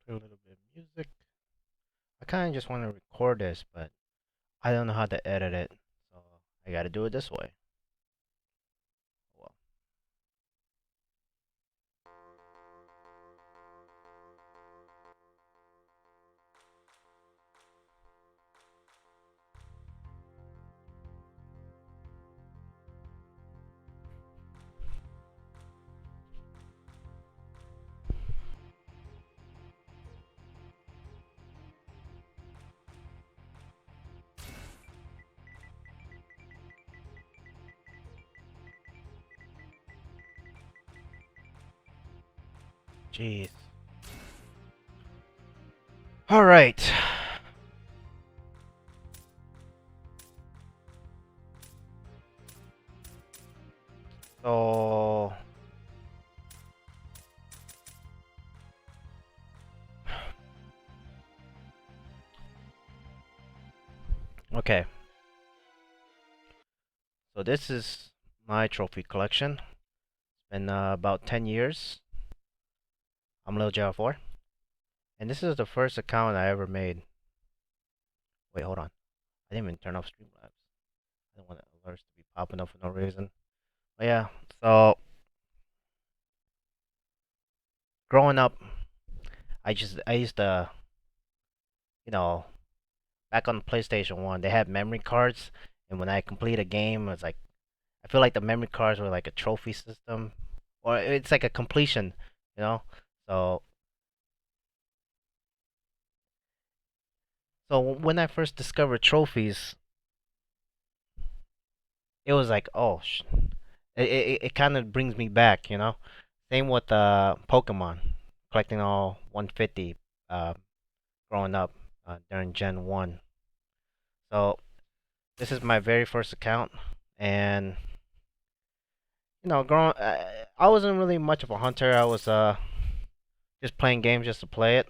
Play a little bit of music. I kind of just want to record this, but I don't know how to edit it, so I got to do it this way. Well, jeez. All right. So, okay. So this is my trophy collection. It's been about 10 years. I'm Lil J4, and this is the first account I ever made. Wait, hold on. I didn't even turn off Streamlabs. I don't want alerts to be popping up for no reason. But yeah, so growing up, I used to, you know, back on the PlayStation 1, they had memory cards, and when I complete a game, it's like I feel like the memory cards were like a trophy system, or it's like a completion, you know. So, so when I first discovered trophies, it was like, oh, it kind of brings me back, you know. Same with Pokemon, collecting all 150, uh, growing up during Gen 1. So this is my very first account, and growing, I wasn't really much of a hunter. I was just playing games just to play it.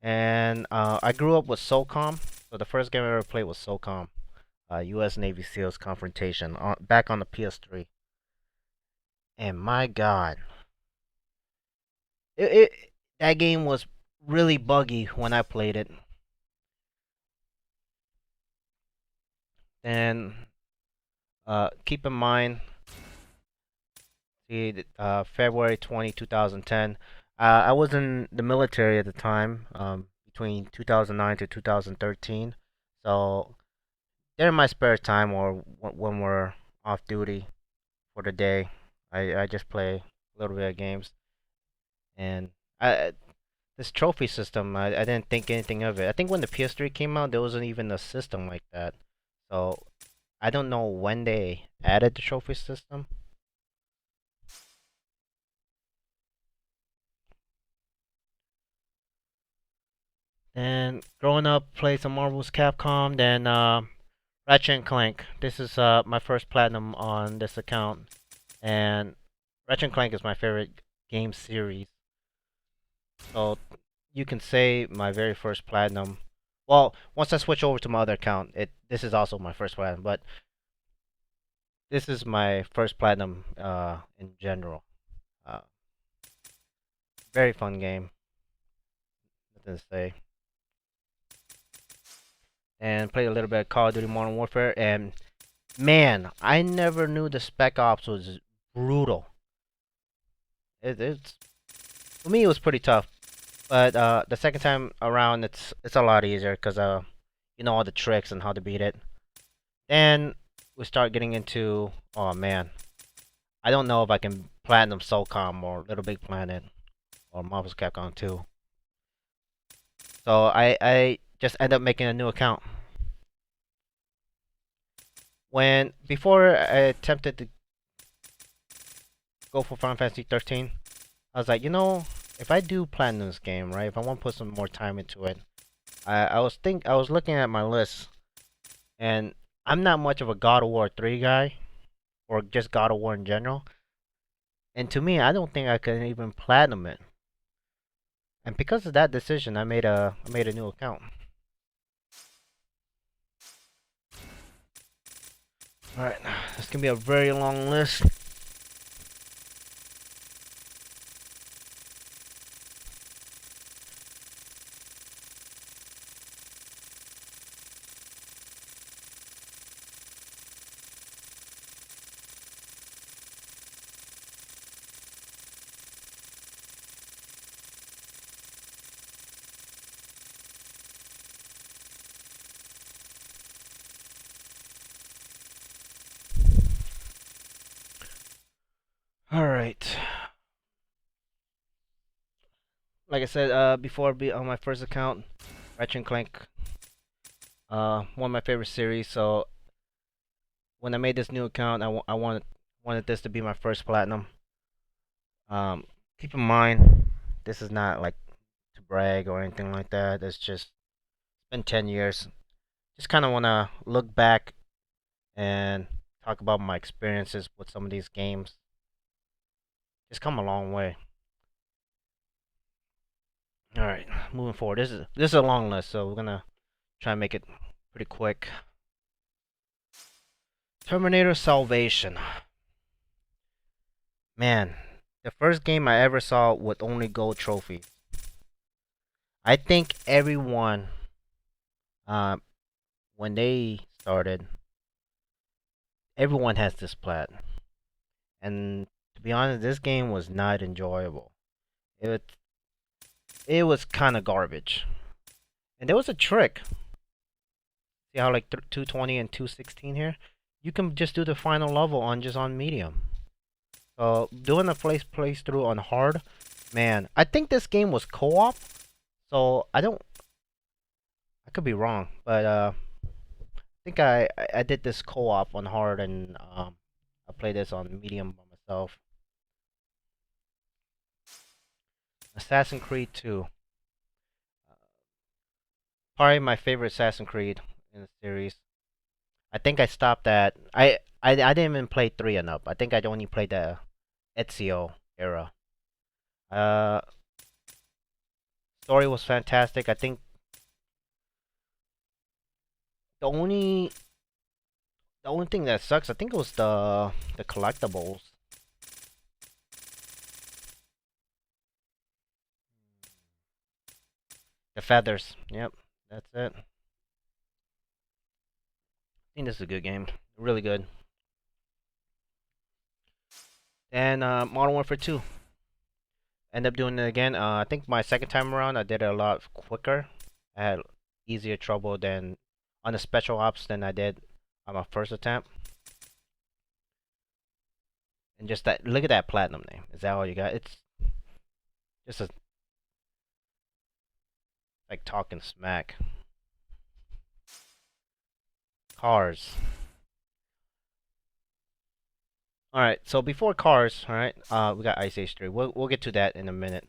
And I grew up with SOCOM. So the first game I ever played was SOCOM, U.S. Navy SEALs Confrontation, back on the PS3. And my God, it that game was really buggy when I played it. And keep in mind, February 2010. I was in the military at the time, between 2009 to 2013. So during my spare time or when we're off duty for the day, I just play a little bit of games. And I this trophy system, I didn't think anything of it. I think when the PS3 came out, there wasn't even a system like that. So I don't know when they added the trophy system. And growing up, played some Marvel's Capcom, then Ratchet and Clank. This is my first platinum on this account, and Ratchet and Clank is my favorite game series. So you can say my very first platinum. Well, once I switch over to my other account, it this is also my first platinum, but this is my first platinum in general. Uh, Very fun game, nothing to say. And played a little bit of Call of Duty Modern Warfare, and man, I never knew the Spec Ops was brutal. It's for me it was pretty tough, but the second time around it's a lot easier because you know all the tricks and how to beat it. Then we start getting into, oh man, I don't know if I can platinum SOCOM or Little Big Planet or Marvel's Capcom 2. So I just end up making a new account. When before I attempted to go for Final Fantasy 13, I was like, if I do platinum this game, right? If I want to put some more time into it, I was looking at my list, and I'm not much of a God of War 3 guy, or just God of War in general. And to me, I don't think I can even platinum it. And because of that decision, I made a new account. All right, this can be a very long list. All right. Like I said, before be on my first account, Ratchet and Clank, one of my favorite series. So when I made this new account, I wanted this to be my first platinum. Um, Keep in mind, this is not like to brag or anything like that. It's just been 10 years. Just kind of want to look back and talk about my experiences with some of these games. It's come a long way. All right, moving forward. This is a long list, so we're gonna try and make it pretty quick. Terminator Salvation. Man, the first game I ever saw with only gold trophies. I think everyone, uh, when they started, everyone has this plat. And to be honest, this game was not enjoyable. It it was kind of garbage. And there was a trick. See how like 220 and 216 here? You can just do the final level on just on medium. So doing the playthrough on hard, man, I think this game was co-op. So I could be wrong, but I think I did this co-op on hard and I played this on medium by myself. Assassin's Creed 2. Probably my favorite Assassin's Creed in the series. I think I stopped at I didn't even play 3 and up. I think I only played the Ezio era. Uh Story was fantastic. I think the only the only thing that sucks, I think it was the collectibles. The feathers. Yep, that's it. I think this is a good game. Really good. And Modern Warfare 2. End up doing it again. I think my second time around, I did it a lot quicker. I had easier trouble than on the special ops than I did on my first attempt. And just that, look at that platinum name. Is that all you got? It's just a, like talking smack. Cars. All right. So before Cars, all right. We got Ice Age 3. We'll get to that in a minute.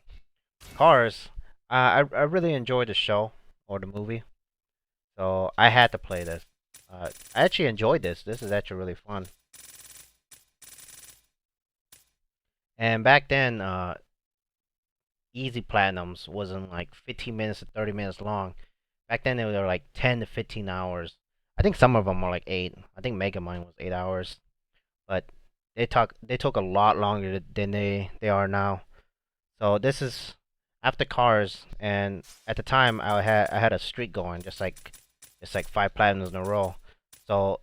Cars. I really enjoyed the show or the movie, so I had to play this. I actually enjoyed this. This is actually really fun. And back then, easy platinums wasn't like 15 minutes to 30 minutes long. Back then, they were like 10 to 15 hours. I think some of them were like 8. I think Megamind was 8 hours, but they took a lot longer than they are now. So this is after Cars, and at the time I had a streak going, just like 5 platinums in a row. So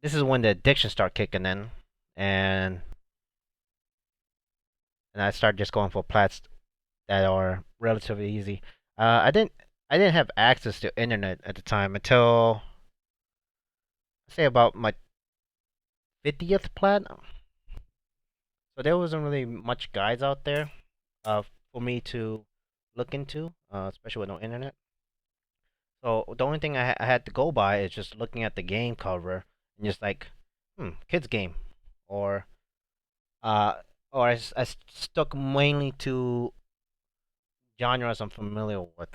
this is when the addiction start kicking in, and I start just going for plats that are relatively easy. I didn't have access to internet at the time until say about my 50th plat. So there wasn't really much guides out there uh, for me to look into, especially with no internet. So the only thing I had to go by is just looking at the game cover and just like, kids game, or uh, I stuck mainly to genres I'm familiar with.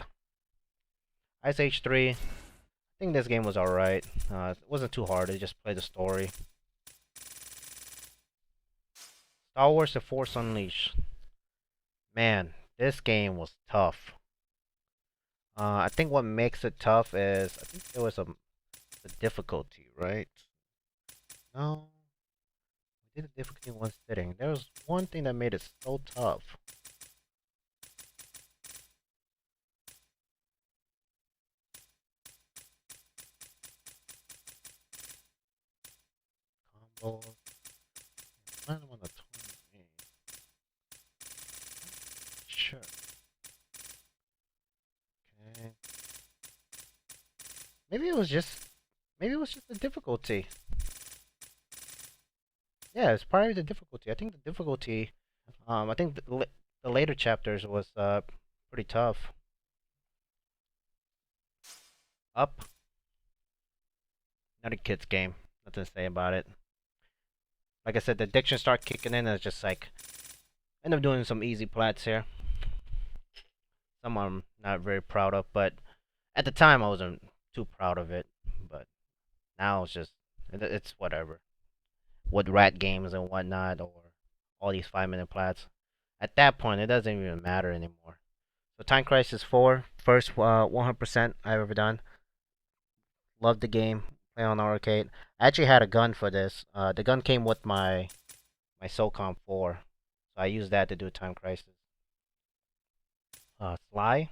Ice Age 3. I think this game was alright. It wasn't too hard. It just played the story. Star Wars: The Force Unleashed. Man, this game was tough. I think what makes it tough is I think there was a difficulty, right? No, we did the difficulty in one sitting. There was one thing that made it so tough. Combos. I don't want to me. Sure. Okay. Maybe it was just maybe it was just the difficulty. Yeah, it's probably the difficulty. I think the difficulty. I think the later chapters was pretty tough. Up, not a kid's game. Nothing to say about it. Like I said, the addiction start kicking in, and it's just like end up doing some easy plats here. Some I'm not very proud of, but at the time I wasn't too proud of it. But now it's just it's whatever. With rat games and whatnot, or all these 5 minute plats. At that point, it doesn't even matter anymore. So Time Crisis 4, first 100% I've ever done. Loved the game. Play on arcade. I actually had a gun for this. The gun came with my SOCOM 4, so I used that to do Time Crisis. Sly.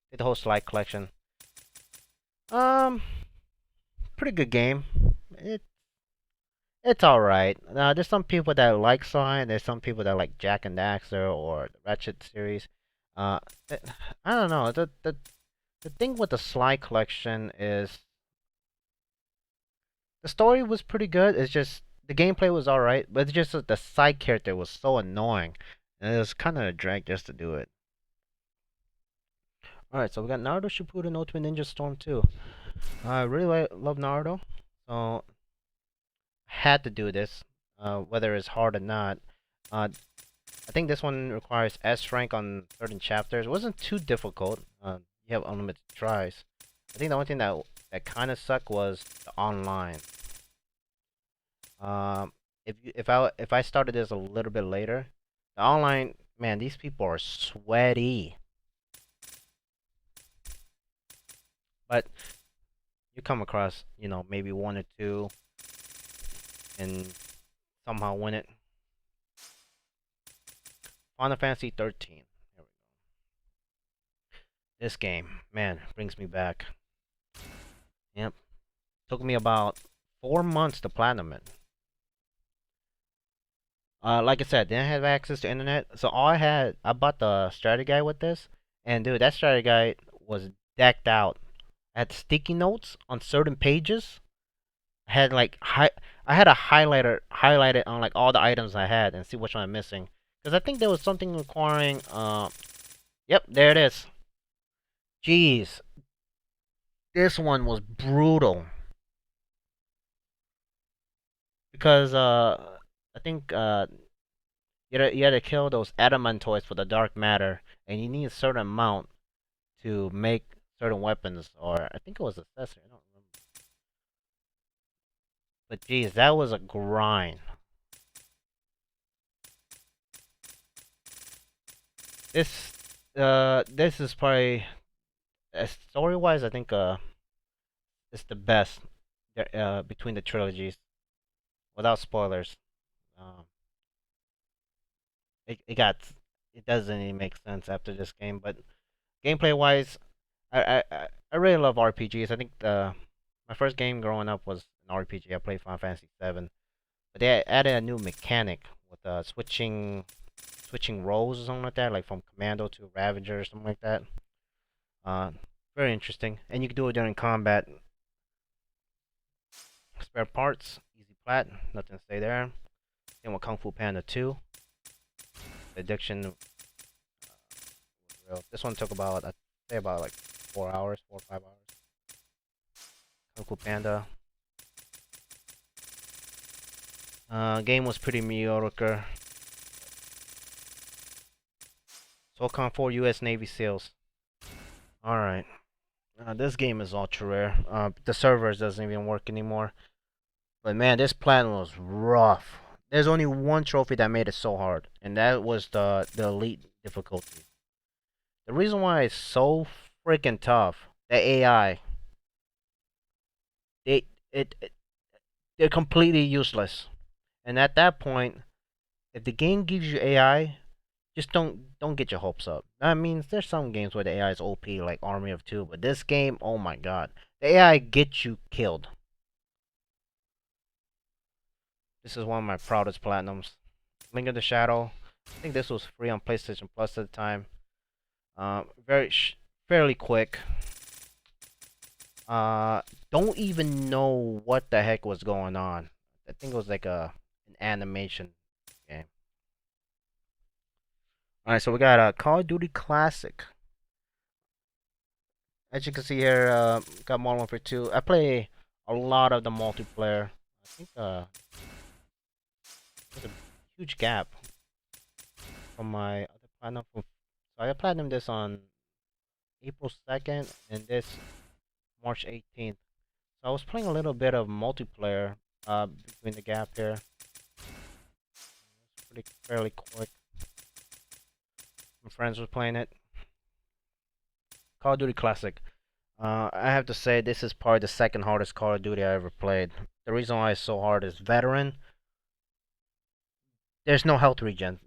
Did the whole Sly collection. Um, pretty good game. It it's all right. There's some people that like Sly, and there's some people that like Jak and Daxter or the Ratchet series. Uh, I don't know. The thing with the Sly collection is the story was pretty good. It's just the gameplay was all right, but it's just that the side character was so annoying, and it was kind of a drag just to do it. All right, so we got Naruto Shippuden Ultimate Ninja Storm 2. I really love Naruto, so had to do this, whether it's hard or not. Uh, I think this one requires S rank on certain chapters. It wasn't too difficult. You have unlimited tries. I think the only thing that kind of sucked was the online. If I started this a little bit later, the online, man, these people are sweaty. But you come across, maybe one or two and somehow win it. Final Fantasy 13. There we go. This game, man, brings me back. Yep. Took me about 4 months to platinum it. Like I said, didn't have access to internet, so I bought the strategy guide with this, and dude, that strategy guide was decked out. I had sticky notes on certain pages. I had I had a highlighter highlighted on like all the items I had and see which one I'm missing. Because I think there was something requiring yep, there it is. Jeez, this one was brutal. Because I think you had to kill those adamantoids for the dark matter, and you need a certain amount to make certain weapons, or I think it was accessory. I don't remember. But geez, that was a grind. This this is probably story wise. I think it's the best between the trilogies, without spoilers. Um, it got it doesn't even make sense after this game, but gameplay wise, I really love RPGs. I think my first game growing up was an RPG. I played Final Fantasy 7, but they added a new mechanic with switching roles or something like that, like from Commando to Ravager or something like that. Uh, very interesting, and you can do it during combat. Spare parts, easy plat, nothing to say there. Same with Kung Fu Panda 2. The addiction, real. This one took about, I'd say about like 4 hours, 4 or 5 hours. Kung Fu Panda. Game was pretty mediocre. SOCOM 4 US Navy SEALs. Alright. This game is ultra rare. The servers doesn't even work anymore. But man, this platinum was rough. There's only one trophy that made it so hard, and that was the elite difficulty. The reason why it's so freaking tough, the AI, they it they're completely useless. And at that point, if the game gives you AI, just don't get your hopes up. That means there's some games where the AI is OP, like Army of Two, but this game, oh my god, the AI gets you killed. This is one of my proudest platinums. Link of the Shadow. I think this was free on PlayStation Plus at the time. Very fairly quick. Don't even know what the heck was going on. I think it was like an animation game. Alright, so we got a Call of Duty Classic. As you can see here, got Modern Warfare 2. I play a lot of the multiplayer. I think there's a huge gap from my other platinum. So I platinum this on April 2nd and this March 18th. So I was playing a little bit of multiplayer between the gap here. It's pretty fairly quick. My friends were playing it. Call of Duty Classic. I have to say this is probably the second hardest Call of Duty I ever played. The reason why it's so hard is veteran. There's no health regen.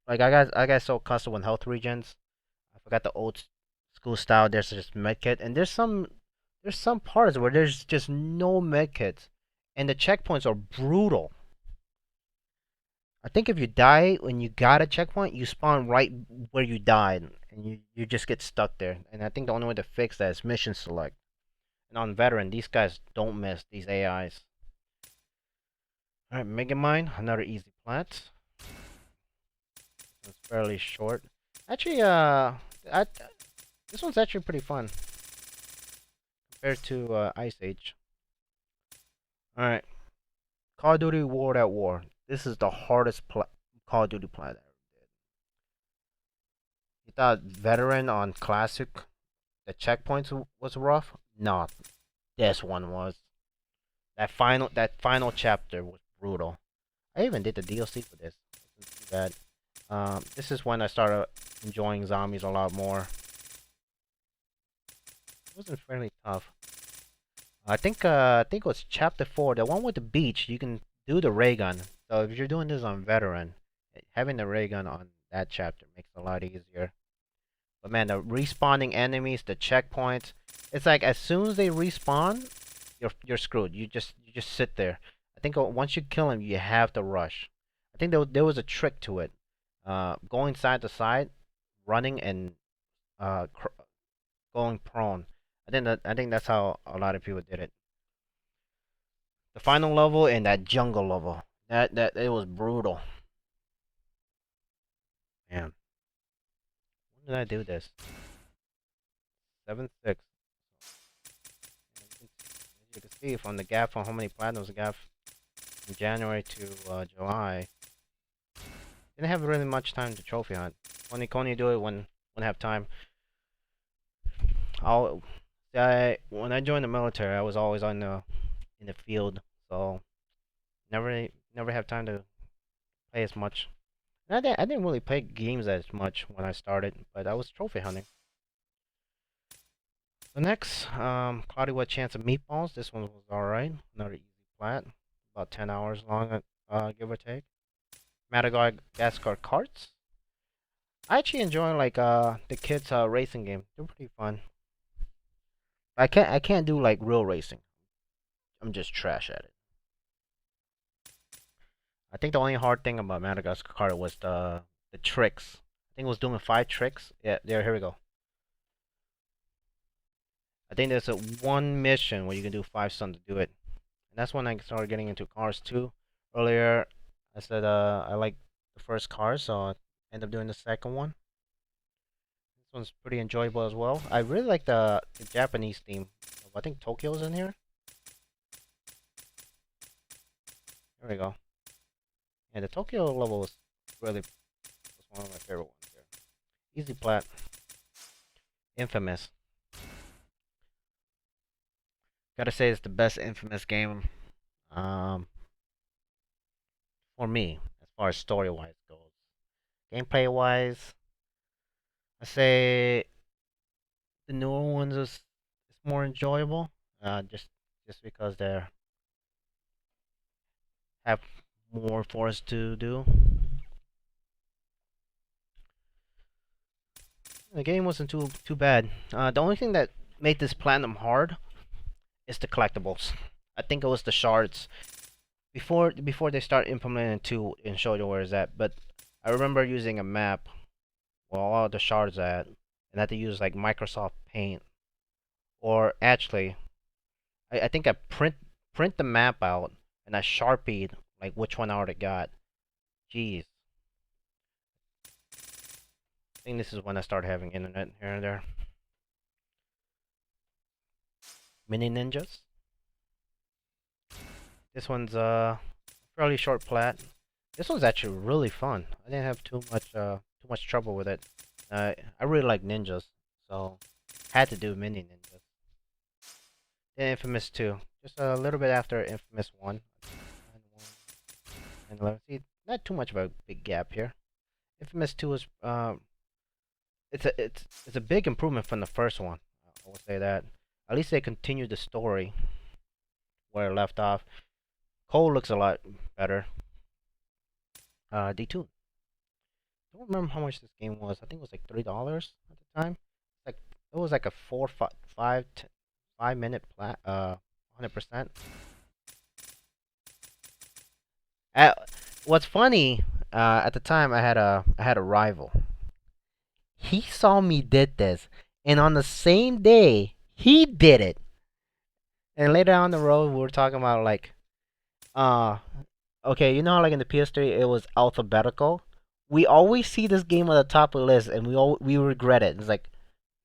Like I got so accustomed with health regens. I forgot the old school style. There's just medkit, and there's some parts where there's just no medkits, and the checkpoints are brutal. I think if you die when you got a checkpoint, you spawn right where you died, and you just get stuck there. And I think the only way to fix that is mission select. And on veteran, these guys don't miss these AIs. All right, Megamind, another easy plat. It's fairly short. Actually, this one's actually pretty fun compared to Ice Age. All right, Call of Duty World at War. This is the hardest Call of Duty plat I ever did. You thought veteran on classic, the checkpoints was rough? Not. This one was. That final chapter was brutal. I even did the DLC for this. It wasn't too bad. This is when I started enjoying zombies a lot more. It wasn't fairly tough. I think it was chapter 4, the one with the beach. You can do the ray gun. So if you're doing this on veteran, having the ray gun on that chapter makes it a lot easier. But man, the respawning enemies, the checkpoints, it's like as soon as they respawn, you're screwed. You just sit there. I think once you kill them, you have to rush. I think there was a trick to it. Going side to side, running and uh, going prone. I think that's how a lot of people did it. The final level and that jungle level. That it was brutal. Man, when did I do this? 7-6. As you can see from the gap from how many platinums I got from January to July. Didn't have really much time to trophy hunt. Only do it when I have time. When I joined the military, I was always in the field, so never have time to play as much. And I didn't really play games as much when I started, but I was trophy hunting. The next, Cloudy Wet Chance of Meatballs. This one was alright. Another easy plat, about 10 hours long, give or take. Madagascar Carts. I actually enjoy like the kids racing game. They're pretty fun. I can't do like real racing. I'm just trash at it. I think the only hard thing about Madagascar Cart was the tricks. I think it was doing 5 tricks. Yeah, here we go. I think there's a one mission where you can do 5 stunts to do it. And that's when I started getting into cars too. Earlier I said I like the first car, so I end up doing the second one. This one's pretty enjoyable as well. I really like the Japanese theme. I think Tokyo's in here. There we go. And the Tokyo level was really was one of my favorite ones here. Easy plat. Infamous. Gotta say it's the best Infamous game um for me as far as story wise goes. Gameplay wise, I say the newer ones is more enjoyable. Just because they have more for us to do. The game wasn't too bad. The only thing that made this platinum hard is the collectibles. I think it was the shards before they start implementing 2 and show you where it's at. But I remember using a map where all the shards at, and I had to use like Microsoft Paint, or actually, I think I print the map out and I sharpied like which one I already got. Jeez. I think this is when I started having internet here and there. Mini Ninjas. This one's fairly short plat. This one's actually really fun. I didn't have too much trouble with it. I really like ninjas, so had to do Mini Ninjas. Then Infamous 2, just a little bit after Infamous 1. And let's see, not too much of a big gap here. Infamous 2 is it's a big improvement from the first one. I will say that. At least they continued the story where it left off. Cole looks a lot better. D2. I don't remember how much this game was. I think it was like $3 at the time. Like it was like a 5 minute 100%. What's funny? At the time, I had a rival. He saw me did this, and on the same day, he did it. And later on the road, we were talking about like, uh, okay, you know how like in the PS3 it was alphabetical. We always see this game at the top of the list, and we regret it. It's like,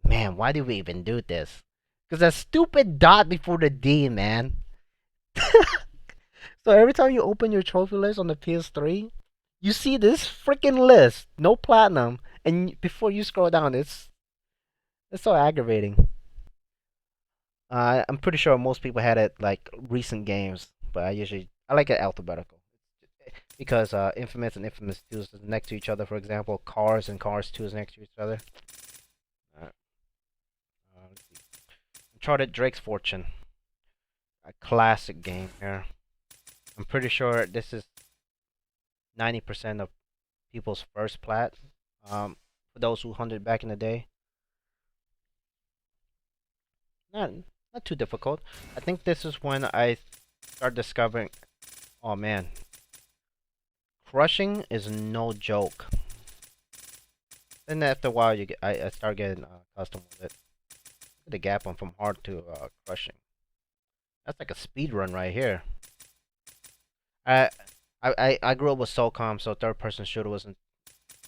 man, why did we even do this? Because that stupid dot before the D, man. So every time you open your trophy list on the PS3, you see this freaking list, no platinum, and before you scroll down, it's so aggravating. I'm pretty sure most people had it like recent games, but I like it alphabetical because Infamous and Infamous 2 is next to each other. For example, Cars and Cars 2 is next to each other. Uh, let's see. Uncharted Drake's Fortune, a classic game here. I'm pretty sure this is 90% of people's first plat. For those who hunted back in the day, not not too difficult. I think this is when I start discovering. Oh man, crushing is no joke. Then after a while, I start getting accustomed with it. Look at the gap on from hard to crushing. That's like a speed run right here. I I grew up with SOCOM, so third person shooter wasn't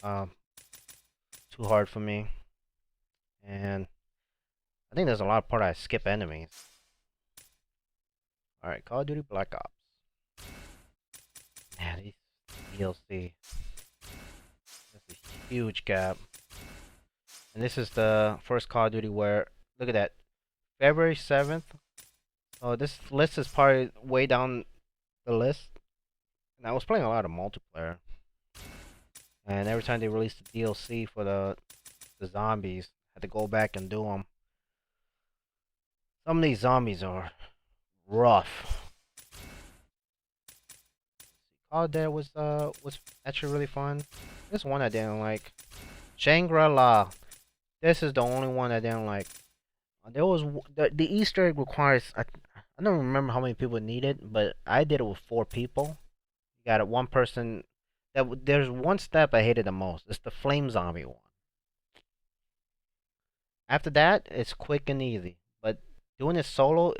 um too hard for me. And I think there's a lot of part I skip enemies. All right, Call of Duty Black Ops. Man, these DLC. That's a huge gap. And this is the first Call of Duty where, look at that, February 7th. Oh, this list is probably way down the list. And I was playing a lot of multiplayer. And every time they released the DLC for the zombies, I had to go back and do them. Some of these zombies are rough. Oh, there was actually really fun. This one I didn't like. Shangri-La. This is the only one I didn't like. There was the Easter egg requires I don't remember how many people needed, but I did it with 4 people. You got it, one person. There's one step I hated the most. It's the flame zombie one. After that, it's quick and easy. But doing it solo,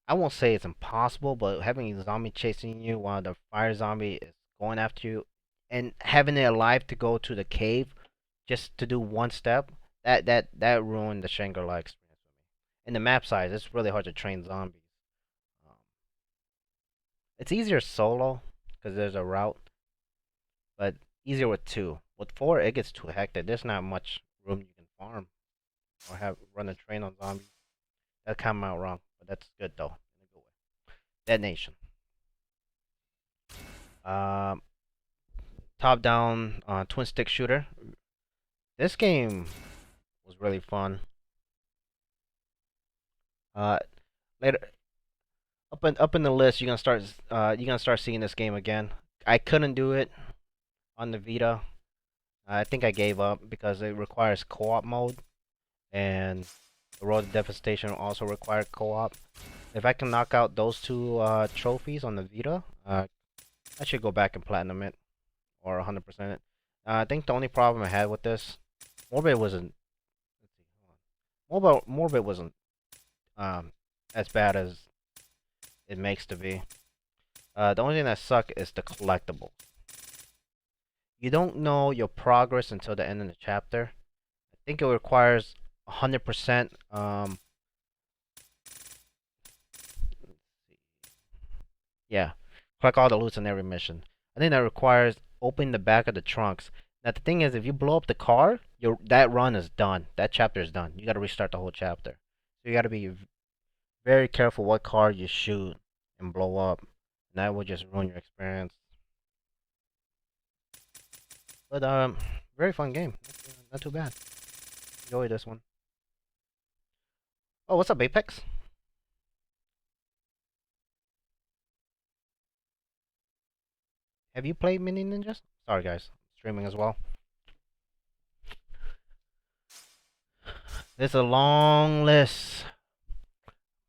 I won't say it's impossible, but having a zombie chasing you while the fire zombie is going after you, and having it alive to go to the cave just to do one step, that ruined the Shangri-La experience for me. And the map size, it's really hard to train zombies. Um, it's easier solo because there's a route, but easier with 2. With 4, it gets too hectic. There's not much room you can farm or have run a train on zombies. That came out wrong, but that's good though in a good way. Dead Nation. Um, Top-down twin stick shooter. This game was really fun. Uh, Later up in the list, you're gonna start seeing this game again. I couldn't do it on the Vita. I think I gave up because it requires co-op mode, and the Road to Devastation also required co-op. If I can knock out those 2 trophies on the Vita, I should go back and platinum it or 100% it. I think the only problem I had with this, Morbid wasn't. Let's see, hold on. Morbid wasn't as bad as it makes to be. The only thing that suck is the collectible. You don't know your progress until the end of the chapter. I think it requires 100%. Yeah, collect all the loot in every mission. I think that requires opening the back of the trunks. Now the thing is, if you blow up the car, that run is done. That chapter is done. You got to restart the whole chapter. So you got to be very careful what car you shoot and blow up. And that will just ruin your experience. But very fun game. Not too bad. Enjoy this one. Oh, what's up, Apex? Have you played Mini Ninjas? Sorry, guys. Streaming as well. There's a long list.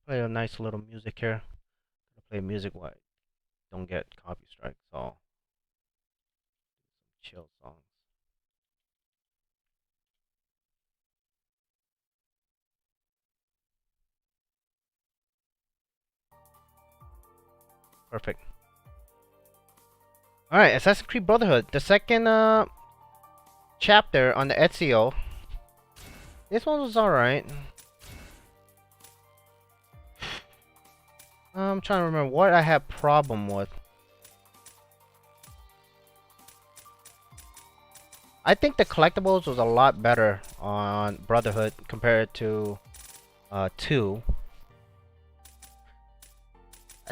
Play a nice little music here. Play music while I don't get copy strike, so chill songs. Perfect. Alright, Assassin's Creed Brotherhood. The second chapter on the Ezio. This one was alright. I'm trying to remember what I had problem with. I think the collectibles was a lot better on Brotherhood compared to 2.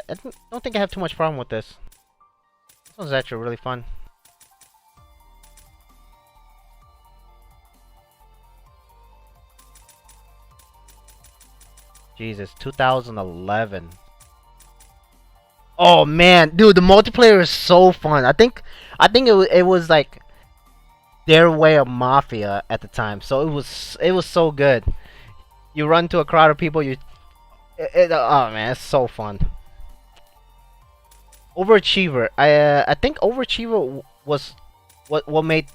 I don't think I have too much problem with this. This one's actually really fun. Jesus, 2011. Oh man, dude, the multiplayer is so fun. I think it was like their way of Mafia at the time. So it was so good. You run to a crowd of people. Oh man, it's so fun. Overachiever. I think Overachiever was what made.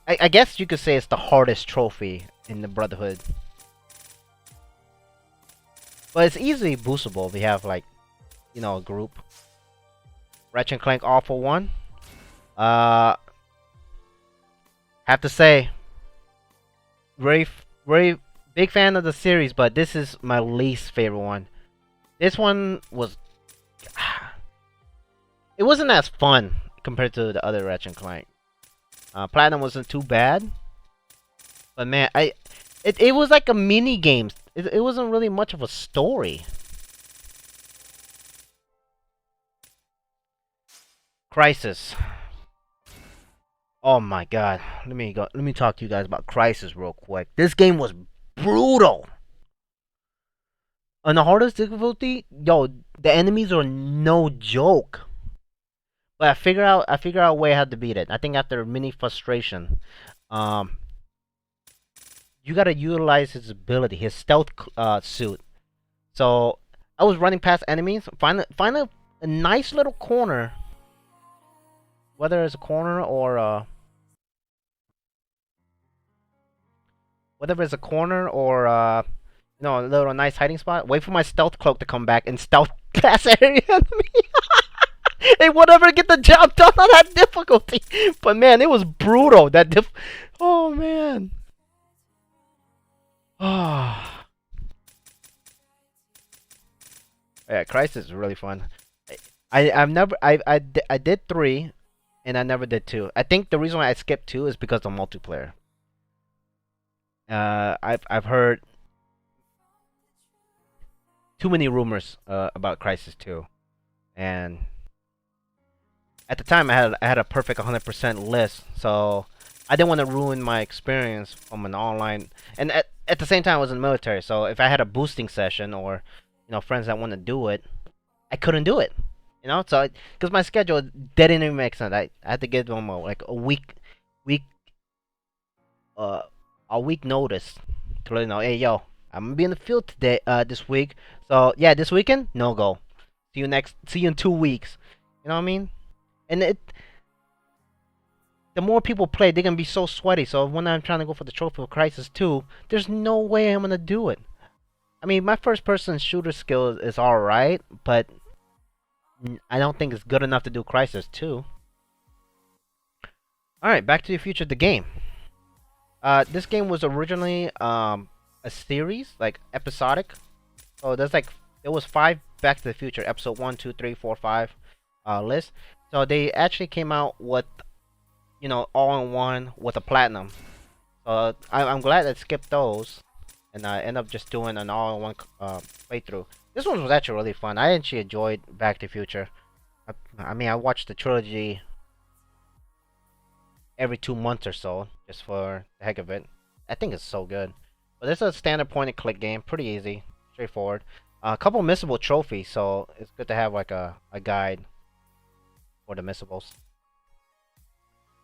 I guess you could say it's the hardest trophy in the Brotherhood. But it's easily boostable if you have like, you know, a group. Ratchet and Clank All for One. Have to say, very big fan of the series, but this is my least favorite one. This one was, it wasn't as fun compared to the other Ratchet and Clank. Platinum wasn't too bad, but man, it was like a mini game. It wasn't really much of a story. Crysis. Oh my god. Let me talk to you guys about Crysis real quick. This game was brutal. On the hardest difficulty, yo, the enemies are no joke. But I figure out a way how to beat it. I think after mini frustration, you gotta utilize his ability, his stealth suit. So I was running past enemies, find a nice little corner, whether it's a corner or you know, a little nice hiding spot. Wait for my stealth cloak to come back and stealth past area enemy. It would never get the job done on that difficulty. But man, it was brutal. Oh man. Ah. Yeah, Crysis is really fun. I did 3, and I never did 2. I think the reason why I skipped 2 is because of multiplayer. I've heard too many rumors about Crysis 2, and at the time I had a perfect 100% list, so I didn't want to ruin my experience from an online. And at the same time, I was in the military, so if I had a boosting session or, you know, friends that want to do it, I couldn't do it. You know, so because my schedule didn't even make sense. I had to give them like a week notice to let them know, hey yo, I'm gonna be in the field today, this week. So yeah, this weekend, no go. See you in 2 weeks. You know what I mean? And the more people play, they're gonna be so sweaty. So when I'm trying to go for the trophy of Crysis 2, there's no way I'm gonna do it. I mean, my first-person shooter skill is alright, but I don't think it's good enough to do Crisis 2. Alright, Back to the Future, the game. This game was originally a series, like episodic. So there was 5 Back to the Future, episode 1, 2, 3, 4, 5 list. So they actually came out with, all in one with a platinum. So I'm glad I skipped those, and I end up just doing an all-in-one playthrough. This one was actually really fun. I actually enjoyed Back to the Future. I mean, I watched the trilogy every 2 months or so, just for the heck of it. I think it's so good. But this is a standard point-and-click game, pretty easy, straightforward. A couple missable trophies, so it's good to have like a guide for the missables.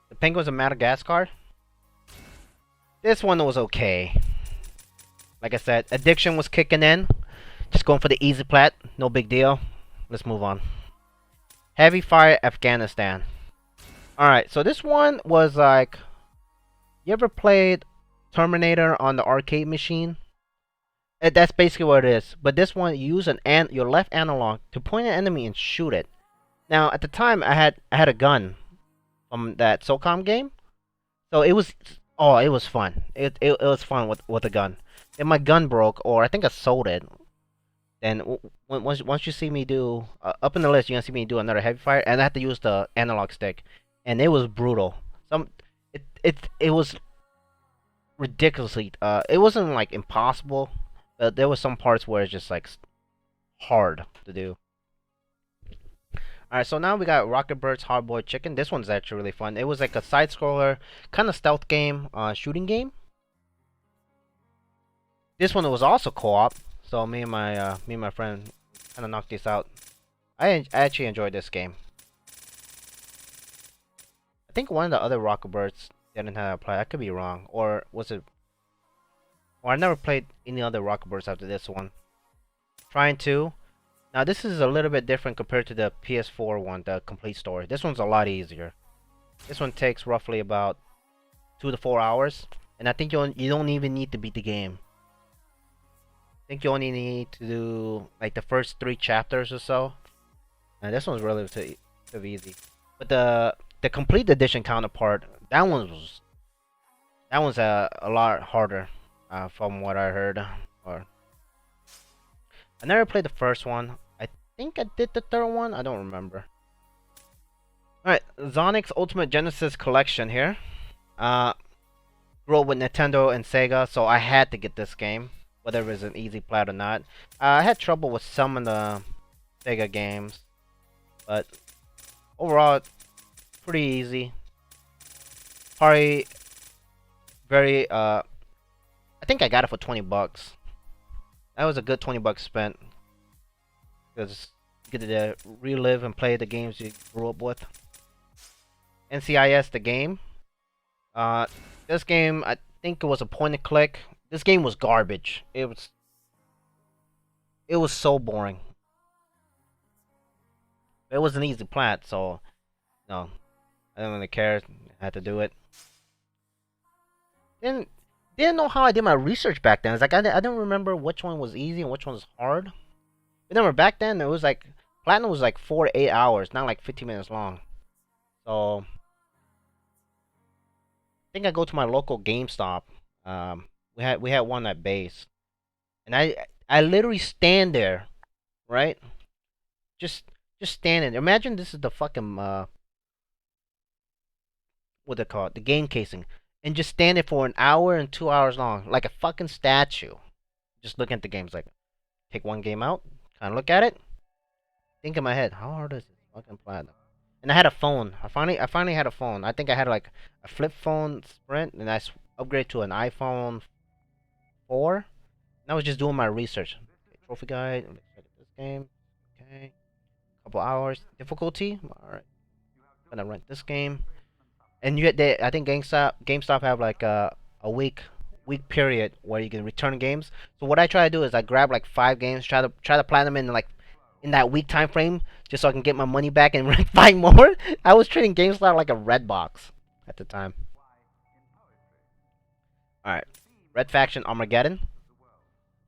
The Penguins of Madagascar. This one was okay. Like I said, addiction was kicking in. Just going for the easy plat, no big deal. Let's move on. Heavy Fire Afghanistan. Alright, so this one was like, you ever played Terminator on the arcade machine? That's basically what it is. But this one, you use your left analog to point an enemy and shoot it. Now, at the time, I had a gun from that SOCOM game, so it was fun. It was fun with a gun. Then my gun broke, or I think I sold it. Then once you see me do up in the list, you're gonna see me do another heavy fire, and I had to use the analog stick, and it was brutal. It was ridiculously. It wasn't like impossible, but there was some parts where it's just like hard to do. Alright, so now we got Rocket Bird's Hard Boiled Chicken. This one's actually really fun. It was like a side scroller, kind of stealth game, shooting game. This one was also co-op, so me and my friend kind of knocked this out. I actually enjoyed this game. I think one of the other Rocket Birds didn't have a play. I could be wrong, or was it? Or I never played any other Rocket Birds after this one. Trying to. Now this is a little bit different compared to the PS4 one, the complete story. This one's a lot easier. This one takes roughly about 2 to 4 hours, and I think you don't even need to beat the game. I think you only need to do like the first 3 chapters or so. And this one's relatively easy. But the complete edition counterpart, that one's a lot harder, from what I heard. Or I never played the first one. I think I did the third one. I don't remember. Alright, Sonic's Ultimate Genesis Collection here. Grew up with Nintendo and Sega, so I had to get this game, whether it was an easy plat or not. I had trouble with some of the Sega games, but overall, pretty easy. Probably very, I think I got it for 20 bucks. That was a good 20 bucks spent, because you get to relive and play the games you grew up with. NCIS the game. This game, I think it was a point and click. This game was garbage. It was so boring. It was an easy plat, so no, I didn't really care. I had to do it. Didn't know how I did my research back then. It's like I didn't remember which one was easy and which one was hard. Remember back then it was like platinum was like 4 to 8 hours, not like 15 minutes long. So I think I go to my local GameStop. We had one at base, and I literally stand there, right? Just standing there. Imagine this is the fucking what they call it, the game casing, and just stand there for an hour and 2 hours long, like a fucking statue. Just looking at the games, like take one game out, kind of look at it, think in my head, how hard is this fucking platinum? And I had a phone. I finally had a phone. I think I had like a flip phone Sprint, and I upgraded to an iPhone 4. And I was just doing my research. Okay, trophy guide. Let's look at this game. Okay, couple hours. Difficulty. All right. Gonna rent this game. And I think GameStop have like a week period where you can return games. So what I try to do is I grab like 5 games, try to platinum in like in that week time frame, just so I can get my money back and rent 5 more. I was treating GameStop like a red box at the time. All right, Red Faction Armageddon.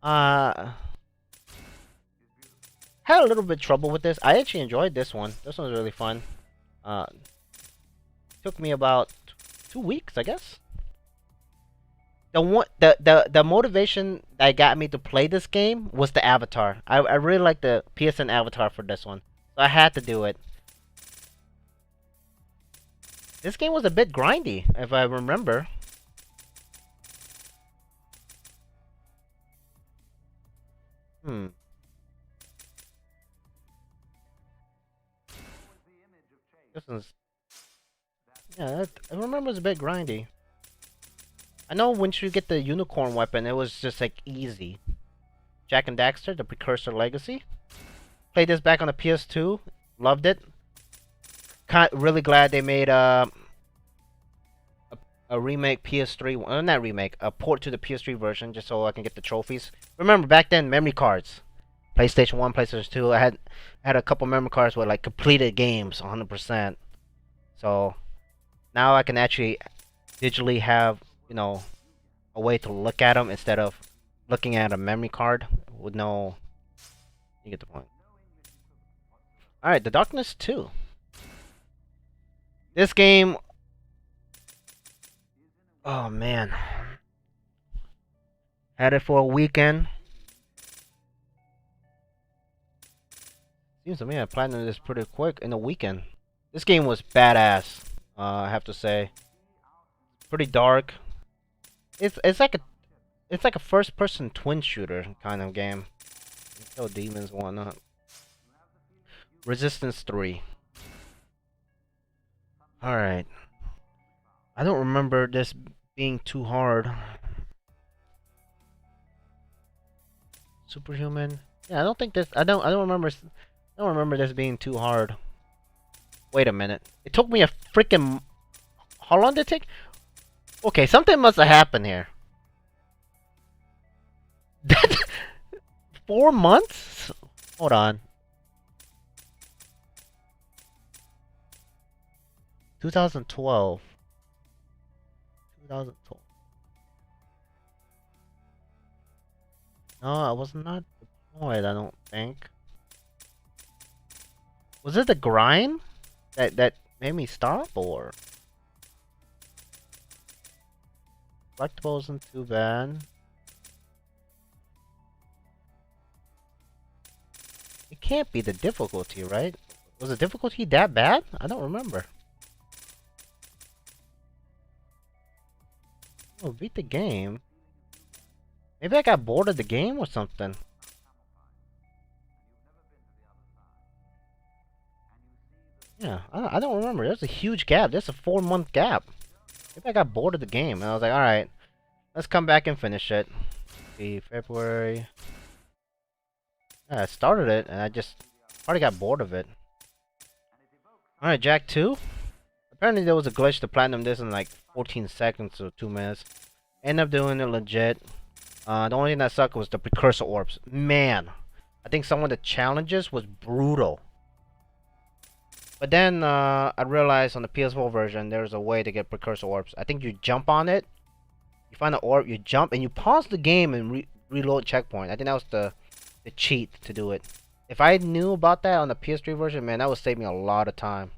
Uh, had a little bit trouble with this. I actually enjoyed this one. This one was really fun. Uh, took me about 2 weeks, I guess. The motivation that got me to play this game was the avatar. I really like the PSN avatar for this one, so I had to do it. This game was a bit grindy, if I remember. Hmm. This is, yeah, I remember it was a bit grindy. I know once you get the unicorn weapon, it was just like easy. Jak and Daxter, the Precursor Legacy. Played this back on the PS2. Loved it. Really glad they made a remake PS3. Well, not remake, a port to the PS3 version, just so I can get the trophies. Remember back then, memory cards. PlayStation 1, PlayStation 2. I had a couple memory cards with like completed games, 100%. So now I can actually digitally have, you know, a way to look at them instead of looking at a memory card with no. You get the point. All right, The Darkness 2. This game. Oh man, had it for a weekend. Seems to me I platinumed this pretty quick in a weekend. This game was badass. I have to say, pretty dark. It's like a first-person twin shooter kind of game. Kill demons, and whatnot. Resistance 3. All right. I don't remember this being too hard. Superhuman. Yeah, I don't think this. I don't remember. I don't remember this being too hard. Wait a minute. It took me a freaking. How long did it take? Okay, something must have happened here. That 4 months? Hold on. 2012. 2012. No, I was not deployed, I don't think. Was it the grind that made me stop, or collectibles isn't too bad? It can't be the difficulty, right? Was the difficulty that bad? I don't remember. Oh, beat the game. Maybe I got bored of the game or something. Yeah, I don't remember. There's a huge gap. There's a 4-month gap. Maybe I got bored of the game, and I was like, alright, let's come back and finish it. See, February. Yeah, I started it, and I just already got bored of it. Alright, Jak 2. Apparently there was a glitch to platinum this in like 14 seconds or 2 minutes. End up doing it legit. The only thing that sucked was the precursor orbs. Man, I think some of the challenges was brutal. But then I realized on the PS4 version there's a way to get precursor orbs. I think you jump on it, you find the orb, you jump, and you pause the game and reload checkpoint. I think that was the cheat to do it. If I knew about that on the PS3 version, man, that would save me a lot of time.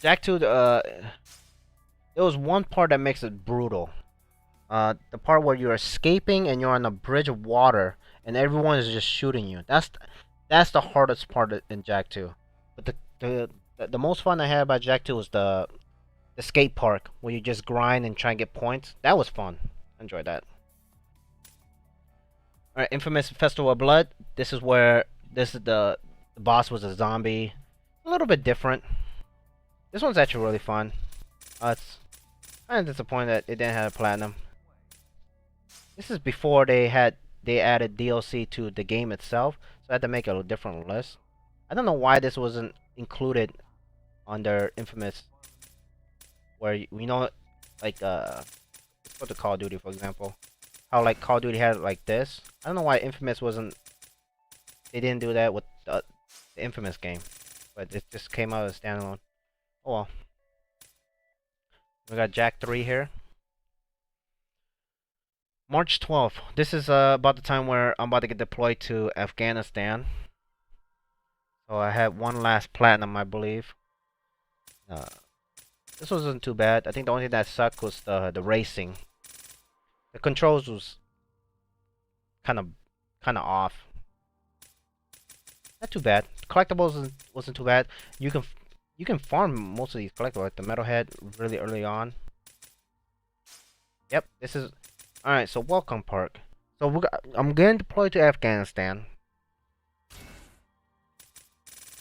Jak 2, there was one part that makes it brutal. The part where you're escaping and you're on a bridge of water and everyone is just shooting you. That's the hardest part in Jak 2. But the most fun I had about Jak 2 was the skate park where you just grind and try and get points. That was fun. Enjoyed that. Alright, Infamous Festival of Blood. This is the boss was a zombie. A little bit different. This one's actually really fun. It's kind of disappointed that it didn't have platinum. This is before they added DLC to the game itself, so I had to make a different list. I don't know why this wasn't included under Infamous, where we know, like let's go to Call of Duty for example. How like Call of Duty had like this. I don't know why Infamous wasn't. They didn't do that with the Infamous game, but it just came out as standalone. Oh well. We got Jak 3 here. March 12th. This is about the time where I'm about to get deployed to Afghanistan. So I had one last platinum, I believe. Uh, this wasn't too bad. I think the only thing that sucked was the racing. The controls was kind of off. Not too bad. Collectibles wasn't too bad. You can farm most of these collectibles, like the metalhead, really early on. Yep, this is all right. So welcome park. So I'm getting deployed to Afghanistan.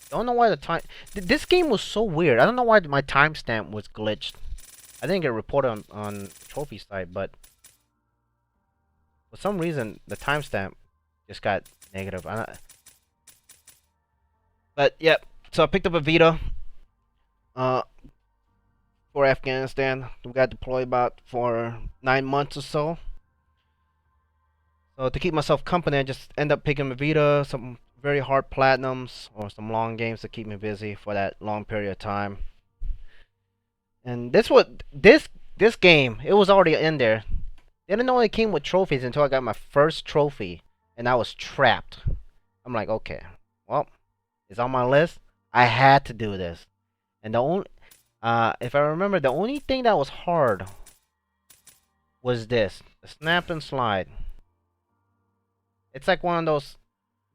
Don't know why the time. This game was so weird. I don't know why my timestamp was glitched. I didn't get reported on trophy site, but for some reason the timestamp just got negative. But yep. So I picked up a Vita. For Afghanistan, we got deployed about for 9 months or so. So to keep myself company, I just end up picking a Vita, some very hard platinums, or some long games to keep me busy for that long period of time. And this game, it was already in there. Didn't know it came with trophies until I got my first trophy, and I was trapped. I'm like, okay, well, it's on my list. I had to do this. And the only, if I remember, the only thing that was hard was this, the snap and slide. It's like one of those,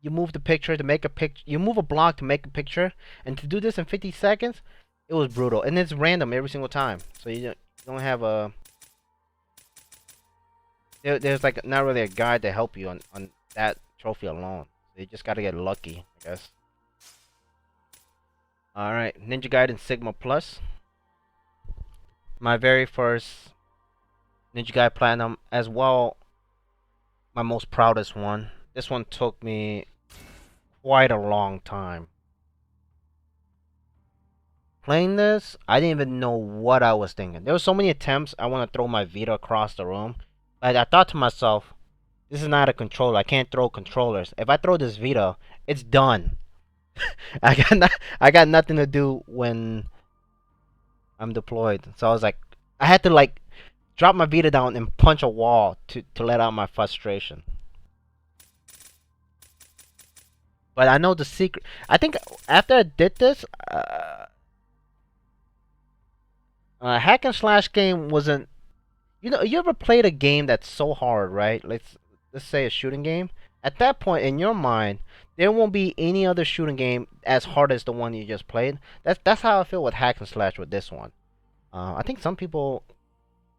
you move the picture to make a picture, you move a block to make a picture, and to do this in 50 seconds, it was brutal. And it's random every single time, so you don't have a, there's like not really a guide to help you on that trophy alone. So you just gotta get lucky, I guess. Alright, Ninja Gaiden Sigma Plus. My very first Ninja Gaiden Platinum, as well my most proudest one. This one took me quite a long time. Playing this, I didn't even know what I was thinking. There were so many attempts I want to throw my Vita across the room. But I thought to myself, this is not a controller. I can't throw controllers. If I throw this Vita, it's done. I got nothing to do when I'm deployed. So I was like, I had to like drop my Vita down and punch a wall to let out my frustration. But I know the secret. I think after I did this, hack and slash game wasn't. You know, you ever played a game that's so hard, right? Let's say a shooting game. At that point, in your mind, there won't be any other shooting game as hard as the one you just played. That's how I feel with hack and slash with this one. I think some people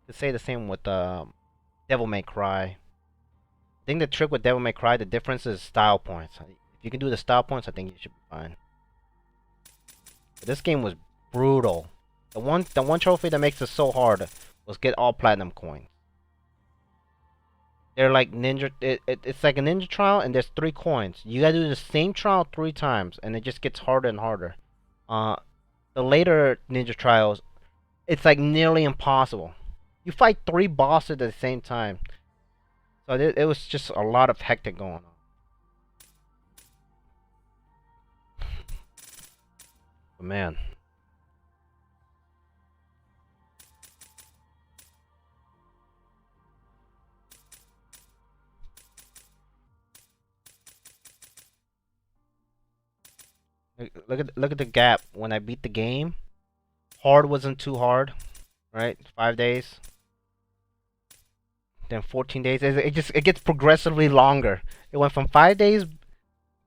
could say the same with Devil May Cry. I think the trick with Devil May Cry, the difference is style points. If you can do the style points, I think you should be fine. But this game was brutal. The one trophy that makes it so hard was get all platinum coins. They're like ninja. It's like a ninja trial, and there's 3 coins. You gotta do the same trial 3 times, and it just gets harder and harder. The later ninja trials, it's like nearly impossible. You fight 3 bosses at the same time, so it was just a lot of hectic going on. But man. Look at the gap when I beat the game. Hard wasn't too hard, right? 5 days, then 14 days. It gets progressively longer. It went from 5 days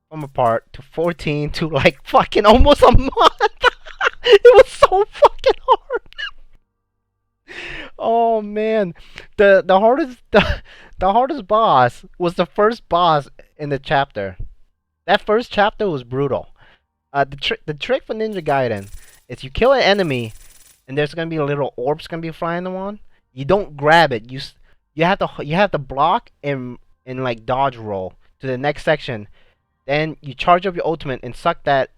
from apart to 14 to like fucking almost a month. It was so fucking hard. Oh man, the hardest boss was the first boss in the chapter. That first chapter was brutal. The trick for Ninja Gaiden is you kill an enemy, and there's gonna be a little orbs gonna be flying around. You don't grab it. You have to block and like dodge roll to the next section. Then you charge up your ultimate and suck that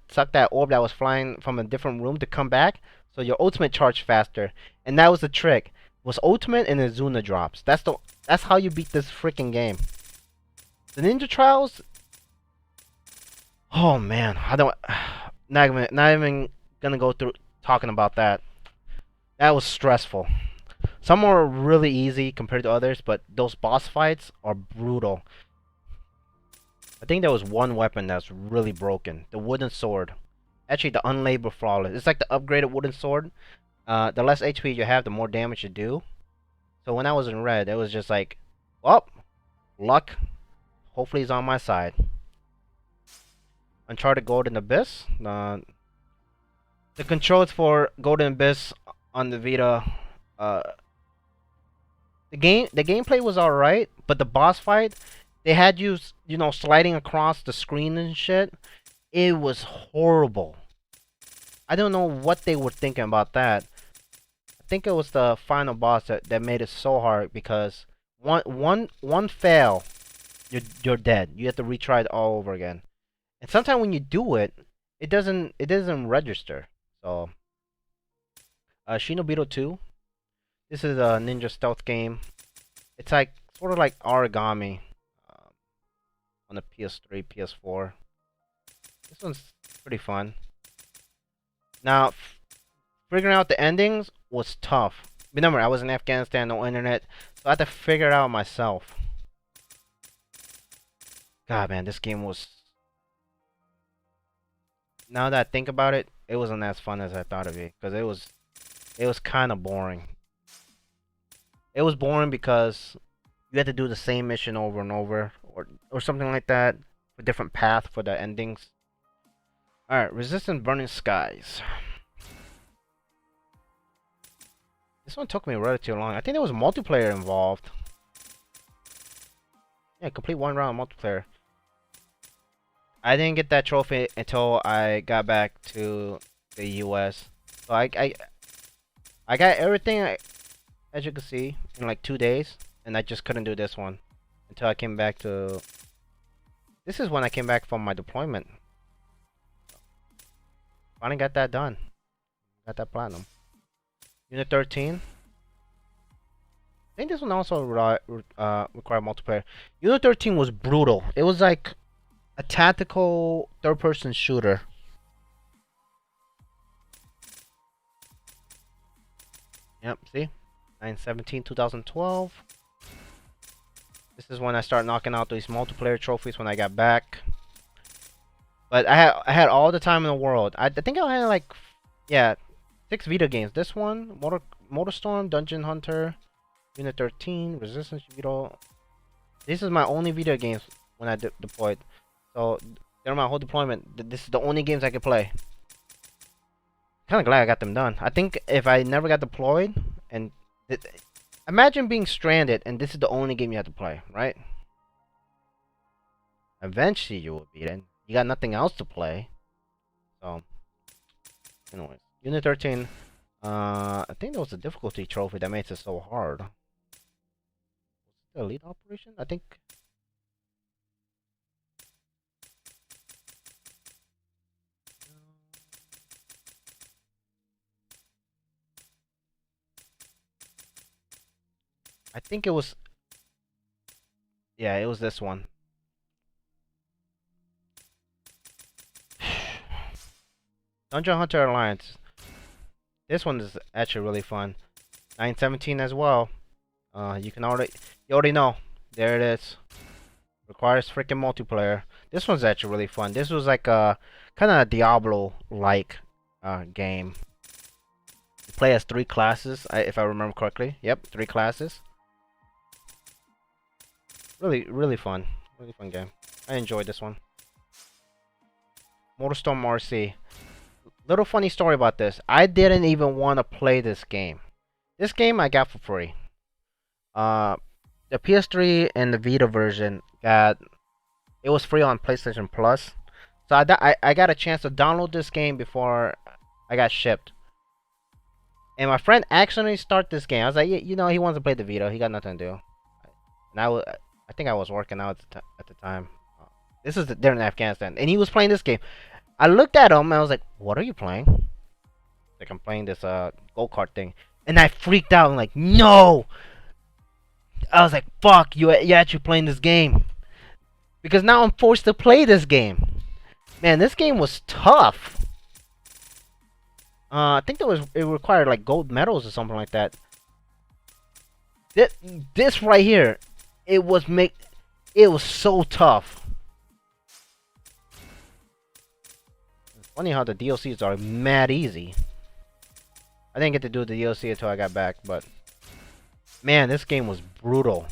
orb that was flying from a different room to come back. So your ultimate charged faster. And that was the trick. Was ultimate and Azuna drops. That's how you beat this freaking game. The Ninja Trials. Oh man, I don't. Not even gonna go through talking about that. That was stressful. Some are really easy compared to others, but those boss fights are brutal. I think there was one weapon that's really broken. The wooden sword. Actually, the unlabeled flawless. It's like the upgraded wooden sword. The less HP you have, the more damage you do. So when I was in red, it was just like, well, luck. Hopefully it's on my side. Uncharted Golden Abyss. The controls for Golden Abyss on the Vita, uh, the gameplay was alright, but the boss fight, they had you, you know, sliding across the screen and shit. It was horrible. I don't know what they were thinking about that. I think it was the final boss that made it so hard because one fail, you're dead. You have to retry it all over again. And sometimes when you do it, it doesn't register. So, Shinobito 2. This is a ninja stealth game. It's like sort of like Origami on the PS3, PS4. This one's pretty fun. Now, figuring out the endings was tough. Remember, I was in Afghanistan, no internet, so I had to figure it out myself. God, man, this game was... Now that I think about it, it wasn't as fun as I thought it'd be, because it was kind of boring. It was boring because you had to do the same mission over and over, or something like that, a different path for the endings. Alright, Resistance Burning Skies. This one took me relatively long. I think there was multiplayer involved. Yeah, complete one round multiplayer. I didn't get that trophy until I got back to the US. So I got everything, as you can see, in like 2 days. And I just couldn't do this one until I came back to... This is when I came back from my deployment. Finally got that done. Got that platinum. Unit 13. I think this one also required multiplayer. Unit 13 was brutal. It was like a tactical third-person shooter. Yep, see? 9/17/2012. This is when I started knocking out these multiplayer trophies when I got back. But I had all the time in the world. I think I had like, yeah, 6 Vita games. This one, Motorstorm, Dungeon Hunter, Unit 13, Resistance Vita. This is my only Vita games when I deployed. So during my whole deployment, this is the only games I could play. Kind of glad I got them done. I think if I never got deployed, and imagine being stranded and this is the only game you have to play, right? Eventually you will be, then you got nothing else to play. So, anyways, Unit 13. I think there was a difficulty trophy that makes it so hard. Was it the elite operation? I think. I think it was. Yeah, it was this one. Dungeon Hunter Alliance. This one is actually really fun. 9/17 as well. You already know. There it is. Requires freaking multiplayer. This one's actually really fun. This was like a kind of Diablo-like game. You play as 3 classes, if I remember correctly. Yep, 3 classes. Really fun. Really fun game. I enjoyed this one. Motorstorm RC. Little funny story about this. I didn't even want to play this game. This game I got for free. The PS3 and the Vita version it was free on PlayStation Plus. So I got a chance to download this game before I got shipped. And my friend accidentally started this game. I was like, yeah, you know, he wants to play the Vita. He got nothing to do. And I think I was working out at the time. This is they're in Afghanistan, and he was playing this game. I looked at him and I was like, "What are you playing?" Like, I'm playing this go-kart thing, and I freaked out. I'm like, "No!" I was like, "Fuck, you're actually playing this game," because now I'm forced to play this game. Man, this game was tough. I think it required like gold medals or something like that. This, this right here, it was make it was so tough. It's funny how the DLCs are mad easy. I didn't get to do the DLC until I got back, but man, this game was brutal.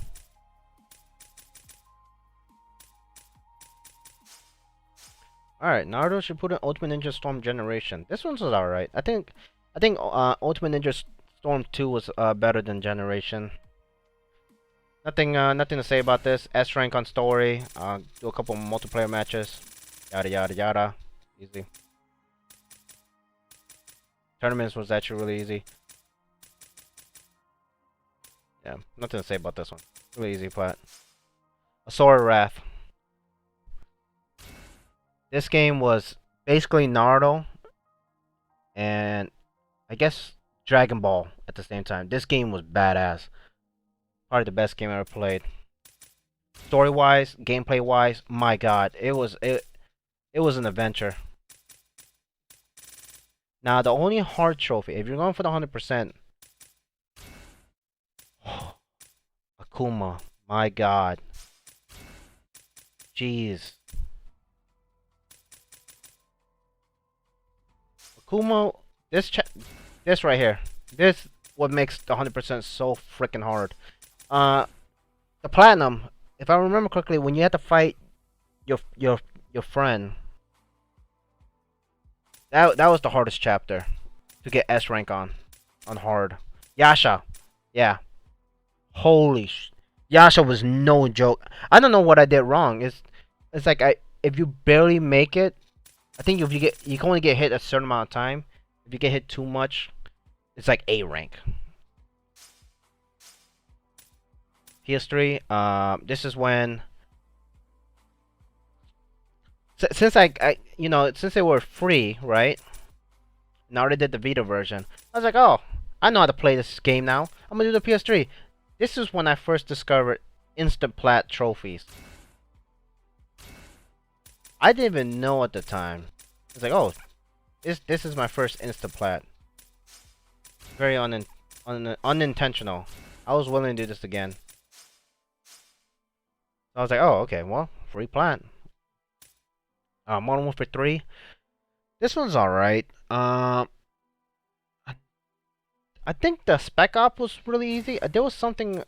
Alright, Naruto Shippuden Ultimate Ninja Storm Generation. This one's alright. I think Ultimate Ninja Storm 2 was better than Generation. Nothing to say about this. S rank on story. Do a couple multiplayer matches. Yada yada yada. Easy. Tournaments was actually really easy. Yeah, nothing to say about this one. Really easy plat. Asura Wrath. This game was basically Naruto and I guess Dragon Ball at the same time. This game was badass. Probably the best game I ever played. Story wise, gameplay wise, my god, it was an adventure. Now the only hard trophy, if you're going for the 100%, Akuma, my god, jeez. Akuma, this right here, this what makes the 100% so freaking hard. The platinum, if I remember correctly, when you had to fight your friend, that was the hardest chapter to get S rank on hard. Yasha, yeah, holy Yasha was no joke. I don't know what I did wrong. It's like if you barely make it, I think if you can only get hit a certain amount of time. If you get hit too much, it's like A rank. PS3. This is when since since they were free, right? Now they did the Vita version. I was like, oh, I know how to play this game now. I'm gonna do the PS3. This is when I first discovered instant plat trophies. I didn't even know at the time. It's like, oh, this is my first instant plat. Very unintentional. I was willing to do this again. I was like, oh, okay, well, free plat. Modern Warfare 3. This one's alright. I think the Spec Op was really easy. There was something.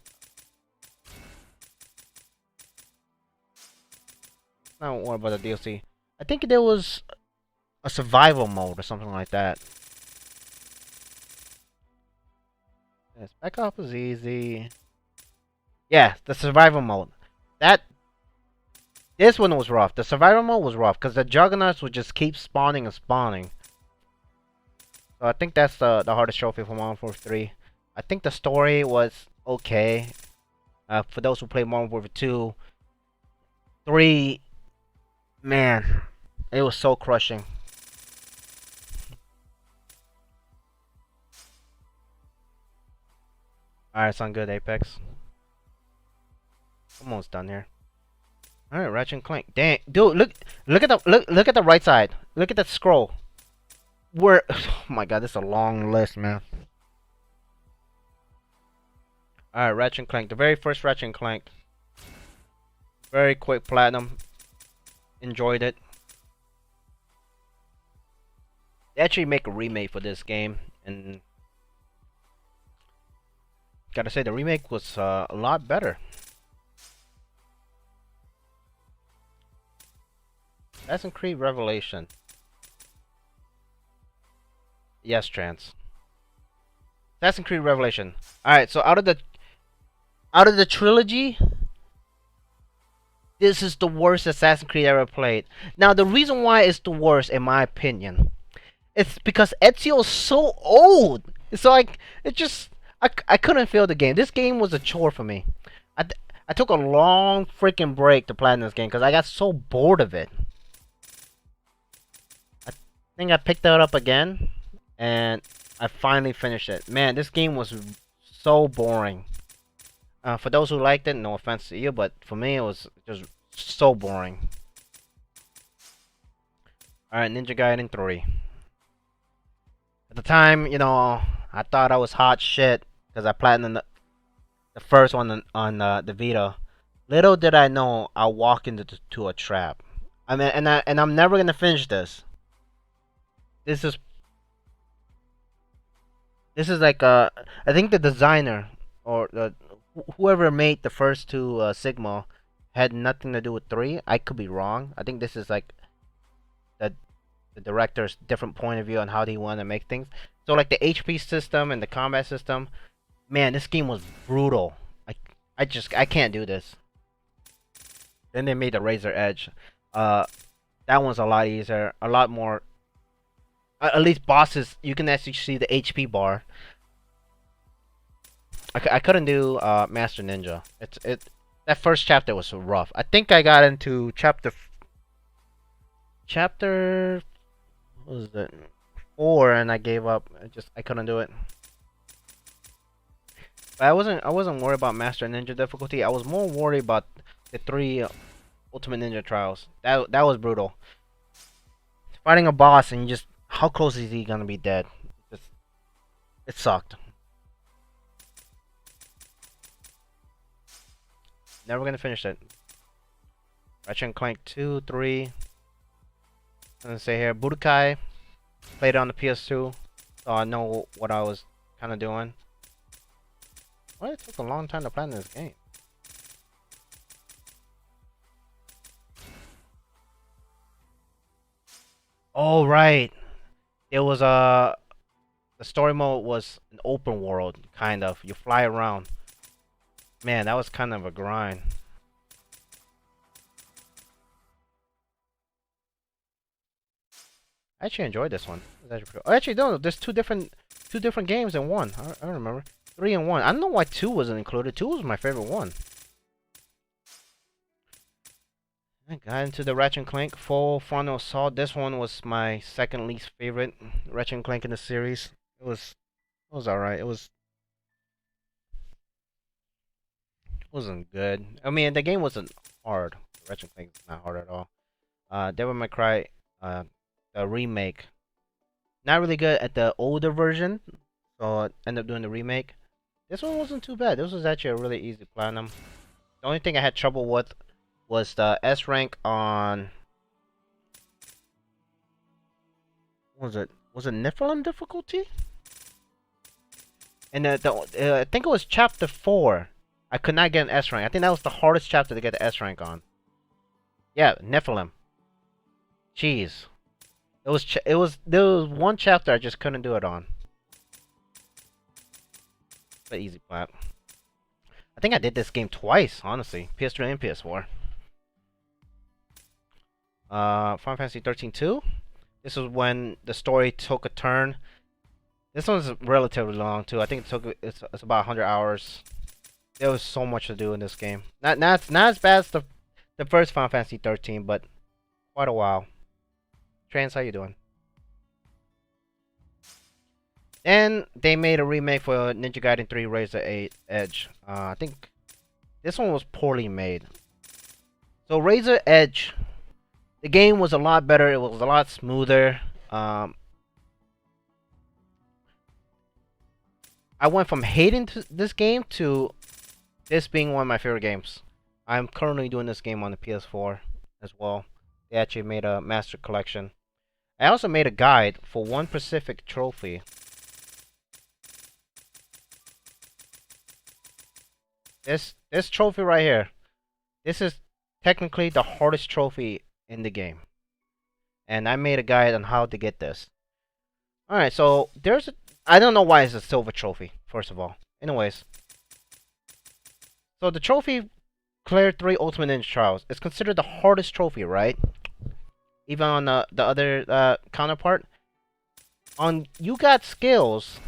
I don't worry about the DLC. I think there was a survival mode or something like that. Yeah, Spec Op was easy. Yeah, the survival mode. This one was rough. The survival mode was rough because the Juggernauts would just keep spawning and spawning. So I think that's the hardest trophy for Modern Warfare 3. I think the story was okay. For those who play Modern Warfare 2, 3, man, it was so crushing. Alright, sound good, Apex. Almost done here. Alright, Ratchet and Clank. Dang, dude, look at the right side. Look at that scroll. Where oh my god, this is a long list, man. Alright, Ratchet and Clank. The very first Ratchet and Clank. Very quick platinum. Enjoyed it. They actually make a remake for this game, and gotta say the remake was a lot better. Assassin's Creed Revelation. Yes, Trans. Assassin's Creed Revelation. Alright, so out of the trilogy, this is the worst Assassin's Creed I ever played. Now the reason why it's the worst, in my opinion, it's because Ezio's so old. So I couldn't feel the game. This game was a chore for me. I took a long freaking break to play this game because I got so bored of it. I think I picked it up again, and I finally finished it. Man, this game was so boring. For those who liked it, no offense to you, but for me it was just so boring. Alright, Ninja Gaiden 3. At the time, I thought I was hot shit because I platinumed the first one on the Vita. Little did I know I'll walk into to a trap. I mean, and I'm never gonna finish this. This is this is like I think the designer or whoever made the first two Sigma had nothing to do with three. I could be wrong. I think this is like the the director's different point of view on how they want to make things. So like the HP system and the combat system, man, this game was brutal. I I can't do this. Then they made the Razor Edge. Uh, that one's a lot easier, a lot more. At least bosses, you can actually see the HP bar. I couldn't do Master Ninja. That first chapter was so rough. I think I got into chapter what was it 4 and I gave up. I couldn't do it. But I wasn't worried about Master Ninja difficulty. I was more worried about the 3 Ultimate Ninja Trials. That was brutal. Fighting a boss and you just how close is he gonna be dead? Just, it sucked. Never gonna finish it. Ratchet and Clank 2, 3. I'm gonna say here Budokai. Played it on the PS2, so I know what I was kind of doing. Why it took a long time to plan this game? Oh right, it was the story mode was an open world kind of. You fly around. Man, that was kind of a grind. I actually enjoyed this one. It was actually pretty cool. Oh, actually, no, there's two different games in one. I remember 3 and 1. I don't know why 2 wasn't included. 2 was my favorite one. I got into the Ratchet and Clank Full Frontal Assault. This one was my second least favorite Ratchet and Clank in the series. It was alright. Wasn't good. I mean, the game wasn't hard. Ratchet and Clank is not hard at all. Devil May Cry, the remake, not really good at the older version, so I ended up doing the remake. This one wasn't too bad. This was actually a really easy platinum. The only thing I had trouble with was the S rank on. What was it? Was it Nephilim difficulty? And I think it was chapter 4. I could not get an S rank. I think that was the hardest chapter to get the S rank on. Yeah, Nephilim. Jeez. There was one chapter I just couldn't do it on. But easy plat. I think I did this game twice, honestly. PS3 and PS4. Final Fantasy 13 2. This was when the story took a turn. This one's relatively long too. I think it's about 100 hours. There was so much to do in this game. Not as bad as the first Final Fantasy 13, but quite a while. Trans, how you doing? And they made a remake for Ninja Gaiden 3 Razor Edge. I think this one was poorly made. So Razor Edge, the game was a lot better. It was a lot smoother. I went from hating this game to this being one of my favorite games. I'm currently doing this game on the PS4 as well. They actually made a master collection. I also made a guide for one Pacific trophy. This trophy right here. This is technically the hardest trophy in the game. And I made a guide on how to get this. Alright, so I don't know why it's a silver trophy, first of all. Anyways. So the trophy cleared 3 Ultimate Ninja Trials. It's considered the hardest trophy, right? Even on the other counterpart. On You Got Skills,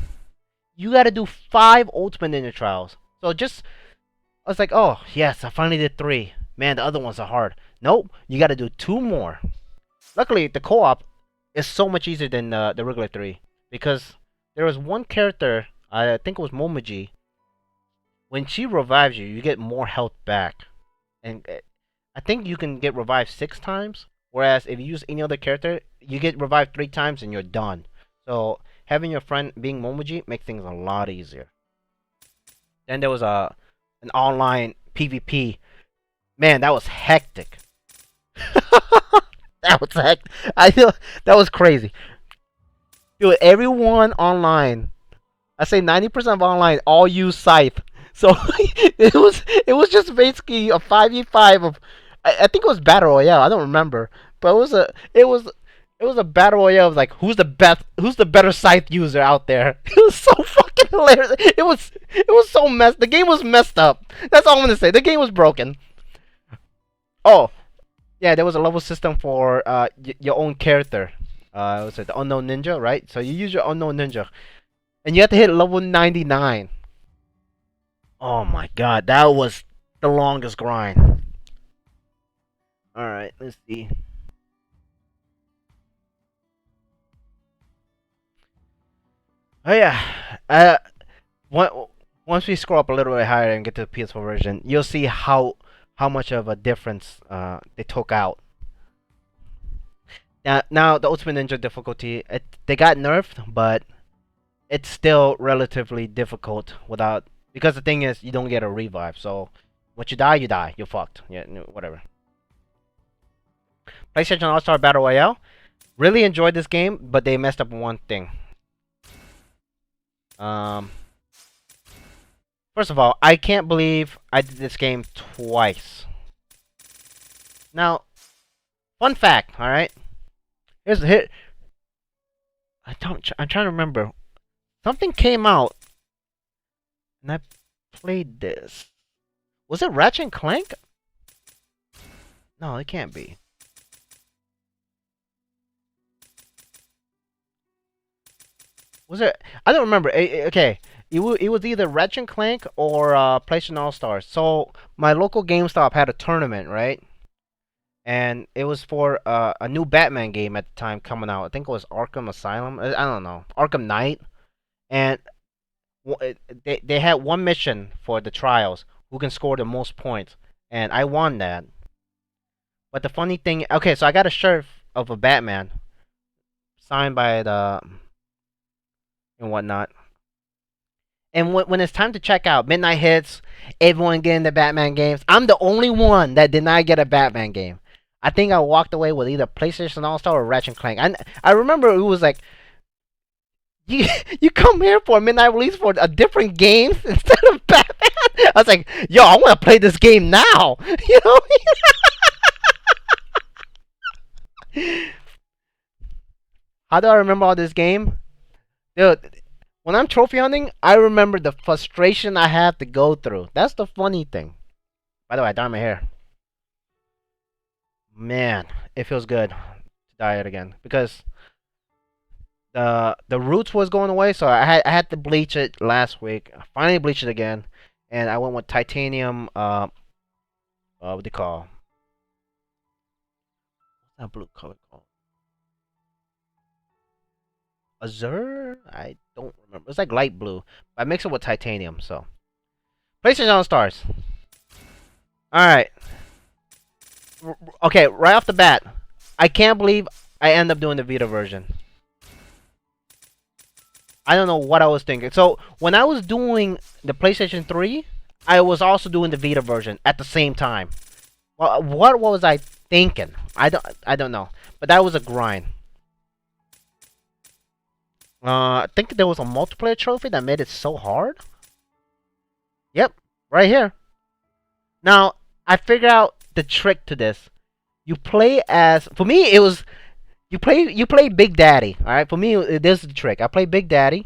you gotta do 5 Ultimate Ninja Trials. So I was like, oh, yes, I finally did 3. Man, the other ones are hard. Nope, you gotta do 2 more. Luckily, the co-op is so much easier than the regular 3. Because there was one character, I think it was Momiji. When she revives you, you get more health back. And I think you can get revived 6 times. Whereas if you use any other character, you get revived 3 times and you're done. So having your friend being Momiji makes things a lot easier. Then there was an online PvP. Man, that was hectic. That was hectic. I feel that was crazy. Dude, everyone online, I say 90% of online all use Scythe. So it was just basically a 5v5 of I think it was Battle Royale. I don't remember, but it was a Battle Royale of like who's the better Scythe user out there. It was so fucking hilarious. It was so messed. The game was messed up. That's all I'm gonna say. The game was broken. Oh yeah, there was a level system for your own character. Was it the unknown ninja, right? So you use your unknown ninja, and you have to hit level 99. Oh my god, that was the longest grind. Alright, let's see. Oh yeah. Once we scroll up a little bit higher and get to the PS4 version, you'll see how much of a difference they took out. Now the Ultimate Ninja difficulty, they got nerfed, but it's still relatively difficult without, because the thing is you don't get a revive. So once you die, you're fucked. Yeah, whatever. PlayStation All-Star Battle Royale. Really enjoyed this game, but they messed up one thing. First of all, I can't believe I did this game twice. Now, fun fact, all right? Here's the hit. I'm trying to remember. Something came out, and I played this. Was it Ratchet and Clank? No, it can't be. Was it? I don't remember. Okay, it was either Ratchet and Clank or PlayStation All Stars. So my local GameStop had a tournament, right? And it was for a new Batman game at the time coming out. I think it was Arkham Asylum. I don't know, Arkham Knight. And they had one mission for the trials. Who can score the most points? And I won that. But the funny thing, okay, so I got a shirt of a Batman signed by the and whatnot. And when it's time to check out, midnight hits, everyone getting the Batman games. I'm the only one that did not get a Batman game. I think I walked away with either PlayStation All Star or Ratchet and Clank. I remember it was like, you come here for a midnight release for a different game instead of Batman. I was like, yo, I want to play this game now. You know. How do I remember all this game? Dude, when I'm trophy hunting, I remember the frustration I have to go through. That's the funny thing. By the way, I dyed my hair. Man, it feels good to dye it again because the roots was going away, so I had to bleach it last week. I finally bleached it again, and I went with titanium. What do you call? What's that blue color called? Azure? I don't remember. It's like light blue. I mix it with titanium, so. PlayStation All Stars. Alright. Okay, right off the bat, I can't believe I end up doing the Vita version. I don't know what I was thinking. So, when I was doing the PlayStation 3, I was also doing the Vita version at the same time. Well, what was I thinking? I don't know. But that was a grind. I think there was a multiplayer trophy that made it so hard. Yep, right here. Now, I figured out the trick to this. You play as, for me it was, you play Big Daddy. All right, for me this is the trick. I play Big Daddy.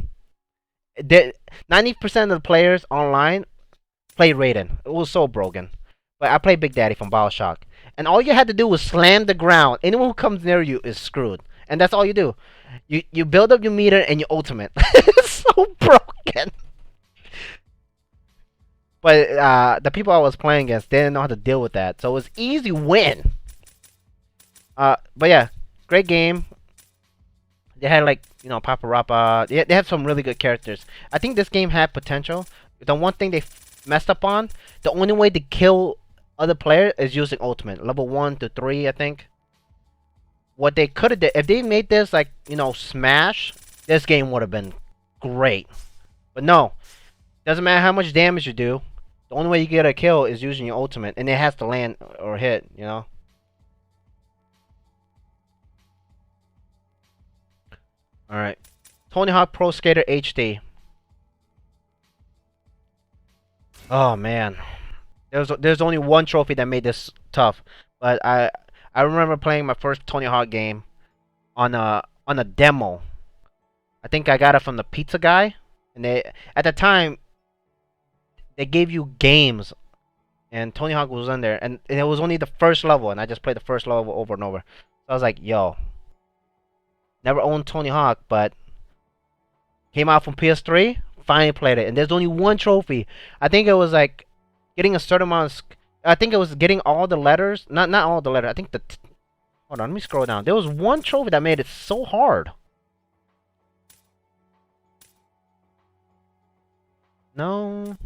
90% of the players online play Raiden. It was so broken, but I play Big Daddy from BioShock, and all you had to do was slam the ground. Anyone who comes near you is screwed, and that's all you do. You build up your meter and your ultimate. It's so broken. But the people I was playing against didn't know how to deal with that, so it was easy win. But yeah, great game. They had like, Papa Rappa. They have some really good characters. I think this game had potential. The one thing they messed up on, the only way to kill other players is using ultimate. Level 1 to 3, I think. What they could have did, if they made this like, Smash, this game would have been great. But no. Doesn't matter how much damage you do. The only way you get a kill is using your ultimate, and it has to land or hit, you know? Alright. Tony Hawk Pro Skater HD. Oh man. There's only one trophy that made this tough. But I remember playing my first Tony Hawk game on a demo. I think I got it from the pizza guy. And they at the time they gave you games and Tony Hawk was in there and it was only the first level and I just played the first level over and over. So I was like, yo, never owned Tony Hawk, but came out from PS3, finally played it. And there's only one trophy. I think it was like getting a certain amount of I think it was getting all the letters. Not all the letters. I think hold on, let me scroll down. There was one trophy that made it so hard. No.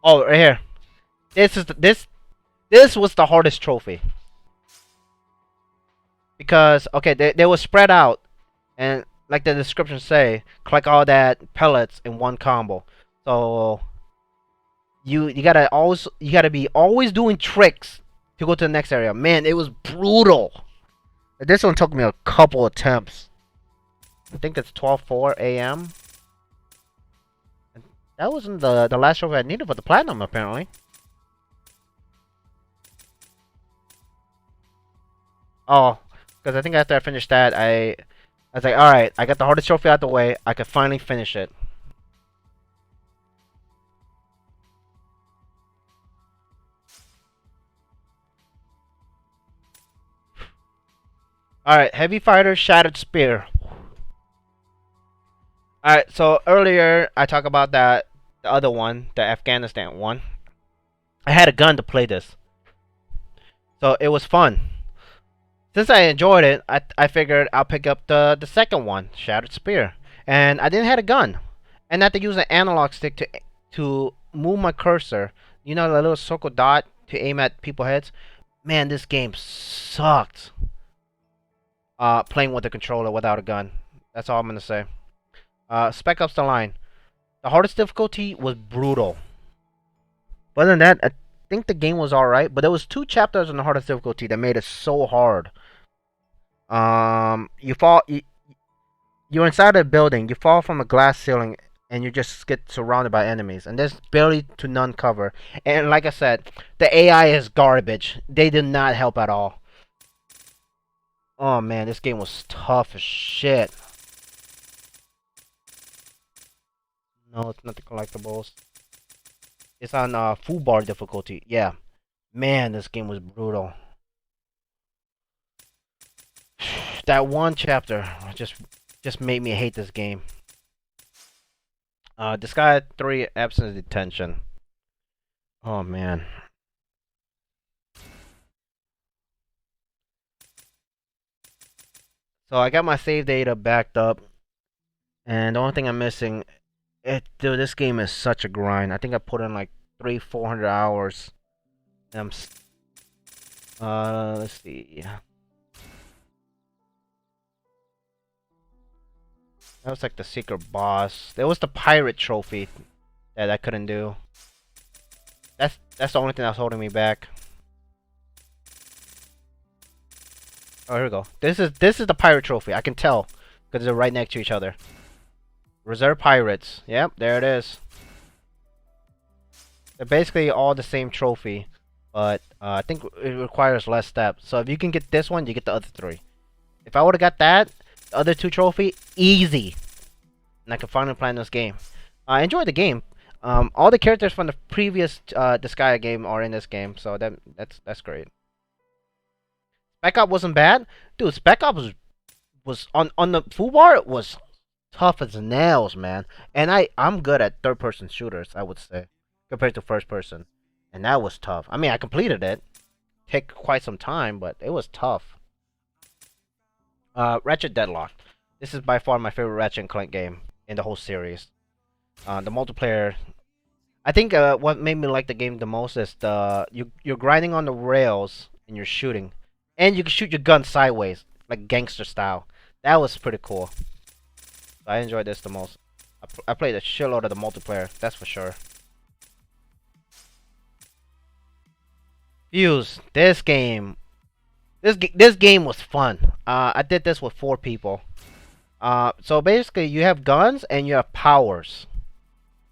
Oh, right here. This was the hardest trophy. Because okay, they were spread out and like the description say, collect all that pellets in one combo. So you gotta be always doing tricks to go to the next area. Man, it was brutal. This one took me a couple attempts. I think it's 12:04 a.m. That wasn't the last trophy I needed for the platinum apparently. Oh, because I think after I finished that, I was like, all right, I got the hardest trophy out the way. I could finally finish it. All right, heavy fighter, shattered spear. All right, so earlier I talked about that the other one, the Afghanistan one. I had a gun to play this, so it was fun. Since I enjoyed it, I figured I'll pick up the second one, Shattered Spear, and I didn't have a gun, and I had to use an analog stick to move my cursor. You know the little circle dot to aim at people's heads. Man, this game sucked. Playing with the controller without a gun. That's all I'm gonna say. Spec Ops: The Line. The hardest difficulty was brutal. But other than that, I think the game was alright. But there was two chapters on the hardest difficulty that made it so hard. You're inside a building. You fall from a glass ceiling, and you just get surrounded by enemies. And there's barely to none cover. And like I said, the AI is garbage. They did not help at all. Oh man, this game was tough as shit. No, it's not the collectibles. It's on full bar difficulty. Yeah. Man, this game was brutal. That one chapter just made me hate this game. Disgaea 3 Absence Detention. Oh man. So I got my save data backed up, and the only thing I'm missing, dude, this game is such a grind. I think I put in like 400 hours. And let's see. That was like the secret boss. There was the pirate trophy that I couldn't do. That's the only thing that's holding me back. Oh, here we go. This is the pirate trophy. I can tell because they're right next to each other. Reserve pirates. Yep, there it is. They're basically all the same trophy, but I think it requires less steps. So if you can get this one, you get the other three. If I would have got that, the other two trophy, easy. And I can finally play this game. I enjoyed the game. All the characters from the previous Disgaea game are in this game, so that's great. Spec Ops wasn't bad, dude. Spec Ops was on the full bar. It was tough as nails, man. And I'm good at third-person shooters, I would say, compared to first-person, and that was tough. I mean, I completed it. Take quite some time, but it was tough. Ratchet Deadlock. This is by far my favorite Ratchet and Clank game in the whole series. The multiplayer. I think what made me like the game the most is you're grinding on the rails and you're shooting, and you can shoot your gun sideways like gangster style. That was pretty cool. So I enjoyed this the most. I played a shitload of the multiplayer, that's for sure. Fuse, this game. This game was fun. I did this with 4 people. So basically, you have guns and you have powers,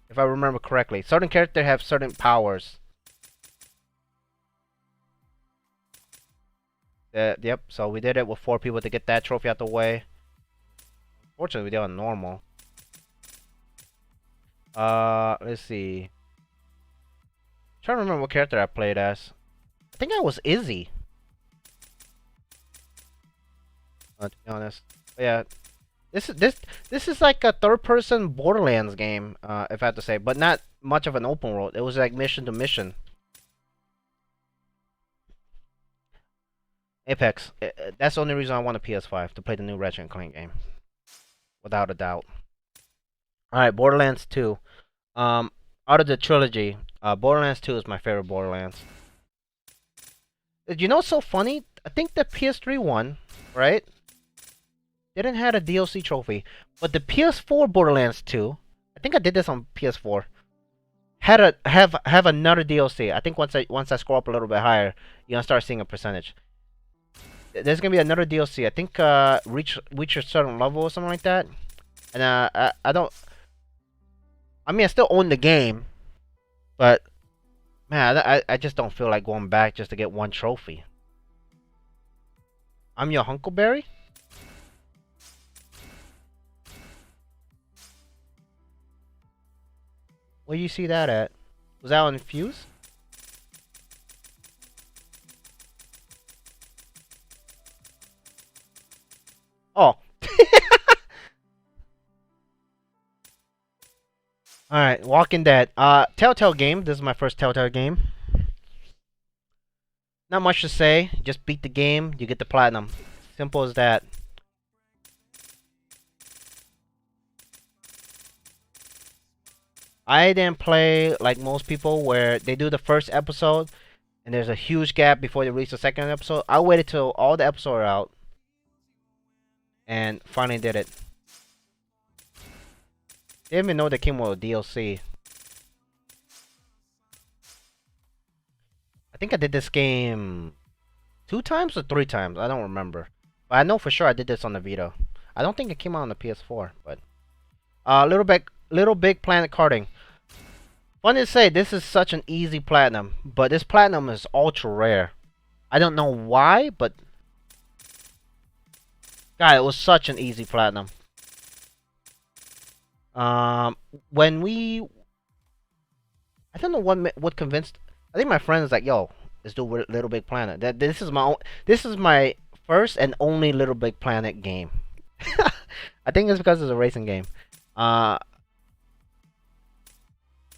if I remember correctly. Certain characters have certain powers. Yep. So we did it with 4 people to get that trophy out the way. Fortunately, we did it on normal. Let's see. I'm trying to remember what character I played as. I think I was Izzy. To be honest, but yeah. This is like a third-person Borderlands game, if I have to say, but not much of an open world. It was like mission to mission. Apex. That's the only reason I want a PS5 to play the new Ratchet and Clank game, without a doubt. All right, Borderlands 2. Out of the trilogy, Borderlands 2 is my favorite Borderlands. You know what's so funny? I think the PS3 one, right? Didn't have a DLC trophy, but the PS4 Borderlands 2, I think I did this on PS4, had a have another DLC. I think once I scroll up a little bit higher, you're gonna start seeing a percentage. There's gonna be another DLC. I think reach a certain level or something like that. And I don't. I mean, I still own the game, but man, I just don't feel like going back just to get one trophy. I'm your Huckleberry. Where you see that at? Was that on Fuse? Oh. Alright, Walking Dead. Telltale game. This is my first Telltale game. Not much to say. Just beat the game, you get the platinum. Simple as that. I didn't play like most people where they do the first episode and there's a huge gap before they reach the second episode. I waited till all the episodes are out and finally did it. Didn't even know they came with a DLC. I think I did this game 2 times or 3 times. I don't remember. But I know for sure I did this on the Vita. I don't think it came out on the PS4, but Little Big Planet karting. Funny to say, this is such an easy platinum, but this platinum is ultra rare. I don't know why, but God, it was such an easy platinum. When we, I don't know what convinced. I think my friend was like, "Yo, let's do Little Big Planet." This is my first and only Little Big Planet game. I think it's because it's a racing game. I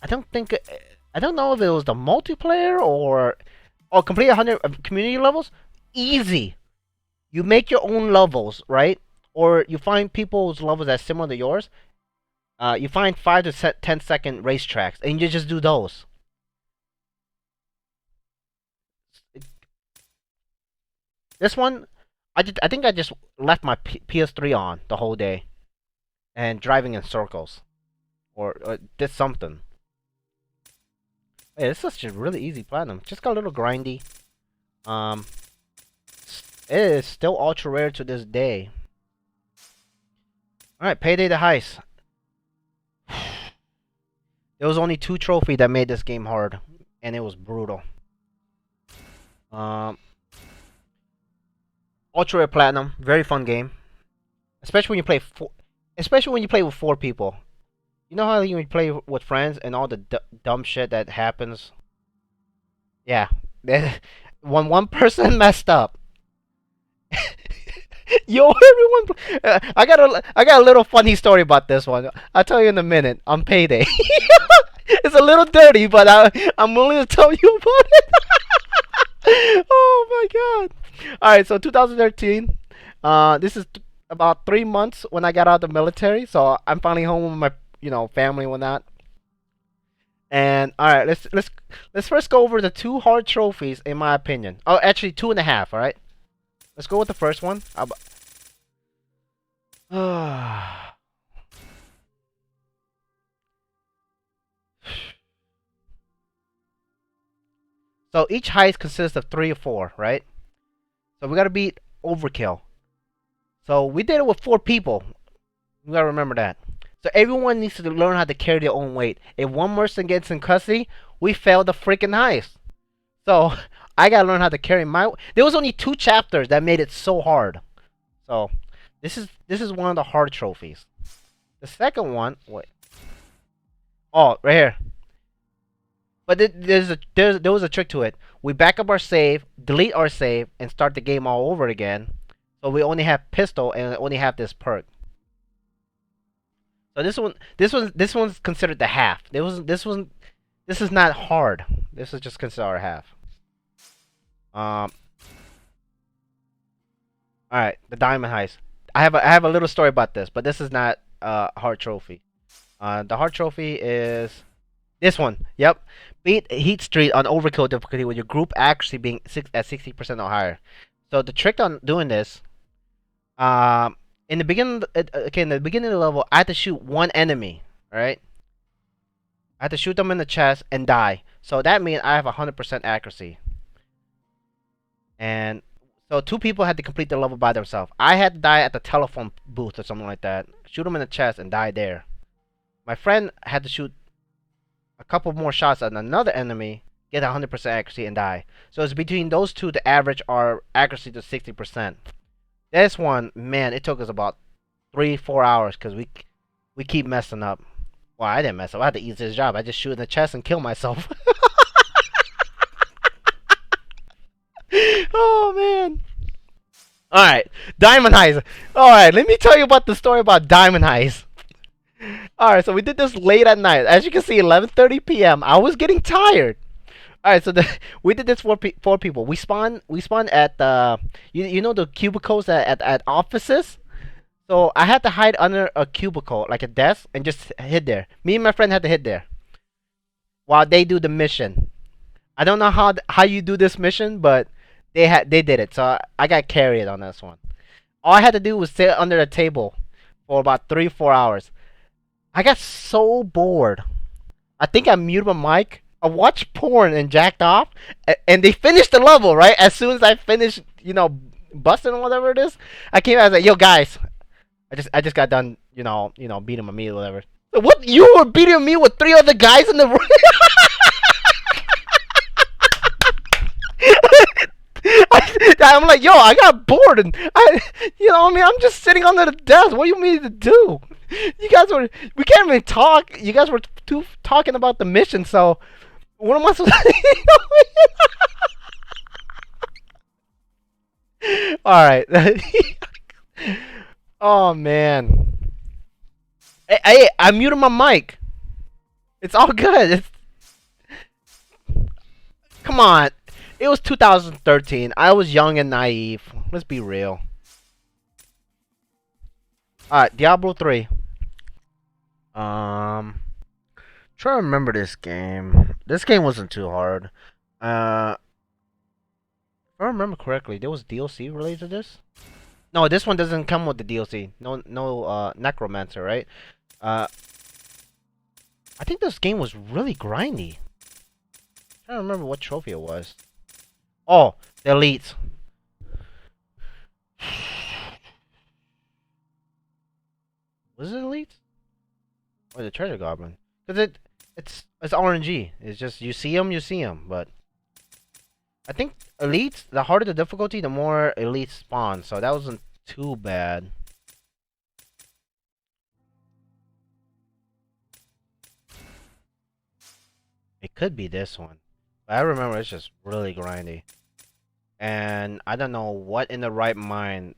don't know if it was the multiplayer or complete 100 community levels. Easy. You make your own levels, right? Or you find people's levels that's similar to yours. You find 5 to 10-second racetracks, and you just do those. This one, I think I just left my PS3 on the whole day, and driving in circles, or did something. Hey, this is just really easy platinum. Just got a little grindy. It is still ultra rare to this day. Alright, Payday the Heist. There was only 2 trophies that made this game hard, and it was brutal. Ultra rare platinum, very fun game. Especially when you play with 4 people. You know how you play with friends and all the dumb shit that happens? Yeah. When one person messed up. Yo, everyone. I got a little funny story about this one. I'll tell you in a minute. On Payday. It's a little dirty, but I'm willing to tell you about it. Oh my god. All right, so 2013. This is about 3 months when I got out of the military, so I'm finally home with my family and whatnot. And all right, let's first go over the 2 hard trophies in my opinion. Oh, actually 2.5. All right, let's go with the first one. So each heist consists of 3 or 4, right? So we gotta beat Overkill. So we did it with 4 people. You gotta remember that. So everyone needs to learn how to carry their own weight. If one person gets in custody, we fail the freaking heist. So I gotta learn how to carry my. There was only 2 chapters that made it so hard. So this is one of the hard trophies. The second one, wait. Oh, right here. But there was a trick to it. We back up our save, delete our save, and start the game all over again. So we only have pistol and only have this perk. So this one's considered the half. This is not hard. This is just considered our half. All right, the diamond heist. I have a little story about this, but this is not a hard trophy. The hard trophy is this one. Yep, beat Heat Street on Overkill difficulty with your group accuracy being at 60% or higher. So the trick on doing this, in the beginning, in the beginning of the level, I had to shoot one enemy. Right? I had to shoot them in the chest and die. So that means I have 100% accuracy. And so 2 people had to complete the level by themselves. I had to die at the telephone booth or something like that. Shoot them in the chest and die there. My friend had to shoot a couple more shots at another enemy, get 100% accuracy and die. So it's between those 2 to average our accuracy to 60%. This one, man, it took us about 3-4 hours because we keep messing up. Well, I didn't mess up. I had the easiest job. I just shoot in the chest and kill myself. Oh man. Alright, Diamond Heist. Alright, let me tell you about the story about Diamond Heist. Alright, so we did this late at night. As you can see, 11:30 p.m. I was getting tired. Alright, so we did this for 4 people. We spawned at the you know the cubicles at offices? So I had to hide under a cubicle, like a desk, and just hid there. Me and my friend had to hid there while they do the mission. I don't know how you do this mission, but they did it. So I got carried on this one. All I had to do was sit under a table for about 3-4 hours. I got so bored. I think I muted my mic. I watched porn and jacked off, and they finished the level right as soon as I finished, busting or whatever it is. I came out and was like, "Yo, guys, I just got done, beating my meat or whatever." So what? You were beating me with 3 other guys in the room? I'm like, yo, I got bored and I'm just sitting under the desk. What do you mean to do? We can't even talk. You guys were talking about the mission, so what am I supposed to Alright. Oh man. Hey, I muted my mic. It's all good. Come on. It was 2013. I was young and naive. Let's be real. Alright, Diablo 3. Try to remember this game. This game wasn't too hard. If I remember correctly, there was DLC related to this? No, this one doesn't come with the DLC. No Necromancer, right? I think this game was really grindy. I don't remember what trophy it was. Oh, the elites. Was it elites? Or the treasure goblin? Because it's RNG. It's just you see them, but I think elites, the harder the difficulty, the more elites spawn. So that wasn't too bad. It could be this one. But I remember it's just really grindy. And I don't know what in the right mind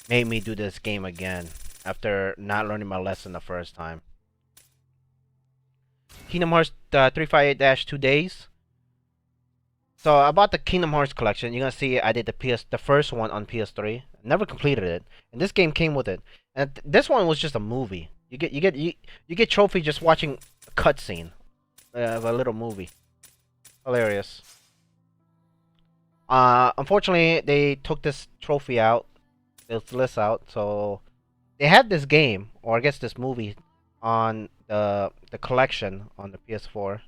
made me do this game again after not learning my lesson the first time. Kingdom Hearts 358-2 days. So about the Kingdom Hearts collection, you're gonna see I did the first one on PS3. Never completed it, and this game came with it. And this one was just a movie. You get trophy just watching a cutscene of a little movie. Hilarious. Unfortunately, they took this trophy out, this list out. So they had this game, or I guess this movie, on the collection on the PS4.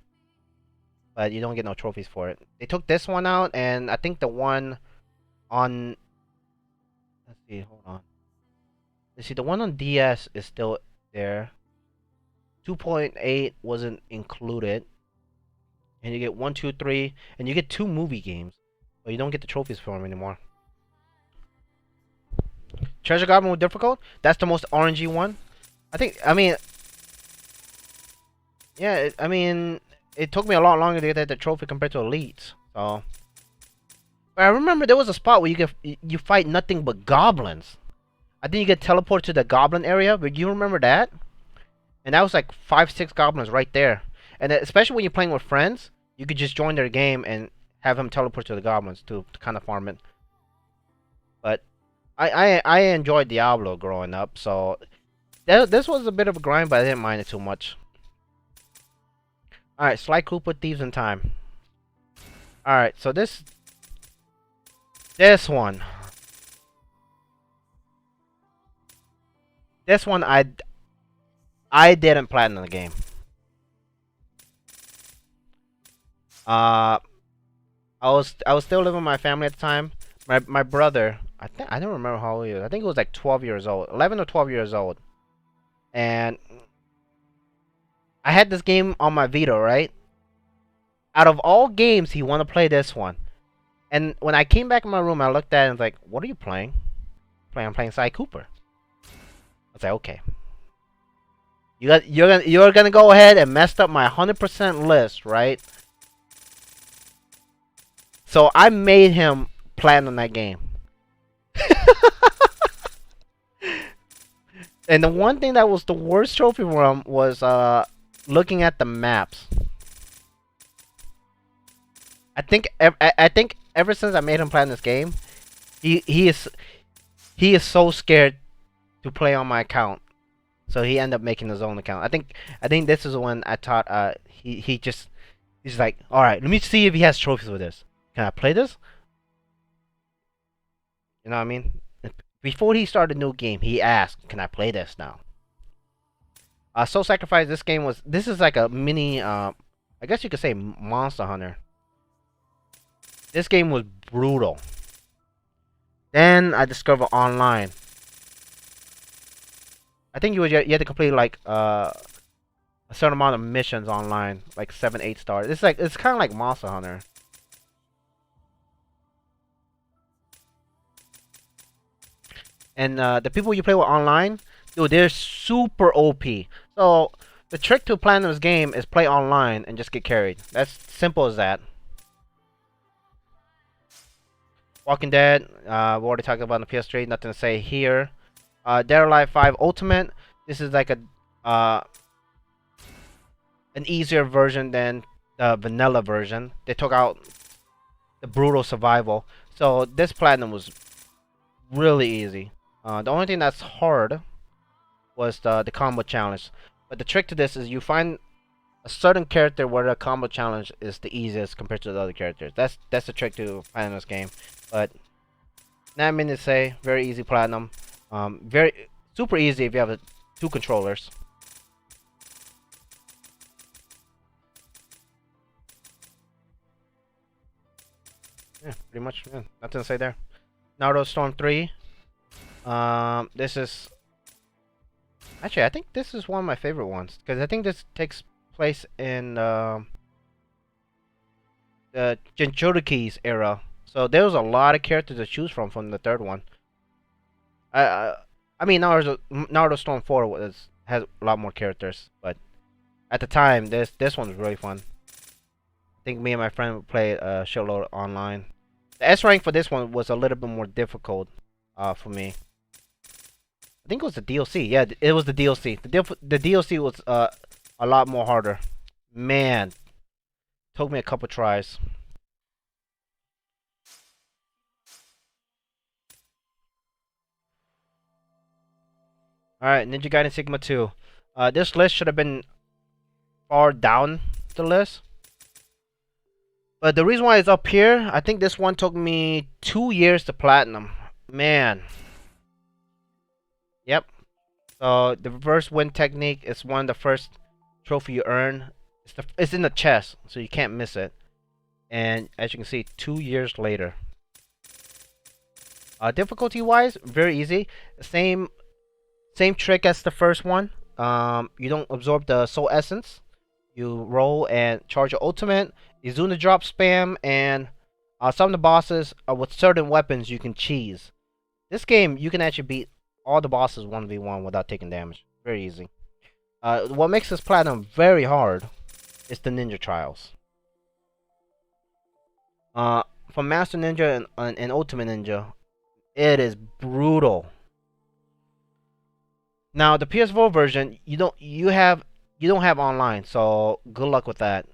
but you don't get no trophies for it. They took this one out, and I think the one on, let's see, hold on. Let's see, the one on DS is still there. 2.8 wasn't included, and you get 1, 2, 3, and you get 2 movie games, but you don't get the trophies for them anymore. Treasure Goblin with difficult. That's the most RNG one. I mean, yeah. I mean, it took me a lot longer to get the trophy compared to elites. So, but I remember there was a spot where you fight nothing but goblins. I think you get teleported to the goblin area. But you remember that? And that was like 5, 6 goblins right there. And especially when you're playing with friends, you could just join their game and have them teleport to the goblins to kind of farm it. But I enjoyed Diablo growing up, so this was a bit of a grind, but I didn't mind it too much. All right, Sly Cooper, Thieves in Time. All right, so this one, I didn't platinum the game. I was still living with my family at the time. My brother, I don't remember how old he was. I think it was like 12 years old, 11 or 12 years old, and I had this game on my Vita, right? Out of all games, he wanted to play this one. And when I came back in my room, I looked at it and was like, "What are you playing?" I'm playing Sly Cooper. I was like, "Okay, you're gonna go ahead and mess up my 100% list, right?" So I made him platinum that game. And the one thing that was the worst trophy for him was looking at the maps. I think ever since I made him play in this game, he is so scared to play on my account. So he ended up making his own account. I think this is when I taught he's like, all right, let me see if he has trophies with this. Can I play this? You know what I mean? Before he started a new game, he asked, "Can I play this now?" Soul Sacrifice. This is like a mini. I guess you could say Monster Hunter. This game was brutal. Then I discovered online. I think you had to complete like a certain amount of missions online, like 7, 8 stars. It's kind of like Monster Hunter. And the people you play with online, dude, they're super OP. So the trick to playing this game is play online and just get carried. That's simple as that. Walking Dead, we already talked about on the PS3. Nothing to say here. Dead or Alive 5 Ultimate. This is like an easier version than the vanilla version. They took out the brutal survival, so this platinum was really easy. The only thing that's hard was the combo challenge. But the trick to this is you find a certain character where the combo challenge is the easiest compared to the other characters. That's the trick to playing this game. But not many to say. Very easy platinum. Very super easy if you have 2 controllers. Yeah, pretty much. Yeah, nothing to say there. Naruto Storm 3. This is actually, I think this is one of my favorite ones because I think this takes place in the Jinchurikis era. So there was a lot of characters to choose from the third one. I mean, Naruto Storm 4 has a lot more characters, but at the time, this one was really fun. I think me and my friend would play a shitload online. The S rank for this one was a little bit more difficult for me. I think it was the DLC. Yeah, it was the DLC. The DLC was a lot more harder. Man, took me a couple tries. Alright, Ninja Gaiden Sigma 2. This list should have been far down the list. But the reason why it's up here, I think this one took me 2 years to platinum. Man. Yep. So the reverse wind technique is one of the first trophy you earn It's in the chest, so you can't miss it. And as you can see, 2 years later. Difficulty wise, very easy. Same trick as the first one. You don't absorb the soul essence. You roll and charge your ultimate. Izuna drop spam, and some of the bosses with certain weapons you can cheese. This game you can actually beat all the bosses 1v1 without taking damage. Very easy. What makes this platinum very hard is the ninja trials. From Master Ninja and Ultimate Ninja, it is brutal. Now the PS4 version, you don't have online, so good luck with that.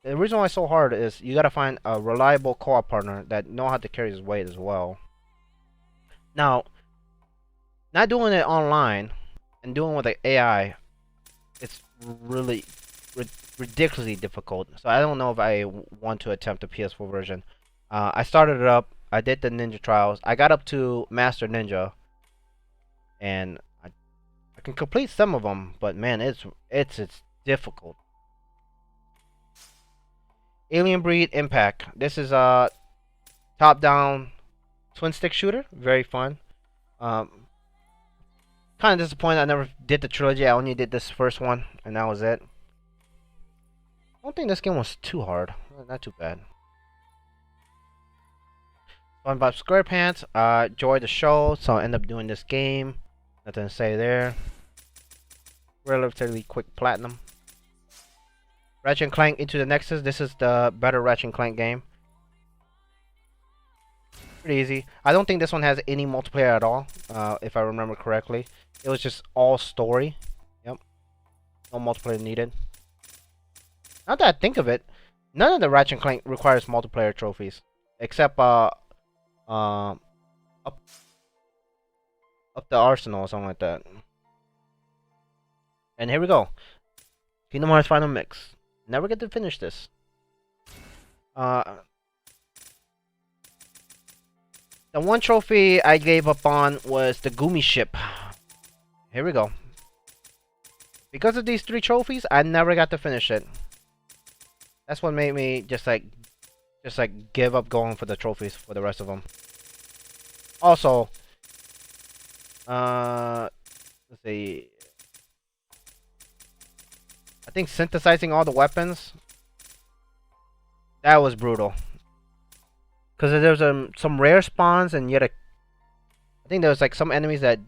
The reason why it's so hard is you gotta find a reliable co-op partner that know how to carry his weight as well. Now, not doing it online and doing it with the AI, it's really ridiculously difficult. So I don't know if I want to attempt the PS4 version. I started it up. I did the ninja trials. I got up to Master Ninja, and I can complete some of them, but man, it's difficult. Alien Breed Impact. This is a top-down twin stick shooter. Very fun. Um, kind of disappointed I never did the trilogy. I only did this first one, and that was it. I don't think this game was too hard. Not too bad. SpongeBob SquarePants. Enjoyed the show, so I end up doing this game. Nothing to say there. Relatively quick platinum. Ratchet and Clank Into the Nexus. This is the better Ratchet and Clank game. Pretty easy. I don't think this one has any multiplayer at all, if I remember correctly. It was just all story. Yep. No multiplayer needed. Now that I think of it, none of the Ratchet and Clank requires multiplayer trophies. Except, up the arsenal or something like that. And here we go. Kingdom Hearts Final Mix. Never get to finish this. The one trophy I gave up on was the Gumi ship. Here we go. Because of these 3 trophies, I never got to finish it. That's what made me just like give up going for the trophies for the rest of them. Also, let's see. I think synthesizing all the weapons, that was brutal. Because there's some rare spawns, and you had to, I think there was like some enemies that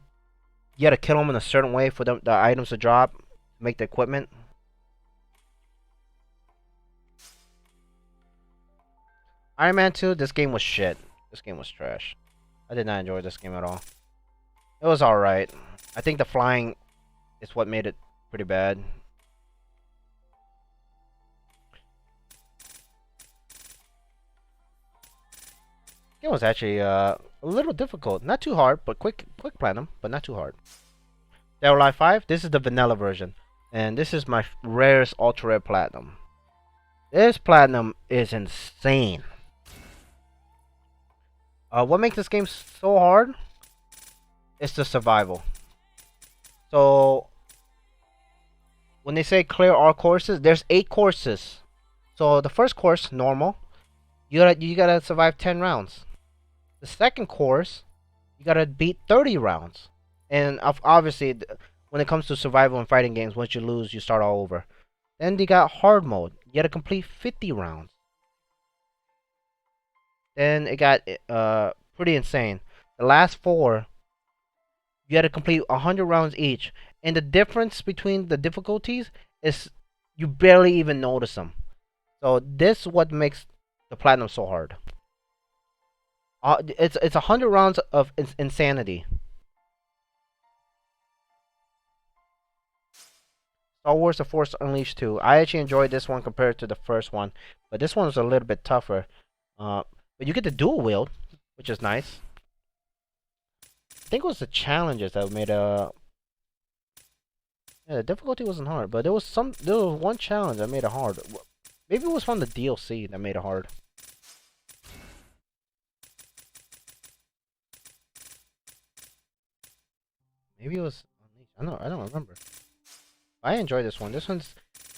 you had to kill them in a certain way for the items to drop, to make the equipment. Iron Man 2, this game was shit. This game was trash. I did not enjoy this game at all. It was alright. I think the flying is what made it pretty bad. It was actually a little difficult. Not too hard, but quick platinum, but not too hard. Dead or Alive 5, this is the vanilla version. And this is my rarest ultra rare platinum. This platinum is insane. What makes this game so hard is the survival. So when they say clear all courses, there's 8 courses. So the first course, normal, you gotta survive 10 rounds. The second course, you gotta beat 30 rounds. And obviously, when it comes to survival and fighting games, once you lose, you start all over. Then they got hard mode. You gotta complete 50 rounds. Then it got pretty insane. The last 4, you gotta complete 100 rounds each. And the difference between the difficulties is you barely even notice them. So this is what makes the platinum so hard. It's 100 rounds of insanity. Star Wars: The Force Unleashed 2. I actually enjoyed this one compared to the first one, but this one was a little bit tougher. But you get the dual wield, which is nice. I think it was the challenges that made a. Yeah, the difficulty wasn't hard, but there was one challenge that made it hard. Maybe it was from the DLC that made it hard. Maybe it was. I don't remember. I enjoyed this one.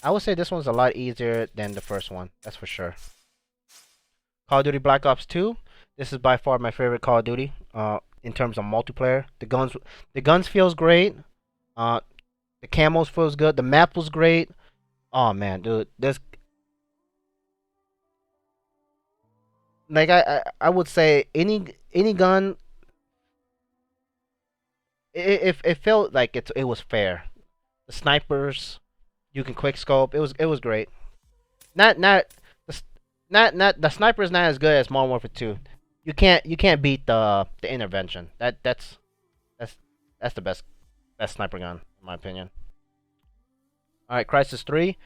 I would say this one's a lot easier than the first one. That's for sure. Call of Duty Black Ops 2. This is by far my favorite Call of Duty. In terms of multiplayer, the guns feels great. Uh, the camos feels good. The map was great. Oh man, dude, this like I would say any gun. It felt like it was fair. The snipers, you can quick scope. It was great. Not the not the sniper is not as good as Modern Warfare 2. You can't beat the intervention. That's that's the best sniper gun in my opinion. All right, Crisis 3,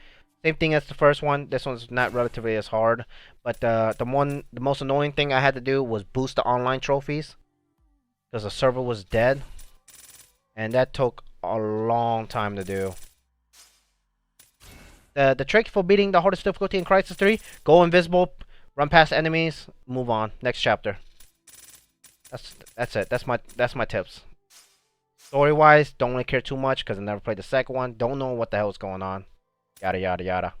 same thing as the first one. This one's not relatively as hard, but the most annoying thing I had to do was boost the online trophies because the server was dead, and that took a long time to do. The trick for beating the hardest difficulty in Crisis 3: go invisible, run past enemies, move on. Next chapter. That's it. That's my tips. Story wise, don't really care too much because I never played the second one. Don't know what the hell is going on. Yada yada yada.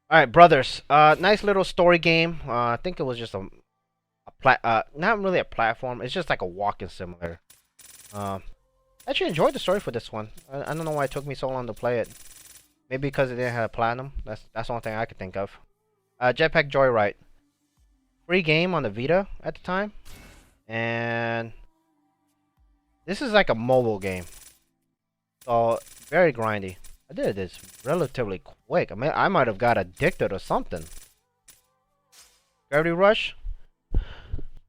All right, brothers. Nice little story game. I think it was just not really a platform. It's just like a walking simulator. Actually enjoyed the story for this one. I don't know why it took me so long to play it. Maybe because it didn't have platinum. That's the only thing I could think of. Jetpack Joyride. Free game on the Vita at the time. And this is like a mobile game. So very grindy. I did this relatively quick. I mean, I might have got addicted or something. Gravity Rush.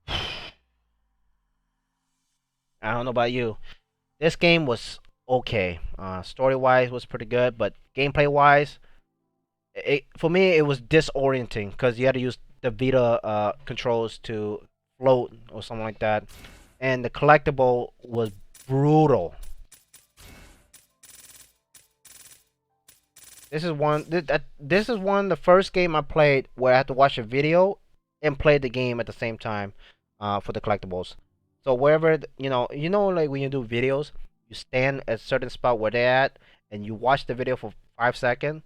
I don't know about you. This game was okay. Story-wise was pretty good, but gameplay-wise, for me it was disorienting because you had to use the Vita controls to float or something like that, and the collectible was brutal. This is one of the first game I played where I had to watch a video and play the game at the same time for the collectibles. So wherever like when you do videos, you stand at a certain spot where they're at, and you watch the video for 5 seconds.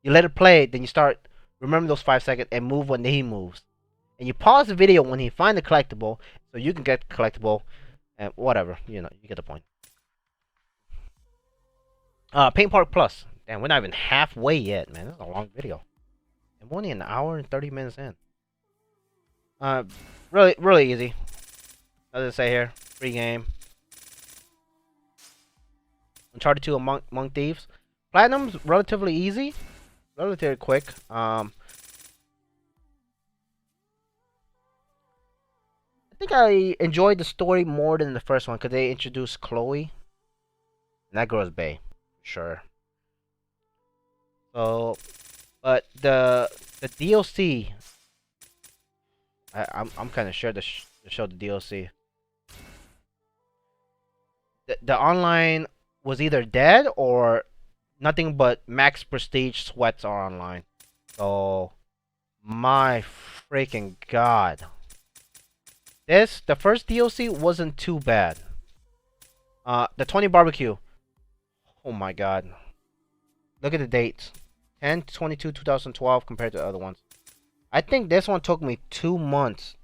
You let it play, then you start remember those 5 seconds and move when he moves, and you pause the video when he find the collectible, so you can get the collectible, and whatever you get the point. Paint Park Plus. Damn, we're not even halfway yet, man. This is a long video. I'm only an hour and 30 minutes in. Really easy. As I say here, free game. Uncharted 2 Among Thieves. Platinum's relatively easy, relatively quick. I think I enjoyed the story more than the first one because they introduced Chloe, and that girl's bae, sure. So, but the DLC, I'm kind of sure to show the DLC. The online was either dead or nothing but max prestige sweats are online. So, my freaking god. The first DLC wasn't too bad. The 20 barbecue. Oh my god. Look at the dates. 10/22/2012 compared to the other ones. I think this one took me 2 months.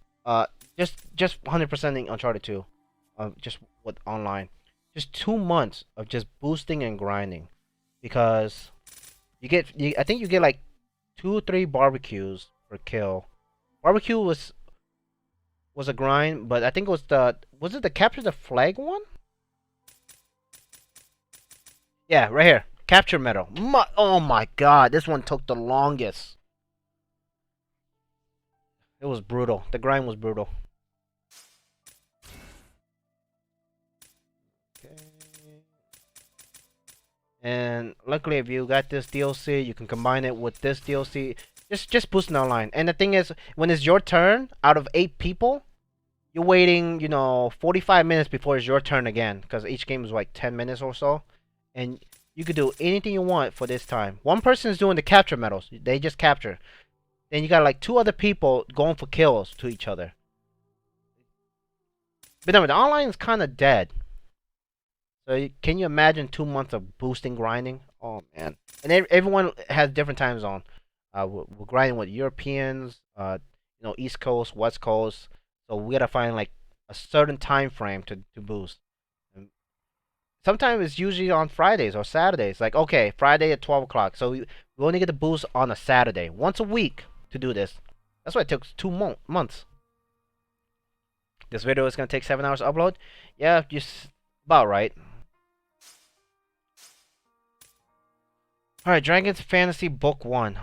Just 100%ing Uncharted 2. Just with online. Just 2 months of just boosting and grinding, because I think you get like 2 or 3 barbecues per kill. Barbecue was a grind, but I think it was the capture the flag one? Yeah, right here. Capture medal. Oh my god, this one took the longest. It was brutal. The grind was brutal. Okay. And luckily, if you got this DLC, you can combine it with this DLC. Just boosting online. And the thing is, when it's your turn, out of 8 people, you're waiting, 45 minutes before it's your turn again, because each game is like 10 minutes or so, and you could do anything you want for this time. One person is doing the capture medals. They just capture. Then you got like 2 other people going for kills to each other. But no, the online is kind of dead. So can you imagine 2 months of boosting grinding? Oh man! And everyone has different time zone. We're grinding with Europeans, East Coast, West Coast. So we gotta find like a certain time frame to boost. And sometimes it's usually on Fridays or Saturdays. Like okay, Friday at 12 o'clock. So we only get the boost on a Saturday, once a week to do this. That's why it took 2 months. This video is gonna take 7 hours to upload. Yeah, just about right. All right, Dragon's Fantasy Book 1.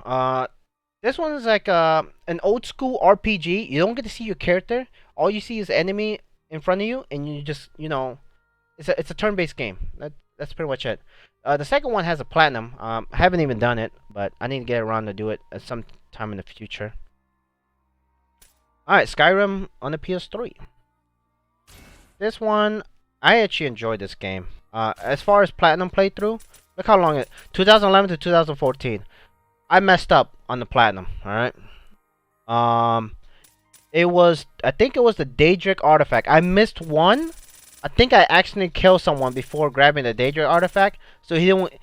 This one is like an old school RPG. You don't get to see your character. All you see is enemy in front of you, and you just it's a turn-based game. That's pretty much it. The second one has a platinum. I haven't even done it, but I need to get around to do it at some time in the future. All right, Skyrim on the PS3. This one, I actually enjoyed this game. As far as platinum playthrough, look how long it. 2011 to 2014. I messed up on the platinum. All right. I think it was the Daedric artifact. I missed one. I think I accidentally killed someone before grabbing the Daedric artifact. So he didn't.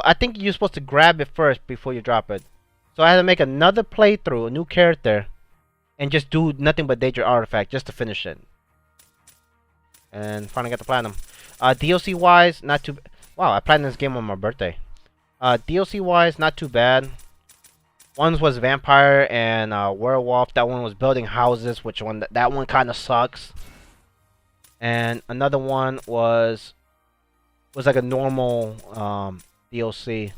I think you're supposed to grab it first before you drop it. So I had to make another playthrough, a new character, and just do nothing but Daedric artifact just to finish it. And finally got the platinum. DLC wise, not too. Wow, I platinumed this game on my birthday. DLC wise, not too bad. One was vampire and werewolf. That one was building houses, which one that one kind of sucks. And another one was like a normal DLC.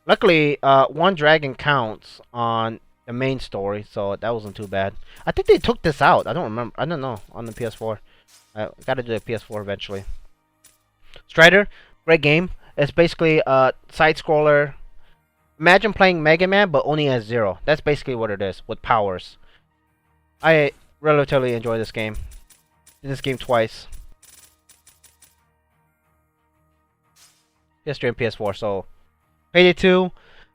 Luckily, one dragon counts on the main story, so that wasn't too bad. I think they took this out. I don't remember. I don't know on the PS4. I gotta do the PS4 eventually. Strider, great game. It's basically a side scroller. Imagine playing Mega Man, but only as Zero. That's basically what it is with powers. I relatively enjoy this game. Did this game twice. PS3 and PS4. So, Payday 2.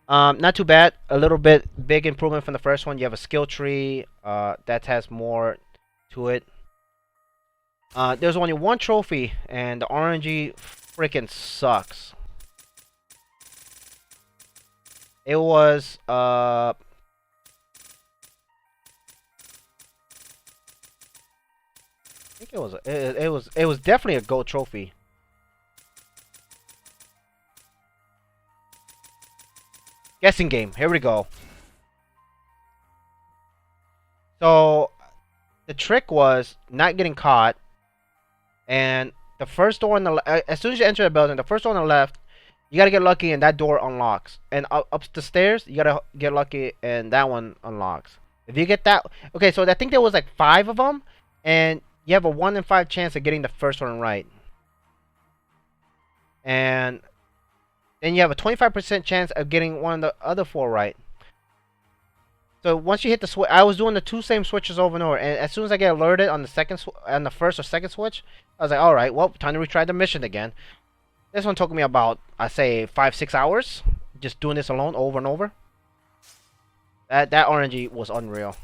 Not too bad. A little bit big improvement from the first one. You have a skill tree that has more to it. There's only one trophy, and the RNG freaking sucks. It was I think it was definitely a gold trophy. Guessing game. Here we go. So the trick was not getting caught, and the first door on the as soon as you enter the building, the first door on the left, you gotta get lucky and that door unlocks. And up the stairs, you gotta get lucky and that one unlocks. If you get that, okay. So I think there was like 5 of them, and you have a 1 in 5 chance of getting the first one right. And then you have a 25% chance of getting one of the other 4 right. So once you hit the switch, I was doing the 2 same switches over and over, and as soon as I get alerted on the first or second switch, I was like, all right, well, time to retry the mission again. This one took me about, I say, 5-6 hours, just doing this alone over and over. That RNG was unreal.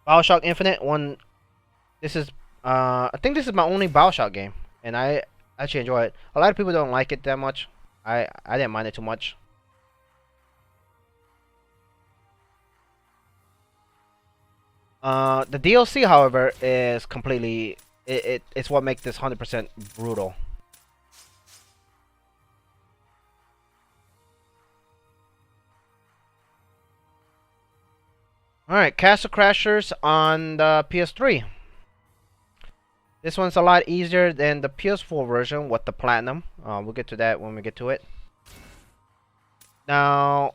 BioShock Infinite one. This is I think this is my only BioShock game, and I actually enjoy it. A lot of people don't like it that much. I didn't mind it too much. The DLC, however, is completely it's what makes this 100% brutal. Alright, Castle Crashers on the PS3. This one's a lot easier than the PS4 version with the Platinum. We'll get to that when we get to it. Now,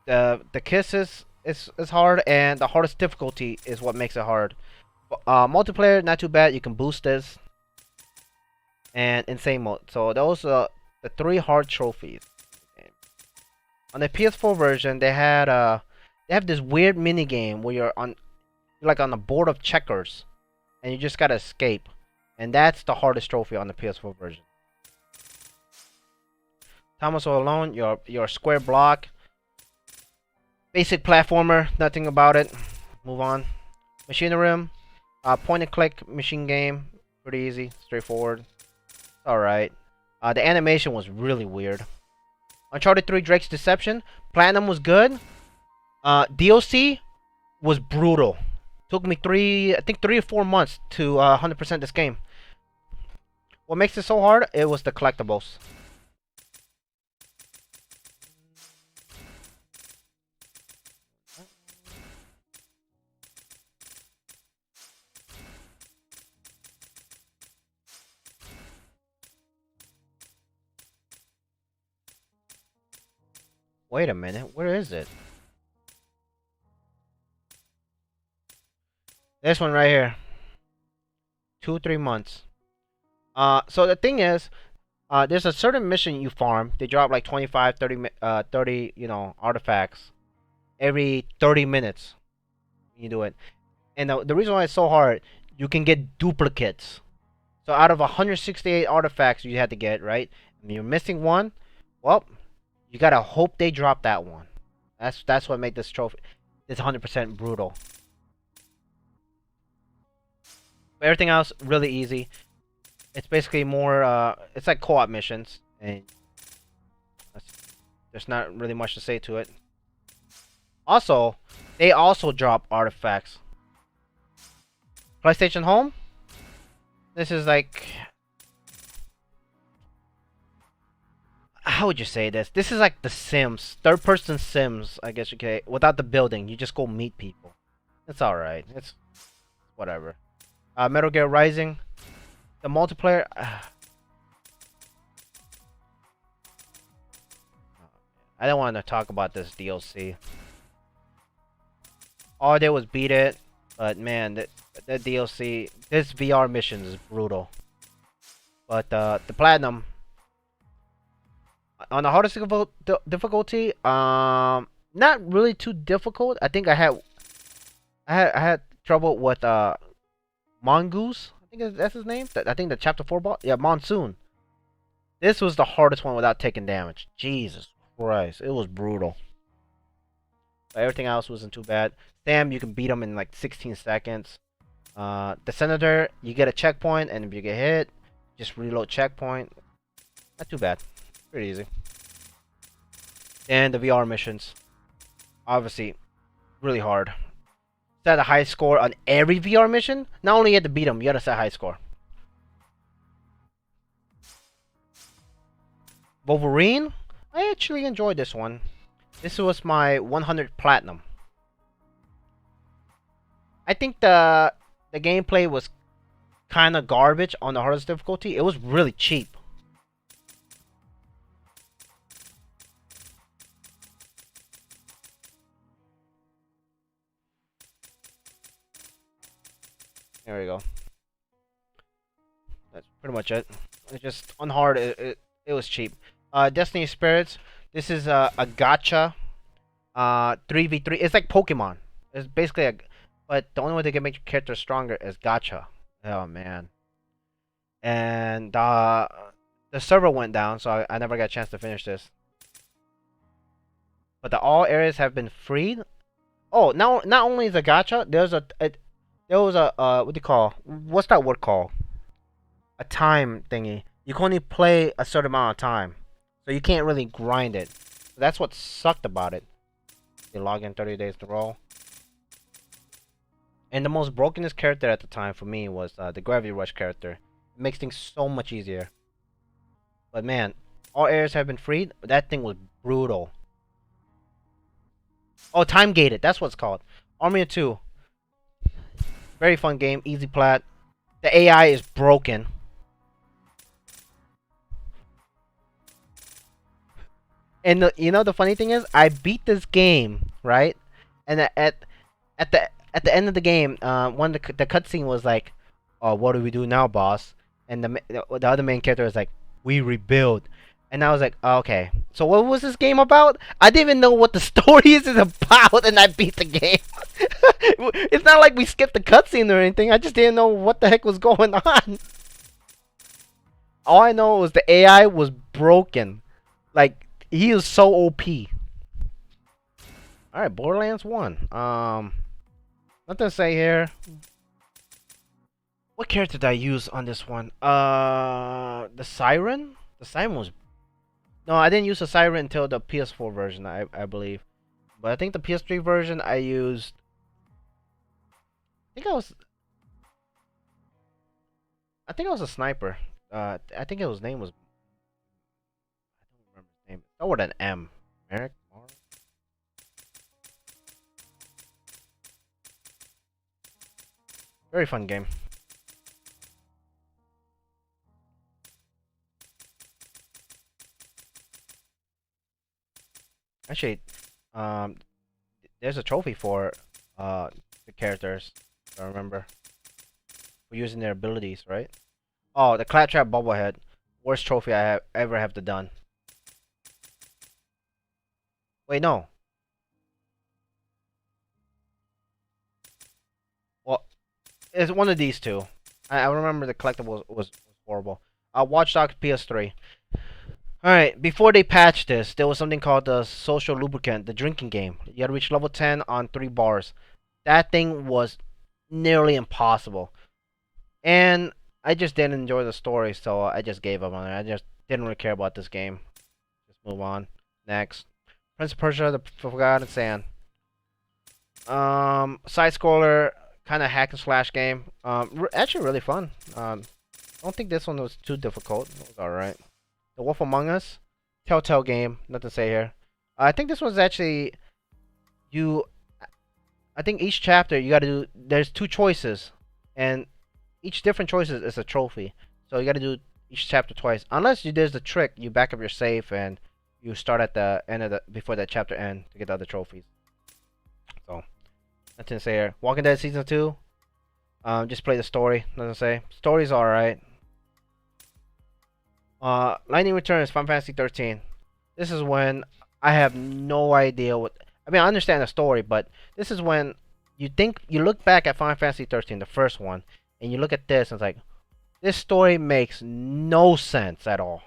the kisses is hard, and the hardest difficulty is what makes it hard. Multiplayer, not too bad. You can boost this. And insane mode. So those are the 3 hard trophies. On the PS4 version, they have this weird mini game where you're like on a board of checkers, and you just gotta escape, and that's the hardest trophy on the PS4 version. Thomas All Alone, your square block, basic platformer, nothing about it. Move on. Machinery, point and click machine game, pretty easy, straightforward. All right. The animation was really weird. Uncharted 3: Drake's Deception, Platinum was good. DLC was brutal. Took me I think 3 or 4 months to 100% this game. What makes it so hard? It was the collectibles. Wait a minute, where is it? This one right here. 2 3 months. So the thing is, there's a certain mission you farm. They drop like 25, 30, artifacts every 30 minutes. You do it, and the reason why it's so hard, you can get duplicates. So out of 168 artifacts you had to get, right? And you're missing one. Well, you gotta hope they drop that one. That's what made this trophy. It's 100% brutal. But everything else really easy. It's basically more. It's like co-op missions, and there's not really much to say to it. Also, they also drop artifacts. PlayStation Home. This is like, how would you say this? This is like The Sims, third-person Sims, I guess you could. Without the building, you just go meet people. It's all right. It's whatever. Metal Gear Rising, the multiplayer. I don't want to talk about this DLC. All I did was beat it, but man, that DLC, this VR mission is brutal. But the platinum on the hardest difficulty, not really too difficult. I think I had trouble with Mongoose. I think that's his name. I think the chapter 4 boss. Yeah, Monsoon. This was the hardest one without taking damage. Jesus Christ, it was brutal. But everything else wasn't too bad. Sam, you can beat him in like 16 seconds. The Senator, you get a checkpoint, and if you get hit, just reload checkpoint. Not too bad. Pretty easy. And the VR missions, obviously, really hard. Set a high score on every VR mission. Not only you have to beat them, you gotta set a high score. Wolverine, I actually enjoyed this one. This was my 100 platinum. I think the gameplay was kind of garbage on the hardest difficulty. It was really cheap. There we go. That's pretty much it. It just on hard. It was cheap. Destiny Spirits. This is a gacha. 3v3. It's like Pokemon. It's basically a. But the only way they can make your character stronger is gacha. Oh man. And the server went down, so I never got a chance to finish this. But all areas have been freed. Oh, now not only is a gacha, there was a what do you call? What's that word called? A time thingy. You can only play a certain amount of time, so you can't really grind it. So that's what sucked about it. You log in 30 days to roll. And the most brokenest character at the time for me was the Gravity Rush character. It makes things so much easier. But man, all areas have been freed. That thing was brutal. Oh, time gated. That's what it's called. Army of Two. Very fun game. Easy plat. The AI is broken. And the funny thing is, I beat this game, right? And at the end of the game, one of the cutscene was like, "Oh, what do we do now, boss?" And the other main character was like, "We rebuild." And I was like, oh, "Okay, so what was this game about?" I didn't even know what the story is about, and I beat the game. It's not like we skipped the cutscene or anything. I just didn't know what the heck was going on. All I know was the AI was broken. Like, he is so OP. Alright, Borderlands 1. Let Nothing to say here. What character did I use on this one? The Siren? The Siren was... No, I didn't use the Siren until the PS4 version, I believe. But I think the PS3 version I used... I think I was a sniper. I think his name was... I don't remember his name. Start with an M. Merrick? Very fun game. Actually, um, there's a trophy for the characters. If I remember, for using their abilities, right? Oh, the Claptrap Bubblehead, worst trophy I have ever have to done. Wait, no. Well, it's one of these two. I remember the collectible was horrible. Watch Dogs PS3. Alright, before they patched this, there was something called the Social Lubricant, the drinking game. You gotta reach level 10 on 3 bars. That thing was nearly impossible. And I just didn't enjoy the story, so I just gave up on it. I just didn't really care about this game. Just move on. Next. Prince of Persia, the Forgotten Sand. Side scroller, kind of hack and slash game. Actually really fun. I don't think this one was too difficult. It was alright. The Wolf Among Us, Telltale game. Nothing to say here. I think this was actually you. I think each chapter you gotta do. There's 2 choices, and each different choice is a trophy. So you gotta do each chapter twice. Unless you there's the trick, you back up your save and you start at the end of the before that chapter end to get the other trophies. So nothing to say here. Walking Dead season 2. Just play the story. Nothing to say. Story's alright. Lightning Returns, Final Fantasy 13. This is when I have no idea what. I mean, I understand the story, but this is when you look back at Final Fantasy 13, the first one, and you look at this, and it's like, this story makes no sense at all.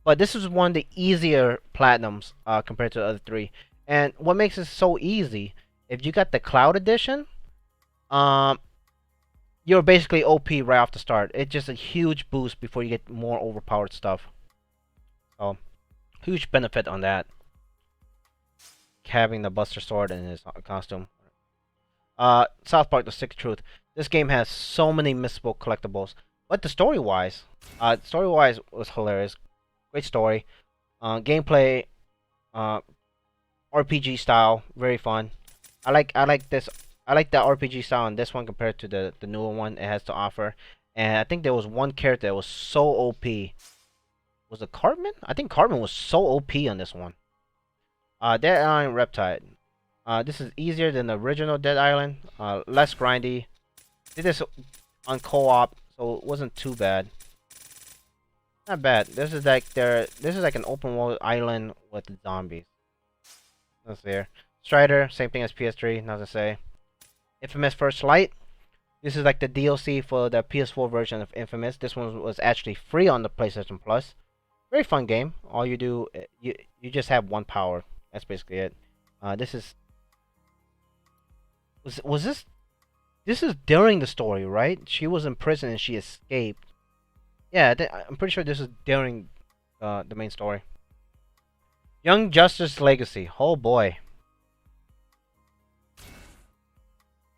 But this is one of the easier platinums compared to the other 3. And what makes it so easy, if you got the Cloud Edition, you're basically OP right off the start. It's just a huge boost before you get more overpowered stuff. So, huge benefit on that. Having the Buster Sword in his costume. South Park: The Stick of Truth. This game has so many missable collectibles, but the story-wise was hilarious. Great story. Gameplay, RPG style, very fun. I like this. I like the RPG style on this one compared to the newer one it has to offer. And I think there was one character that was so OP. Was it Cartman? I think Cartman was so OP on this one. Dead Island Reptide. This is easier than the original Dead Island. Less grindy. Did this on co-op, so it wasn't too bad. Not bad. This is like an open world island with zombies. That's there. Strider, same thing as PS3. Nothing to say. Infamous First Light. This is like the DLC for the PS4 version of Infamous. This one was actually free on the PlayStation Plus. Very fun game. All you do, you just have one power. That's basically it. This is was this? This is during the story, right? She was in prison and she escaped. Yeah, I'm pretty sure this is during the main story. Young Justice Legacy. Oh boy.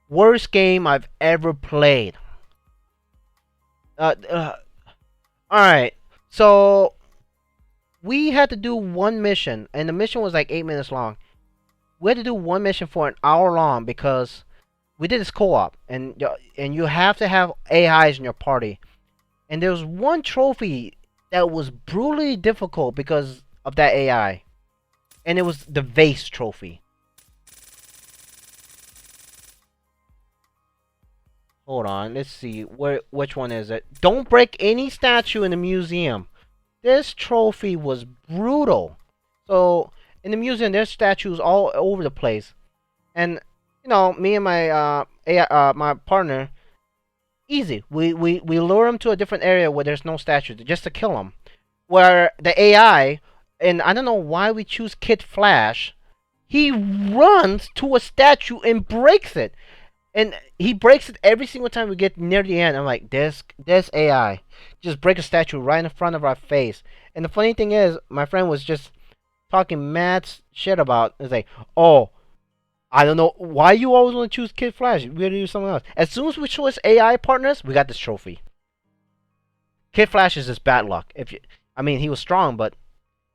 Worst game I've ever played. Alright. So, we had to do one mission, and the mission was like 8 minutes long. We had to do one mission for an hour long because we did this co-op, and you have to have AIs in your party. And there was one trophy that was brutally difficult because of that AI. And it was the vase trophy. Hold on, let's see. Which one is it? Don't break any statue in the museum. This trophy was brutal. So, in the museum, there's statues all over the place. And, you know, me and my my partner, easy. We lure him to a different area where there's no statues, just to kill him. Where the AI, and I don't know why we choose Kid Flash, He runs to a statue and breaks it. And he breaks it every single time we get near the end. I'm like, this AI just break a statue right in front of our face. And the funny thing is, my friend was just talking mad shit about. It's like, oh, I don't know why you always want to choose Kid Flash. We gotta do something else. As soon as we choose AI partners, we got this trophy. Kid Flash is just bad luck. If you, I mean, he was strong, but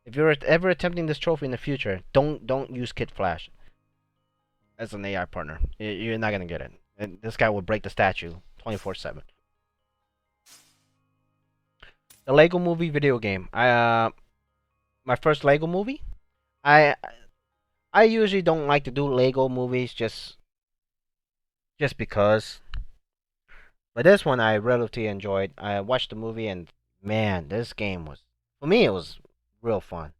if you're ever attempting this trophy in the future, don't use Kid Flash as an AI partner. You're not gonna get it. And this guy will break the statue 24/7. The Lego Movie video game. My first Lego movie. I I usually don't like to do Lego movies just because. But this one I relatively enjoyed. I watched the movie and man, this game was for me it was real fun.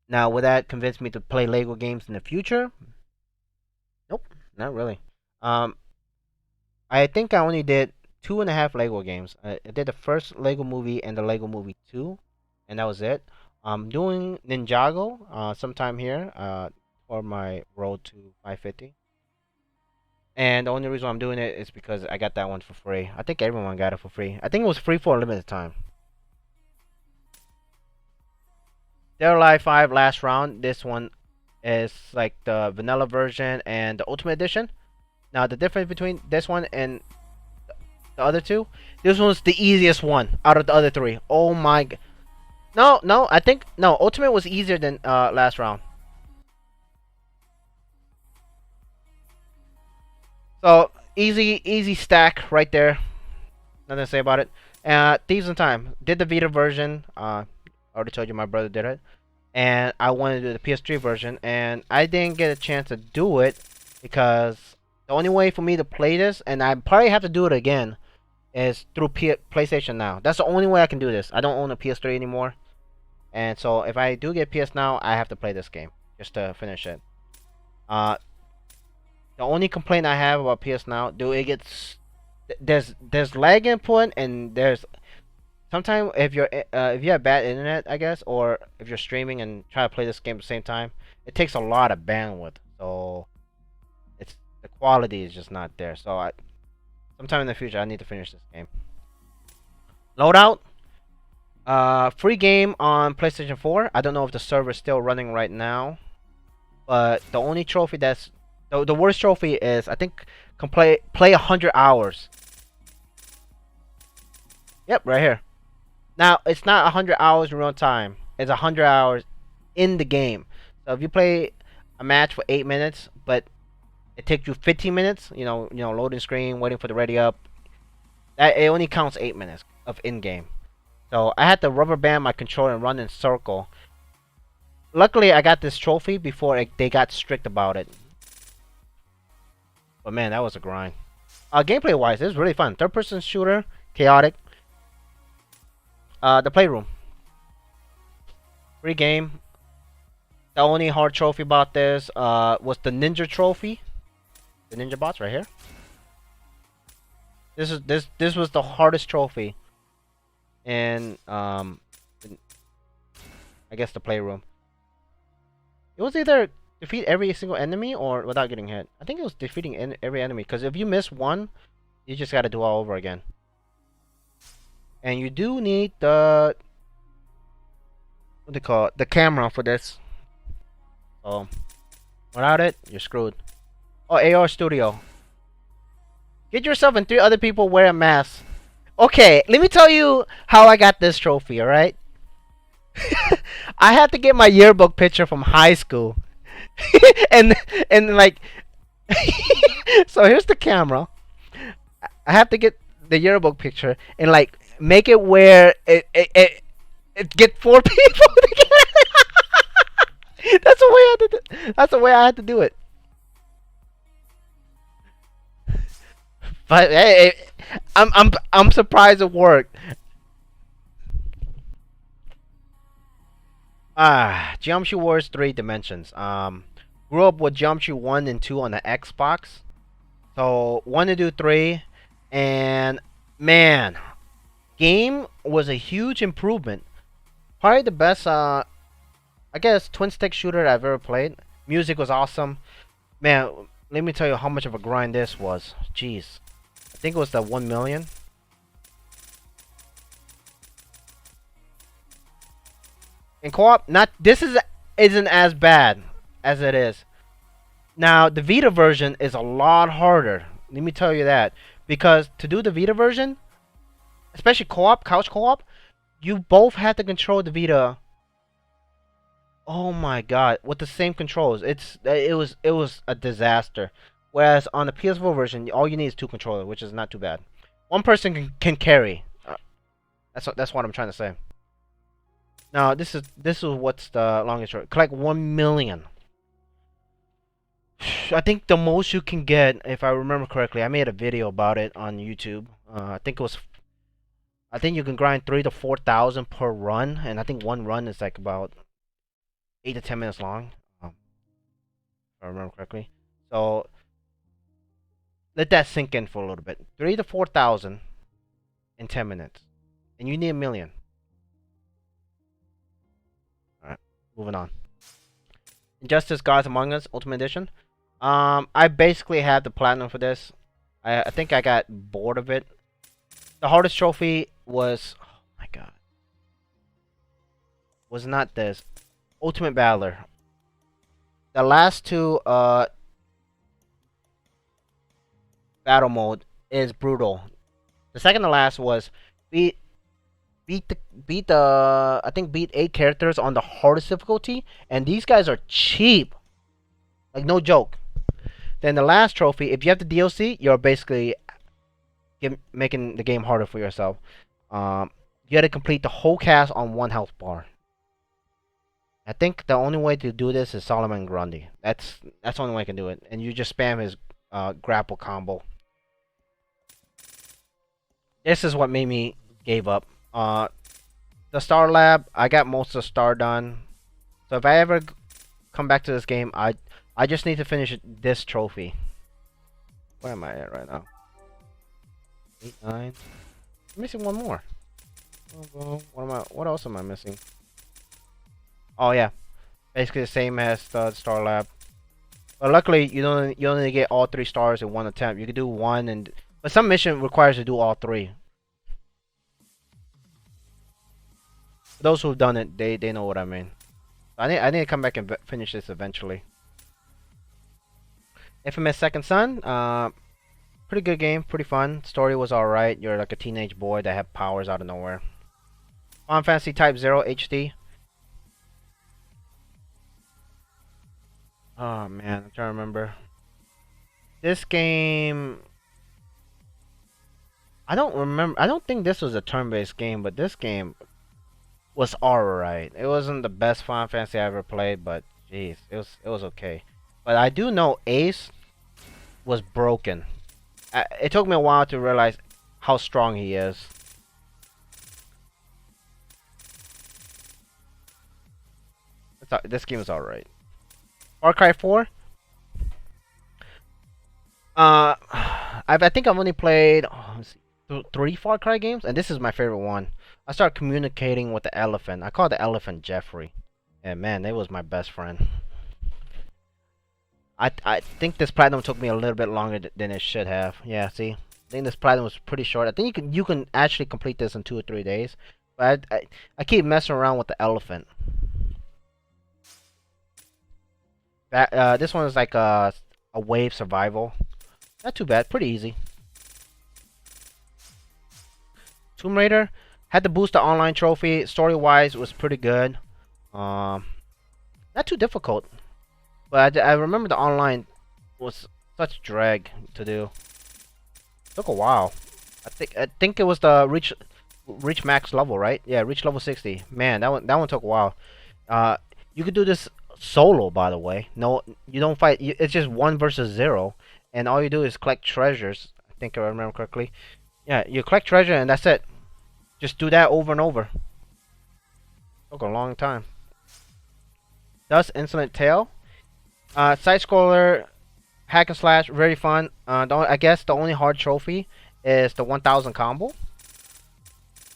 Now, would that convince me to play Lego games in the future? Nope, not really. Um, I think I only did 2.5 Lego games. I did the first Lego movie and the Lego movie 2, and that was it. I'm doing Ninjago sometime here for my road to 550. And the only reason I'm doing it is because I got that one for free. I think everyone got it for free. I think it was free for a limited time. Dead or Alive 5 last round. This one is like the vanilla version and the ultimate edition. Now the difference between this one and the other two, this one's the easiest one out of the other three. Oh my no, I think no, ultimate was easier than last round. So easy stack right there. Nothing to say about it. Thieves in Time did the Vita version. I already told you my brother did it, and I wanted to do the PS3 version, and I didn't get a chance to do it because the only way for me to play this, and I probably have to do it again, is through PlayStation Now. That's the only way I can do this. I don't own a PS3 anymore, and so if I do get PS Now, I have to play this game just to finish it. Uh, the only complaint I have about PS Now, do it gets there's lag input and there's sometimes if you have bad internet, I guess, or if you're streaming and try to play this game at the same time, it takes a lot of bandwidth. So it's the quality is just not there. So sometime in the future I need to finish this game. Loadout, free game on PlayStation 4. I don't know if the server is still running right now, but the only trophy that's the worst trophy is I think can play 100 hours. Yep, right here. Now, it's not 100 hours in real time. It's 100 hours in the game. So if you play a match for 8 minutes, but it takes you 15 minutes, loading screen, waiting for the ready up, that it only counts 8 minutes of in-game. So I had to rubber band my controller and run in circle. Luckily, I got this trophy before they got strict about it. But man, that was a grind. Gameplay-wise, it's really fun. Third-person shooter, chaotic. The Playroom. Free game. The only hard trophy about this was the Ninja trophy. The Ninja bots right here. This was the hardest trophy. And I guess the Playroom. It was either defeat every single enemy or without getting hit. I think it was defeating every enemy because if you miss one, you just gotta do all over again. And you do need the what do they call it? The camera for this. So without it, you're screwed. Oh, AR Studio. Get yourself and 3 other people wear a mask. Okay, let me tell you how I got this trophy, alright? I had to get my yearbook picture from high school. and like so here's the camera. I have to get the yearbook picture and like make it where it get 4 people together. That's the way I had to do it. But hey, I'm surprised it worked. Geometry Wars 3 Dimensions. Grew up with Geometry 1 and 2 on the Xbox. So wanted to do 3, and man, game was a huge improvement. Probably the best. I I guess twin stick shooter I've ever played. Music was awesome. Man, let me tell you how much of a grind this was. Jeez. I think it was the 1 million. In co-op, not this isn't as bad as it is. Now the Vita version is a lot harder. Let me tell you that. Because to do the Vita version, especially co-op, couch co-op, you both have to control the Vita. Oh my god, with the same controls. It was a disaster. Whereas on the PS4 version, all you need is two controllers, which is not too bad. One person can carry. That's what I'm trying to say. Now this is what's the longest short. Collect 1 million. I think the most you can get, if I remember correctly, I made a video about it on YouTube. I think you can grind 3 to 4,000 per run, and I think one run is like about 8 to 10 minutes long. If I remember correctly. So let that sink in for a little bit. 3 to 4,000 in 10 minutes, and you need 1 million. All right, moving on. Injustice: Gods Among Us Ultimate Edition. I basically had the platinum for this. I think I got bored of it. The hardest trophy was, oh my god, was not this. Ultimate Battler. The last two battle mode is brutal. The second to last was beat I think beat 8 characters on the hardest difficulty, and these guys are cheap. Like no joke. Then the last trophy, if you have the DLC, you're basically making the game harder for yourself. You got to complete the whole cast on 1 health bar. I think the only way to do this is Solomon Grundy. That's the only way I can do it. And you just spam his grapple combo. This is what made me give up. The Star Lab, I got most of the Star done. So if I ever come back to this game, I just need to finish this trophy. Where am I at right now? 8, 9. I'm missing one more. Oh, what else am I missing? Oh yeah, basically the same as the Star Lab. But luckily, you only get all 3 stars in 1 attempt. You can do 1, but some mission requires you to do all 3. Those who've done it, they know what I mean. I need to come back and finish this eventually. Infamous Second Son, pretty good game, pretty fun. Story was alright. You're like a teenage boy that have powers out of nowhere. Final Fantasy Type 0 HD. Oh man, I'm trying to remember. This game, I don't remember. I don't think this was a turn-based game, but this game was alright. It wasn't the best Final Fantasy I ever played, but jeez, it was okay. But I do know Ace was broken. It took me a while to realize how strong he is. This game is alright. Far Cry 4. I think I've only played 3 Far Cry games, and this is my favorite one. I started communicating with the elephant. I call the elephant Jeffrey, and man, it was my best friend. I think this platinum took me a little bit longer than it should have. Yeah, see, I think this platinum was pretty short. I think you can actually complete this in 2 or 3 days, but I keep messing around with the elephant. This one is like a wave survival. Not too bad, pretty easy. Tomb Raider had to boost the online trophy. Story wise was pretty good. Not too difficult. But I remember the online was such drag to do. Took a while. I think it was the reach max level, right? Yeah, reach level 60. Man, that one took a while. You could do this solo, by the way. No, you don't fight. It's just 1 versus 0, and all you do is collect treasures. I think I remember correctly. Yeah, you collect treasure and that's it. Just do that over and over. Took a long time. Thus, Insolent Tail. Side scroller, hack and slash, very fun. I guess the only hard trophy is the 1000 combo.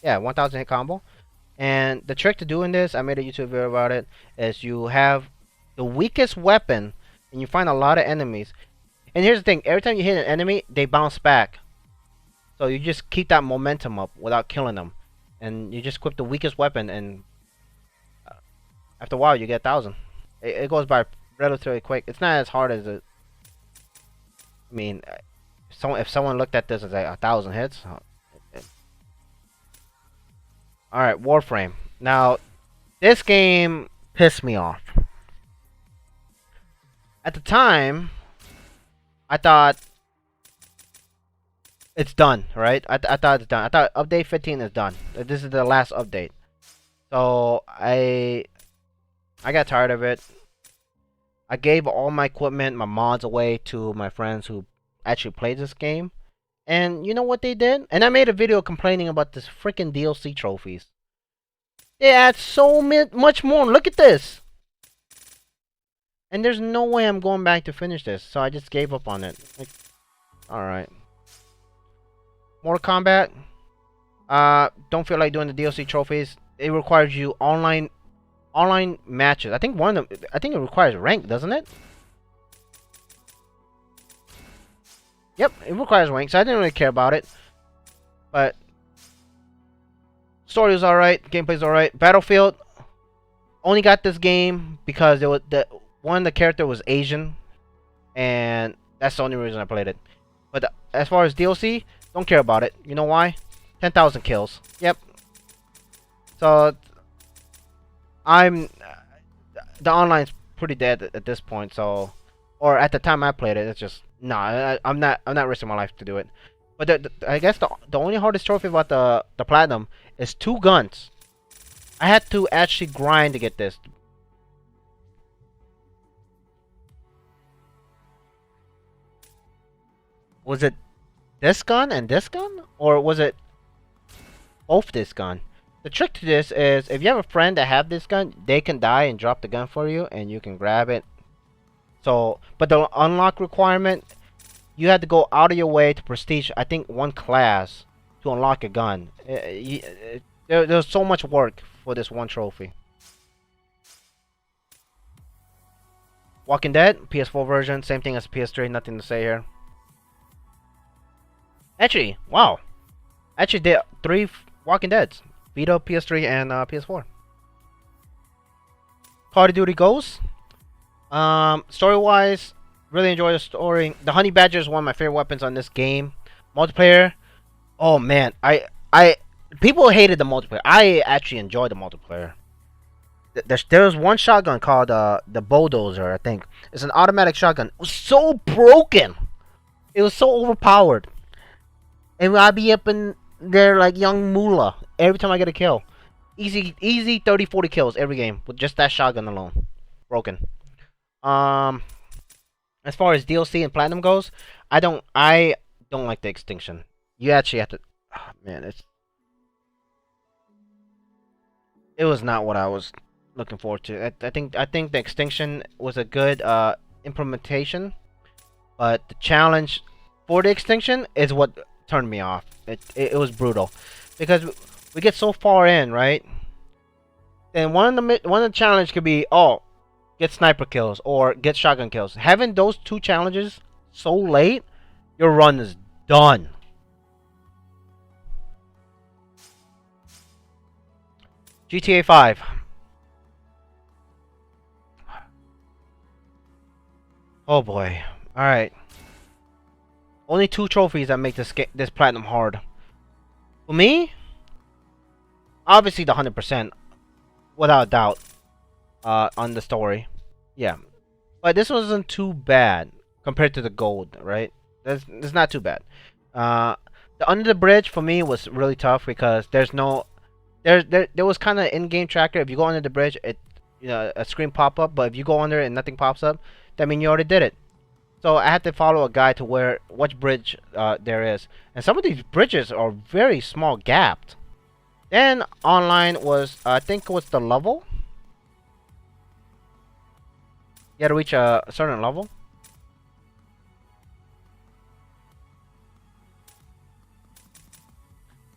Yeah, 1000 hit combo. And the trick to doing this, I made a YouTube video about it, is you have the weakest weapon and you find a lot of enemies. And here's the thing, every time you hit an enemy, they bounce back. So you just keep that momentum up without killing them. And you just equip the weakest weapon, and after a while you get 1,000. It goes by relatively quick. It's not as hard as it. I mean, if someone looked at this as like 1,000 hits. Alright, Warframe. Now, this game pissed me off. At the time, I thought it's done, right? I thought it's done. I thought update 15 is done. This is the last update. So I got tired of it. I gave all my equipment, my mods away to my friends who actually played this game. And you know what they did? And I made a video complaining about this freaking DLC trophies. They add so much more. Look at this. And there's no way I'm going back to finish this. So I just gave up on it. Like, alright. Mortal Kombat. Don't feel like doing the DLC trophies. It requires you online matches. I think it requires rank, doesn't it? Yep, it requires rank, so I didn't really care about it. But story was alright, gameplay's alright. Battlefield only got this game because there was the character was Asian, and that's the only reason I played it. But as far as DLC, don't care about it. You know why? 10,000 kills. Yep. So the online's pretty dead at this point. So, or at the time I played it, it's just I'm not risking my life to do it. But I guess the only hardest trophy about the platinum is 2 guns. I had to actually grind to get this. Was it this gun and this gun? Or was it both this gun? The trick to this is if you have a friend that have this gun, they can die and drop the gun for you and you can grab it. So, but the unlock requirement, you had to go out of your way to prestige, I think, 1 class to unlock a gun. There's so much work for this 1 trophy. Walking Dead, PS4 version, same thing as PS3, nothing to say here. Actually, wow. Actually did 3 Walking Deads. Vita, PS3, and PS4. Call of Duty Ghosts. Story-wise, really enjoy the story. The Honey Badger is one of my favorite weapons on this game. Multiplayer, oh man, people hated the multiplayer. I actually enjoyed the multiplayer. There was one shotgun called the Bulldozer, I think. It's an automatic shotgun. It was so broken. It was so overpowered. And I'd be up in there like young Moolah every time I get a kill. Easy 30, 40 kills every game with just that shotgun alone. Broken. As far as DLC and Platinum goes, I don't like the extinction. You actually have to. Oh, man, it was not what I was looking forward to. I think the extinction was a good implementation, but the challenge for the extinction is what turned me off. It was brutal because we get so far in, right? And one of the challenge could be get sniper kills or get shotgun kills. Having those 2 challenges so late, your run is done. GTA 5. Oh boy. Alright. Only 2 trophies that make this platinum hard. For me, obviously the 100%, without a doubt, on the story. Yeah. But this wasn't too bad compared to the gold, right? It's not too bad. The Under the Bridge for me was really tough because there's no there was kind of in-game tracker. If you go under the bridge, a screen pop up, but if you go under it and nothing pops up, that means you already did it. So I had to follow a guide to which bridge there is. And some of these bridges are very small gapped. Then online was, I think it was the level. You had to reach a certain level.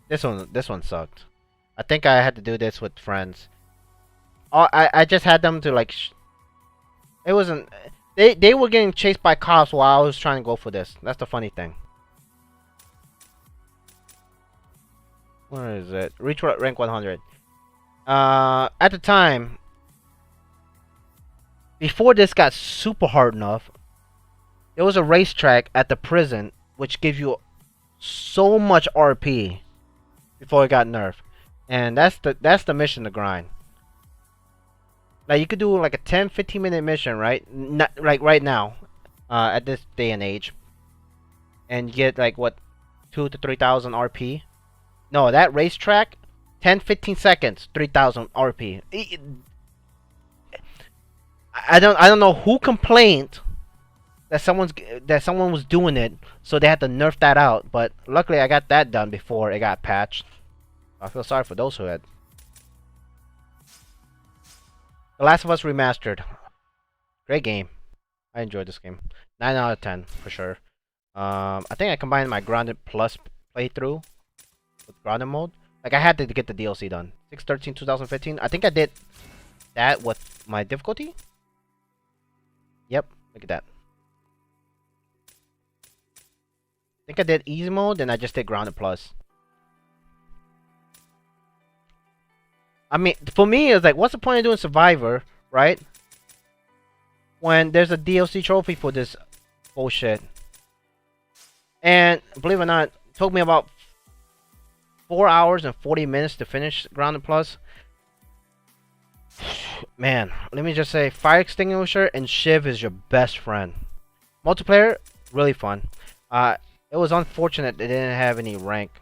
This one sucked. I think I had to do this with friends. Oh, I just had them to like. It wasn't. They were getting chased by cops while I was trying to go for this. That's the funny thing. Where is it? Reach rank 100. At the time, before this got super hard enough, there was a racetrack at the prison which gives you so much RP before it got nerfed, and that's the mission to grind. Like you could do like a 10-15 minute mission, right? Not like right now, at this day and age, and get like what, 2 to 3,000 RP. No, that racetrack, 10-15 seconds, 3,000 RP. I don't know who complained that someone was doing it, so they had to nerf that out. But luckily, I got that done before it got patched. I feel sorry for those who had. The Last of Us Remastered, great game. I enjoyed this game. 9 out of 10 for sure. I think I combined my Grounded Plus playthrough with Grounded mode. Like I had to get the DLC done. 6/13/2015. I think I did that with my difficulty. Yep, look at that. I think I did easy mode, then I just did Grounded Plus. I mean, for me, it's like, what's the point of doing Survivor, right? When there's a DLC trophy for this bullshit. And believe it or not, it took me about 4 hours and 40 minutes to finish Grounded Plus. Man, let me just say, Fire Extinguisher and Shiv is your best friend. Multiplayer, really fun. It was unfortunate they didn't have any rank.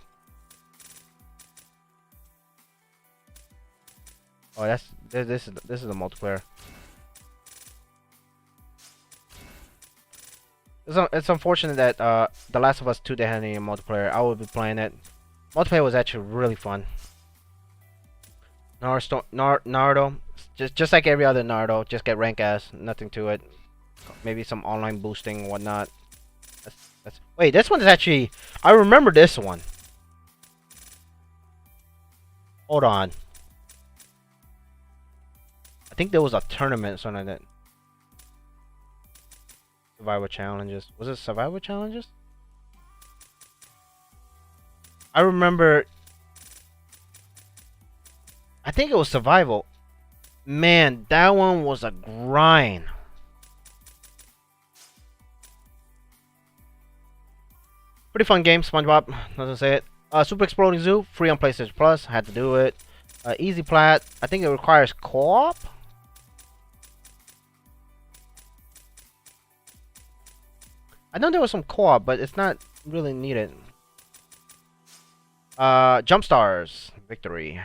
Oh, this is the multiplayer. It's unfortunate that The Last of Us 2 didn't have any multiplayer. I would be playing it. Multiplayer was actually really fun. Naruto, just like every other Naruto, just get rank S, nothing to it. Maybe some online boosting, whatnot. Wait, this one is actually. I remember this one. Hold on. I think there was a tournament, something like that. Survival challenges. Was it survival challenges? I remember. I think it was survival. Man, that one was a grind. Pretty fun game, SpongeBob. Doesn't say it. Super Exploding Zoo, free on PlayStation Plus. Had to do it. Easy plat. I think it requires co-op. I know there was some co-op, but it's not really needed. Jump Stars, Victory.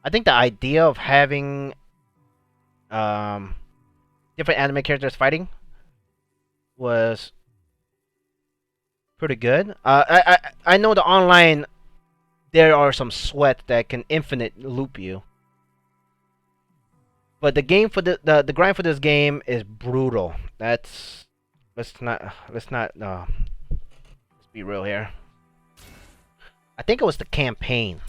I think the idea of having different anime characters fighting was pretty good. I know the online there are some sweat that can infinite loop you, but the game for the grind for this game is brutal. That's let's be real here. I think it was the campaign.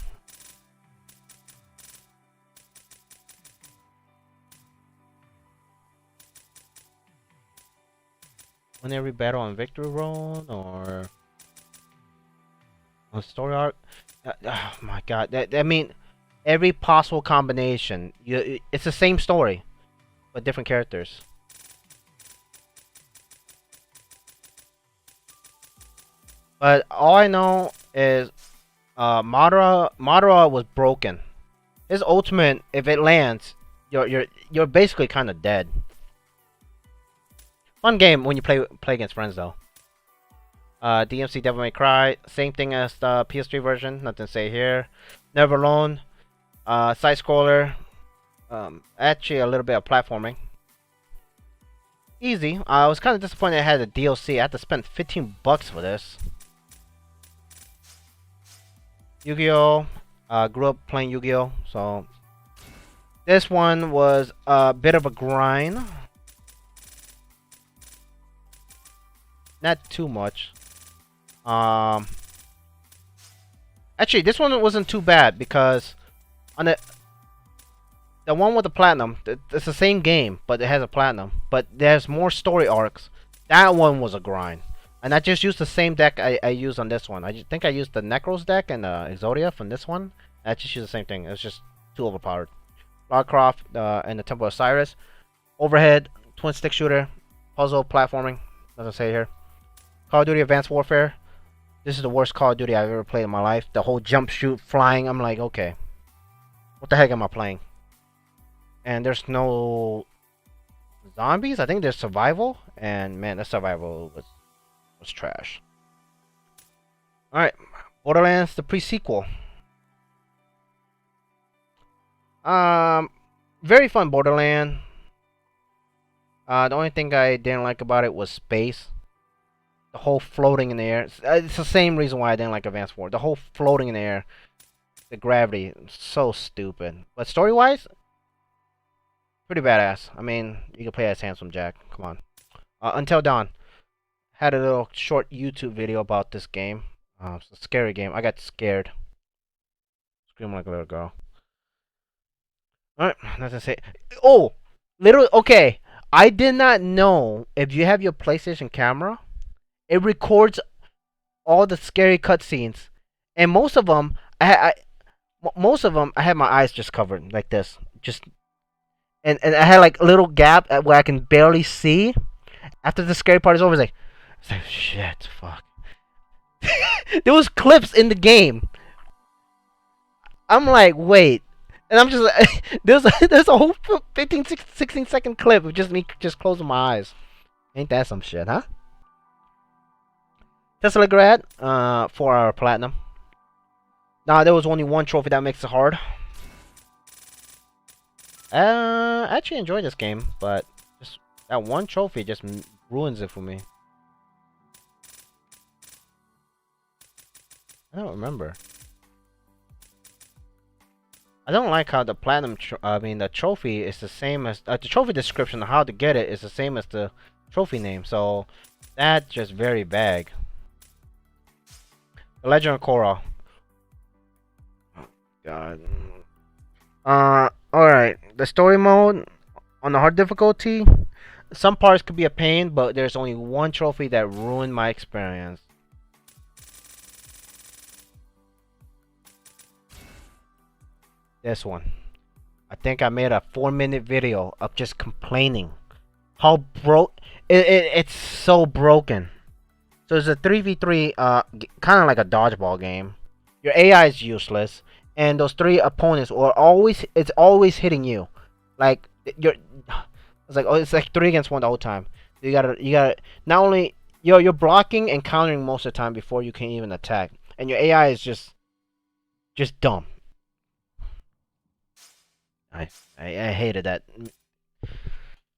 Win every battle on victory road or on story arc. Oh my god! I mean, every possible combination. It's the same story, but different characters. But all I know is, Madara was broken. His ultimate, if it lands, you're basically kind of dead. Fun game when you play against friends though. DMC Devil May Cry, same thing as the PS3 version. Nothing to say here. Never Alone, side scroller. Actually a little bit of platforming. Easy. I was kind of disappointed I had a DLC. I had to spend $15 for this. Yu-Gi-Oh! Grew up playing Yu-Gi-Oh! So this one was a bit of a grind. Not too much. Actually, this one wasn't too bad because on the one with the platinum, it's the same game, but it has a platinum. But there's more story arcs. That one was a grind. And I just used the same deck I used on this one. think I used the Necros deck and Exodia from this one. I just used the same thing. It's just too overpowered. Lara Croft and the Temple of Cyrus. Overhead, twin stick shooter, puzzle, platforming. Nothing to say here. Call of Duty Advanced Warfare. This is the worst Call of Duty I've ever played in my life. The whole jump, shoot, flying. I'm like, okay. What the heck am I playing? And there's no zombies. I think there's survival. And man, the survival was trash. Alright. Borderlands, the pre-sequel. Very fun Borderland. The only thing I didn't like about it was space. The whole floating in the air. It's the same reason why I didn't like Advanced War. The whole floating in the air. The gravity. So stupid. But story-wise, pretty badass. I mean, you can play as Handsome Jack. Come on. Until Dawn. Had a little short YouTube video about this game. It's a scary game. I got scared. Screaming like a little girl. Alright, nothing to say. Oh! Literally, okay. I did not know if you have your PlayStation camera, it records all the scary cutscenes, and most of them, I had my eyes just covered like this, and I had like a little gap where I can barely see. After the scary part is over, it's like shit, fuck. There was clips in the game. I'm like, wait. And I'm just like, there's a whole 16 second clip of just me just closing my eyes. Ain't that some shit, huh? Teslagrad, 4-hour platinum. Nah, there was only one trophy that makes it hard. I actually enjoyed this game, but just that one trophy just ruins it for me. I don't remember. I don't like how the platinum, the trophy is the same as the trophy description. How to get it is the same as the trophy name, so that's just very vague. The Legend of Korra. Oh, God. Alright. The story mode on the hard difficulty. Some parts could be a pain, but there's only one trophy that ruined my experience. This one. I think I made a 4-minute video of just complaining how it's so broken. So it's a 3v3, kind of like a dodgeball game. Your AI is useless, and those 3 opponents it's always hitting you. Like it's like 3 against 1 the whole time. You gotta not only you're blocking and countering most of the time before you can even attack, and your AI is just dumb. I hated that.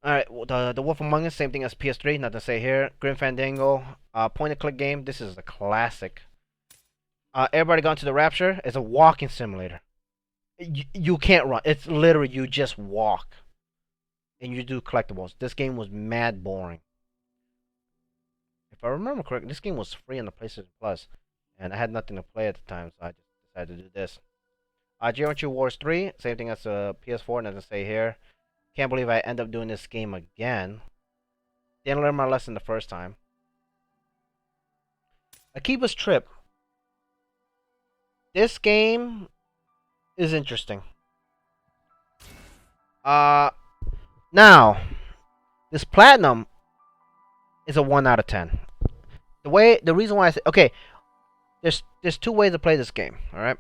Alright, the Wolf Among Us, same thing as PS3, nothing to say here. Grim Fandango, point and click game. This is a classic. Everybody Gone to the Rapture is a walking simulator. You can't run. It's literally you just walk. And you do collectibles. This game was mad boring. If I remember correctly, this game was free on the PlayStation Plus. And I had nothing to play at the time, so I just decided to do this. Geometry Wars 3, same thing as the PS4, nothing to say here. Can't believe I end up doing this game again. Didn't learn my lesson the first time. Akiba's Trip. This game is interesting. Now, this platinum is a 1 out of 10. The reason why I say, okay, there's 2 ways to play this game, alright?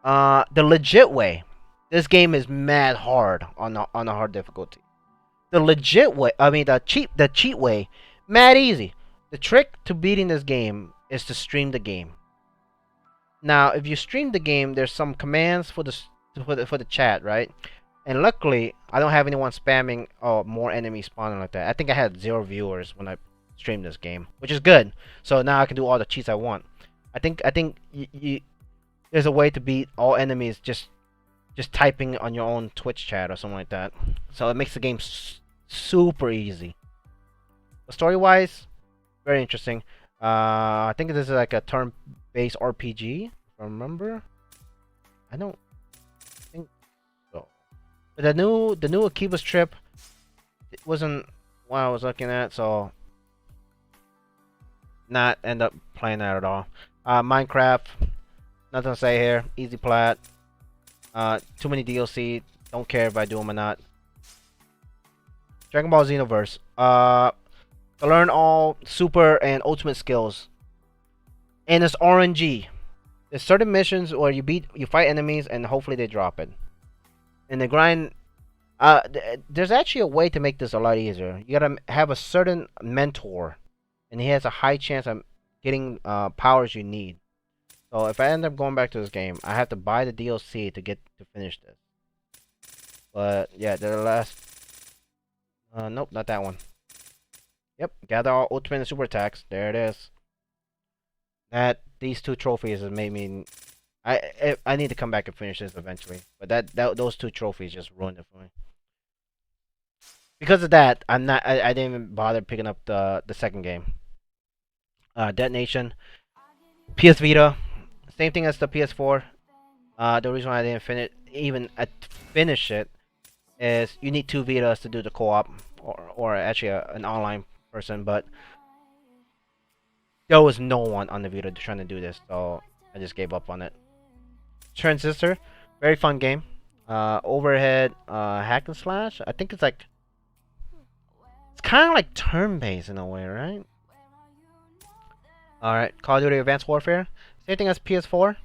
The legit way, this game is mad hard on the hard difficulty. The legit way, the cheat way, mad easy. The trick to beating this game is to stream the game. Now, if you stream the game, there's some commands for the chat, right? And luckily, I don't have anyone spamming more enemies spawning like that. I think I had 0 viewers when I streamed this game, which is good. So now I can do all the cheats I want. I think there's a way to beat all enemies just typing on your own Twitch chat or something like that. So it makes the game super easy. Story-wise, very interesting. I think this is like a turn-based RPG, if I remember. I don't think so. But the new Akiba's Trip, it wasn't what I was looking at, so not end up playing that at all. Minecraft, nothing to say here. Easy plat. Too many DLC. Don't care if I do them or not. Dragon Ball Xenoverse. To learn all super and ultimate skills. And it's RNG. There's certain missions where you fight enemies and hopefully they drop it. And the grind. There's actually a way to make this a lot easier. You gotta have a certain mentor, and he has a high chance of getting powers you need. So if I end up going back to this game, I have to buy the DLC to get to finish this. But yeah, the last. Nope, not that one. Yep, gather all ultimate and super attacks. There it is. These two trophies have made me. I need to come back and finish this eventually. But those two trophies just ruined it for me. Because of that, I didn't even bother picking up the second game. Detonation, PS Vita, same thing as the PS4. The reason why I didn't finish it is you need two Vitas to do the co-op, or actually an online person, but there was no one on the Vita trying to do this, so I just gave up on it. Transistor, very fun game. Overhead hack and slash. I think it's kind of like turn-based in a way, right? Alright, Call of Duty Advanced Warfare. Same thing as PS4.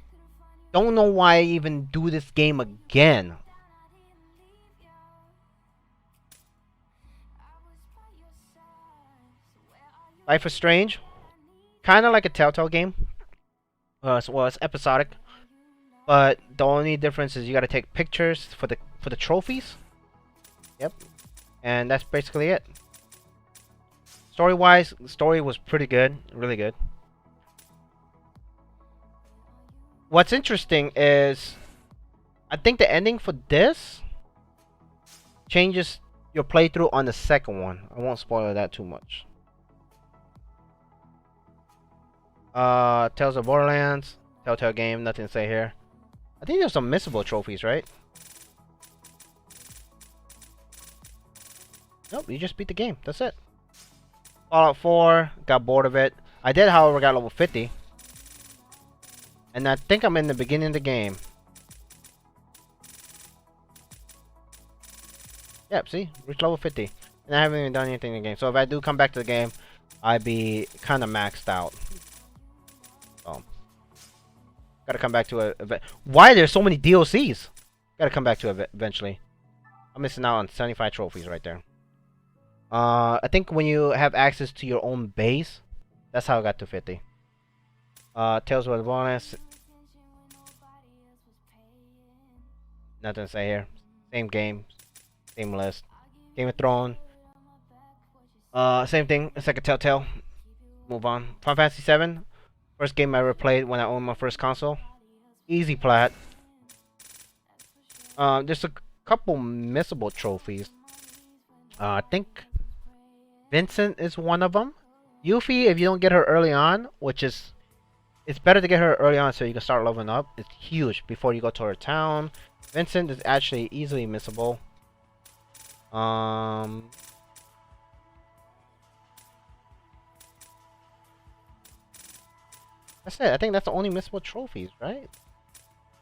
Don't know why I even do this game again. Life is Strange. Kind of like a Telltale game. It's episodic. But the only difference is you gotta take pictures for the trophies. Yep. And that's basically it. Story-wise, the story was pretty good. Really good. What's interesting is, I think the ending for this changes your playthrough on the second one. I won't spoil that too much. Tales of Borderlands, Telltale game, nothing to say here. I think there's some missable trophies, right? Nope, you just beat the game. That's it. Fallout 4, got bored of it. I did, however, got level 50. And I think I'm in the beginning of the game. Yep, see? Reach level 50. And I haven't even done anything in the game. So if I do come back to the game, I'd be kind of maxed out. So. Gotta come back to it. Why there's so many DLCs? Gotta come back to it eventually. I'm missing out on 75 trophies right there. I think when you have access to your own base, that's how I got to 50. Tales of Borderlands. Nothing to say here. Same game, same list. Game of Thrones. Same thing. It's like a Telltale. Move on. Final Fantasy 7. First game I ever played when I owned my first console. Easy plat. There's a couple missable trophies. I think Vincent is one of them. Yuffie, if you don't get her early on, it's better to get her early on so you can start leveling up. It's huge before you go to her town. Vincent is actually easily missable. That's it. I think that's the only missable trophies, right?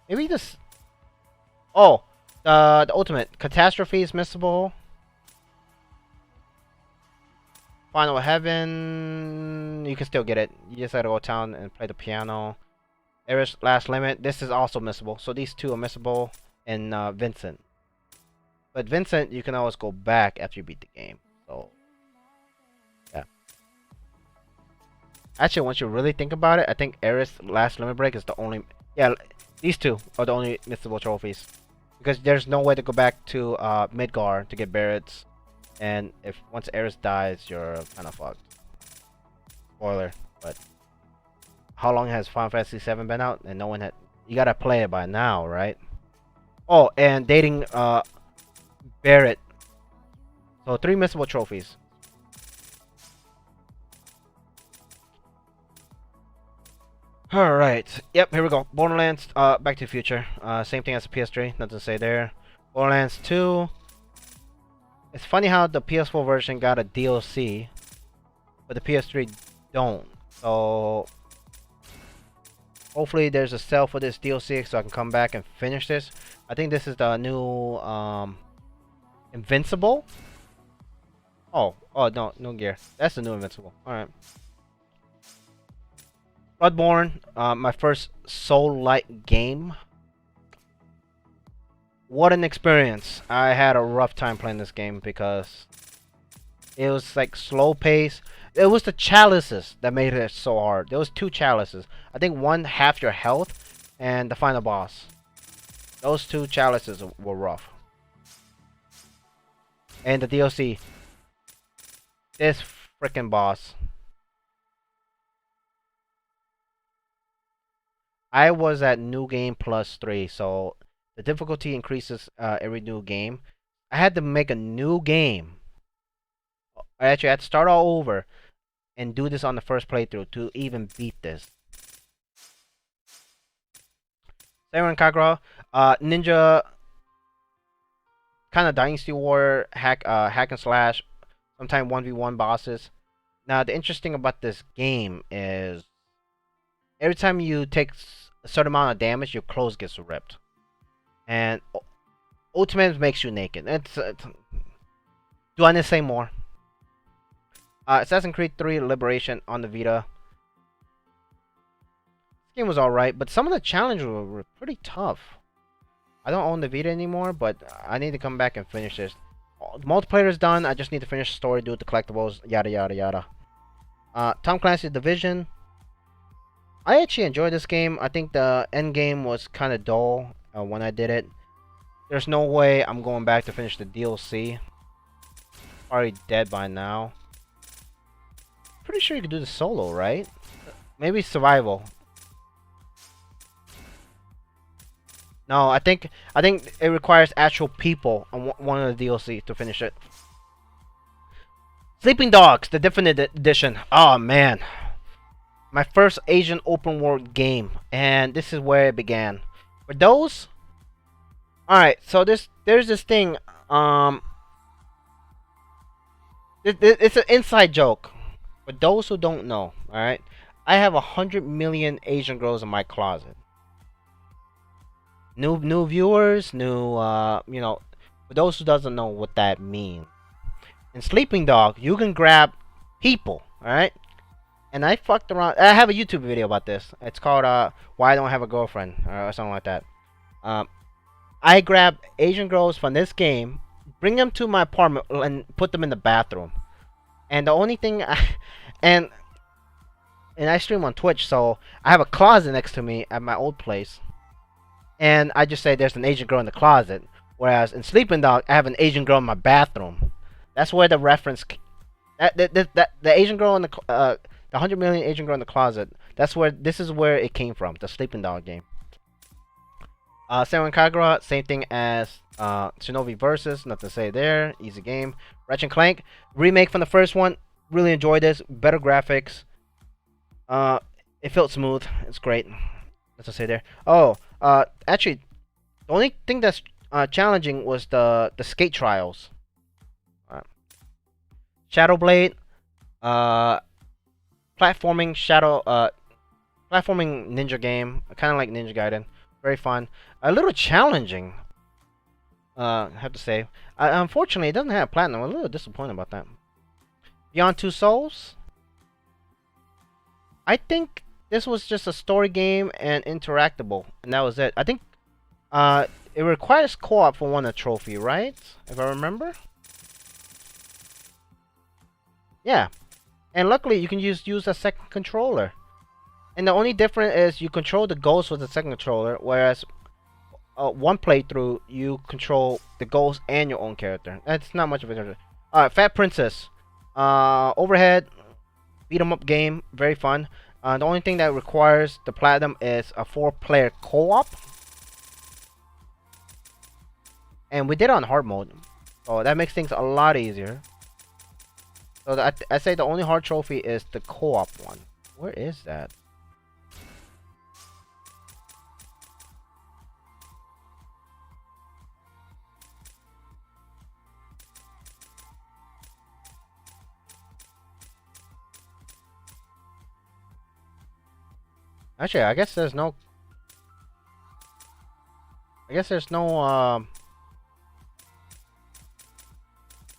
Maybe this. Oh, the ultimate catastrophe is missable. Final Heaven, you can still get it. You just gotta go town and play the piano. Ares Last Limit, this is also missable. So these two are missable, and Vincent. But Vincent, you can always go back after you beat the game. So, yeah. Actually, once you really think about it, I think Ares Last Limit Break is the only. Yeah, these two are the only missable trophies. Because there's no way to go back to Midgar to get Barrett's. And if once Ares dies, you're kind of fucked. Spoiler, but how long has Final Fantasy VII been out? And no one had. You gotta play it by now, right? Oh, and dating Barrett. So 3 missable trophies. All right. Yep. Here we go. Borderlands. Back to the Future. Same thing as the PS3. Nothing to say there. Borderlands 2. It's funny how the PS4 version got a DLC, but the PS3 don't. So hopefully there's a sale for this DLC so I can come back and finish this. I think this is the new Invincible. Oh no, no gear. That's the new Invincible. All right. Bloodborne, my first Soul-like game. What an experience! I had a rough time playing this game because it was like slow pace. It was the chalices that made it so hard. There was two chalices. I think one half your health, and the final boss. Those two chalices were rough. And the DLC. This freaking boss. I was at New Game Plus 3, so the difficulty increases every new game. I had to make a new game. I actually had to start all over and do this on the first playthrough to even beat this. Senran Kagura, ninja, kind of Dynasty Warrior, hack and slash, sometimes 1v1 bosses. Now the interesting about this game is every time you take a certain amount of damage, your clothes gets ripped, and ultimate makes you naked. Do I need to say more? Assassin's Creed 3 Liberation on the Vita. This game was alright, but some of the challenges were pretty tough. I don't own the Vita anymore, but I need to come back and finish this. The multiplayer is done. I just need to finish the story, do the collectibles, yada yada yada. Tom Clancy's Division. I actually enjoyed this game. I think the end game was kind of dull when I did it. There's no way I'm going back to finish the DLC. Already dead by now. Pretty sure you can do the solo, right? Maybe survival. No, I think it requires actual people on one of the DLC to finish it. Sleeping Dogs, the Definitive Edition. Oh man, my first Asian open world game, and this is where it began. For those, all right. So there's this thing. It's an inside joke. For those who don't know, all right, I have 100 million Asian girls in my closet. New viewers, new for those who doesn't know what that means. In Sleeping Dog, you can grab people, all right? And I fucked around. I have a YouTube video about this. It's called "Why I Don't Have a Girlfriend" or something like that. I grab Asian girls from this game, bring them to my apartment, and put them in the bathroom. And the only thing, and I stream on Twitch, so I have a closet next to me at my old place. And I just say there's an Asian girl in the closet. Whereas in Sleeping Dog, I have an Asian girl in my bathroom. That's where the reference, the Asian girl in the 100 million Asian girl in the closet. This is where it came from. The Sleeping Dog game. Senran Kagura, same thing as Shinobi Versus. Nothing to say there. Easy game. Ratchet and Clank remake from the first one. Really enjoyed this. Better graphics. It felt smooth. It's great. Nothing to say there. Oh. Actually, the only thing that's challenging was the skate trials. Shadowblade, platforming platforming ninja game, kind of like Ninja Gaiden. Very fun, a little challenging. I have to say, unfortunately, it doesn't have platinum. I'm a little disappointed about that. Beyond Two Souls. I think this was just a story game and interactable, and that was it. I think it requires co-op for one a trophy, right? If I remember. Yeah, and luckily you can use a second controller. And the only difference is you control the ghost with the second controller, whereas one playthrough you control the ghost and your own character. That's not much of a difference. Fat Princess, overhead beat 'em up game, very fun. The only thing that requires the platinum is a 4-player co-op, and we did it on hard mode, so that makes things a lot easier. So I say the only hard trophy is the co-op one. Where is that? Actually, I guess there's no. I guess there's no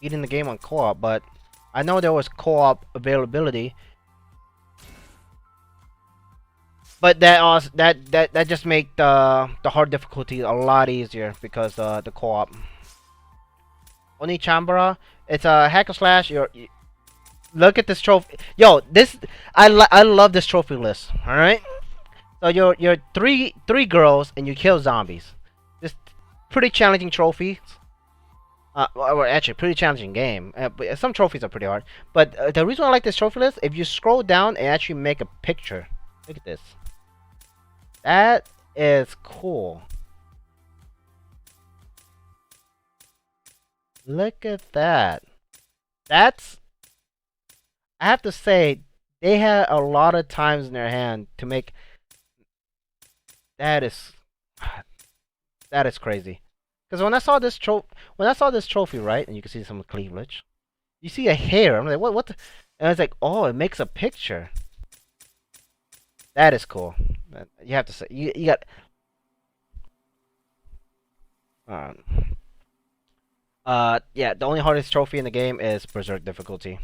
beating the game on co-op, but I know there was co-op availability. But that also that just make the hard difficulty a lot easier because the co-op. Oni Chambara, it's a hack and slash. Look at this trophy. Yo, this I love this trophy list. All right. So you're three girls and you kill zombies. This pretty challenging trophy. Well, actually, pretty challenging game. But some trophies are pretty hard. But the reason I like this trophy list, if you scroll down and actually make a picture, look at this. That is cool. Look at that. That's. I have to say, they had a lot of times in their hand to make. That is. That is crazy. Because when I saw this trophy, right, and you can see some cleavage, you see a hair. I'm like, what the? And I was like, oh, it makes a picture. That is cool. You have to say, you got. Yeah, the only hardest trophy in the game is Berserk difficulty,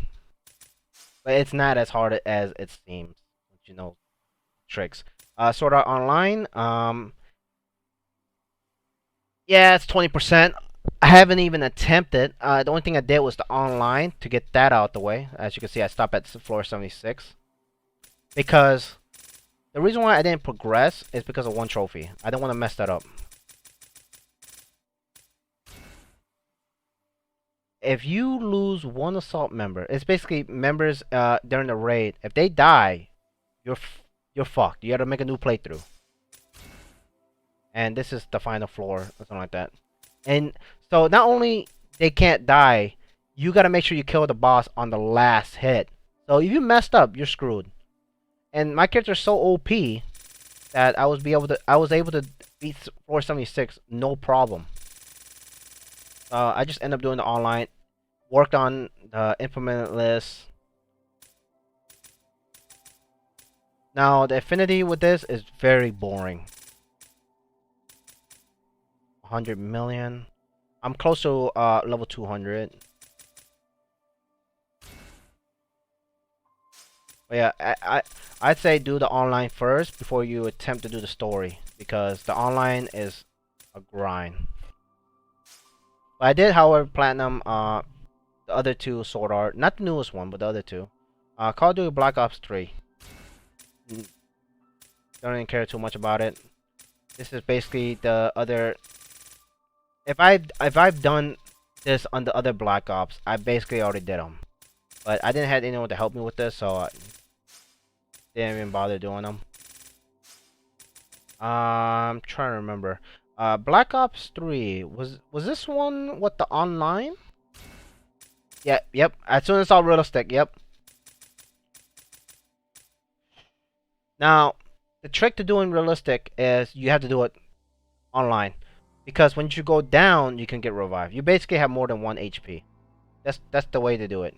but it's not as hard as it seems. You know, tricks. Sword Art Online. Yeah, it's 20%. I haven't even attempted. The only thing I did was the online to get that out the way. As you can see, I stopped at floor 76 because the reason why I didn't progress is because of one trophy. I don't want to mess that up. If you lose one assault member, it's basically members during the raid. If they die, you're fucked. You got to make a new playthrough. And this is the final floor or something like that. And so not only they can't die, you got to make sure you kill the boss on the last hit. So if you messed up, you're screwed. And my character's so OP that I was able to beat floor 76 no problem. I just end up doing the online, worked on the implemented list. Now the affinity with this is very boring. 100 million. I'm close to level 200. But yeah, I'd say do the online first before you attempt to do the story because the online is a grind. But I did, however, platinum the other two Sword Art, not the newest one, but the other two. Call of Duty Black Ops 3. Don't even care too much about it. This is basically the other. If I've done this on the other Black Ops, I basically already did them. But I didn't have anyone to help me with this, so I didn't even bother doing them. I'm trying to remember. Black Ops 3 was this one what the online? Yeah, yep. As soon as I saw realistic, yep. Now, the trick to doing realistic is you have to do it online. Because when you go down, you can get revived. You basically have more than 1 HP. That's the way to do it.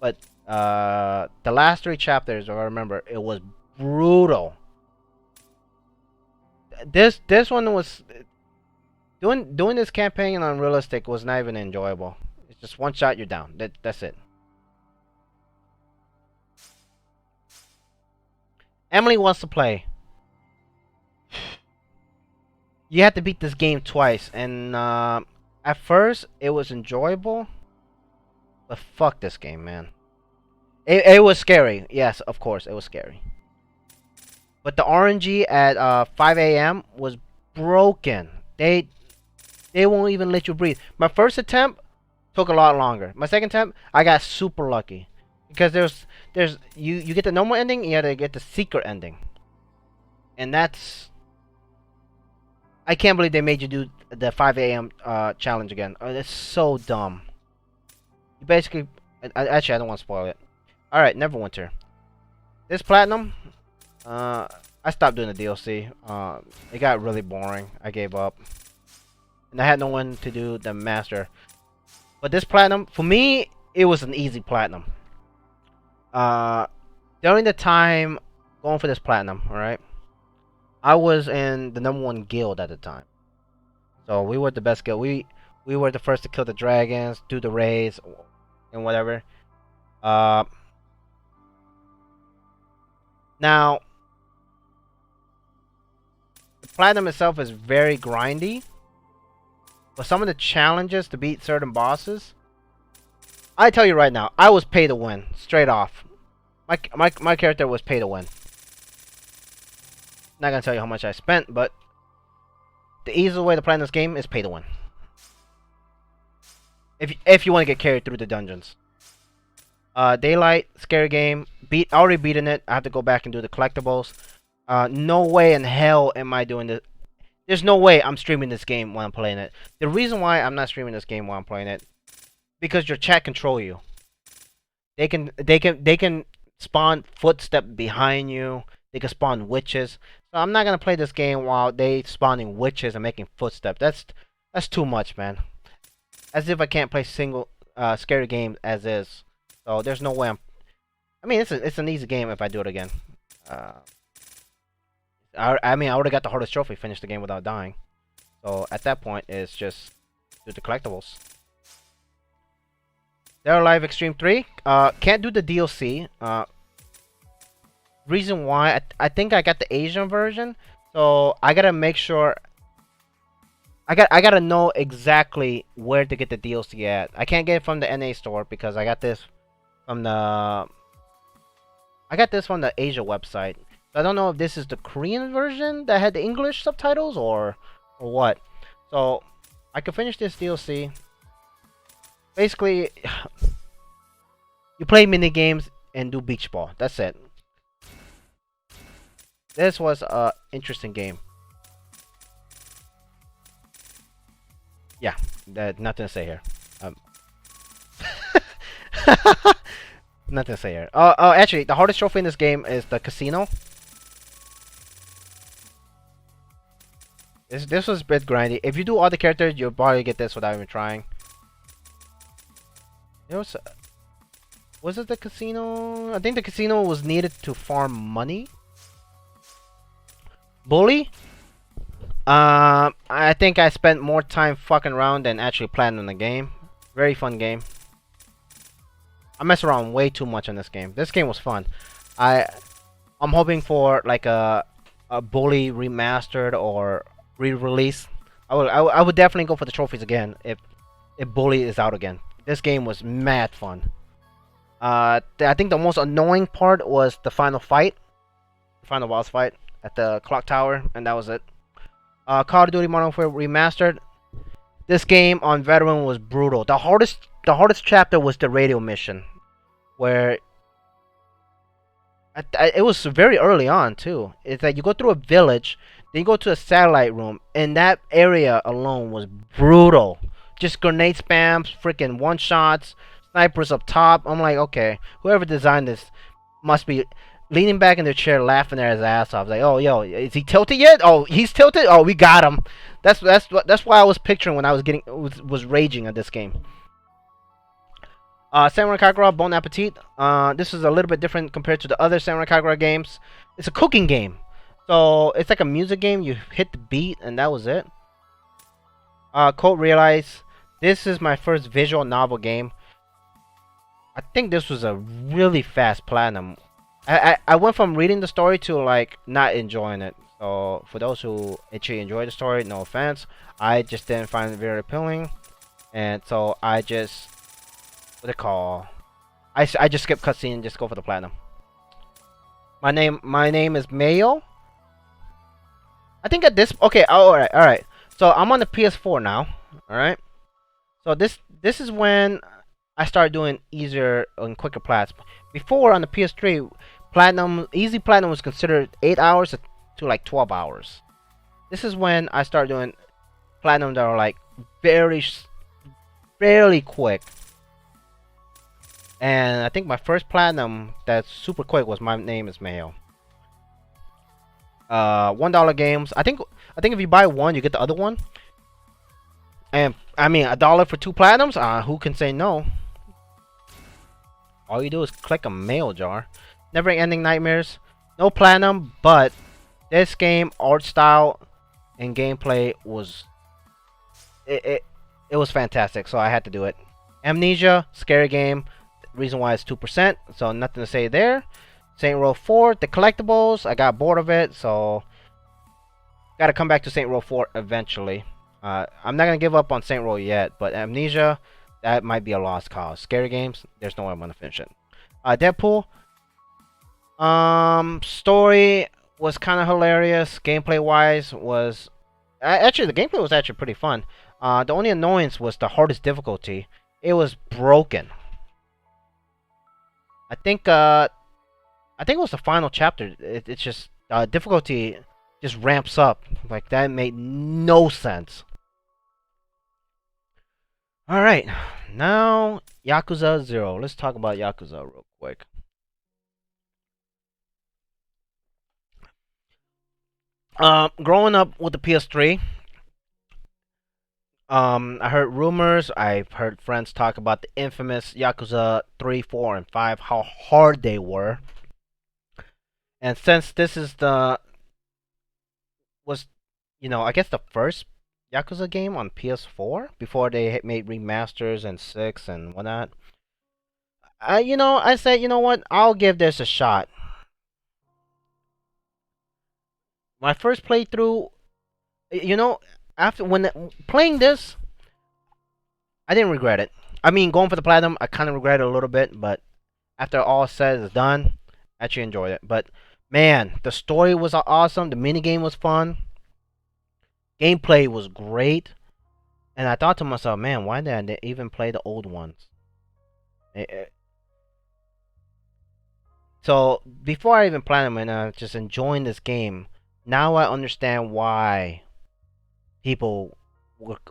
But the last 3 chapters, if I remember, it was brutal. This one was doing this campaign on realistic was not even enjoyable. It's just one shot, you're down. That's it. Emily wants to play. You have to beat this game twice, and at first it was enjoyable, but fuck this game, man. It was scary. Yes, of course, it was scary. But the RNG at 5 a.m. was broken. They won't even let you breathe. My first attempt took a lot longer. My second attempt, I got super lucky because there's you get the normal ending, you gotta get the secret ending, and that's. I can't believe they made you do the 5 a.m. Challenge again. Oh, it's so dumb. You basically, actually, I don't want to spoil it. All right, Neverwinter. This platinum, I stopped doing the DLC. It got really boring. I gave up, and I had no one to do the master. But this platinum, for me, it was an easy platinum. During the time going for this platinum, all right. I was in the #1 guild at the time, so we were the best guild. We were the first to kill the dragons, do the raids, and whatever. Uh, Now the platinum itself is very grindy, but some of the challenges to beat certain bosses, I tell you right now, I was pay to win straight off. My character was pay to win. Not gonna tell you how much I spent, but the easiest way to play this game is pay to win. If you want to get carried through the dungeons. Daylight, scary game. Already beaten it. I have to go back and do the collectibles. No way in hell am I doing this. There's no way I'm streaming this game while I'm playing it. The reason why I'm not streaming this game while I'm playing it, because your chat control you. They can spawn footstep behind you. They can spawn witches. So I'm not gonna play this game while they spawning witches and making footsteps. That's too much, man. As if I can't play single scary game as is. So there's no way I mean, it's an easy game if I do it again. I mean, I already got the hardest trophy, finished the game without dying. So at that point, it's just do the collectibles. Dead or Alive Extreme 3. Can't do the DLC. Reason why, I think I got the Asian version. So I gotta make sure. I gotta know exactly where to get the DLC at. I can't get it from the NA store because I got this from the Asia website. So I don't know if this is the Korean version that had the English subtitles or what. So I could finish this DLC. Basically, you play mini games and do beach ball. That's it. This was a interesting game. Yeah, nothing to say here. Nothing to say here. Actually, the hardest trophy in this game is the casino. This was a bit grindy. If you do all the characters, you'll probably get this without even trying. Was it the casino? I think the casino was needed to farm money. Bully? I think I spent more time fucking around than actually playing on the game. Very fun game. I mess around way too much on this game. This game was fun. I'm hoping for like a Bully remastered or re-release. I would definitely go for the trophies again if Bully is out again. This game was mad fun. I think the most annoying part was the final fight, final boss fight at the clock tower, and that was it. Call of Duty Modern Warfare Remastered. This game on veteran was brutal. The hardest chapter was the radio mission, where it was very early on too. It's like you go through a village, then you go to a satellite room, and that area alone was brutal. Just grenade spams, freaking one shots, snipers up top. I'm like, okay, whoever designed this must be leaning back in their chair, laughing their ass off. Like, oh, yo, is he tilted yet? Oh, he's tilted. Oh, we got him. That's why I was picturing when I was raging at this game. Samurai Kagura Bon Appetit. This is a little bit different compared to the other Samurai Kagura games. It's a cooking game, so it's like a music game. You hit the beat, and that was it. Code Realize. This is my first visual novel game. I think this was a really fast platinum. I went from reading the story to like not enjoying it. So for those who actually enjoy the story, no offense. I just didn't find it very appealing, and so I just I just skip cutscene and just go for the platinum. My name is Mayo. I think at this all right. So I'm on the PS4 now. All right. So this is when I started doing easier and quicker plats. Before on the PS3, easy platinum was considered 8 hours to like 12 hours. This is when I started doing platinum that are like fairly quick. And I think my first platinum that's super quick was My Name is Mayo. $1 games. I think if you buy one, you get the other one. And I mean, $1 for 2 platinums. Who can say no? All you do is click a mail jar. Never Ending Nightmares. No platinum, but this game art style and gameplay was it was fantastic, so I had to do it. Amnesia, scary game. Reason why it's 2%, so nothing to say there. Saint Row 4, the collectibles. I got bored of it, so gotta come back to Saint Row 4 eventually. I'm not gonna give up on Saint Row yet, but Amnesia, that might be a lost cause. Scary games, there's no way I'm gonna finish it. Deadpool. Story was kind of hilarious. Gameplay wise was actually the gameplay was actually pretty fun. The only annoyance was the hardest difficulty. It was broken. I think it was the final chapter. It's just difficulty just ramps up. Like that made no sense. All right, now Yakuza 0. Let's talk about Yakuza real quick. Growing up with the PS3, I heard rumors. I've heard friends talk about the infamous Yakuza 3, 4, and 5, how hard they were. And since this is I guess the first Yakuza game on PS4 before they made remasters and 6 and whatnot. I said, you know what? I'll give this a shot. My first playthrough, after playing this, I didn't regret it. I mean, going for the platinum, I kind of regret it a little bit, but after all said is done, I actually enjoyed it. But man, the story was awesome. The minigame was fun. Gameplay was great. And I thought to myself, man, why did I even play the old ones? So before I even platinum and just enjoying this game, now I understand why people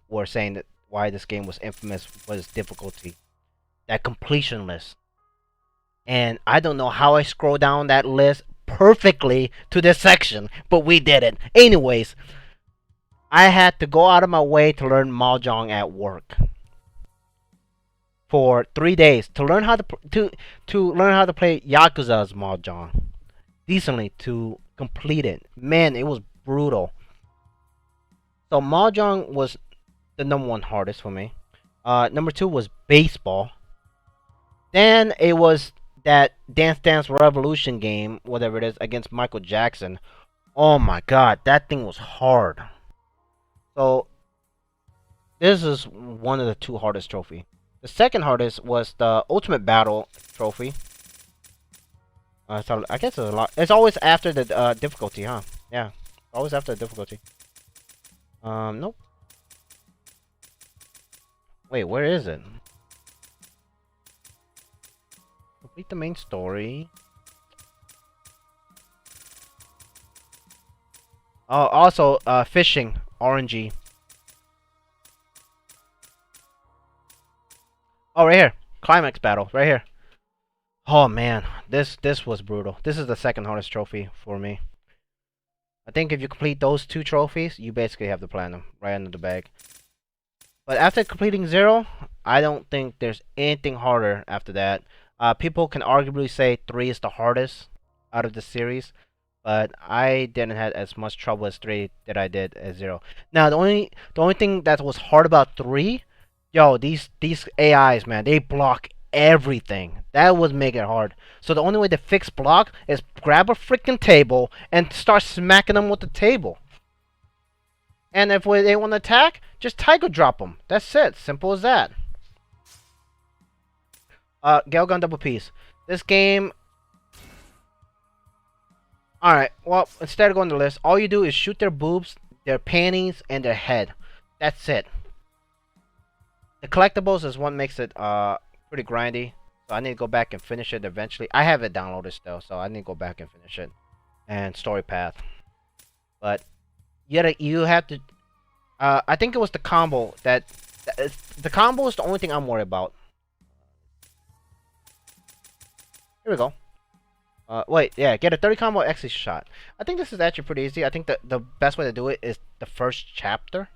were saying that why this game was infamous for its difficulty, that completion list. And I don't know how I scroll down that list perfectly to this section, but we did it. Anyways, I had to go out of my way to learn Mahjong at work for 3 days to learn how to learn how to play Yakuza's Mahjong decently to complete it. Man, it was brutal. So Mahjong was the number one hardest for me. Number 2 was baseball. Then it was that Dance Dance Revolution game, whatever it is, against Michael Jackson. Oh my god, that thing was hard. So this is one of the 2 hardest trophy. The second hardest was the Ultimate Battle trophy. So I guess it's a lot. It's always after the difficulty, huh? Yeah, always after the difficulty. Nope. Wait, where is it? Complete the main story. Oh, also, fishing, RNG. Oh, right here. Climax battle, right here. Oh man, this was brutal. This is the second hardest trophy for me. I think if you complete those 2 trophies, you basically have the platinum right under the bag. But after completing 0, I don't think there's anything harder after that. People can arguably say 3 is the hardest out of the series, but I didn't have as much trouble as 3 that I did as 0. Now the only thing that was hard about 3, yo, these AIs, man, they block everything. That would make it hard. So the only way to fix block is grab a freaking table and start smacking them with the table. And if they want to attack, just Tiger drop them. That's it. Simple as that. Galgun Double Piece. This game. Alright, well, instead of going to the list, all you do is shoot their boobs, their panties, and their head. That's it. The collectibles is what makes it pretty grindy. So I need to go back and finish it eventually. I have it downloaded still, so I need to go back and finish it. And story path. But you have to. I think it was the combo that. The combo is the only thing I'm worried about. Here we go. Wait, yeah, get a 30 combo exit shot. I think this is actually pretty easy. I think the best way to do it is the first chapter.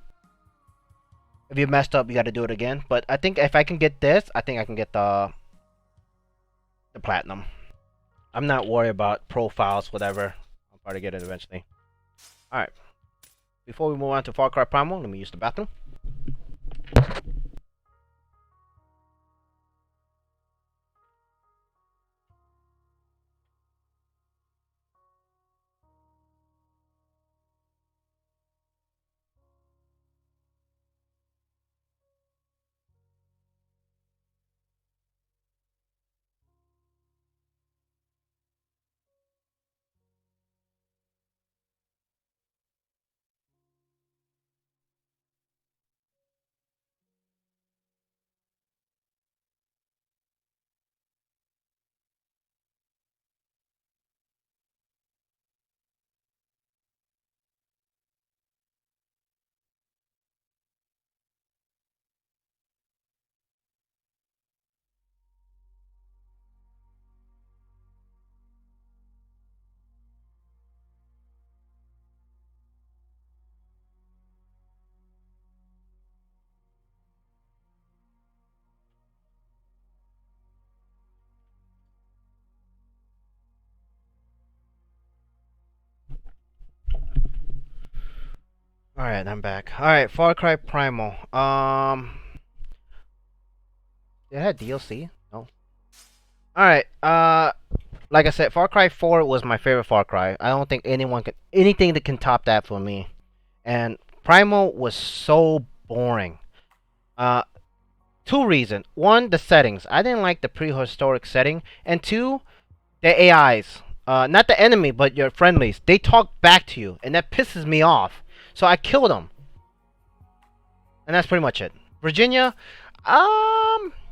If you messed up, you got to do it again. But I think if I can get this, I think I can get the platinum. I'm not worried about profiles, whatever. I'll probably get it eventually. Alright, before we move on to Far Cry Primal, let me use the bathroom. Alright, I'm back. Alright, Far Cry Primal. Did it have DLC? No. Alright, like I said, Far Cry 4 was my favorite Far Cry. I don't think anything that can top that for me. And Primal was so boring. Uh, two reasons. One, the settings. I didn't like the prehistoric setting. And two, the AIs. Not the enemy, but your friendlies. They talk back to you, and that pisses me off. So I killed them. And that's pretty much it. Virginia,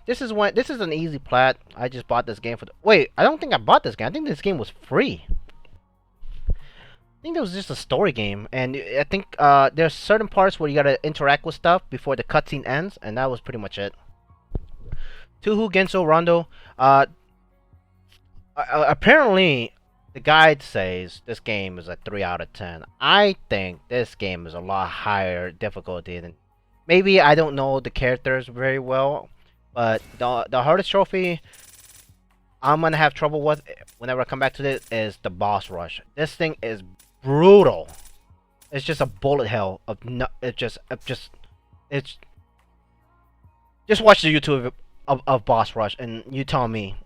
this is an easy plat. I just bought this game for wait, I don't think I bought this game. I think this game was free. I think it was just a story game, and I think there's certain parts where you gotta interact with stuff before the cutscene ends, and that was pretty much it. Touhou Genso Rondo. Apparently, the guide says this game is a 3 out of 10. I think this game is a lot higher difficulty than. Maybe I don't know the characters very well, but the hardest trophy I'm gonna have trouble with whenever I come back to this is the boss rush. This thing is brutal. It's just a bullet hell of no. It's just watch the YouTube of boss rush and you tell me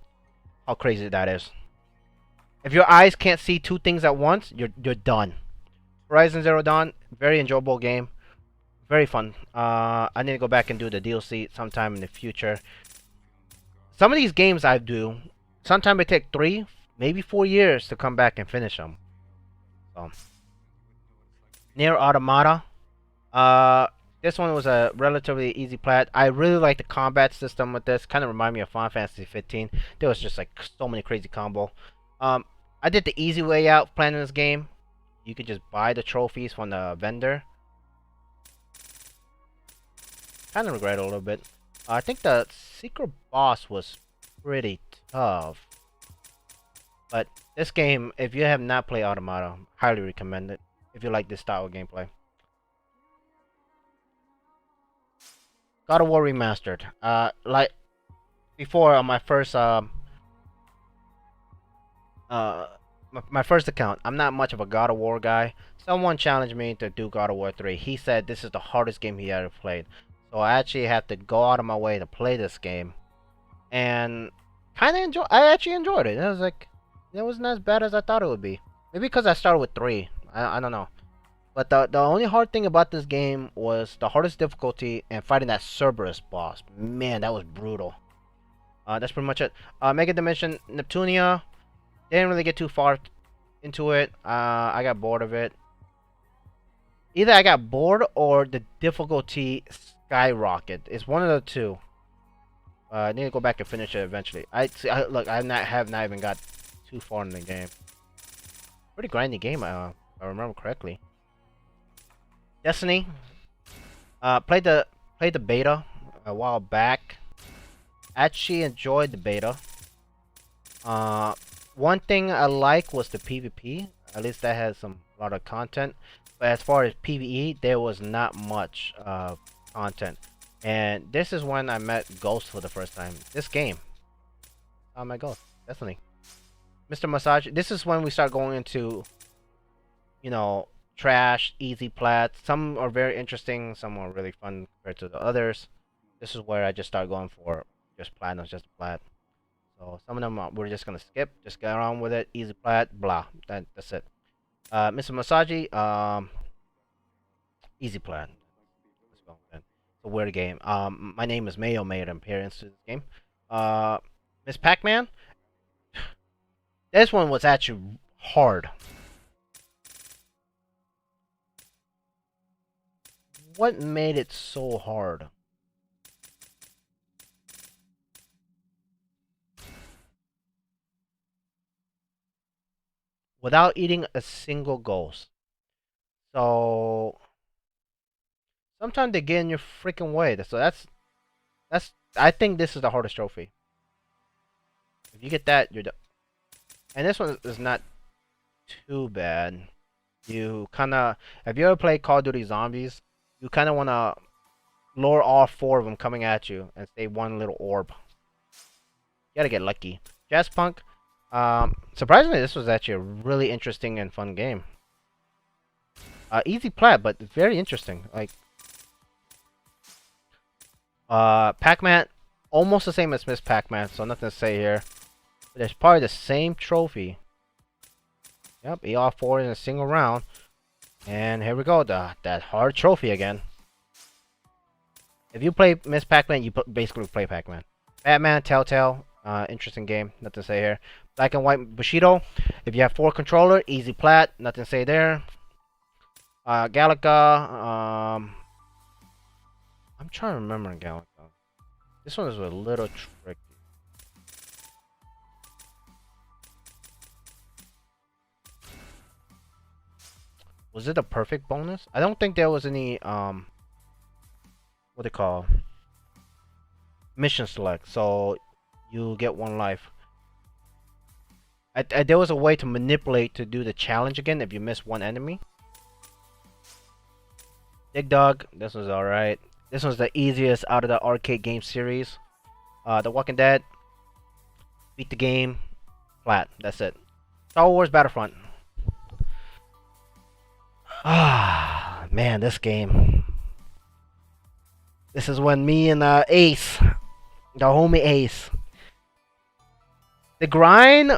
how crazy that is. If your eyes can't see two things at once, you're done. Horizon Zero Dawn, very enjoyable game, very fun. I need to go back and do the DLC sometime in the future. Some of these games I do, sometimes it take 3, maybe 4 years to come back and finish them. So, Nier Automata. This one was a relatively easy plat. I really like the combat system with this. Kind of remind me of Final Fantasy 15. There was just like so many crazy combo. I did the easy way out playing this game. You could just buy the trophies from the vendor. Kind of regret it a little bit. I think the secret boss was pretty tough. But this game, if you have not played Automata, highly recommend it. If you like this style of gameplay. God of War Remastered. Like before on my first my first account, I'm not much of a God of War guy. Someone challenged me to do God of War 3. He said this is the hardest game he ever played. So I actually have to go out of my way to play this game. And I actually enjoyed it. It was like, it wasn't as bad as I thought it would be. Maybe because I started with 3. I don't know. But the only hard thing about this game was the hardest difficulty and fighting that Cerberus boss. Man, that was brutal. That's pretty much it. Mega Dimension Neptunia. Didn't really get too far into it. I got bored of it. Either I got bored or the difficulty skyrocketed. It's one of the two. I need to go back and finish it eventually. Look, I have not even got too far in the game. Pretty grindy game, if I remember correctly. Destiny. Played the beta a while back. Actually enjoyed the beta. One thing I like was the PvP. At least that has a lot of content. But as far as PvE, there was not much content. And this is when I met Ghost for the first time. This game. I met Ghost. Definitely. Mr. Massage. This is when we start going into, you know, trash, easy plats. Some are very interesting, some are really fun compared to the others. This is where I just start going for just platinums, just a plat. So some of them we're just gonna skip, just get around with it, easy plat, blah. That's it. Mr. Masaji, easy plat. Let's go then. It's a weird game. My name is Mayo made an appearance to this game. Uh, Miss Pac-Man. This one was actually hard. What made it so hard? Without eating a single ghost. So sometimes they get in your freaking way. So that's I think this is the hardest trophy. If you get that, you're done. And this one is not too bad. You kinda if you ever play Call of Duty Zombies, you kinda wanna lure all four of them coming at you and save one little orb. You gotta get lucky. Jazzpunk. Surprisingly, this was actually a really interesting and fun game. Easy plat, but very interesting. Like, Pac-Man, almost the same as Miss Pac-Man, so nothing to say here. But it's probably the same trophy. Yep, ER 4 in a single round. And here we go, that hard trophy again. If you play Miss Pac-Man, you basically play Pac-Man. Batman, Telltale, interesting game, nothing to say here. Black and White Bushido, if you have 4 controller, easy plat, nothing to say there. Galaga, I'm trying to remember Galaga. This one is a little tricky. Was it a perfect bonus? I don't think there was any, what they call mission select, so you get 1 life. There was a way to manipulate to do the challenge again if you miss 1 enemy. Dig Dug, this was alright. This one's the easiest out of the arcade game series. The Walking Dead, beat the game, flat, that's it. Star Wars Battlefront. Ah, man, this game. This is when me and Ace, the homie Ace. The grind.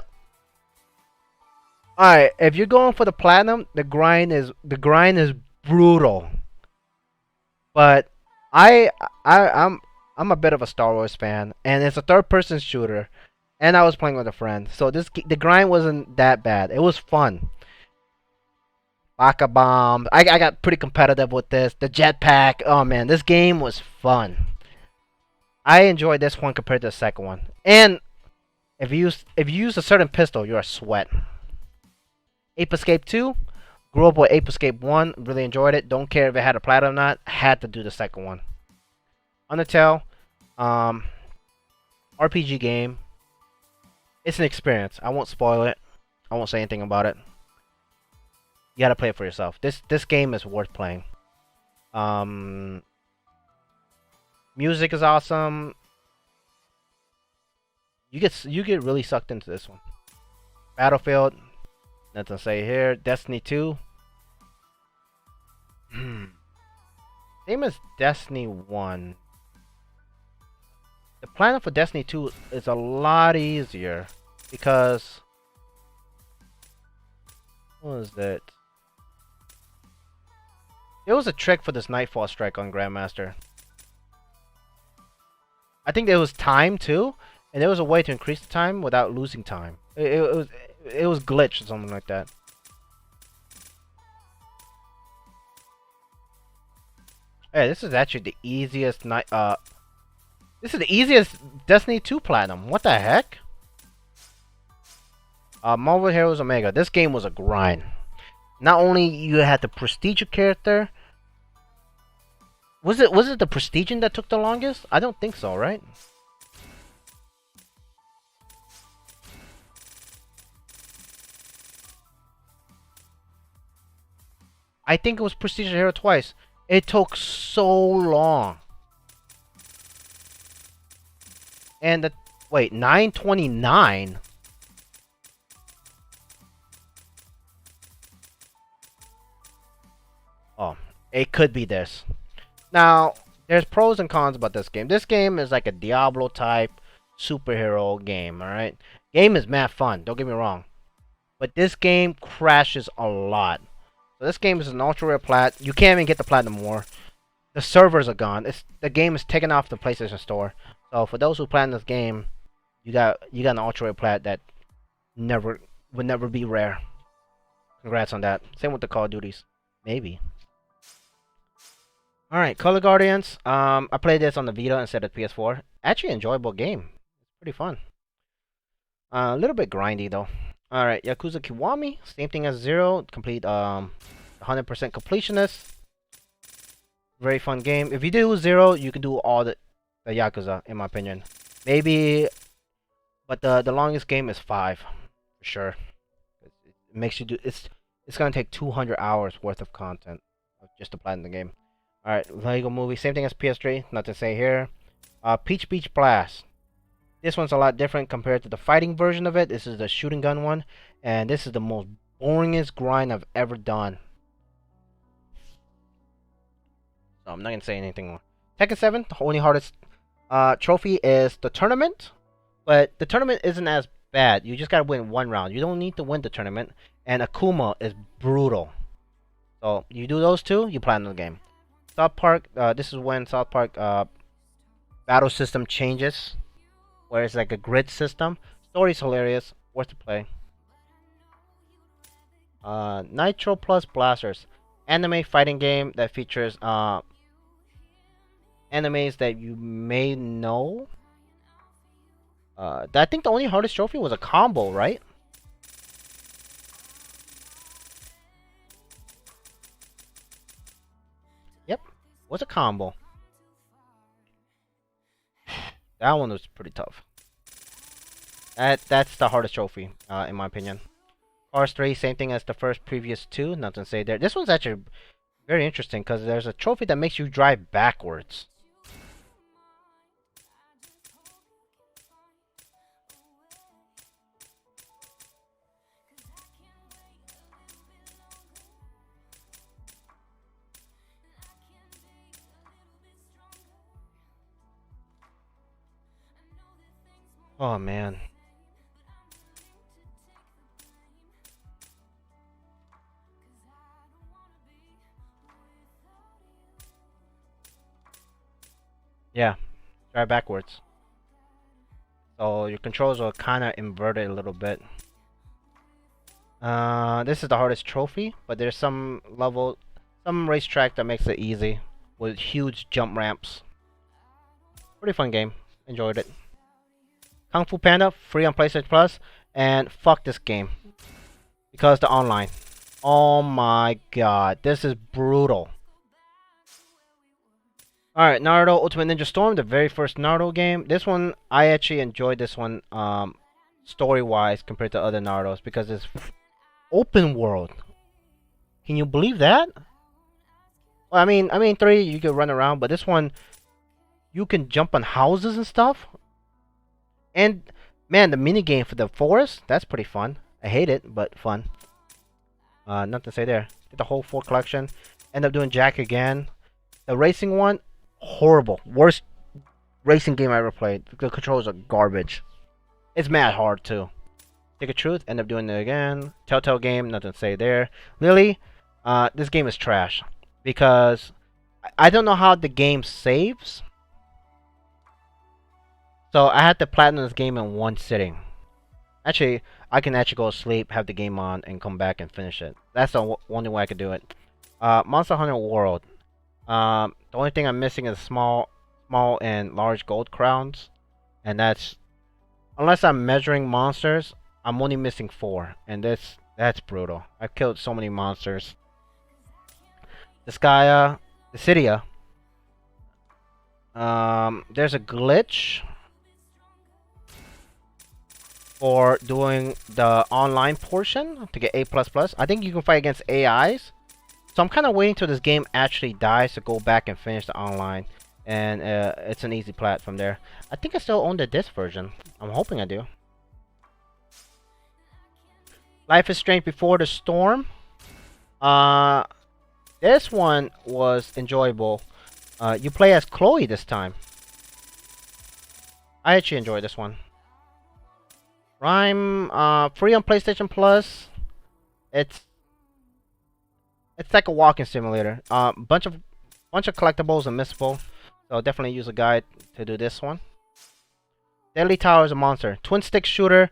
Alright, if you're going for the platinum, the grind is brutal. But I'm a bit of a Star Wars fan, and it's a third-person shooter, and I was playing with a friend, so the grind wasn't that bad. It was fun. Baka Bomb. I got pretty competitive with this. The jetpack. Oh man, this game was fun. I enjoyed this one compared to the second one. And if you use a certain pistol, you're a sweat. Ape Escape 2. Grew up with Ape Escape 1. Really enjoyed it. Don't care if it had a platinum or not. Had to do the second one. Undertale. RPG game. It's an experience. I won't spoil it. I won't say anything about it. You gotta play it for yourself. This game is worth playing. Music is awesome. You get really sucked into this one. Battlefield. Nothing to say here. Destiny 2. Same as Destiny 1. The plan for Destiny 2 is a lot easier because what was that? There was a trick for this Nightfall Strike on Grandmaster. I think there was time too, and there was a way to increase the time without losing time. It was glitched or something like that. Hey, this is actually the easiest this is the easiest Destiny 2 platinum. What the heck? Marvel Heroes Omega. This game was a grind. Not only you had to prestige your character. Was it the prestiging that took the longest? I don't think so, right? I think it was Prestige Hero twice. It took so long. And the wait, 929. it could be this. Now, there's pros and cons about this game. This game is like a Diablo type superhero game, alright? Game is mad fun, don't get me wrong. But this game crashes a lot. So this game is an ultra rare plat. You can't even get the platinum war. The servers are gone. The game is taken off the PlayStation Store. So for those who plan this game, you got an ultra rare plat that would never be rare. Congrats on that. Same with the Call of Duties. Maybe. Alright, Color Guardians. I played this on the Vita instead of PS4. Actually enjoyable game. It's pretty fun. A little bit grindy though. Alright, Yakuza Kiwami. Same thing as Zero. Complete 100% completionist. Very fun game. If you do Zero, you can do all the Yakuza, in my opinion. Maybe, but the longest game is 5, for sure. It makes you do it's gonna take 200 hours worth of content just to play in the game. All right, Lego Movie, same thing as PS3. Nothing to say here. Peach Beach Blast. This one's a lot different compared to the fighting version of it. This is the shooting gun one, and this is the most boringest grind I've ever done. So I'm not gonna say anything more. Tekken 7, the only hardest trophy is the tournament, but the tournament isn't as bad. You just gotta win one round. You don't need to win the tournament. And Akuma is brutal. So you do those two, you platinum the game. South Park. This is when South Park battle system changes, where it's like a grid system. Story's hilarious, worth to play. Nitro Plus Blasters, anime fighting game that features animes that you may know. I think the only hardest trophy was a combo, right? Yep, was a combo. That one was pretty tough. That's the hardest trophy, in my opinion. Cars 3, same thing as the first previous two. Nothing to say there. This one's actually very interesting because there's a trophy that makes you drive backwards. Oh man. Yeah, drive backwards. So your controls are kind of inverted a little bit. This is the hardest trophy, but there's some racetrack that makes it easy with huge jump ramps. Pretty fun game. Enjoyed it. Kung Fu Panda, free on PlayStation Plus, and fuck this game because the online. Oh my god, this is brutal. Alright, Naruto Ultimate Ninja Storm, the very first Naruto game. This one, I actually enjoyed this one story-wise compared to other Narutos because it's open world. Can you believe that? Well, I mean 3, you can run around, but this one, you can jump on houses and stuff. And, man, the minigame for the forest, that's pretty fun. I hate it, but fun. Nothing to say there. Get the whole 4 collection. End up doing Jack again. The racing one, horrible. Worst racing game I ever played. The controls are garbage. It's mad hard too. Stick of Truth, end up doing it again. Telltale game, nothing to say there. Lily, this game is trash. Because I don't know how the game saves. So I had to platinum this game in one sitting. Actually, I can actually go to sleep, have the game on, and come back and finish it. That's the only way I could do it. Monster Hunter World. The only thing I'm missing is small and large gold crowns, and that's unless I'm measuring monsters, I'm only missing 4, and that's brutal. I've killed so many monsters. Dissidia. There's a glitch for doing the online portion to get A++. I think you can fight against AIs. So I'm kind of waiting till this game actually dies to go back and finish the online. And it's an easy plat from there. I think I still own the disc version. I'm hoping I do. Life is Strange Before the Storm. This one was enjoyable. You play as Chloe this time. I actually enjoyed this one. Rhyme, free on PlayStation Plus. It's it's like a walking simulator. Bunch of collectibles and missable. So definitely use a guide to do this one. Deadly Tower is a monster. Twin stick shooter.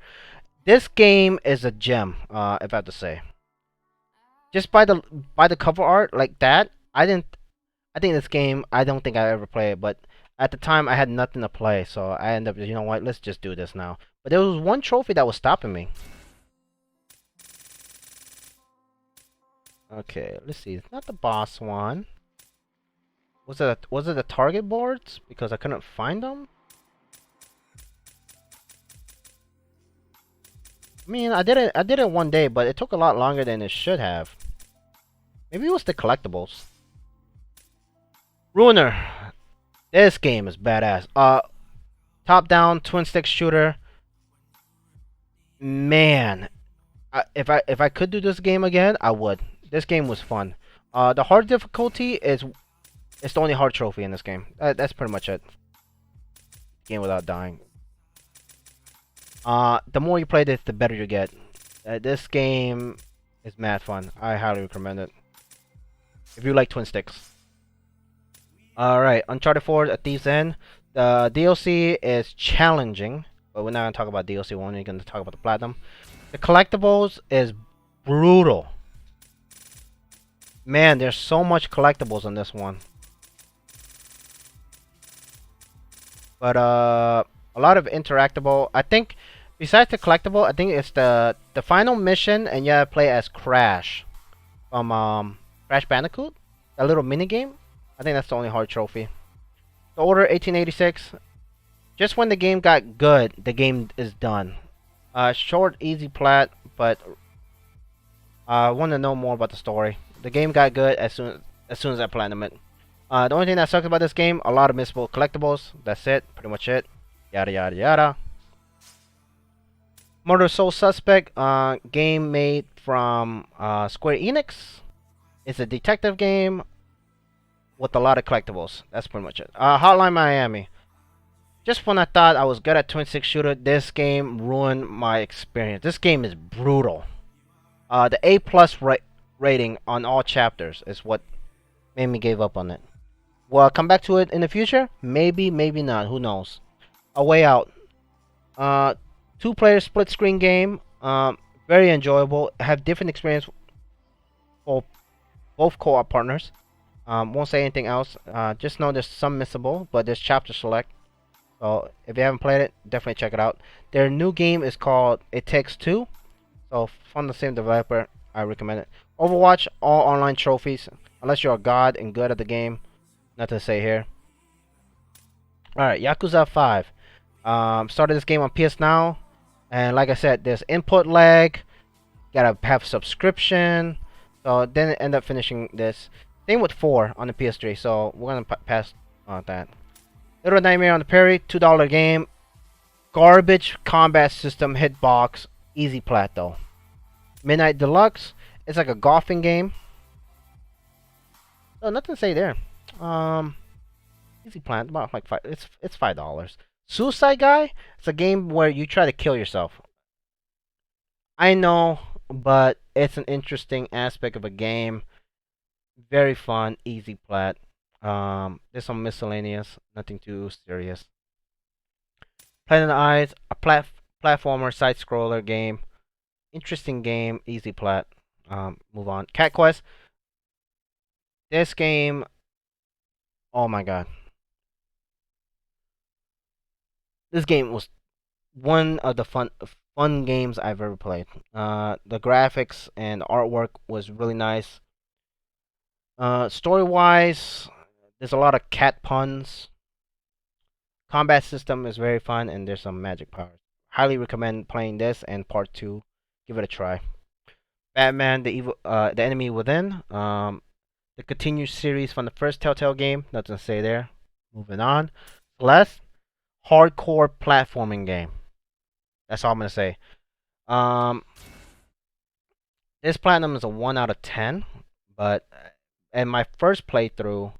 This game is a gem. If I have to say. Just by the cover art like that, I think this game, I don't think I ever played it, but at the time I had nothing to play, so I ended up, you know what, let's just do this now. But there was one trophy that was stopping me. Okay, let's see. It's not the boss one. Was it the target boards? Because I couldn't find them. I mean, I did it one day, but it took a lot longer than it should have. Maybe it was the collectibles. Ruiner. This game is badass. Top-down twin stick shooter. Man, if I could do this game again, I would. This game was fun. The hard difficulty is it's the only hard trophy in this game. That's pretty much it. Game without dying. The more you play this, the better you get. This game is mad fun. I highly recommend it. If you like twin sticks. Alright, Uncharted 4, A Thief's End. The DLC is challenging, but we're not going to talk about DLC, we're only going to talk about the Platinum. The collectibles is brutal. Man, there's so much collectibles on this one. But a lot of interactable. I think besides the collectible, I think it's the final mission, and you gotta play as Crash from Crash Bandicoot, a little mini game. I think that's the only hard trophy. The Order 1886. Just when the game got good, the game is done. Short, easy plat, but I want to know more about the story. The game got good as soon as I platinum it. The only thing that sucks about this game, a lot of missable collectibles. That's it, pretty much it. Yada yada yada. Murder Soul Suspect, game made from Square Enix. It's a detective game with a lot of collectibles. That's pretty much it. Hotline Miami. Just when I thought I was good at twin stick shooter, this game ruined my experience. This game is brutal. The A+ rating on all chapters is what made me give up on it. Will I come back to it in the future? Maybe, maybe not. Who knows? A Way Out. Two-player split-screen game. Very enjoyable. Have different experience for both co-op partners. Won't say anything else. Just know there's some missable, but there's chapter select. So if you haven't played it, definitely check it out. Their new game is called It Takes Two. So from the same developer, I recommend it. Overwatch, all online trophies. Unless you're a god and good at the game. Nothing to say here. Alright, Yakuza 5. Started this game on PS Now. And like I said, there's input lag. Gotta have subscription. So then end up finishing this. Same with 4 on the PS3. So we're gonna pass on that. Little Nightmare on the Prairie, $2 game. Garbage combat system, hitbox. Easy plat though. Midnight Deluxe. It's like a golfing game. Oh, nothing to say there. Easy plat, about like it's $5. Suicide Guy. It's a game where you try to kill yourself. I know, but it's an interesting aspect of a game. Very fun, easy plat. There's some miscellaneous, nothing too serious. Planet Eyes, a platformer side scroller game. Interesting game, easy plat. Move on. Cat Quest. This game, oh my god. This game was one of the fun games I've ever played. The graphics and artwork was really nice. Story wise, there's a lot of cat puns. Combat system is very fun, and there's some magic powers. Highly recommend playing this and part 2. Give it a try. Batman: the Enemy Within. The continued series from the first Telltale game. Nothing to say there. Moving on. Celeste, hardcore platforming game. That's all I'm gonna say. This platinum is a 1 out of 10, but And my first playthrough,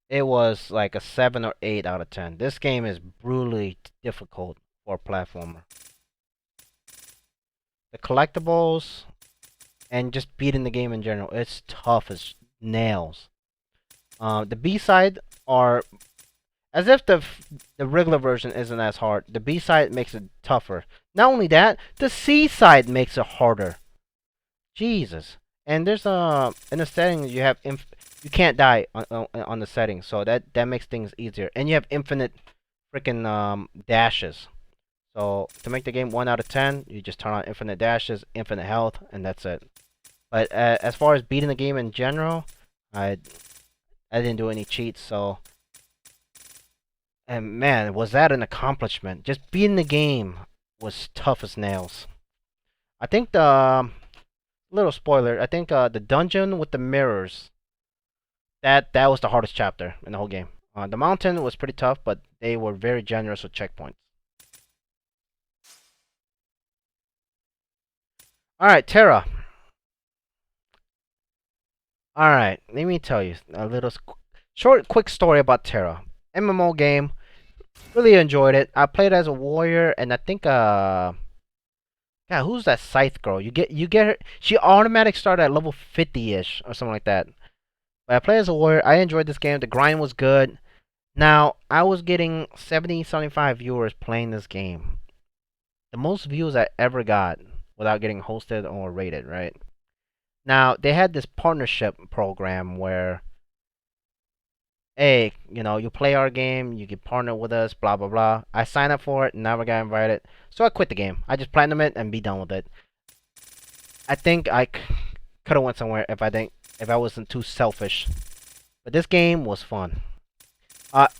it was like a 7 or 8 out of 10. This game is brutally difficult for a platformer. The collectibles and just beating the game in general, it's tough as nails. The B side are as if the regular version isn't as hard. The B side makes it tougher. Not only that, the C side makes it harder. Jesus. And there's in the settings you have you can't die on the settings, so that makes things easier. And you have infinite freaking dashes. So to make the game 1 out of 10, you just turn on infinite dashes, infinite health, and that's it. But as far as beating the game in general, I didn't do any cheats, so and man, was that an accomplishment. Just beating the game was tough as nails. I think the little spoiler, I think the dungeon with the mirrors, that was the hardest chapter in the whole game. The mountain was pretty tough, but they were very generous with checkpoints. Alright, Terra. Alright, let me tell you a little short, quick story about Terra. MMO game. Really enjoyed it. I played as a warrior, and I think yeah, who's that Scythe girl? You get her. She automatic started at level 50-ish or something like that. But I played as a warrior. I enjoyed this game. The grind was good. Now I was getting 70, 75 viewers playing this game. The most views I ever got without getting hosted or rated. Right now they had this partnership program where, hey, you play our game, you can partner with us, blah blah blah. I signed up for it, never got invited, so I quit the game. I just platinum it and be done with it. I think I could have went somewhere if I wasn't too selfish. But this game was fun.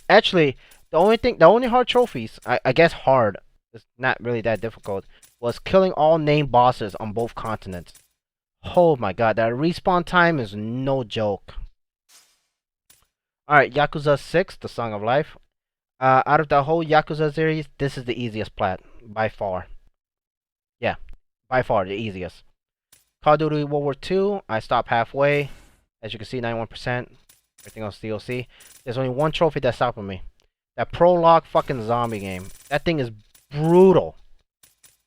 Actually, the only hard trophies, I guess hard, it's not really that difficult, was killing all named bosses on both continents. Oh my god, that respawn time is no joke. Alright, Yakuza 6, The Song of Life. Out of the whole Yakuza series, this is the easiest plat, by far. Yeah, by far the easiest. Call of Duty World War II, I stopped halfway. As you can see, 91%. Everything else DLC. There's only one trophy that's stopping me. That prologue fucking zombie game. That thing is brutal.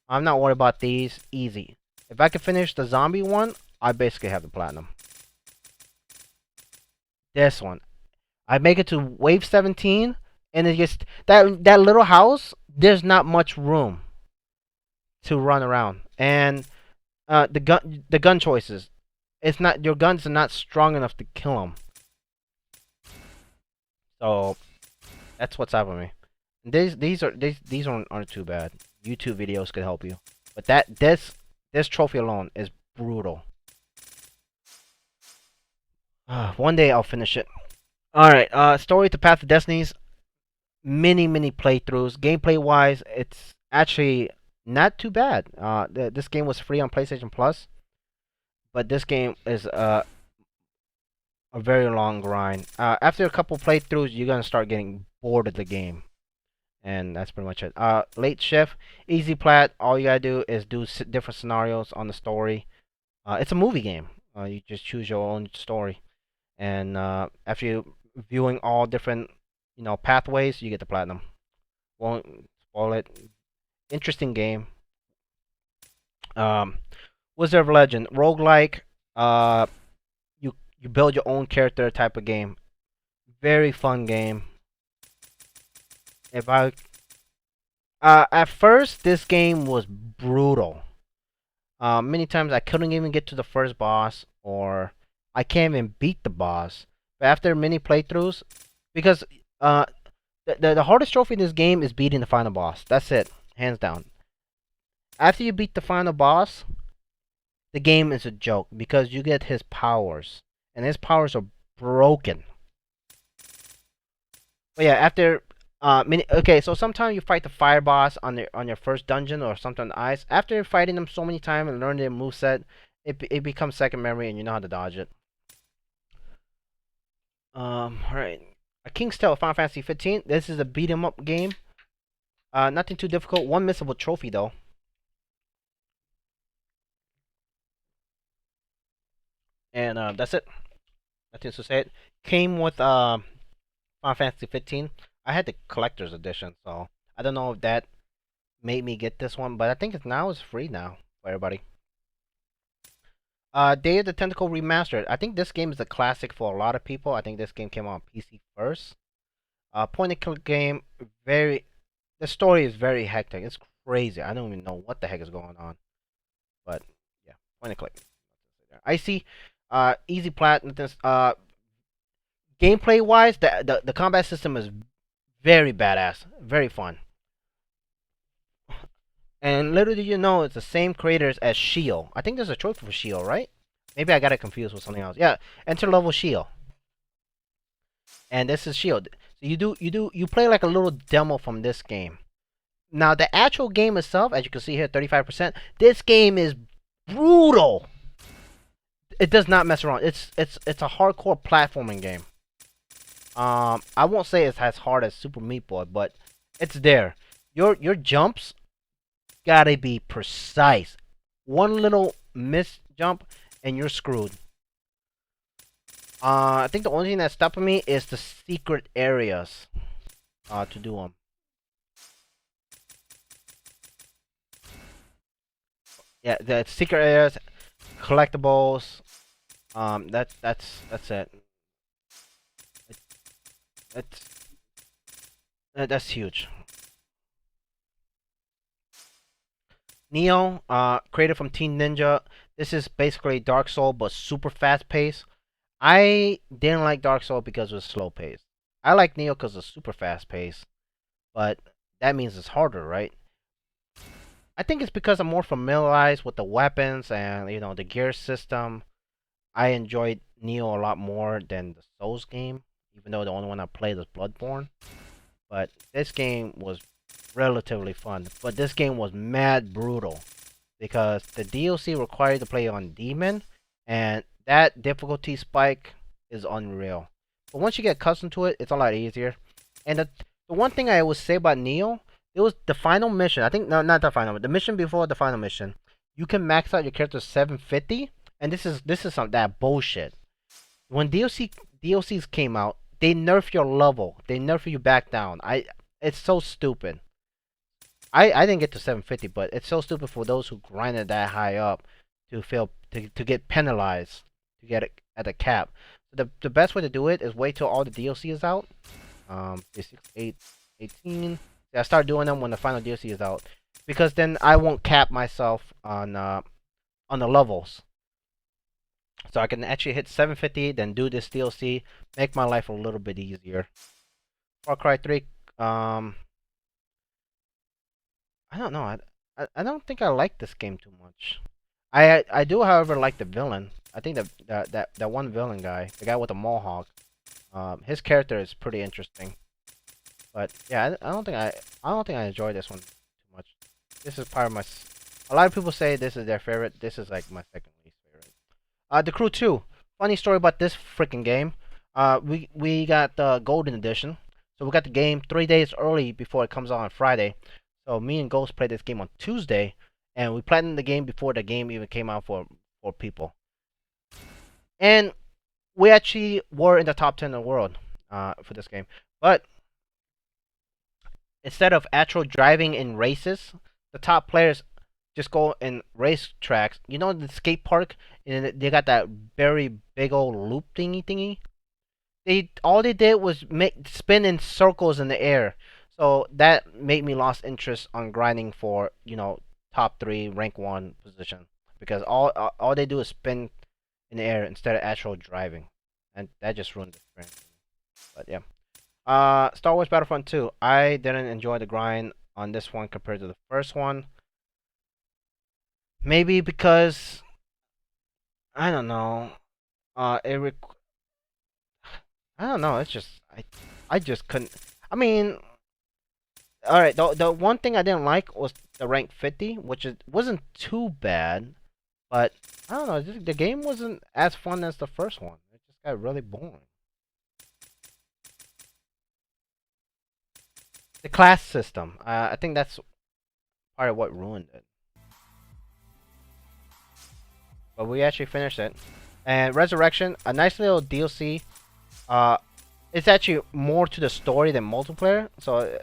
I'm not worried about these. Easy. If I can finish the zombie one, I basically have the platinum. This one. I make it to wave 17, and it just that little house, there's not much room to run around. And the gun choices. It's not your guns are not strong enough to kill them. So that's what's happening. These aren't too bad. YouTube videos could help you, but this trophy alone is brutal. One day I'll finish it. All right. Story to Path of Destinies. Many playthroughs. Gameplay wise, it's actually not too bad. This game was free on PlayStation Plus, but this game is a very long grind. After a couple playthroughs, you're gonna start getting bored of the game, and that's pretty much it. Late shift, easy plat. All you gotta do is do different scenarios on the story. It's a movie game. You just choose your own story, and after you viewing all different, pathways, you get the platinum. Won't spoil it. Interesting game. Um, Wizard of Legend, roguelike. You build your own character type of game. Very fun game. If I At first this game was brutal. Many times I couldn't even get to the first boss, or I can't even beat the boss. But after many playthroughs, because uh the hardest trophy in this game is beating the final boss. That's it, hands down. After you beat the final boss, the game is a joke because you get his powers, and his powers are broken. But yeah, after okay, so sometimes you fight the fire boss on your first dungeon or something on the ice. After fighting them so many times and learning their moveset, it becomes second memory and you know how to dodge it. Alright. A King's Tale, Final Fantasy 15. This is a beat 'em up game. Nothing too difficult. One missable trophy though. And that's it. Nothing to say. It came with Final Fantasy 15. I had the collector's edition, so I don't know if that made me get this one, but I think it's free now for everybody. Day of the Tentacle Remastered. I think this game is a classic for a lot of people. I think this game came out on PC first. Point and click game. Very. The story is very hectic. It's crazy. I don't even know what the heck is going on. But yeah, point and click. Icy. Easy plat. Gameplay wise, the combat system is very badass. Very fun. And little do you know, it's the same creators as Shio. I think there's a trophy for Shio, right? Maybe I got it confused with something else. Yeah, enter level Shio. And this is Shio. So you play like a little demo from this game. Now the actual game itself, as you can see here, 35%. This game is brutal. It does not mess around. It's a hardcore platforming game. I won't say it's as hard as Super Meat Boy, but it's there. Your jumps gotta be precise. One little miss jump and you're screwed. I think the only thing that's stopping me is the secret areas to do them. Yeah, the secret areas, collectibles. That's it. That's huge. Neo, created from Team Ninja. This is basically Dark Soul, but super fast paced. I didn't like Dark Soul because it was slow paced. I like Neo because it's super fast paced, but that means it's harder, right? I think it's because I'm more familiarized with the weapons and the gear system. I enjoyed Neo a lot more than the Souls game, even though the only one I played was Bloodborne. But this game was relatively fun. But this game was mad brutal because the DLC required to play on Demon, and that difficulty spike is unreal. But once you get accustomed to it, it's a lot easier. And the one thing I would say about Neo, it was the final mission. I think no, not the final, but the mission before the final mission. You can max out your character 750, and this is some that bullshit. When DLCs came out, they nerf your level. They nerf you back down. It's so stupid. I didn't get to 750, but it's so stupid for those who grinded that high up to get penalized to get it at the cap. The best way to do it is wait till all the DLC is out. 6, 8, 18. Yeah, I start doing them when the final DLC is out, because then I won't cap myself on the levels. So I can actually hit 750, then do this DLC, make my life a little bit easier. Far Cry 3, I don't know. I don't think I like this game too much. I do, however, like the villain. I think that one villain guy, the guy with the mohawk, his character is pretty interesting. But yeah, I don't think I enjoy this one too much. This is part of my. A lot of people say this is their favorite. This is like my second least favorite. The Crew 2. Funny story about this freaking game. We got the Golden Edition, so we got the game 3 days early before it comes out on Friday. So me and Ghost played this game on Tuesday, and we platinumed the game before the game even came out for people. And we actually were in the top 10 in the world for this game. But instead of actual driving in races, the top players just go in race tracks. You know the skate park, and they got that very big old loop thingy. All they did was spin in circles in the air. So that made me lost interest on grinding for top 3 rank 1 position, because all they do is spin in the air instead of actual driving, and that just ruined the experience. But yeah. Star Wars Battlefront 2. I didn't enjoy the grind on this one compared to the first one. Maybe because I don't know. I don't know. It's just I just couldn't. I mean, all right. The one thing I didn't like was the rank 50, which wasn't too bad, but I don't know. The game wasn't as fun as the first one. It just got really boring. The class system. I think that's part of what ruined it. But we actually finished it. And Resurrection, a nice little DLC. It's actually more to the story than multiplayer, so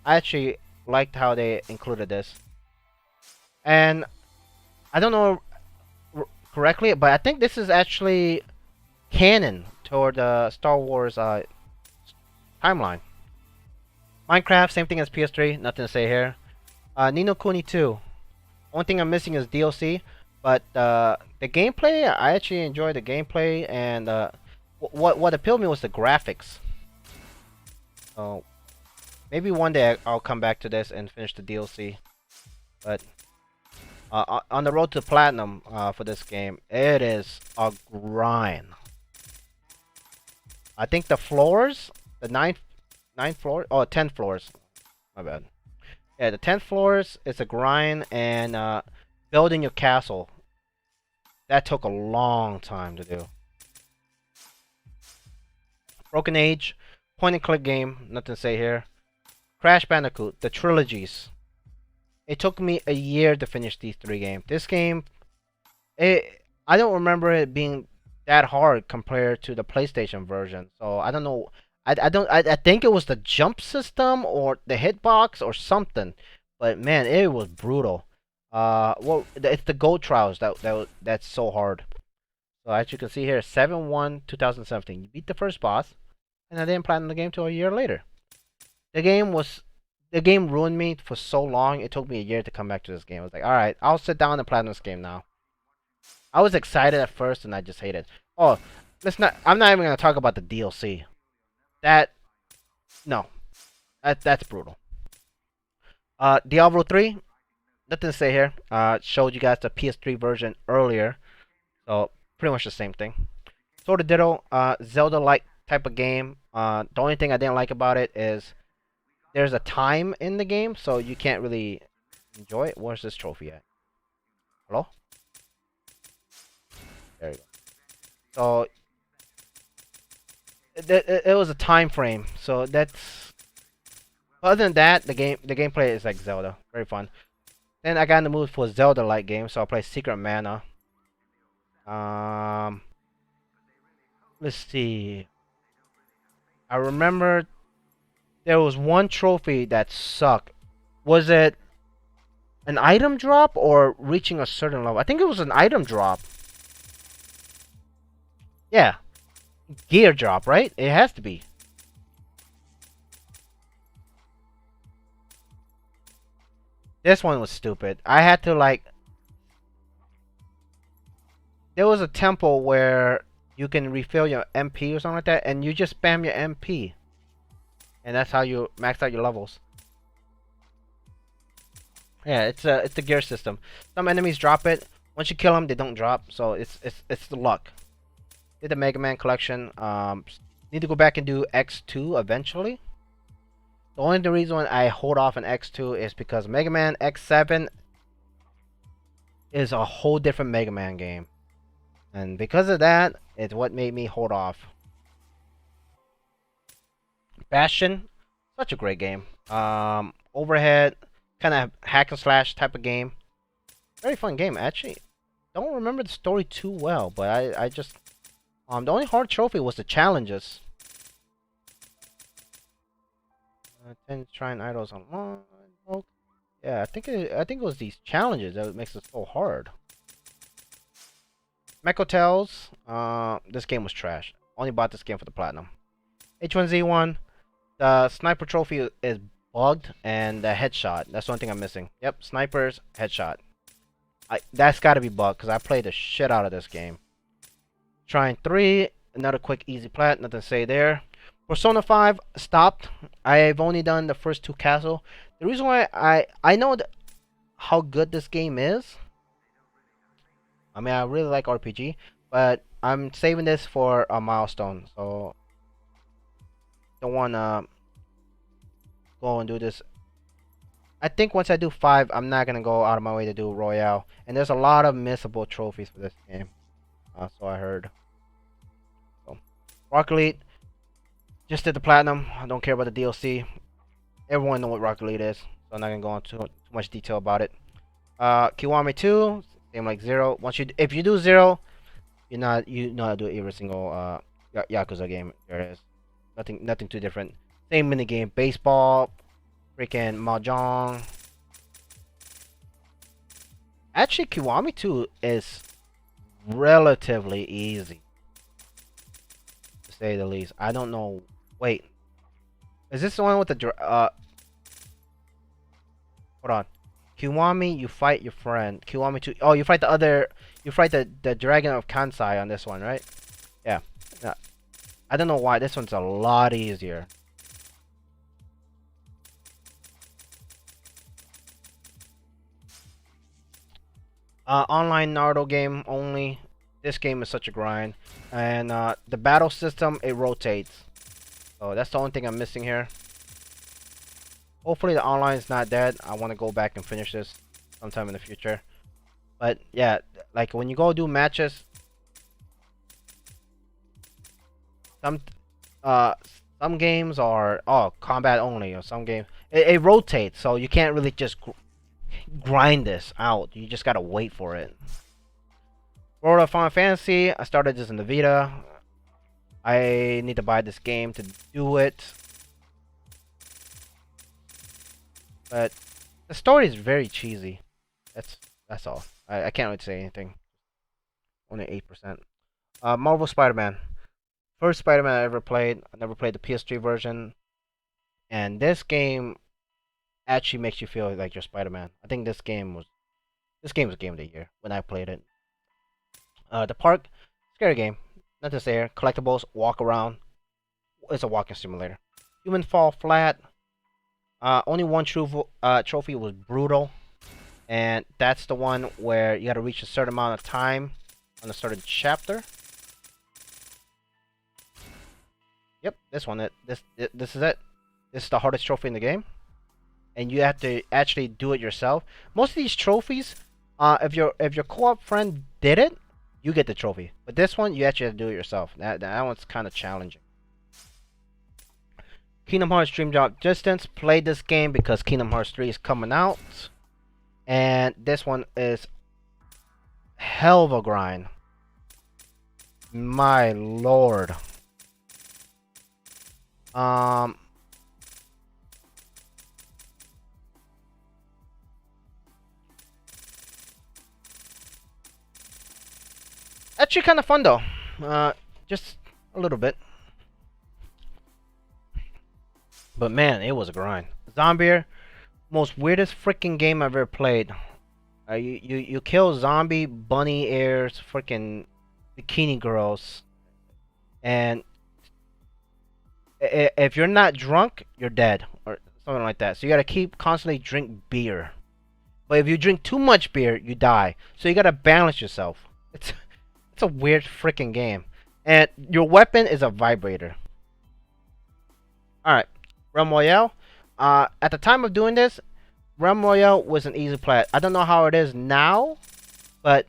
I actually liked how they included this. And I don't know correctly, but I think this is actually canon toward the Star Wars timeline. Minecraft, same thing as PS3, nothing to say here. Ni no Kuni 2. Only thing I'm missing is DLC, but the gameplay, I actually enjoyed the gameplay, and what appealed me was the graphics. So maybe one day I'll come back to this and finish the DLC. But on the road to platinum for this game, it is a grind. I think the floors, the ninth floor, oh, 10 floors. My bad. Yeah, the 10th floors is a grind, and building your castle. That took a long time to do. Broken Age, point and click game, nothing to say here. Crash Bandicoot, the trilogies. It took me a year to finish these 3 games. This game, I don't remember it being that hard compared to the PlayStation version. So I don't know. I think it was the jump system or the hitbox or something. But man, it was brutal. Well, it's the Gold Trials that's so hard. So as you can see here, 7/1/2017. You beat the first boss, and I didn't platinum the game till a year later. The game was the game ruined me for so long. It took me a year to come back to this game. I was like, all right, I'll sit down and platinum this game now. I was excited at first, and I just hated. Oh, let's not. I'm not even gonna talk about the DLC. That no, that's brutal. Diablo 3. Nothing to say here. Showed you guys the PS3 version earlier, so pretty much the same thing. Sort of ditto. Zelda-like type of game. The only thing I didn't like about it is there's a time in the game, so you can't really enjoy it. Where's this trophy at? Hello? There you go. So it was a time frame. So that's other than that, the gameplay is like Zelda, very fun. Then I got in the mood for a Zelda-like game, so I'll play Secret Mana. Let's see. I remember there was one trophy that sucked. Was it an item drop or reaching a certain level? I think it was an item drop. Yeah, gear drop, right? It has to be. This one was stupid. I had to like. There was a temple where you can refill your MP or something like that, and you just spam your MP, and that's how you max out your levels. Yeah, it's the gear system. Some enemies drop it. Once you kill them, they don't drop. So it's the luck. Did the Mega Man collection. Need to go back and do X2 eventually. The only reason I hold off on X2 is because Mega Man X7 is a whole different Mega Man game. And because of that, it's what made me hold off. Bastion, such a great game. Overhead, kind of hack and slash type of game. Very fun game, actually. Don't remember the story too well, but I just the only hard trophy was the challenges. 10 shrine idols online. Oh, yeah, I think it was these challenges that makes it so hard. Mech Hotels. This game was trash. Only bought this game for the platinum. H1Z1. The sniper trophy is bugged, and the headshot. That's the only thing I'm missing. Yep, snipers, headshot. That's got to be bugged because I played the shit out of this game. Shrine 3. Another quick, easy plat. Nothing to say there. Persona 5 stopped. I've only done the first 2 castle. The reason why I know how good this game is. I mean, I really like RPG, but I'm saving this for a milestone, so don't wanna go and do this. I think once I do 5, I'm not gonna go out of my way to do Royale, and there's a lot of missable trophies for this game. So I heard. So, Rocket League. Just did the platinum. I don't care about the DLC. Everyone knows what Rocket League is, so I'm not gonna go into too much detail about it. Kiwami 2, same like 0. If you do 0, you know how to do every single Yakuza game there is. Nothing too different. Same mini game, baseball, freaking mahjong. Actually, Kiwami 2 is relatively easy, to say the least. I don't know. Wait, is this the one with the hold on. Kiwami, you fight your friend. Kiwami 2. Oh, you fight the other. You fight the Dragon of Kansai on this one, right? Yeah. Yeah. I don't know why this one's a lot easier. Online Naruto game only. This game is such a grind, and the battle system, it rotates. So that's the only thing I'm missing here. Hopefully the online is not dead. I want to go back and finish this sometime in the future. But yeah, like when you go do matches, some uh some games are combat only, or some games it rotates, so you can't really just grind this out. You just gotta wait for it. World of Final Fantasy, I started this in the Vita. I need to buy this game to do it. But the story is very cheesy. That's all. I can't really say anything. Only 8%. Marvel Spider-Man. First Spider-Man I ever played. I never played the PS3 version. And this game actually makes you feel like you're Spider-Man. I think this game was game of the year when I played it. The Park, scary game. Nothing to say here. Collectibles, walk around. It's a walking simulator. Human Fall Flat. Only one trophy was Brutal, and that's the one where you got to reach a certain amount of time on a certain chapter. Yep, this one. This is it. This is the hardest trophy in the game, and you have to actually do it yourself. Most of these trophies, if your co-op friend did it, you get the trophy. But this one, you actually have to do it yourself. That one's kind of challenging. Kingdom Hearts Dream Drop Distance. Played this game because Kingdom Hearts 3 is coming out. And this one is hell of a grind. My lord. Actually kind of fun though. Just a little bit. But man, it was a grind. Zombier, most weirdest freaking game I've ever played. You kill zombie bunny airs, freaking bikini girls, and if you're not drunk, you're dead or something like that. So you gotta keep constantly drink beer. But if you drink too much beer, you die. So you gotta balance yourself. It's a weird freaking game, and your weapon is a vibrator. All right. Realm Royale. At the time of doing this, Realm Royale was an easy plat. I don't know how it is now, but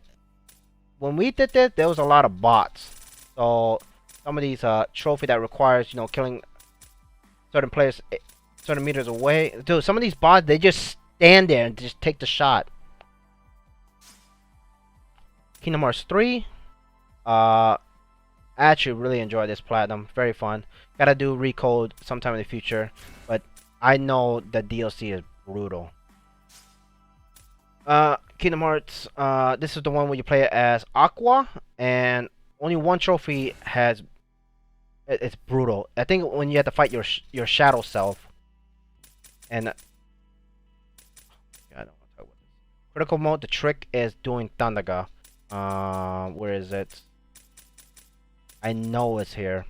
when we did this, there was a lot of bots. So some of these trophy that requires killing certain players certain meters away. Dude, some of these bots, they just stand there and just take the shot. Kingdom Hearts 3. I actually really enjoy this platinum. Very fun. Gotta do Recode sometime in the future, but I know the DLC is brutal. Kingdom Hearts. This is the one where you play it as Aqua, and only one trophy has. It's brutal. I think when you have to fight your shadow self, and I don't want to talk about this. Critical mode. The trick is doing Thundaga. Where is it? I know it's here.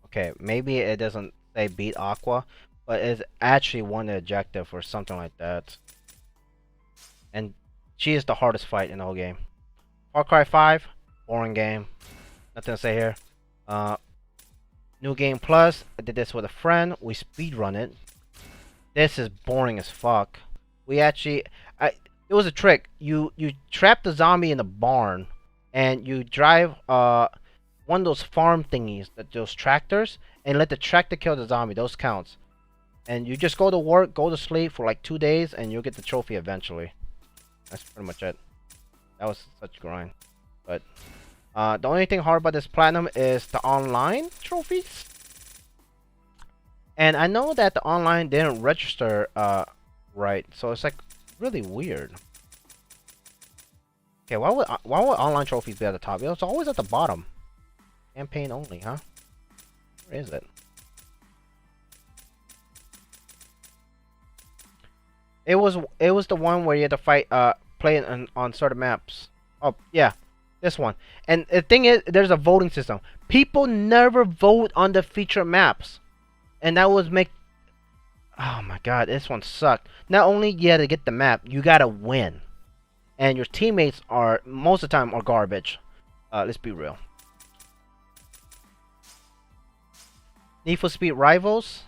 Okay, maybe it doesn't say beat Aqua, but it's actually one objective or something like that. And she is the hardest fight in the whole game. Far Cry 5, boring game. Nothing to say here. New Game Plus, I did this with a friend. We speedrun it. This is boring as fuck. We actually, it was a trick. You trap the zombie in the barn, and you drive one of those farm thingies, those tractors, and let the tractor kill the zombie. Those counts. And you just go to work, go to sleep for like 2 days, and you'll get the trophy eventually. That's pretty much it. That was such a grind. But the only thing hard about this platinum is the online trophies. And I know that the online didn't register right, so it's like really weird. Okay, why would online trophies be at the top? It's always at the bottom. Campaign only, huh? Where is it? It was the one where you had to fight play on certain maps. Oh yeah, this one. And the thing is, there's a voting system. People never vote on the feature maps, and that was make. Oh my god, this one sucked. Not only you had to get the map, you gotta win, and your teammates are most of the time are garbage. Let's be real. Need for Speed Rivals.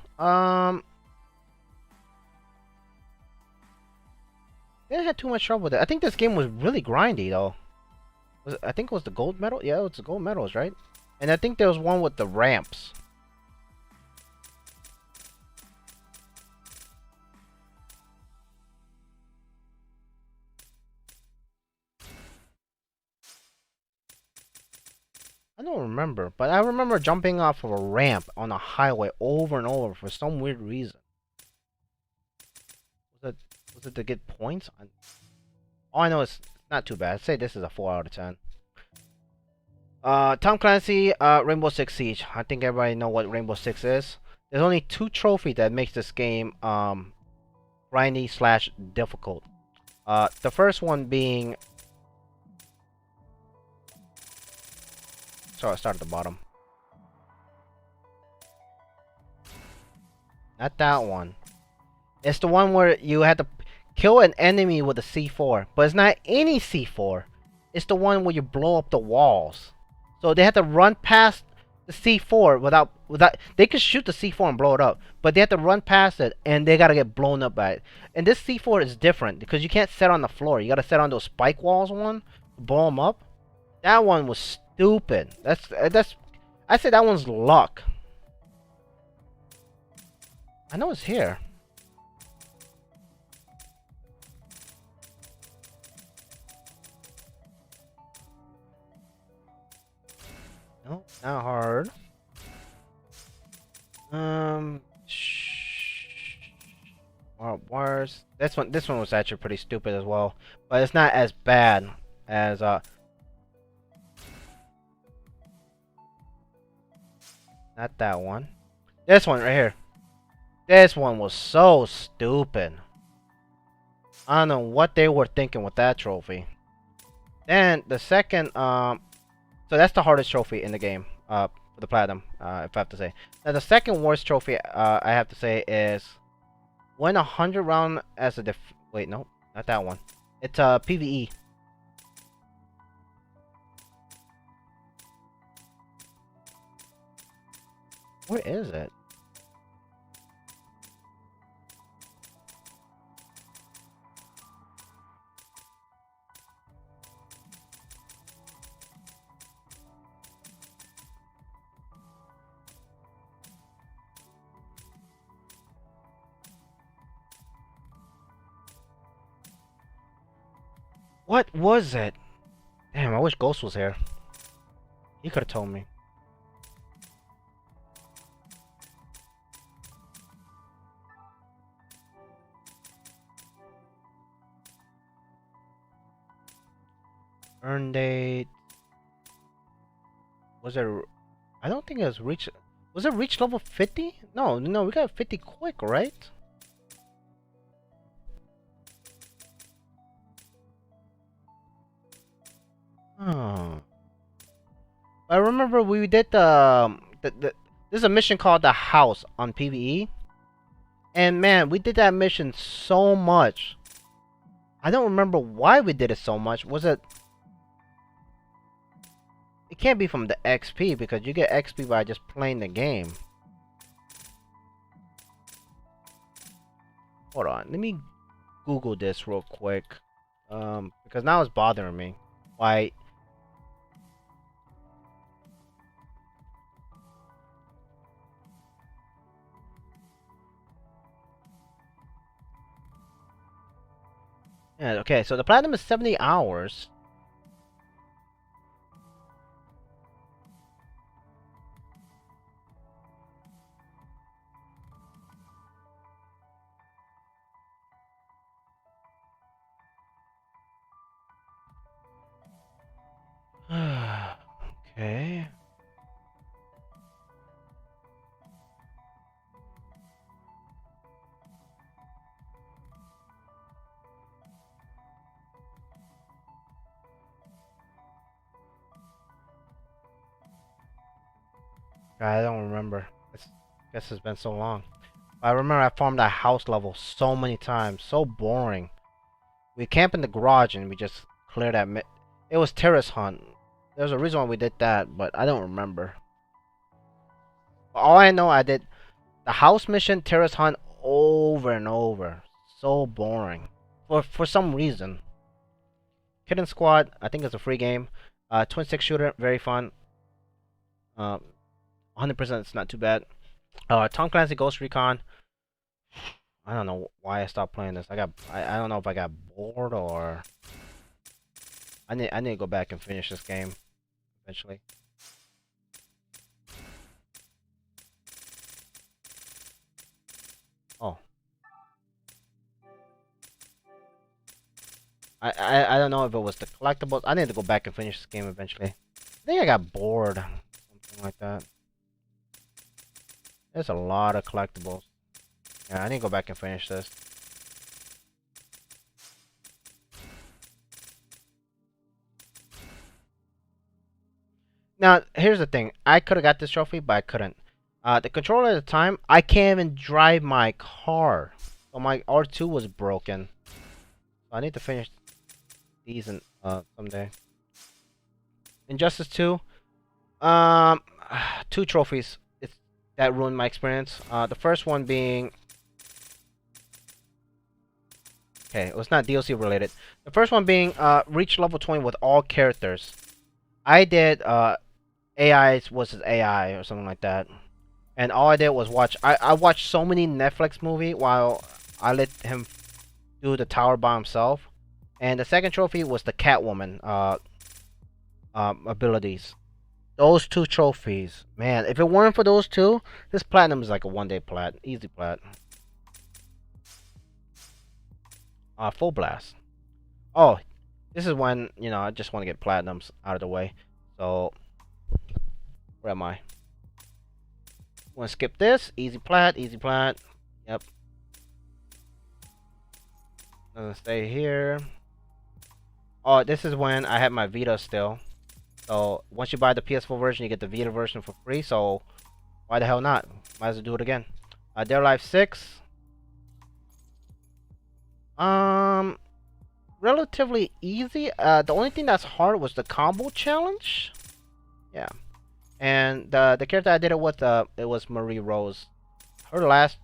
Didn't have too much trouble with it. I think this game was really grindy though. I think it was the gold medal. Yeah, it was the gold medals, right? And I think there was one with the ramps. I don't remember, but I remember jumping off of a ramp on a highway over and over for some weird reason. Was it to get points? All I know is not too bad. I'd say this is a 4 out of 10. Tom Clancy, Rainbow Six Siege. I think everybody know what Rainbow Six is. There's only 2 trophies that makes this game grindy slash difficult. The first one being. So I start at the bottom. Not that one. It's the one where you had to kill an enemy with a C4, but it's not any C4. It's the one where you blow up the walls. So they have to run past the C4 without they could shoot the C4 and blow it up, but they have to run past it and they gotta get blown up by it. And this C4 is different because you can't set on the floor. You gotta set on those spike walls to blow them up. That one was stupid. I say that one's luck. I know it's here. No, not hard. Wars. This one was actually pretty stupid as well, but it's not as bad as not that one. This one right here. This one was so stupid. I don't know what they were thinking with that trophy. Then the second so that's the hardest trophy in the game for the platinum, if I have to say. Now the second worst trophy I have to say is win 100 round as a wait, no, not that one. It's PvE. Where is it? What was it? Damn, I wish Ghost was here. He could have told me. Earn date. Was it? I don't think it was reach. Was it reach level 50? No, we got 50 quick, right? Oh. I remember we did there's a mission called the House on PvE. And man, we did that mission so much. I don't remember why we did it so much. Was it? It can't be from the XP because you get XP by just playing the game. Hold on, let me Google this real quick. Because now it's bothering me. Why? Yeah, okay, so the platinum is 70 hours. Okay. I don't remember. Guess it's been so long. I remember I farmed that house level so many times. So boring. We camp in the garage and we just clear that. It was terrace hunt. There's a reason why we did that, but I don't remember. All I know, I did the house mission terrace hunt over and over. So boring. For some reason. Kitten Squad, I think it's a free game. Twin stick shooter, very fun. 100% it's not too bad. Tom Clancy Ghost Recon. I don't know why I stopped playing this. I don't know if I got bored or I need to go back and finish this game eventually. Oh. I don't know if it was the collectibles. I need to go back and finish this game eventually. I think I got bored. Something like that. There's a lot of collectibles. Yeah, I need to go back and finish this. Now, here's the thing. I could have got this trophy, but I couldn't. The controller at the time, I can't even drive my car. So my R2 was broken. So I need to finish these someday. Injustice 2. Um, 2 trophies. That ruined my experience. The first one being... Okay, it was not DLC related. The first one being reach level 20 with all characters. I did AI versus AI or something like that. And all I did was watch. I watched so many Netflix movie while I let him do the tower by himself. And the second trophy was the Catwoman abilities. Those 2 trophies, man. If it weren't for those 2, this platinum is like a 1-day plat, easy plat. Full blast. Oh, this is when I just want to get platinums out of the way. So where am I? Want to skip this? Easy plat, easy plat. Yep. Gonna stay here. Oh, this is when I had my Vita still. So once you buy the PS4 version, you get the Vita version for free. So why the hell not? Might as well do it again. Dead or Alive 6. Relatively easy. The only thing that's hard was the combo challenge. Yeah. And the character I did it with, it was Marie Rose. Her last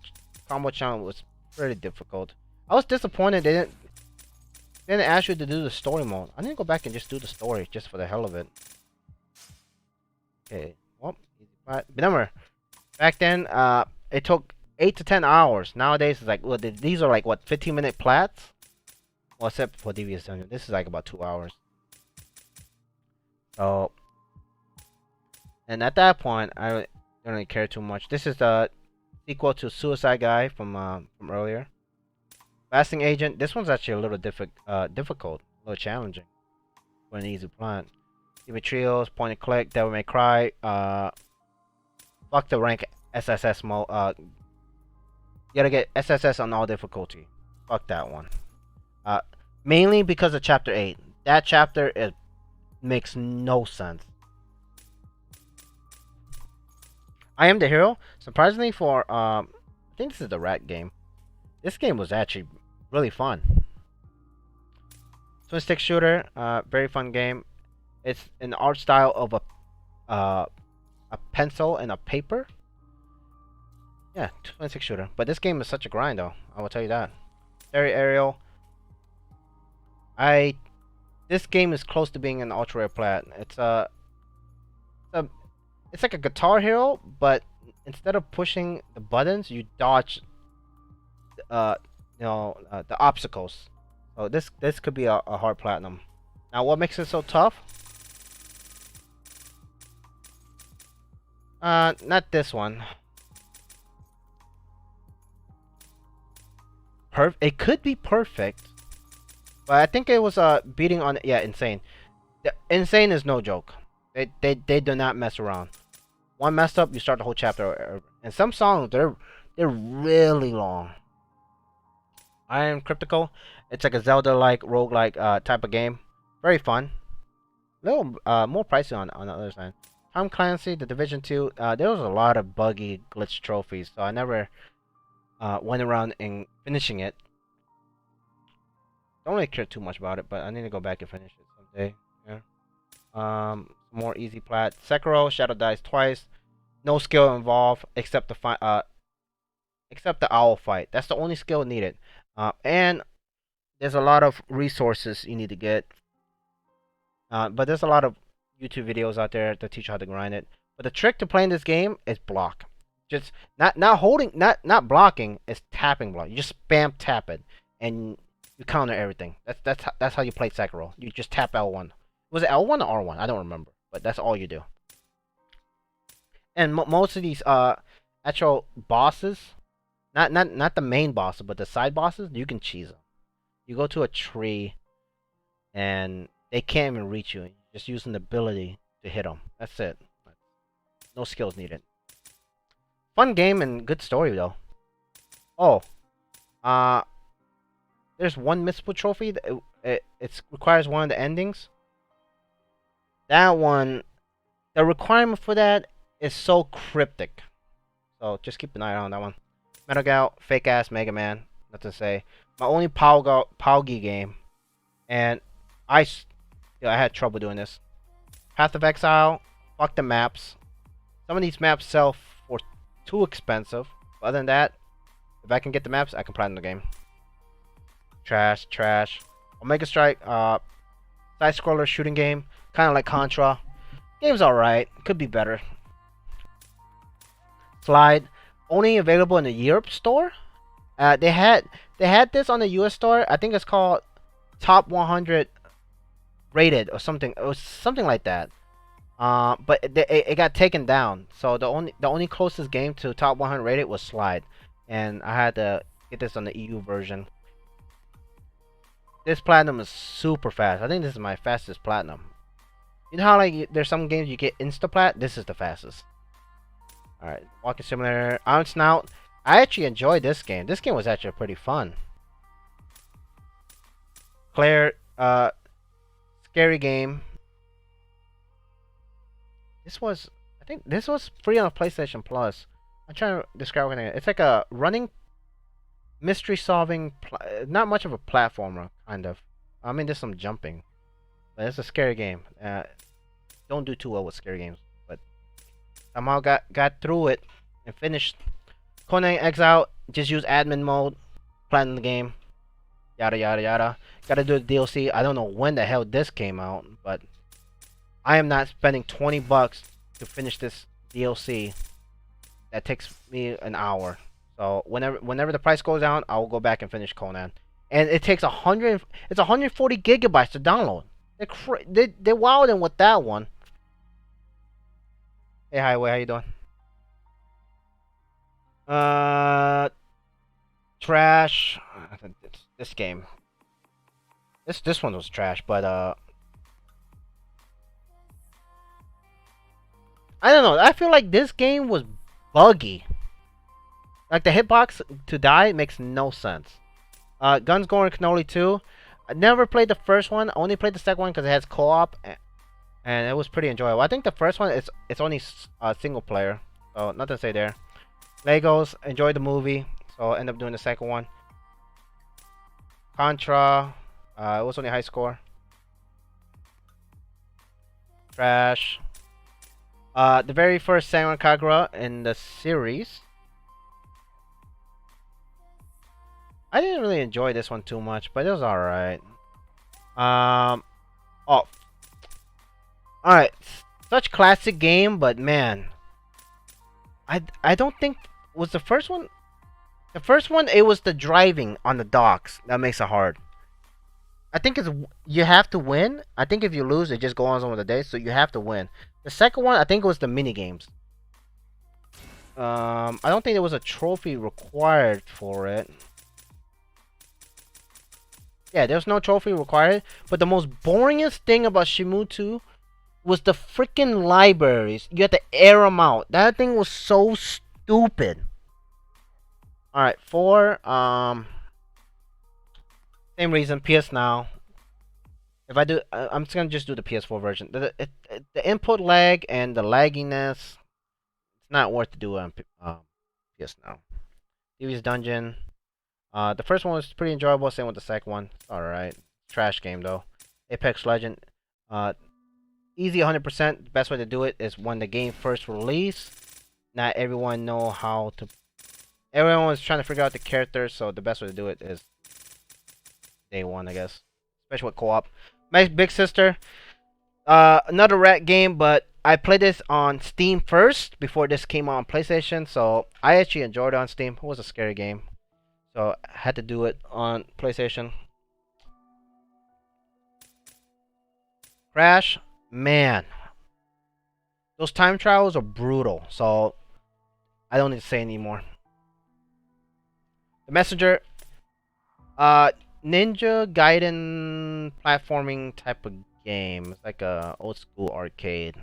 combo challenge was pretty difficult. I was disappointed they didn't ask you to do the story mode. I need to go back and just do the story just for the hell of it. Okay. Well, easy part. But remember, back then, it took 8 to 10 hours. Nowadays, it's like, well, these are like what, 15-minute plats? Well, except for Devious Dungeon, this is like about 2 hours. So, and at that point, I don't really care too much. This is the sequel to Suicide Guy from earlier. Fasting Agent. This one's actually a little difficult, a little challenging for an easy plant. Demon Trios, Point and Click, Devil May Cry. Fuck the rank SSS mode. You gotta get SSS on all difficulty. Fuck that one. Mainly because of Chapter 8. That chapter, it makes no sense. I Am the Hero. Surprisingly for, I think this is the Rat game. This game was actually really fun. Twin stick shooter, very fun game. It's an art style of a pencil and a paper. Yeah, twin stick shooter. But this game is such a grind, though. I will tell you that. Very aerial. This game is close to being an ultra rare plat. It's like a Guitar Hero, but instead of pushing the buttons, you dodge the obstacles. So this could be a hard platinum. Now, what makes it so tough? Not this one. It could be perfect, but I think it was beating on, yeah, insane. Insane is no joke. They do not mess around. One mess up, you start the whole chapter. And some songs they're really long. I Am Cryptical. It's like a Zelda-like roguelike type of game. Very fun. A little more pricey on the other side. Tom Clancy, The Division 2. There was a lot of buggy glitch trophies, so I never went around and finishing it. Don't really care too much about it, but I need to go back and finish it someday. Yeah. More easy plat. Sekiro, Shadow Dies Twice. No skill involved except the owl fight. That's the only skill needed. And there's a lot of resources you need to get. But there's a lot of YouTube videos out there to teach you how to grind it. But the trick to playing this game is block. Just not blocking. It's tapping block. You just spam tap it, and you counter everything. That's how you play Sekiro. You just tap L1. Was it L1 or R1? I don't remember. But that's all you do. And most of these actual bosses, not the main bosses, but the side bosses, you can cheese them. You go to a tree, and they can't even reach you. Just using the ability to hit them. That's it. No skills needed. Fun game and good story though. Oh, there's one missable trophy. It requires one of the endings. That one, the requirement for that is so cryptic. So just keep an eye on that one. Metal Gear, fake ass Mega Man. Nothing to say. My only Palgi game, and I had trouble doing this. Path of Exile. Fuck the maps. Some of these maps sell for too expensive. But other than that, if I can get the maps, I can platinum the game. Trash. Omega Strike. Side scroller shooting game. Kind of like Contra. Game's alright. Could be better. Slide. Only available in the Europe store. They had this on the US store. I think it's called Top 100 Rated or something. It was something like that. But it got taken down. So the only closest game to Top 100 Rated was Slide, and I had to get this on the EU version. This platinum is super fast. I think this is my fastest platinum. You know how like there's some games you get insta plat? This is the fastest. Alright, Walking Simulator, Iron Snout. I actually enjoyed this game. This game was actually pretty fun. Claire, scary game. I think this was free on PlayStation Plus. I'm trying to describe it. It's like a running mystery solving, not much of a platformer, kind of. I mean, there's some jumping, but it's a scary game. Don't do too well with scary games, but somehow got through it and finished. Conan Exile, just use admin mode, platinum the game, yada yada yada. Gotta do the DLC. I don't know when the hell this came out, but I am not spending 20 bucks to finish this DLC. That takes me an hour. So whenever the price goes down, I will go back and finish Conan. And it takes 100. It's 140 gigabytes to download. They're wilding with that one. Hey Highway, how you doing? Trash. This game. This one was trash, but I don't know. I feel like this game was buggy. Like the hitbox to die makes no sense. Guns Going Cannoli 2. I never played the first one. I only played the second one because it has co-op, and it was pretty enjoyable. I think the first one it's only single player, so nothing to say there. Legos, enjoyed the movie, so I'll end up doing the second one. Contra, it was only high score. Trash. The very first Senran Kagura in the series. I didn't really enjoy this one too much, but it was alright. Oh. Alright. Such classic game, but man. I don't think... Was the first one... The first one, it was the driving on the docks that makes it hard. I think it's you have to win. I think if you lose, it just goes on with the day. So you have to win. The second one, I think it was the mini games. I don't think there was a trophy required for it. Yeah, there's no trophy required. But the most boringest thing about Shenmue 2 was the freaking libraries. You had to air them out. That thing was so stupid. All right, 4. Same reason. PS Now. If I do, I'm just gonna just do the PS4 version. The input lag and the lagginess, it's not worth to do on PS Now. Devious Dungeon. The first one was pretty enjoyable. Same with the second one. All right. Trash game though. Apex Legend. Uh, easy 100%. The best way to do it is when the game first released. Not everyone know how to. Everyone was trying to figure out the characters, so the best way to do it is day one, I guess. Especially with co-op. My big sister. Another rat game, but I played this on Steam first before this came out on PlayStation, so I actually enjoyed it on Steam. It was a scary game, so I had to do it on PlayStation. Crash, man, those time trials are brutal, so I don't need to say anymore. The Messenger, Ninja Gaiden platforming type of game. It's like a old school arcade.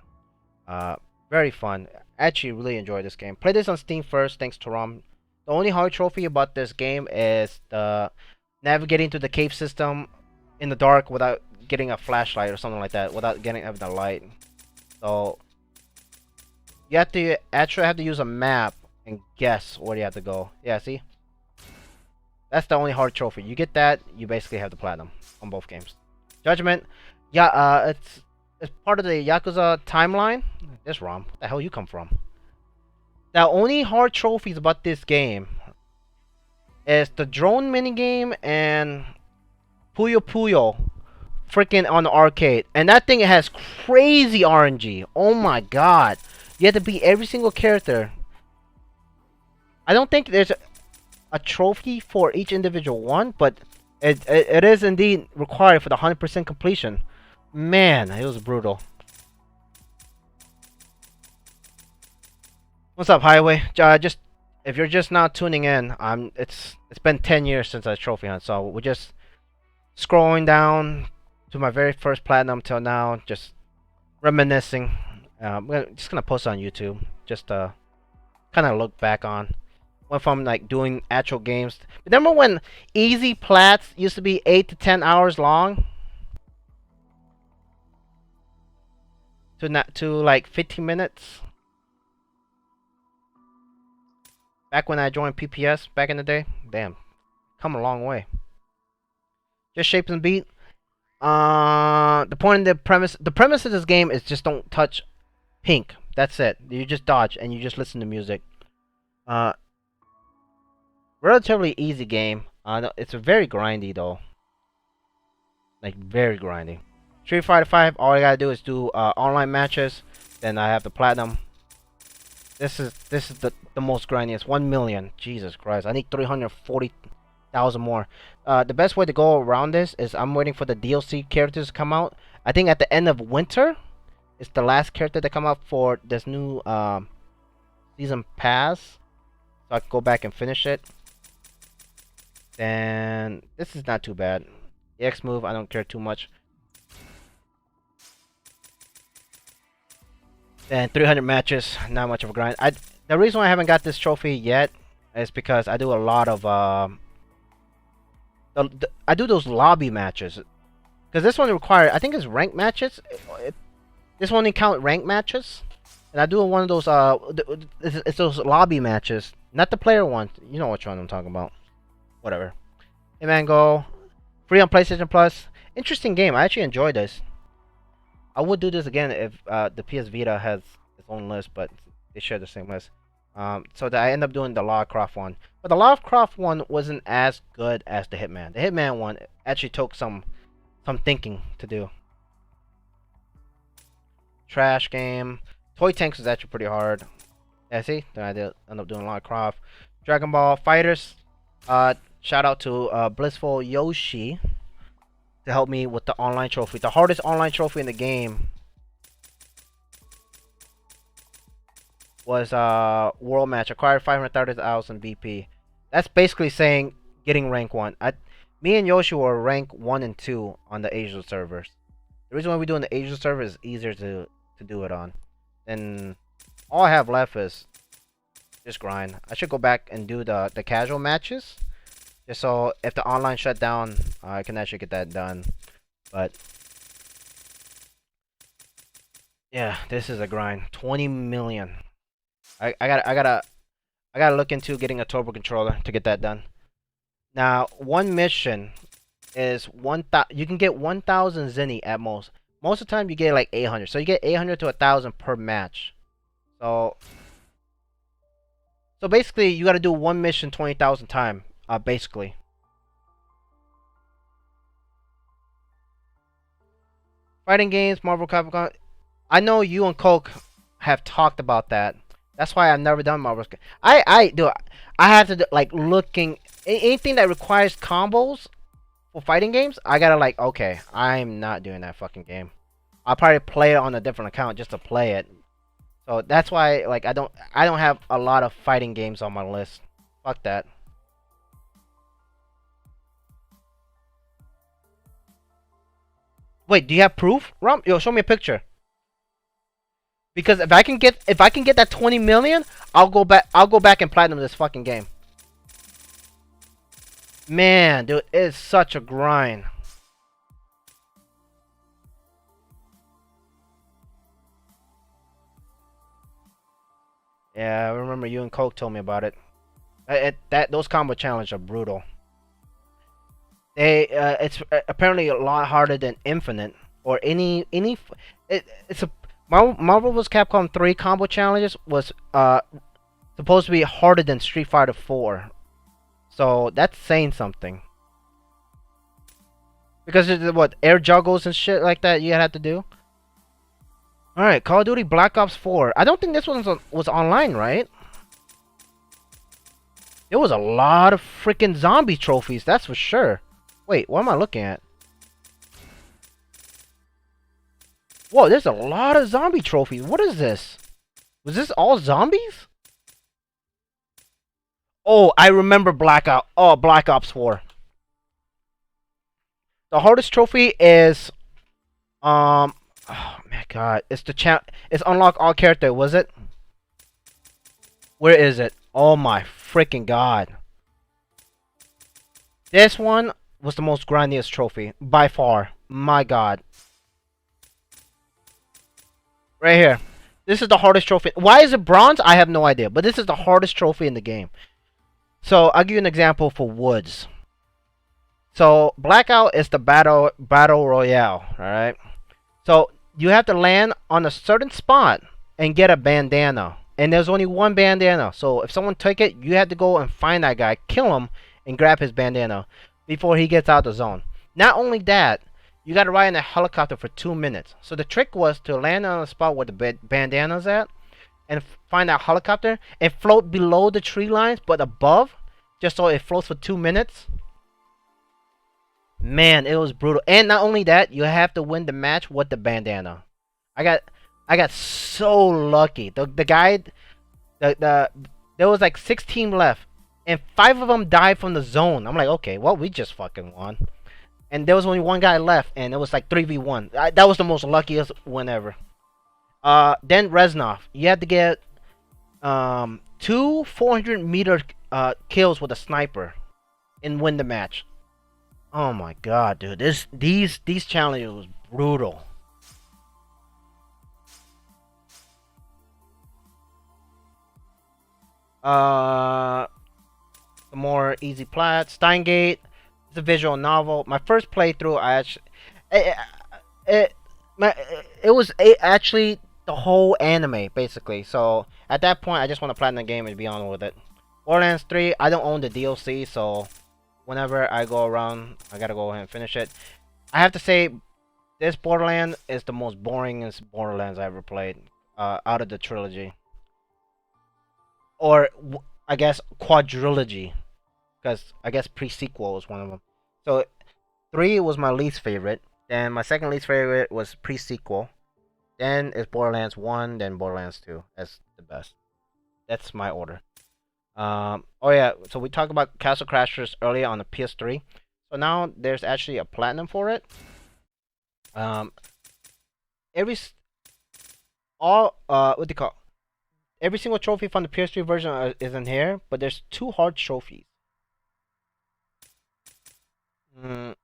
Uh, Very fun. Actually, really enjoyed this game. Played this on Steam first, thanks to ROM. The only hard trophy about this game is the navigating to the cave system in the dark without getting a flashlight or something like that, without having the light. So you have to actually have to use a map and guess where you have to go. Yeah, see? That's the only hard trophy. You get that, you basically have the platinum on both games. Judgment, yeah, it's part of the Yakuza timeline. This ROM, where the hell you come from? The only hard trophies about this game is the drone minigame and Puyo Puyo freaking on the arcade. And that thing has crazy RNG. Oh my god. You have to beat every single character. I don't think there's a trophy for each individual one, but it is indeed required for the 100% completion. Man, it was brutal. What's up, Highway? Just if you're just now tuning in, it's been 10 years since I trophy hunt, so we're just scrolling down to my very first platinum till now, just reminiscing. Just gonna post it on YouTube, just kind of look back on. Went from like doing actual games. Remember when easy plats used to be 8 to 10 hours long? To like 15 minutes. Back when I joined PPS back in the day. Damn, come a long way. Just shape and beat. The point of the premise of this game is just don't touch pink. That's it. You just dodge and you just listen to music. Relatively easy game. It's very grindy though. Like very grindy. Street Fighter 5. All I gotta do is do online matches. Then I have the platinum. This is the most grindiest. 1 million. Jesus Christ. I need 340,000 more. The best way to go around this is I'm waiting for the DLC characters to come out. I think at the end of winter is the last character to come out for this new season pass. So I can go back and finish it. Then this is not too bad. The X move, I don't care too much. And 300 matches, not much of a grind. The reason why I haven't got this trophy yet is because I do a lot of I do those lobby matches. Because this one requires, I think it's ranked matches. This one count ranked matches, and I do one of those it's those lobby matches, not the player one. You know which one I'm talking about. Whatever. Hitman Go, free on PlayStation Plus. Interesting game. I actually enjoyed this. I would do this again if the PS Vita has its own list, but they share the same list. So that I end up doing the Lara Croft one. But the Lara Croft one wasn't as good as the Hitman. The Hitman one actually took some thinking to do. Trash game. Toy Tanks is actually pretty hard. Yeah, see? Then I did end up doing Lara Croft. Dragon Ball Fighters. Shout out to Blissful Yoshi. to help me with the online trophy. The hardest online trophy in the game was world match. Acquired 530,000 BP. That's basically saying getting rank 1. Me and Yoshi were rank 1 and 2 on the Asia servers. The reason why we do on the Asia server is easier to do it on. And all I have left is just grind. I should go back and do the casual matches. Just so if the online shut down, I can actually get that done. But yeah, this is a grind. 20 million. I gotta look into getting a turbo controller to get that done. Now, one mission is you can get 1,000 zenny at most. Most of the time you get like 800. So you get 800 to 1,000 per match. So basically you gotta do one mission 20,000 times. Basically. Fighting games, Marvel Capcom. I know you and Coke have talked about that. That's why I've never done Marvel. I do. I have to like looking anything that requires combos for fighting games. I gotta like okay. I'm not doing that fucking game. I'll probably play it on a different account just to play it. So that's why like I don't have a lot of fighting games on my list. Fuck that. Wait, do you have proof? Rum, yo, show me a picture. Because if I can get that 20 million, I'll go back and platinum this fucking game. Man, dude, it's such a grind. Yeah, I remember you and Coke told me about it. Those combo challenges are brutal. It's apparently a lot harder than Infinite or it's a Marvel vs. Capcom 3 combo challenges was supposed to be harder than Street Fighter 4. So that's saying something. Because it's what air juggles and shit like that you have to do. All right, Call of Duty Black Ops 4. I don't think this one was online, right? There was a lot of freaking zombie trophies, that's for sure. Wait, what am I looking at? Whoa, there's a lot of zombie trophies. What is this? Was this all zombies? Oh, I remember Black Ops 4. The hardest trophy is oh my god, it's it's unlock all character, was it? Where is it? Oh my freaking god. This one was the most grindiest trophy by far. My god. Right here. This is the hardest trophy. Why is it bronze? I have no idea. But this is the hardest trophy in the game. So, I'll give you an example for Woods. So, Blackout is the battle royale, alright? So, you have to land on a certain spot and get a bandana. And there's only one bandana. So, if someone took it, you have to go and find that guy, kill him, and grab his bandana before he gets out the zone. Not only that, you gotta ride in a helicopter for 2 minutes. So the trick was to land on a spot where the bandana's at, and find that helicopter and float below the tree lines, but above, just so it floats for 2 minutes. Man, it was brutal. And not only that, you have to win the match with the bandana. I got so lucky. The guy, there was like 16 left, and 5 of them died from the zone. I'm like, okay, well, we just fucking won. And there was only one guy left, and it was like 3v1. That was the most luckiest win ever. Then Reznov. You had to get 2 400-meter kills with a sniper and win the match. Oh my god, dude. These challenges was brutal. The more easy plat. Steingate. It's a visual novel. My first playthrough, I actually, it was actually the whole anime basically. So at that point, I just want to platinum the game and be on with it. Borderlands 3, I don't own the DLC, so whenever I go around, I gotta go ahead and finish it. I have to say, this Borderlands is the most boringest Borderlands I ever played out of the trilogy, or I guess quadrilogy, because I guess pre-sequel was one of them. So 3 was my least favorite. Then my second least favorite was pre-sequel. Then is Borderlands 1, then Borderlands 2 as the best. That's my order. Oh yeah, so we talked about Castle Crashers earlier on the PS3. So now there's actually a platinum for it. Um, every all what do you call? Every single trophy from the PS3 version is in here, but there's 2 hard trophies. Mm,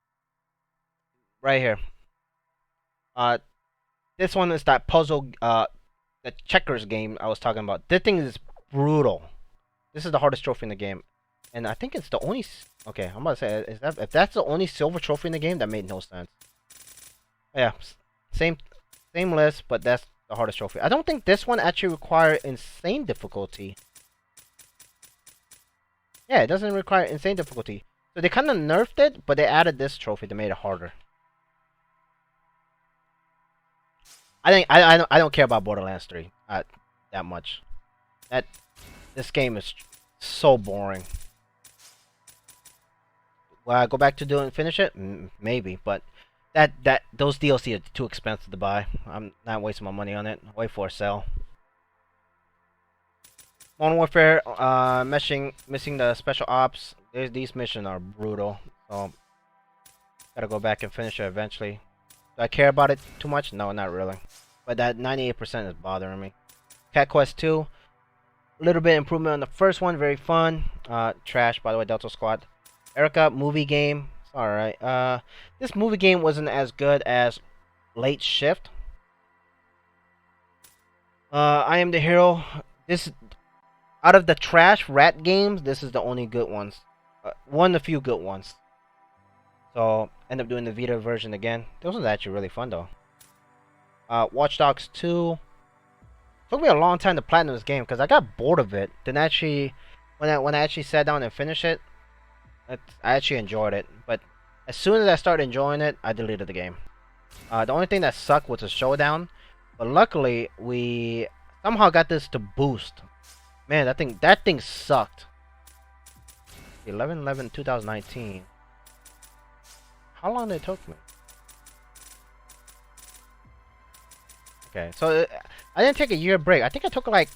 right here. Uh, this one is that puzzle, the checkers game I was talking about. This thing is brutal. This is the hardest trophy in the game, and I think it's the only. Okay, I'm about to say, is that if that's the only silver trophy in the game, that made no sense. Yeah, same same list, but that's the hardest trophy. I don't think this one actually requires insane difficulty. Yeah, it doesn't require insane difficulty. So they kind of nerfed it, but they added this trophy to make it harder. I don't care about Borderlands 3 that much. That this game is so boring. Will I go back to do it and finish it? Maybe, but those DLC are too expensive to buy. I'm not wasting my money on it. Wait for a sale. Modern Warfare, missing the special ops. These missions are brutal. So gotta go back and finish it eventually. Do I care about it too much? No, not really. But that 98% is bothering me. Cat Quest 2, a little bit improvement on the first one. Very fun. Trash, by the way, Delta Squad. Erica, movie game. It's alright. This movie game wasn't as good as Late Shift. I Am the Hero. This, out of the trash rat games, this is the only good ones. One of the few good ones. So, end up doing the Vita version again. This was actually really fun though. Watch Dogs 2. Took me a long time to platinum this game because I got bored of it. Then actually, when I actually sat down and finished it, I actually enjoyed it. But as soon as I started enjoying it, I deleted the game. The only thing that sucked was the showdown, but luckily we somehow got this to boost. Man, that thing sucked. 11/11/2019. How long did it take me? Okay, so I didn't take a year break. I think I took like,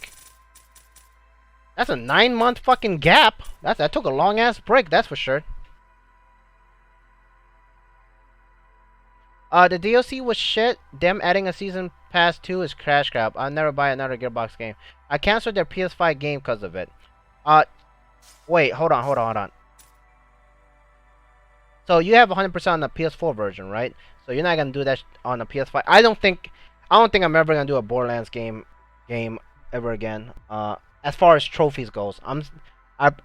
that's a 9-month fucking gap. That took a long ass break. That's for sure. The DLC was shit. Them adding a season pass 2 is crash grab. I'll never buy another Gearbox game. I canceled their PS5 game because of it. Wait, hold on. So you have 100% on the PS4 version, right? So you're not gonna do that on the PS5. I don't think I'm ever gonna do a Borderlands game ever again. As far as trophies goes,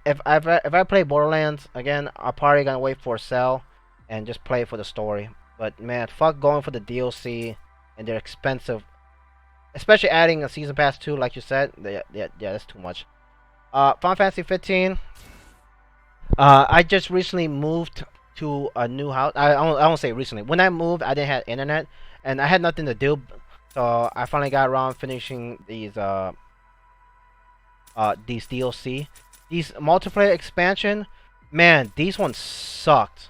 if I play Borderlands again, I'm probably gonna wait for a sale and just play for the story. But man, fuck going for the DLC, and they're expensive. Especially adding a season pass 2, like you said. Yeah, that's too much. Final Fantasy 15. I just recently moved to a new house. I won't say recently. When I moved, I didn't have internet, and I had nothing to do. So I finally got around finishing these DLC. These multiplayer expansion, man, these ones sucked.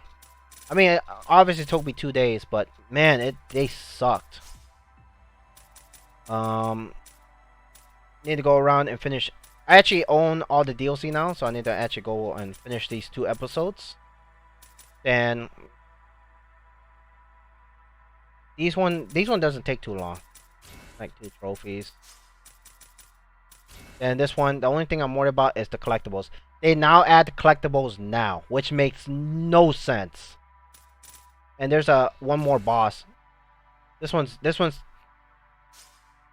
I mean, it obviously took me 2 days, but man, they sucked. Need to go around and finish. I actually own all the DLC now, so I need to actually go and finish these 2 episodes. Then these one doesn't take too long. Like 2 trophies. And this one, the only thing I'm worried about is the collectibles. They now add the collectibles now, which makes no sense. And there's one more boss. That one's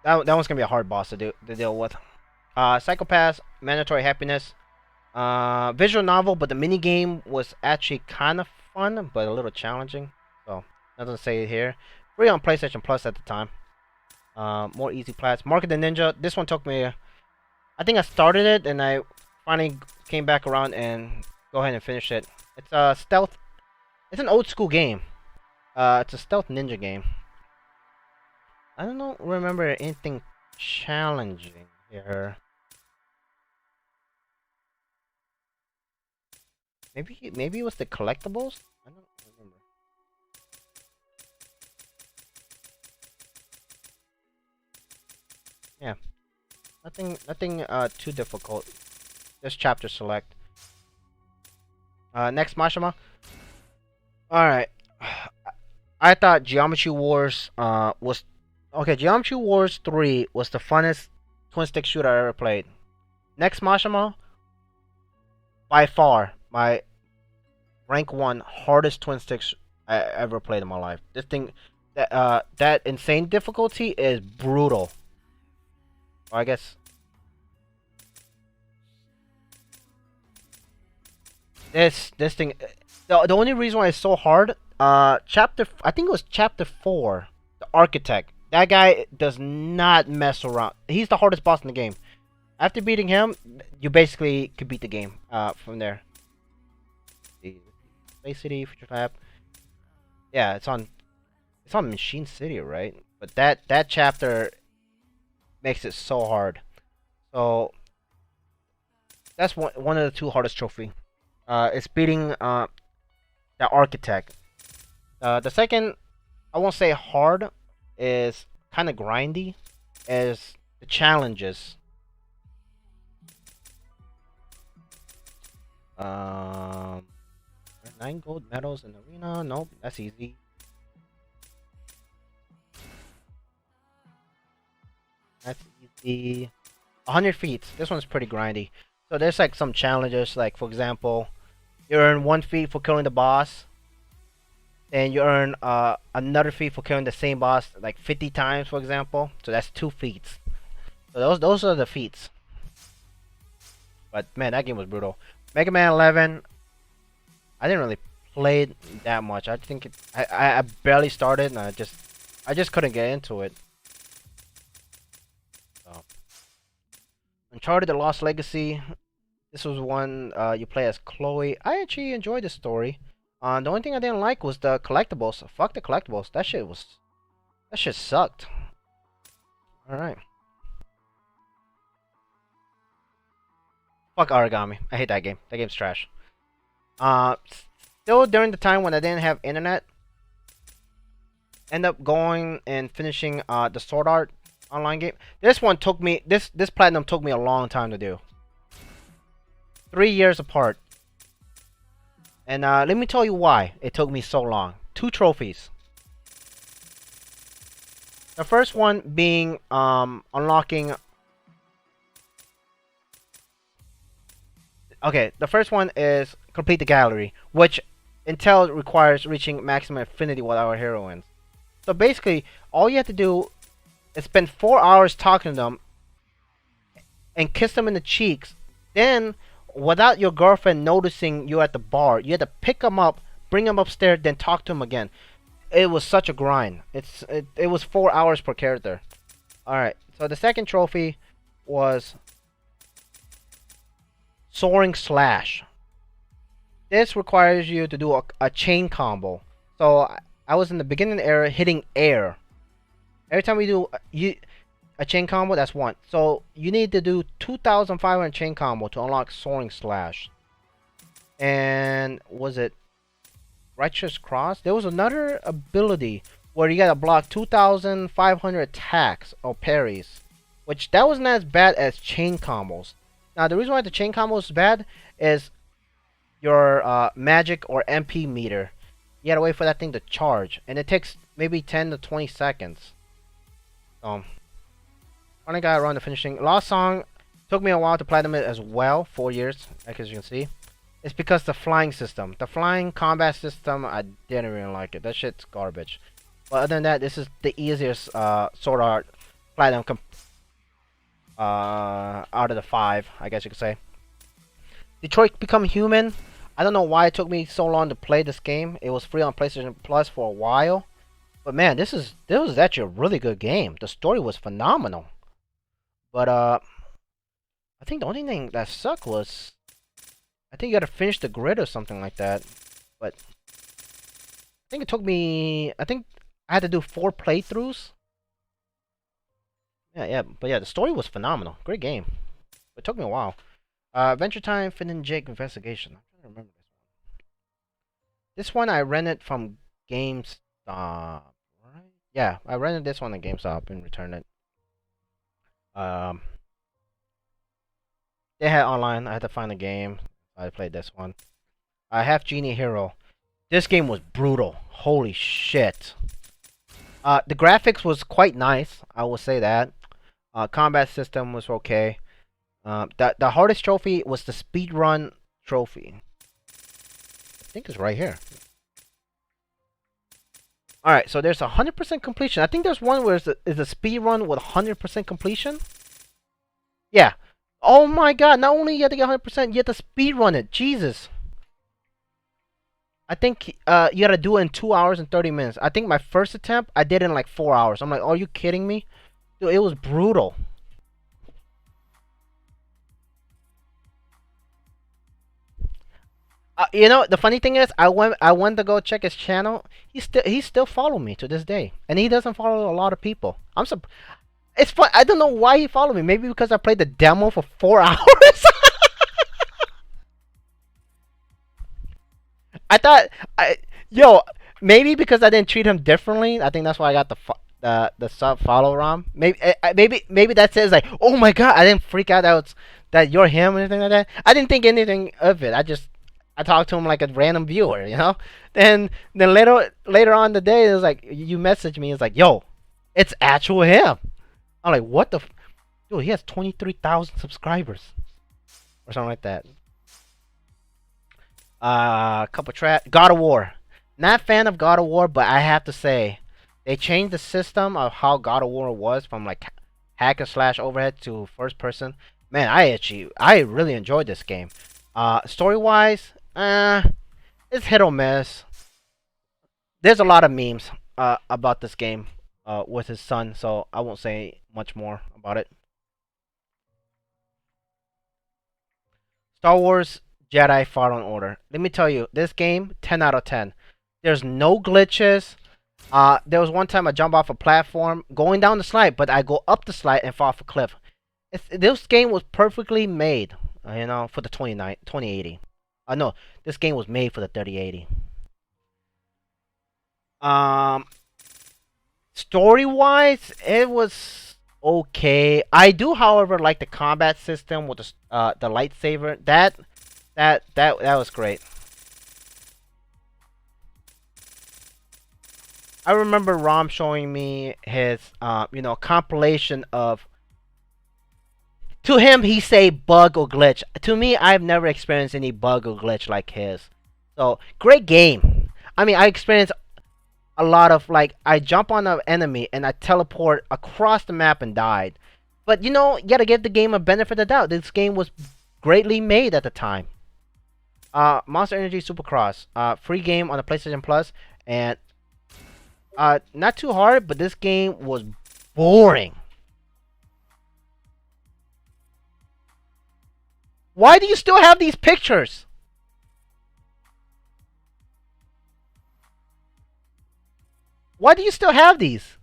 gonna be a hard boss to deal with. Psychopath, Mandatory Happiness. Visual novel, but the mini game was actually kind of fun, but a little challenging. So nothing to say here. Free on PlayStation Plus at the time. More easy plats. Mark of the Ninja. This one took me. I think I started it and I finally came back around and go ahead and finish it. It's a stealth. It's an old school game. It's a stealth ninja game. I don't remember anything challenging here. Maybe it was the collectibles. I don't remember. Yeah, nothing too difficult. Just chapter select. Next, Mashima. All right. I thought Geometry Wars was okay. Geometry Wars 3 was the funnest twin stick shooter I ever played. Next, Mashima, by far my rank 1 hardest twin sticks I ever played in my life. This thing, that insane difficulty is brutal. Or I guess this thing, the only reason why it's so hard, chapter I think it was chapter 4, the architect. That guy does not mess around. He's the hardest boss in the game. After beating him, you basically could beat the game. From there. Space City, Future Lab. Yeah, it's on Machine City, right? But that chapter makes it so hard. So that's one of the two hardest trophy. It's beating the architect. The second, I won't say hard, is kind of grindy, is the challenges. Um, 9 gold medals in arena. Nope, that's easy. That's easy. 100 feet. This one's pretty grindy. So there's like some challenges, like for example, you earn 1 feat for killing the boss, and you earn another feat for killing the same boss like 50 times, for example. So that's 2 feats. So those are the feats. But man, that game was brutal. Mega Man 11. I didn't really play it that much. I think I barely started, and I just couldn't get into it. So. Uncharted: The Lost Legacy. This was one you play as Chloe. I actually enjoyed the story. The only thing I didn't like was the collectibles. Fuck the collectibles. That shit sucked. All right. Fuck Origami. I hate that game. That game's trash. Uh, Still during the time when I didn't have internet, end up going and finishing the Sword Art online game. This platinum took me a long time to do. 3 years apart. And let me tell you why it took me so long. 2 trophies. The first one being unlocking. Okay, the first one is complete the gallery, which Intel requires reaching maximum affinity with our heroines. So basically, all you have to do is spend 4 hours talking to them and kiss them in the cheeks. Then, without your girlfriend noticing you at the bar, you had to pick them up, bring them upstairs, then talk to them again. It was such a grind. It was 4 hours per character. All right. So the second trophy was Soaring Slash. This requires you to do a chain combo. So I was in the beginning era hitting air. Every time we do a chain combo, that's one. So you need to do 2,500 chain combo to unlock Soaring Slash. And was it Righteous Cross? There was another ability where you gotta block 2,500 attacks or parries, which that wasn't as bad as chain combos. Now the reason why the chain combo is bad is your magic or MP meter. You gotta wait for that thing to charge, and it takes maybe 10 to 20 seconds. Finally got around to finishing. Lost Song took me a while to platinum it as well, 4 years, like as you can see. It's because the flying system, the flying combat system, I didn't really like it. That shit's garbage. But other than that, this is the easiest Sword Art platinum out of the 5, I guess you could say. Detroit Become Human. I don't know why it took me so long to play this game. It was free on PlayStation Plus for a while. But man, this was actually a really good game. The story was phenomenal. But I think the only thing that sucked was I think you gotta finish the grid or something like that. But I think it took me I think I had to do 4 playthroughs. But yeah, the story was phenomenal. Great game. It took me a while. Adventure Time, Finn and Jake Investigation. I'm trying to remember this one. This one I rented from GameStop, right? Yeah, I rented this one at GameStop and returned it. Um, they had online. I had to find a game. I played this one. I have Genie Hero. This game was brutal. Holy shit. The graphics was quite nice. I will say that. Combat system was okay. The hardest trophy was the speedrun trophy. I think it's right here. Alright, so there's 100% completion. I think there's one where is a speed run with 100% completion. Yeah. Oh my god, not only you have to get 100%, you have to speed run it. Jesus. I think you gotta do it in 2 hours and 30 minutes. I think my first attempt, I did it in like 4 hours. I'm like, are you kidding me? Dude, it was brutal. You know, the funny thing is, I went to go check his channel. He still follow me to this day, and he doesn't follow a lot of people. It's fun. I don't know why he followed me. Maybe because I played the demo for 4 hours. I thought yo, maybe because I didn't treat him differently. I think that's why I got the sub follow Rom. Maybe that says like, oh my god, I didn't freak out that you're him or anything like that. I didn't think anything of it. I talked to him like a random viewer, you know. Then later on the day, it was like you messaged me. It's like, yo, it's actual him. I'm like, what the? Dude, he has 23,000 subscribers or something like that. Couple track. God of War. Not fan of God of War, but I have to say, they changed the system of how God of War was from like hack and slash overhead to first person. Man, I really enjoyed this game. Story wise, it's hit or miss. There's a lot of memes about this game with his son, so I won't say much more about it. Star Wars Jedi Fallen Order. Let me tell you, this game, 10 out of 10. There's no glitches. There was one time I jumped off a platform going down the slide, but I go up the slide and fall off a cliff. This game was perfectly made, you know, for the 2080. No, this game was made for the 3080. Um, Story wise, it was okay. I do, however, like the combat system with the lightsaber. That was great. I remember Rom showing me his compilation of. To him, he say bug or glitch. To me, I've never experienced any bug or glitch like his. So great game. I mean, I experienced a lot of like I jump on an enemy and I teleport across the map and died. But you know, you gotta give the game a benefit of the doubt. This game was greatly made at the time. Monster Energy Supercross, free game on the PlayStation Plus, and not too hard, but this game was boring. Why do you still have these pictures? Why do you still have these?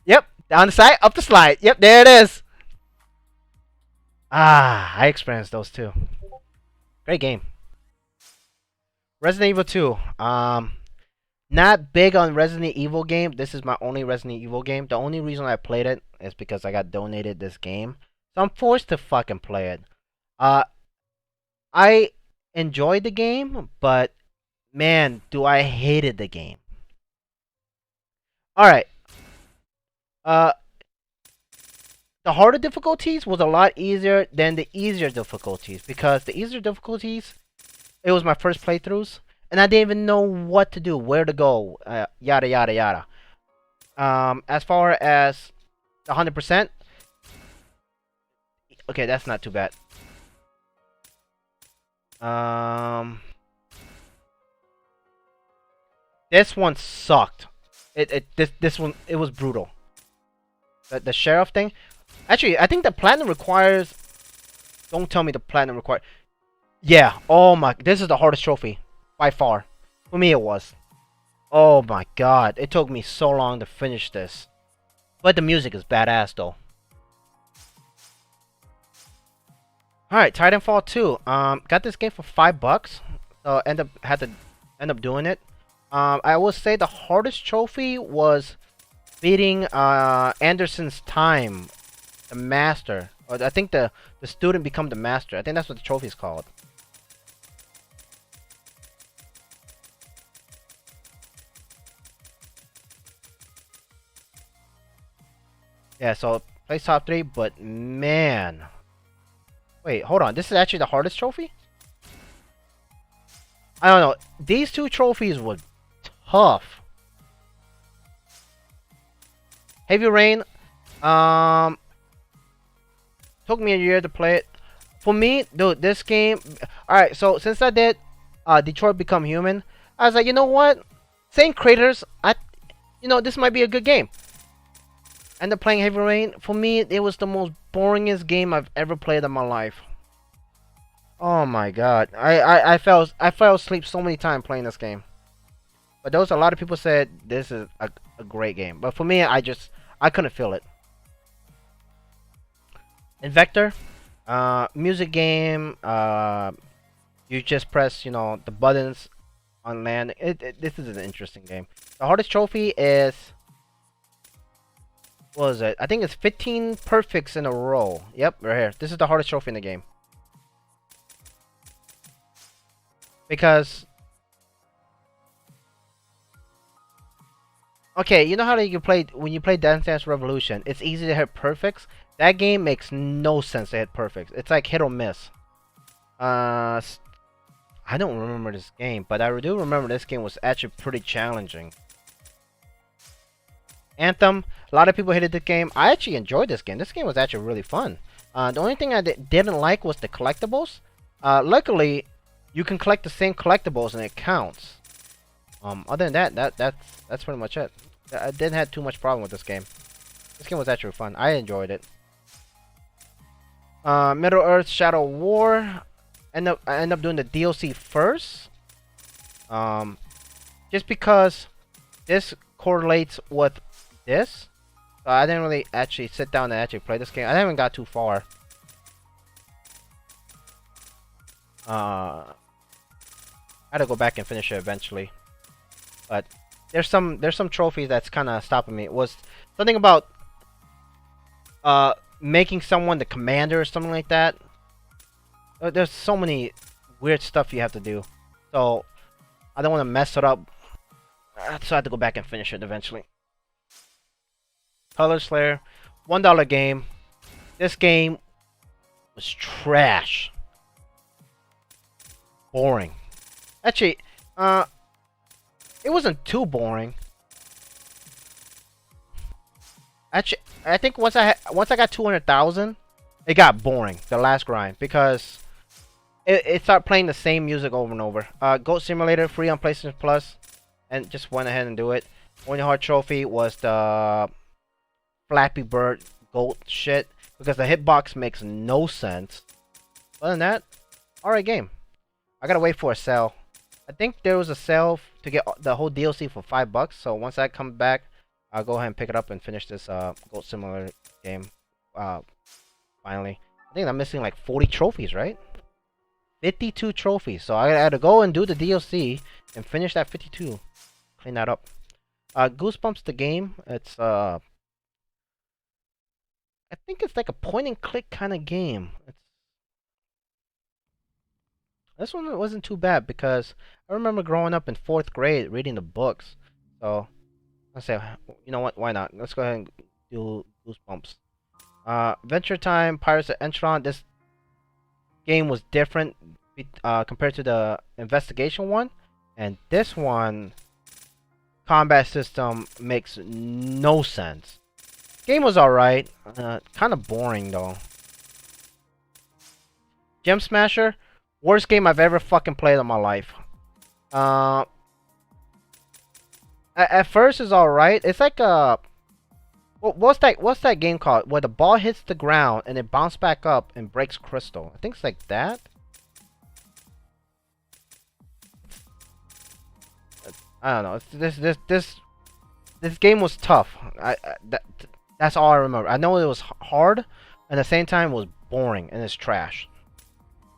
Yep, down the side, up the slide. Yep, there it is. I experienced those too. Great game. Resident Evil 2. Not big on Resident Evil game. This is my only Resident Evil game. The only reason I played it is because I got donated this game. So I'm forced to fucking play it. Uh, I enjoyed the game, but man, do I hated the game. Alright. Uh, the harder difficulties was a lot easier than the easier difficulties. Because the easier difficulties, it was my first playthroughs. And I didn't even know what to do, where to go, yada yada yada. As far as 100%, okay, that's not too bad. This one sucked. This one, it was brutal. The sheriff thing. Actually, I think the platinum requires. Don't tell me the platinum requires. Yeah. Oh my. This is the hardest trophy by far. For me, it was. Oh my god. It took me so long to finish this. But the music is badass though. Alright, Titanfall 2. Got this game for $5. So had to end up doing it. I will say the hardest trophy was beating Anderson's time, the master. Or I think the student become the master. I think that's what the trophy's called. Yeah, so place top 3, but man. Wait, hold on. This is actually the hardest trophy? I don't know. These two trophies were tough. Heavy Rain, um, took me a year to play it. For me, dude, this game. Alright, so since I did Detroit Become Human, I was like, you know what? Same creators, this might be a good game. End up playing Heavy Rain. For me, it was the most boringest game I've ever played in my life. Oh my god, I fell asleep so many times playing this game. But those a lot of people said this is a great game. But for me, I couldn't feel it. Invector, music game. You just press the buttons on land. This is an interesting game. The hardest trophy is, what was it? I think it's 15 perfects in a row. Yep, right here. This is the hardest trophy in the game. Because, okay, you know how you play when you play Dance Dance Revolution, it's easy to hit perfects. That game makes no sense to hit perfects. It's like hit or miss. I don't remember this game, but I do remember this game was actually pretty challenging. Anthem, a lot of people hated the game. I actually enjoyed this game. This game was actually really fun. The only thing I didn't like was the collectibles. Luckily, you can collect the same collectibles and it counts. Other than that's pretty much it. I didn't have too much problem with this game. This game was actually fun. I enjoyed it. Middle Earth Shadow War. I end up doing the DLC first. Just because this correlates with this. So I didn't really actually sit down and actually play this game. I haven't got too far. I had to go back and finish it eventually. But there's some trophies that's kind of stopping me. It was something about making someone the commander or something like that. There's so many weird stuff you have to do. So I don't want to mess it up. So I had to go back and finish it eventually. Color Slayer, $1 game. This game was trash. Boring. Actually, it wasn't too boring. Actually, I think once I got 200,000, it got boring. The last grind, because it started playing the same music over and over. Goat Simulator, free on PlayStation Plus, and just went ahead and do it. Only hard trophy was the Flappy Bird goat shit, because the hitbox makes no sense. Other than that, alright game. I gotta wait for a sale. I think there was a sale to get the whole DLC for $5. So once I come back, I'll go ahead and pick it up and finish this Goat Simulator game. Finally, I think I'm missing like 40 trophies, right? 52 trophies. So I had to go and do the DLC and finish that 52. Clean that up. Goosebumps the game. It's I think it's like a point and click kind of game. This one wasn't too bad because I remember growing up in 4th grade reading the books. So let's say, you know what? Why not? Let's go ahead and do Goosebumps. Adventure Time, Pirates of Entron. This game was different compared to the investigation one, and this one combat system makes no sense. Game was alright, kind of boring though. Gem Smasher, worst game I've ever fucking played in my life. At first it's alright. It's like a what's that game called where the ball hits the ground and it bounces back up and breaks crystal? I think it's like that. I don't know. This game was tough. That's all I remember. I know it was hard, and at the same time it was boring and it's trash.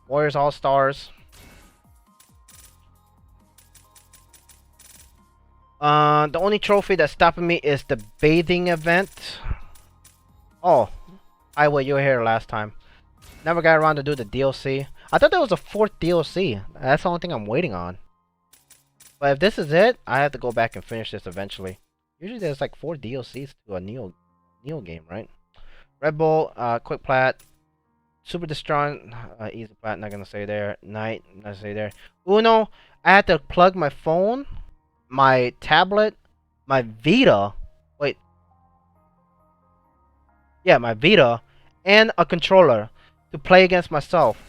Warriors All Stars. The only trophy that's stopping me is the bathing event. Oh, Highway, you were here last time. Never got around to do the DLC. I thought there was a fourth DLC. That's the only thing I'm waiting on. But if this is it, I have to go back and finish this eventually. Usually there's like 4 DLCs to a Neo game, right? Red Bull, Quick Plat, Super Destron, Easy Plat, not gonna say there. Night, not gonna say there. Uno, I had to plug my phone, my tablet, my Vita. Wait, yeah, my Vita, and a controller to play against myself.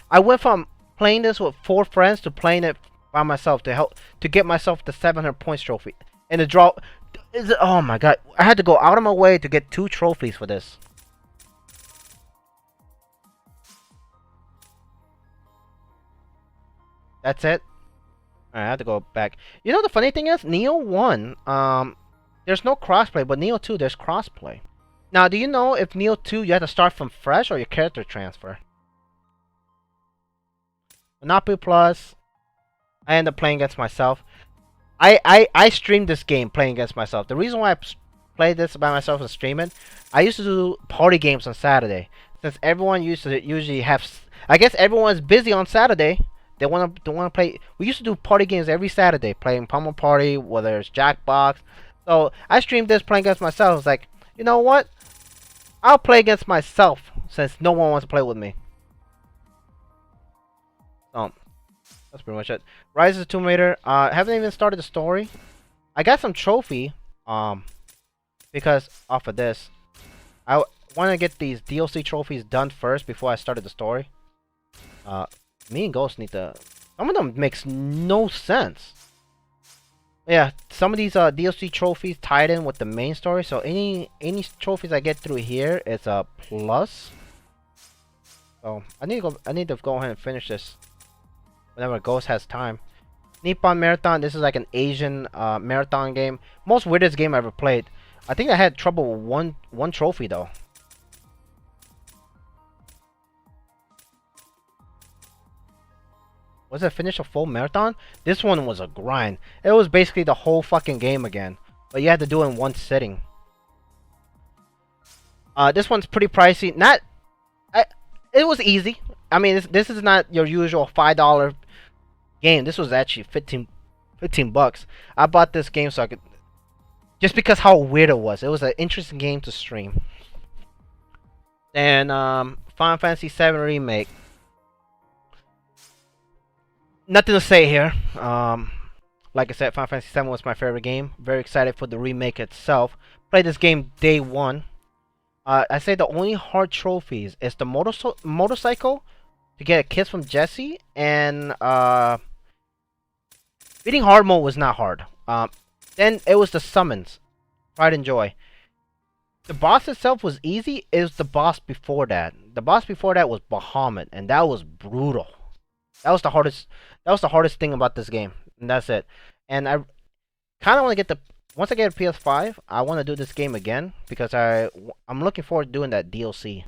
I went from playing this with 4 friends to playing it by myself to get myself the 700 points trophy. And the draw is, oh my god, I had to go out of my way to get 2 trophies for this. That's it. Alright, I have to go back. You know the funny thing is, Neo 1, there's no crossplay, but Neo 2 there's crossplay. Now, do you know if Neo 2 you have to start from fresh or your character transfer? Monopoly Plus, I end up playing against myself. I streamed this game playing against myself. The reason why I played this by myself and stream it, I used to do party games on Saturday. Since everyone used to usually have, I guess everyone's busy on Saturday. They wanna play. We used to do party games every Saturday, playing Pummel Party, whether it's Jackbox. So I streamed this playing against myself. I was like, you know what? I'll play against myself since no one wants to play with me. So that's pretty much it. Rise of the Tomb Raider. I haven't even started the story. I got some trophy. Because off of this, I want to get these DLC trophies done first before I started the story. Me and Ghost need to. Some of them makes no sense. Yeah, some of these DLC trophies tied in with the main story. So any trophies I get through here is a plus. So I need to go ahead and finish this whenever Ghost has time. Nippon Marathon. This is like an Asian marathon game. Most weirdest game I ever played. I think I had trouble with one trophy though. Was it finish a full marathon? This one was a grind. It was basically the whole fucking game again, but you had to do it in one sitting. This one's pretty pricey. It was easy. I mean, this is not your usual $5 game. This was actually 15 bucks. I bought this game so I could, just because how weird it was. It was an interesting game to stream. And Final Fantasy VII Remake. Nothing to say here. Like I said, Final Fantasy VII was my favorite game. Very excited for the remake itself. Played this game day one. I say the only hard trophies is the motorcycle to get a kiss from Jesse, and beating hard mode was not hard. Then it was the summons, Pride and Joy. The boss itself was easy. It was the boss before that. The boss before that was Bahamut, and that was brutal. That was the hardest. That was the hardest thing about this game, and that's it. And I kind of want to get the. Once I get a PS5, I want to do this game again because I'm looking forward to doing that DLC.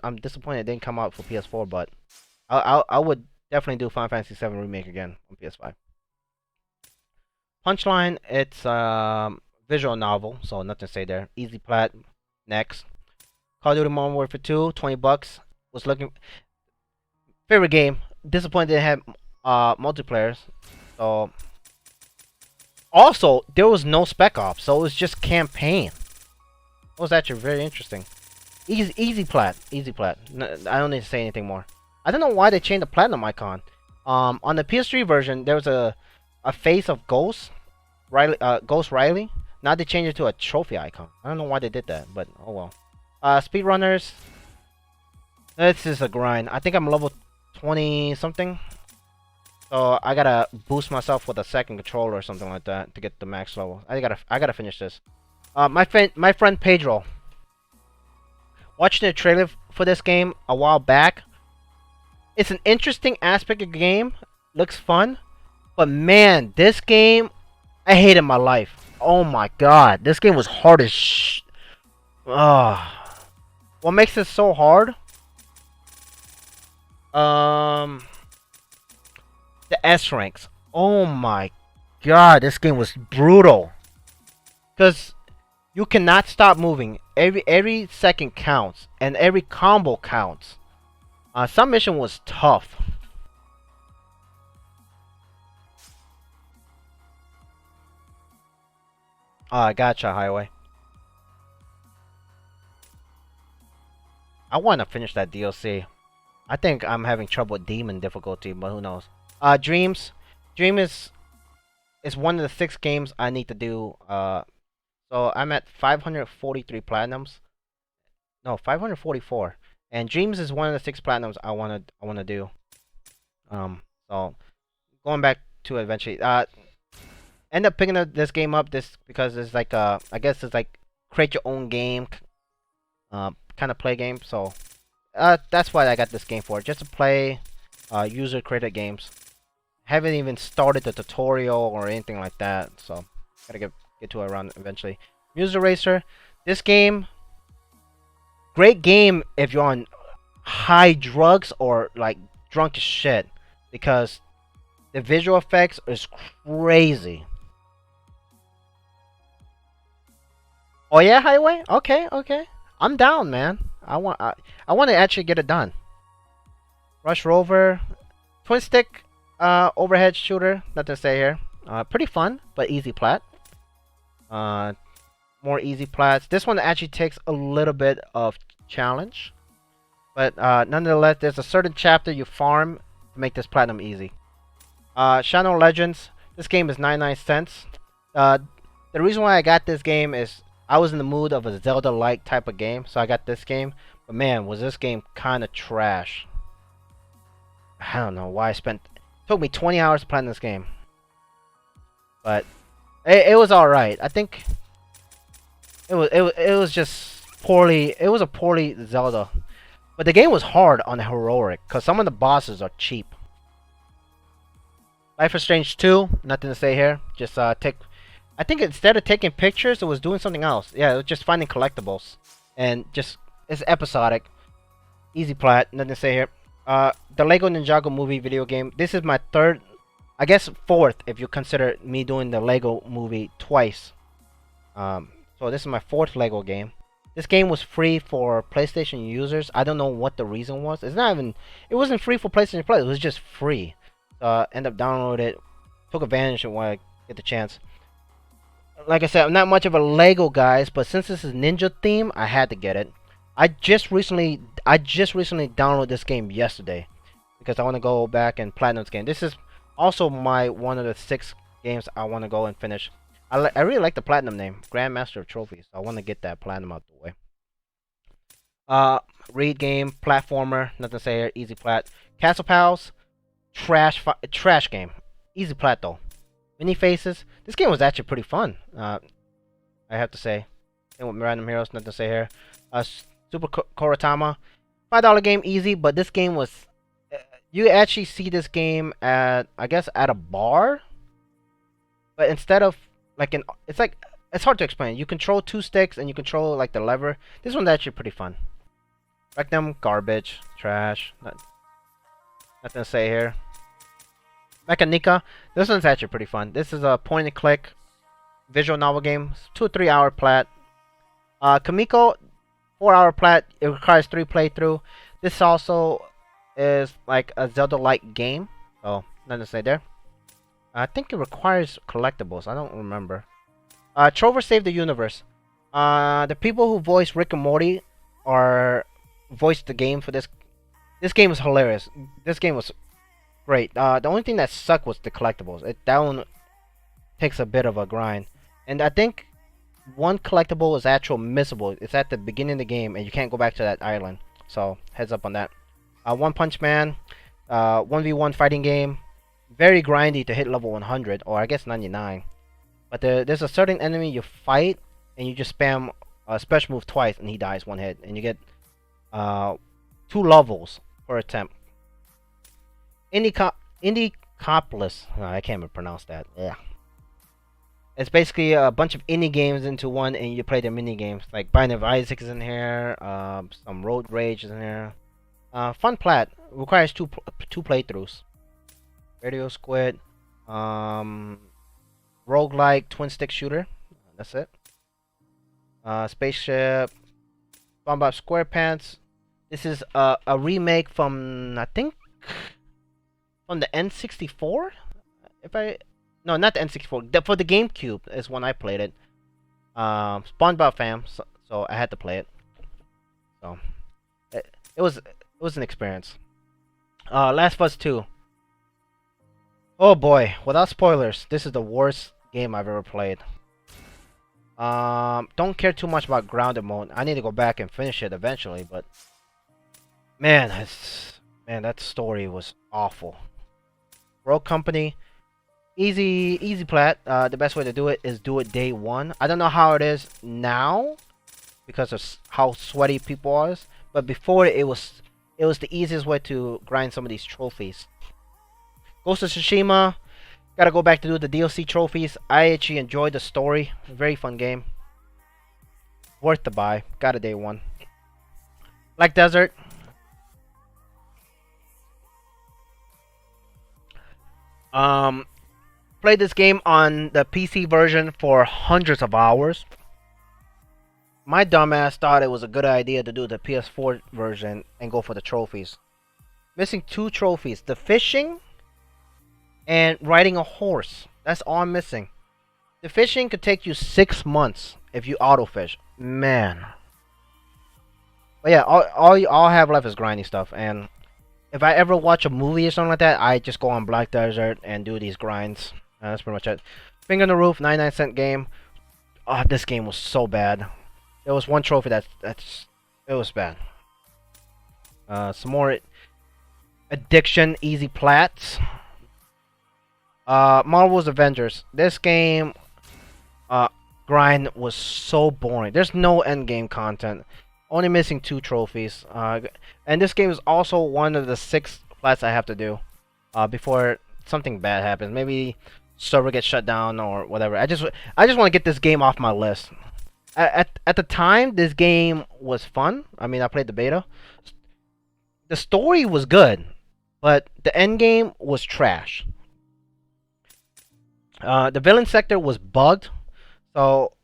I'm disappointed it didn't come out for PS4, but I would definitely do Final Fantasy VII Remake again on PS5. Punchline, it's visual novel, so nothing to say there. Easy plat. Next, Call of Duty Modern Warfare 2, 20 bucks. Was looking favorite game. Disappointed they had multiplayers. So also there was no Spec Ops, so it was just campaign. It was actually very interesting. Easy plat. I don't need to say anything more. I don't know why they changed the platinum icon. On the PS3 version, there was a face of Ghost Riley. Now they changed it to a trophy icon. I don't know why they did that, but oh well. Speedrunners. This is a grind. I think I'm level 20 something. So I gotta boost myself with a second controller or something like that to get the max level. I gotta finish this. My friend Pedro. Watching the trailer for this game a while back. It's an interesting aspect of the game. Looks fun. But man, this game, I hated my life. Oh my god, this game was hard as sh. What makes it so hard? The S ranks. Oh my god, this game was brutal. Cause you cannot stop moving. Every second counts, and every combo counts. Some mission was tough. Gotcha, Highway. I want to finish that DLC. I think I'm having trouble with demon difficulty, but who knows? Dreams. Dream is one of the 6 games I need to do. So I'm at 543 platinums. No, 544. And Dreams is one of the 6 platinums I wanna do. So going back to it eventually. End up picking up this game up this because it's like I guess it's like create your own game, kind of play game. So that's what I got this game for, just to play user created games. Haven't even started the tutorial or anything like that, so gotta get to it around eventually. Muser Racer, this game, great game if you're on high drugs or like drunk as shit, because the visual effects is crazy. Oh yeah, Highway. Okay, okay. I'm down, man. I want to actually get it done. Rush Rover, twin stick, overhead shooter. Nothing to say here. Pretty fun, but easy plat. More easy plats. This one actually takes a little bit of challenge, but nonetheless, there's a certain chapter you farm to make this platinum easy. Shadow Legends. This game is 99 cents. The reason why I got this game is I was in the mood of a Zelda-like type of game, so I got this game. But man, was this game kind of trash. I don't know why I spent. It took me 20 hours to play this game, but it was all right. I think it was just poorly. It was a poorly Zelda, but the game was hard on the heroic because some of the bosses are cheap. Life is Strange 2. Nothing to say here. Just take. I think instead of taking pictures, it was doing something else. Yeah, it was just finding collectibles. And just, it's episodic. Easy plat, nothing to say here. The Lego Ninjago movie video game. This is my third, I guess 4th if you consider me doing the Lego movie twice. So this is my 4th Lego game. This game was free for PlayStation users. I don't know what the reason was. It's not even, it wasn't free for PlayStation Plus. It was just free. End up downloading it. Took advantage of when I get the chance. Like I said, I'm not much of a Lego guys, but since this is ninja theme, I had to get it. I just recently downloaded this game yesterday because I want to go back and platinum this game. This is also my one of the 6 games I want to go and finish. I really like the platinum name, Grandmaster of Trophies. So I want to get that platinum out the way. Read game, platformer, nothing to say here, easy plat. Castle Pals, trash game, easy plat though. Mini Faces. This game was actually pretty fun. I have to say. Same with Random Heroes. Nothing to say here. Super Koratama. $5 game, easy. But this game was. You actually see this game at, I guess, at a bar. But instead of like it's like it's hard to explain. You control 2 sticks and you control like the lever. This one's actually pretty fun. Rectum, garbage, trash. Nothing to say here. Mechanica. This one's actually pretty fun. This is a point and click visual novel game. 2 or 3 hour plat. Kamiko, 4-hour plat. It requires 3 playthrough. This also is like a Zelda-like game. So nothing to say there. I think it requires collectibles. I don't remember. Trover Save the Universe. The people who voice Rick and Morty are voiced the game for this. This game was hilarious. This game was great. The only thing that sucked was the collectibles. That one takes a bit of a grind. And I think one collectible is actual missable. It's at the beginning of the game, and you can't go back to that island. So, heads up on that. One Punch Man. 1v1 fighting game. Very grindy to hit level 100, or I guess 99. But there's a certain enemy you fight, and you just spam a special move twice, and he dies 1 hit. And you get 2 levels per attempt. Indiecopolis. Oh, I can't even pronounce that. Yeah. It's basically a bunch of indie games into one, and you play the mini games. Like Binding of Isaac is in here. Some Road Rage is in here. Fun plat. Requires two playthroughs. Radio Squid. roguelike twin stick shooter. That's it. Spaceship, SpongeBob SquarePants. This is a remake from I think from the N64. If I no, not the N64. For the GameCube is when I played it. SpongeBob fam, so I had to play it. So it was an experience. Last of Us 2. Oh boy, without spoilers, this is the worst game I've ever played. Don't care too much about grounded mode. I need to go back and finish it eventually, but man, that story was awful. Rogue Company, easy plat. The best way to do it is do it day one. I don't know how it is now because of how sweaty people are, but before it was the easiest way to grind some of these trophies. Ghost of Tsushima, gotta go back to do the DLC trophies. I actually enjoyed the story. Very fun game. Worth the buy. Got a day one. Black Desert. Played this game on the PC version for hundreds of hours. My dumbass thought it was a good idea to do the PS4 version and go for the trophies. Missing 2 trophies. The fishing and riding a horse. That's all I'm missing. The fishing could take you 6 months if you auto fish. Man. But yeah, all I have left is grinding stuff. And if I ever watch a movie or something like that, I just go on Black Desert and do these grinds. That's pretty much it. Finger on the Roof, 99-cent game. Oh, this game was so bad. There was one trophy it was bad. Some more Addiction, easy plats. Marvel's Avengers. This game grind was so boring. There's no end game content. Only missing 2 trophies. And this game is also one of the 6 plats I have to do before something bad happens. Maybe server gets shut down or whatever. I just want to get this game off my list. At the time, this game was fun. I mean, I played the beta. The story was good, but the end game was trash. The villain sector was bugged, so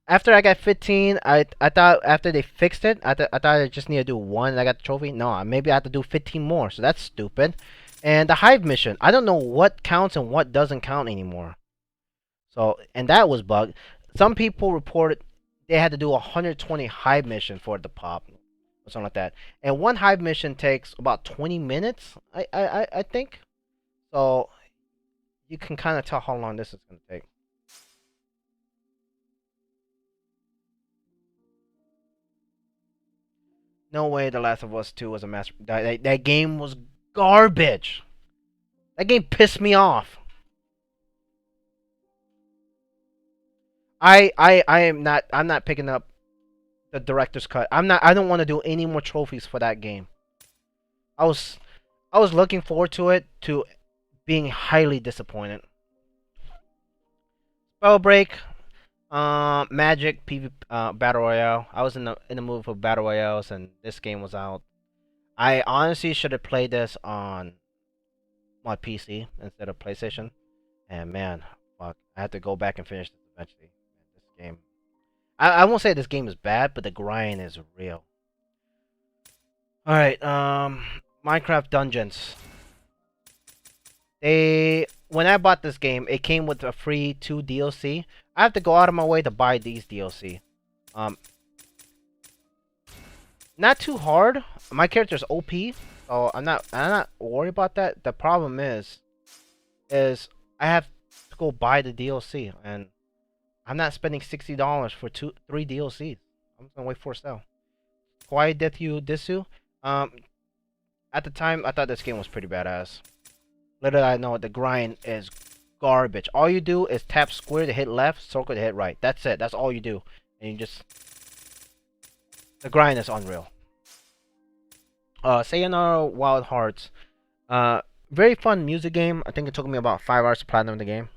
after I got 15, I thought after they fixed it, I thought I just need to do 1 and I got the trophy. No, maybe I have to do 15 more, so that's stupid. And the Hive mission, I don't know what counts and what doesn't count anymore. So, and that was bugged. Some people reported they had to do 120 Hive mission for it to pop, or something like that. And 1 Hive mission takes about 20 minutes, I think. So you can kind of tell how long this is going to take. No way The Last of Us 2 was a master. That game was garbage. That game pissed me off. I'm not picking up the director's cut. I don't want to do any more trophies for that game. I was looking forward to it to being highly disappointed. Spellbreak, Magic PV Battle Royale. I was in the mood for Battle Royales and this game was out. I honestly should have played this on my PC instead of PlayStation. And man, fuck, I have to go back and finish this eventually. Man, this game, I won't say this game is bad, but the grind is real. All right, Minecraft Dungeons. When I bought this game, it came with a free 2 DLC. I have to go out of my way to buy these DLC. Not too hard. My character's OP, so I'm not worried about that. The problem is I have to go buy the DLC, and I'm not spending $60 for 3 DLCs. I'm just gonna wait for a sale. Quiet Death You Disu. At the time, I thought this game was pretty badass. Little did I know, the grind is garbage. All you do is tap square to hit left, circle to hit right. That's it. That's all you do. And you just... The grind is unreal. Sayonara Wild Hearts. Very fun music game. I think it took me about 5 hours to platinum the game.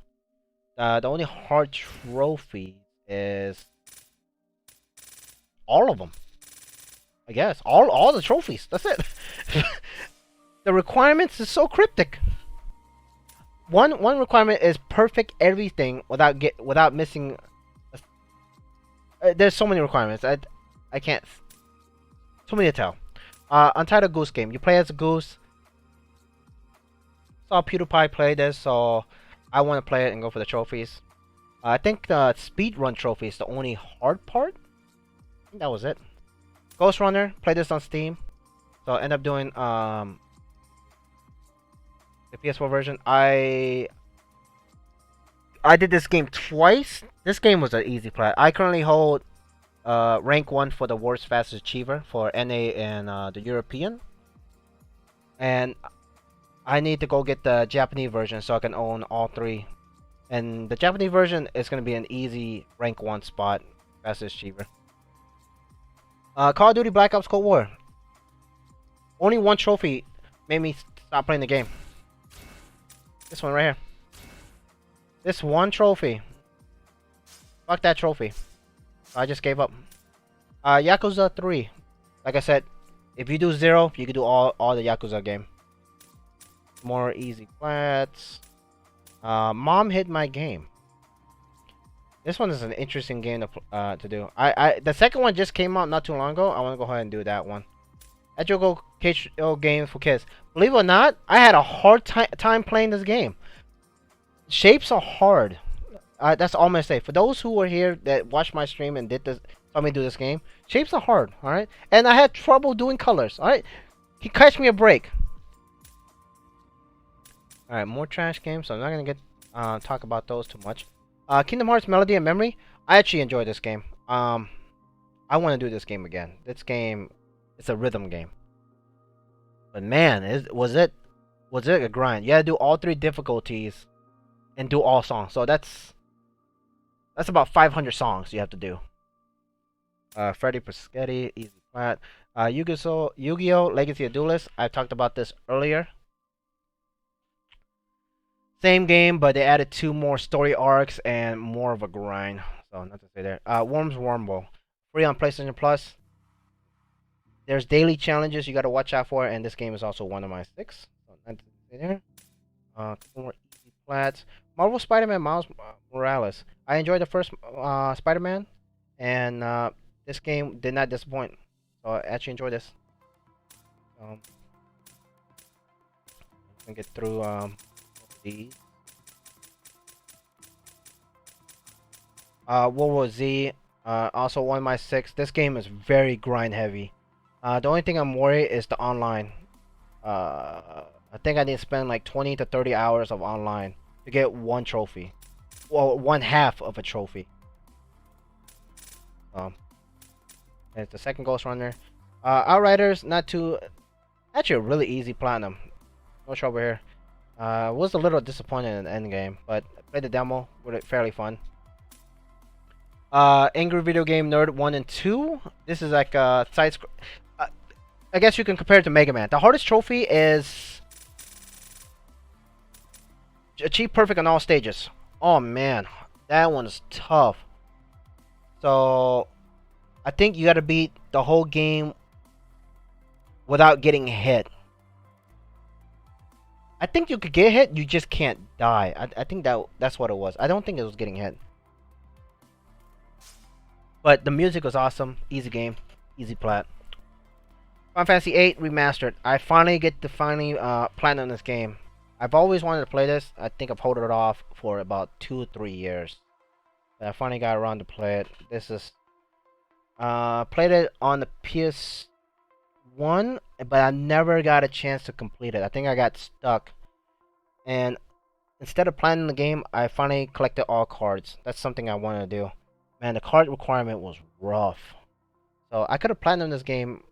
The only hard trophy is... all of them. I guess. All the trophies. That's it. The requirements is so cryptic. one requirement is perfect everything without missing. There's so many requirements. I can't. Too many to tell. Untitled Goose Game. You play as a goose. Saw PewDiePie play this, so I want to play it and go for the trophies. I think the speedrun trophy is the only hard part. I think that was it. Ghost Runner. Play this on Steam. So I end up doing the PS4 version. I did this game twice. This game was an easy play. I currently hold rank 1 for the world's fastest achiever for NA and the European. And I need to go get the Japanese version so I can own all 3. And the Japanese version is going to be an easy rank 1 spot, fastest achiever. Call of Duty Black Ops Cold War. Only one trophy made me stop playing the game. This one right here. This one trophy. Fuck that trophy. I just gave up. Yakuza 3. Like I said, if you do 0, you can do all the Yakuza game. More easy flats. Mom hit my game. This one is an interesting game to do. The second one just came out not too long ago. I want to go ahead and do that one. Educational game for kids. Believe it or not, I had a hard time playing this game. Shapes are hard. That's all I'm gonna say. For those who were here that watched my stream and saw me do this game, shapes are hard. All right, and I had trouble doing colors. All right, he catch me a break. All right, more trash games. So I'm not gonna get talk about those too much. Kingdom Hearts Melody and Memory. I actually enjoyed this game. I want to do this game again. This game, it's a rhythm game. But man, was it a grind? You had to do all 3 difficulties and do all songs. So that's about 500 songs you have to do. Freddy Perschetti, easy flat. Yu-Gi-Oh! Legacy of Duelist. I talked about this earlier. Same game, but they added 2 more story arcs and more of a grind. So nothing to say there. Worms Wormble. Free on PlayStation Plus. There's daily challenges you gotta watch out for, and this game is also one of my 6. So nothing to say there. Couple more easy flats. Marvel Spider-Man Miles Morales. I enjoyed the first Spider-Man, and this game did not disappoint. So I actually enjoyed this. I'm gonna get through these. World War Z, also one of my 6. This game is very grind heavy. The only thing I'm worried is the online. I think I need to spend like 20 to 30 hours of online to get one trophy. Well, one half of a trophy. It's the second Ghost Runner. Outriders, not too. Actually, a really easy platinum. No trouble here. Was a little disappointed in the end game, but played the demo. With it fairly fun. Angry Video Game Nerd 1 and 2. This is like a side. I guess you can compare it to Mega Man. The hardest trophy is achieve perfect on all stages. Oh man, that one is tough. So I think you gotta beat the whole game without getting hit. I think you could get hit, you just can't die. I think that's what it was. I don't think it was getting hit. But the music was awesome. Easy game. Easy plat. Final Fantasy VIII Remastered. I finally get to platinum this game. I've always wanted to play this. I think I've held it off for about 2 or 3 years. But I finally got around to play it. This is played it on the PS1, but I never got a chance to complete it. I think I got stuck. And instead of planning the game, I finally collected all cards. That's something I want to do. Man, the card requirement was rough. So I could have platinumed this game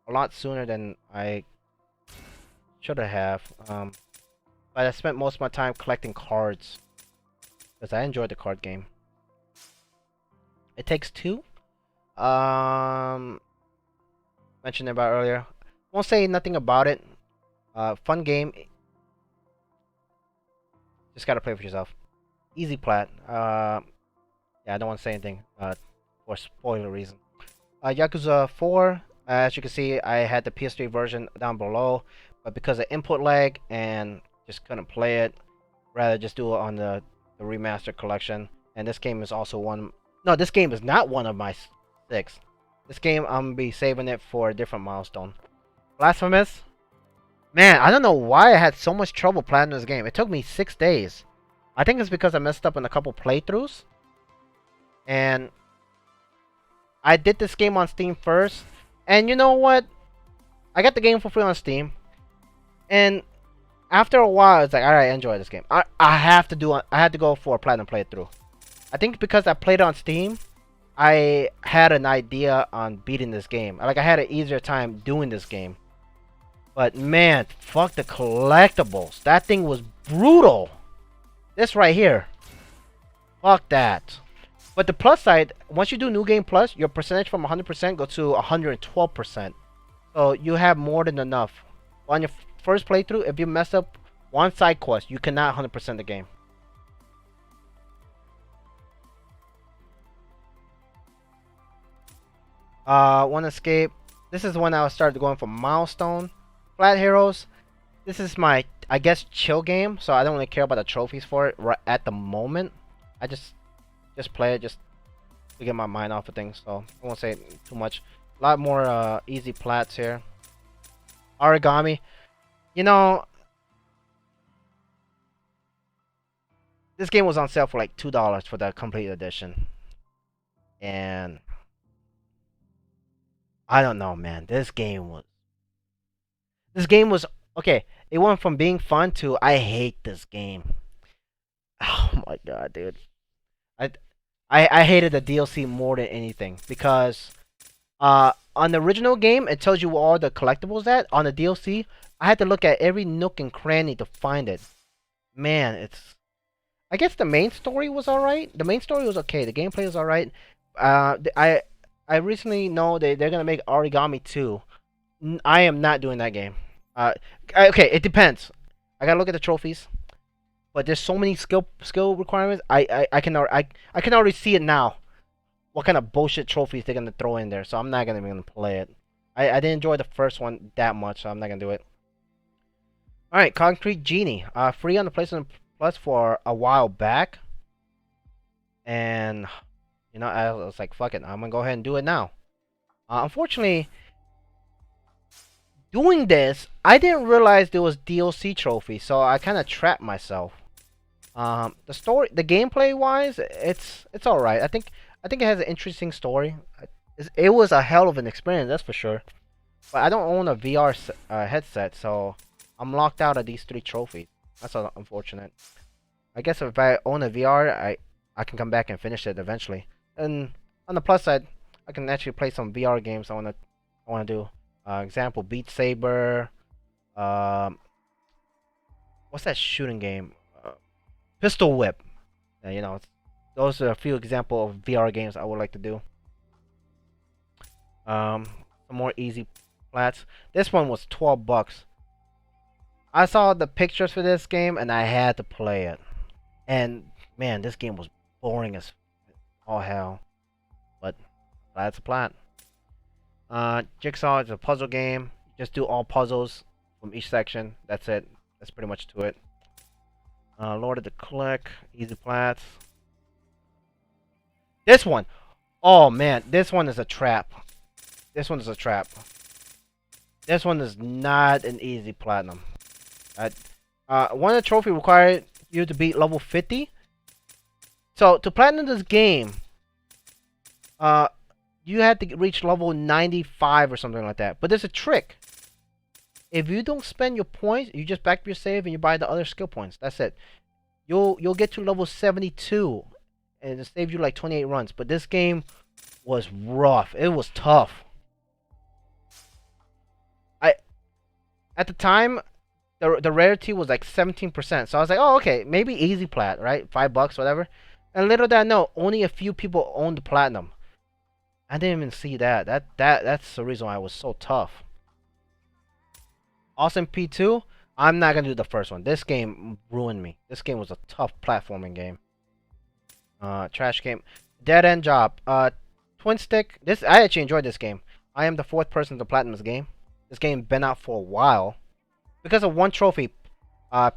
a lot sooner than I should have. But I spent most of my time collecting cards because I enjoyed the card game. It Takes Two. Mentioned about earlier. Won't say nothing about it. Fun game. Just gotta play for yourself. Easy plat. Yeah, I don't want to say anything for spoiler reason. Yakuza 4. As you can see, I had the PS3 version down below, but because of input lag and just couldn't play it, rather just do it on the remastered collection. And this game is also one. No, this game is not one of my 6. This game I'm gonna be saving it for a different milestone. Blasphemous. Man, I don't know why I had so much trouble playing this game. It took me 6 days. I think it's because I messed up in a couple playthroughs. And I did this game on Steam first. And you know what? I got the game for free on Steam. And after a while, it's like, alright, enjoy this game. I have to go for a platinum playthrough. I think because I played it on Steam, I had an idea on beating this game. Like, I had an easier time doing this game. But man, fuck the collectibles. That thing was brutal. This right here. Fuck that. But the plus side, once you do New Game Plus, your percentage from 100% goes to 112%. So you have more than enough. On your first playthrough, if you mess up one side quest, you cannot 100% the game. One escape. This is when I started going for milestone. Flat Heroes. This is my, I guess, chill game, so I don't really care about the trophies for it right at the moment. I just play it just to get my mind off of things, so I won't say too much. A lot more easy plats here. Origami. You know, this game was on sale for like $2 for the complete edition. And I don't know, man. This game was okay. It went from being fun to I hate this game. Oh my god, dude. I I hated the DLC more than anything because on the original game it tells you all the collectibles at. On the DLC, I had to look at every nook and cranny to find it. Man, it's, I guess the main story was alright. The main story was okay. The gameplay was alright. I recently know they're gonna make Origami 2. I am not doing that game. Okay, it depends. I gotta look at the trophies, but there's so many skill requirements. I can already see it now. What kind of bullshit trophies they're gonna throw in there? So I'm not gonna play it. I didn't enjoy the first one that much, so I'm not gonna do it. All right, Concrete Genie, free on the PlayStation Plus for a while back, and you know I was like, fuck it, I'm gonna go ahead and do it now. Unfortunately, doing this, I didn't realize there was DLC trophy, so I kind of trapped myself. The story, the gameplay wise, it's all right. I think it has an interesting story. It was a hell of an experience, that's for sure. But I don't own a VR headset, so I'm locked out of these 3 trophies. That's unfortunate. I guess if I own a VR, I can come back and finish it eventually. And on the plus side, I can actually play some VR games I wanna do. Example, Beat Saber. What's that shooting game? Pistol Whip. You know, those are a few examples of VR games I would like to do. Some more easy plats. This one was $12. I saw the pictures for this game and I had to play it. And man, this game was boring as all hell. But that's a plat. Jigsaw is a puzzle game. Just do all puzzles from each section. That's it. That's pretty much to it. Lord of the Click, easy plats. This one, oh man, this one is a trap. This one is a trap. This one is not an easy platinum. One of the trophy required you to beat level 50. So to platinum this game, you had to reach level 95 or something like that. But there's a trick. If you don't spend your points, you just back up your save and you buy the other skill points. That's it. You'll get to level 72, and it saves you like 28 runs. But this game was rough. It was tough. At the time, the rarity was like 17%. So I was like, oh okay, maybe easy plat, right? $5, whatever. And little did I know, only a few people owned the platinum. I didn't even see that. That's the reason why it was so tough. Awesome P2. I'm not gonna do the first one. This game ruined me. This game was a tough platforming game. Trash game. Dead End Job. Twin Stick. This, I actually enjoyed this game. I am the 4th person to platinum this game. This game been out for a while. Because of one trophy,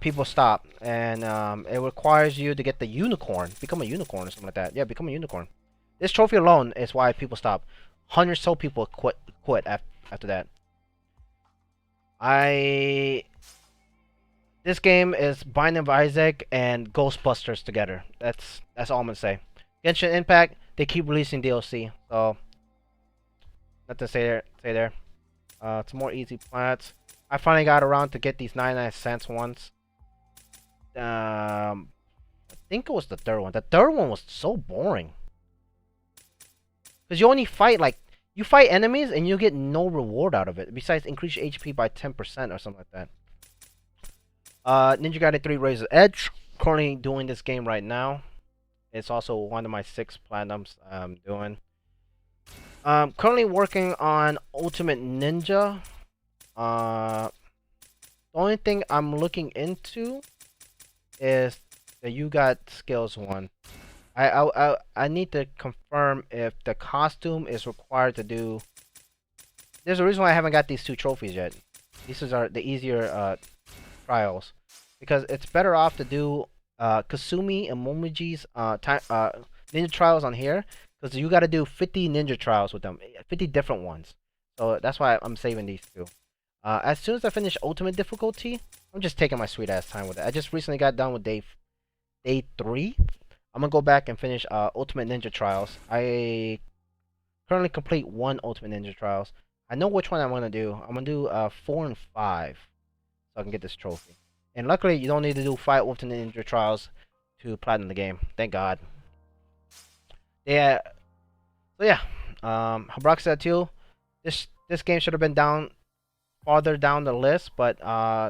people stop, and it requires you to get the unicorn, become a unicorn or something like that. Yeah, become a unicorn. This trophy alone is why people stop. 100 so people quit after that. This game is Binding of Isaac and Ghostbusters together. That's all I'm gonna say. Genshin Impact, they keep releasing DLC, so nothing to say there. It's more easy plats. I finally got around to get these 99 cents ones. I think it was the third one. The third one was so boring. Because you only fight, like, you fight enemies and you get no reward out of it. Besides increase your HP by 10% or something like that. Ninja Gaiden 3 Razor's Edge. Currently doing this game right now. It's also one of my 6 platinums I'm doing. Currently working on Ultimate Ninja. The only thing I'm looking into is the You Got Skills one. I need to confirm if the costume is required to do. There's a reason why I haven't got these 2 trophies yet. These are the easier trials, because it's better off to do Kasumi and Momoji's ninja trials on here, because you got to do 50 ninja trials with them, 50 different ones. So that's why I'm saving these 2. As soon as I finish Ultimate difficulty, I'm just taking my sweet ass time with it. I just recently got done with day 3. I'm gonna go back and finish Ultimate Ninja Trials. I currently complete 1 Ultimate Ninja Trials. I know which one I'm gonna do. I'm gonna do 4 and 5, so I can get this trophy. And luckily, you don't need to do 5 Ultimate Ninja Trials to platinum the game. Thank God. Yeah. So yeah, Habraxa 2. This game should have been farther down the list, but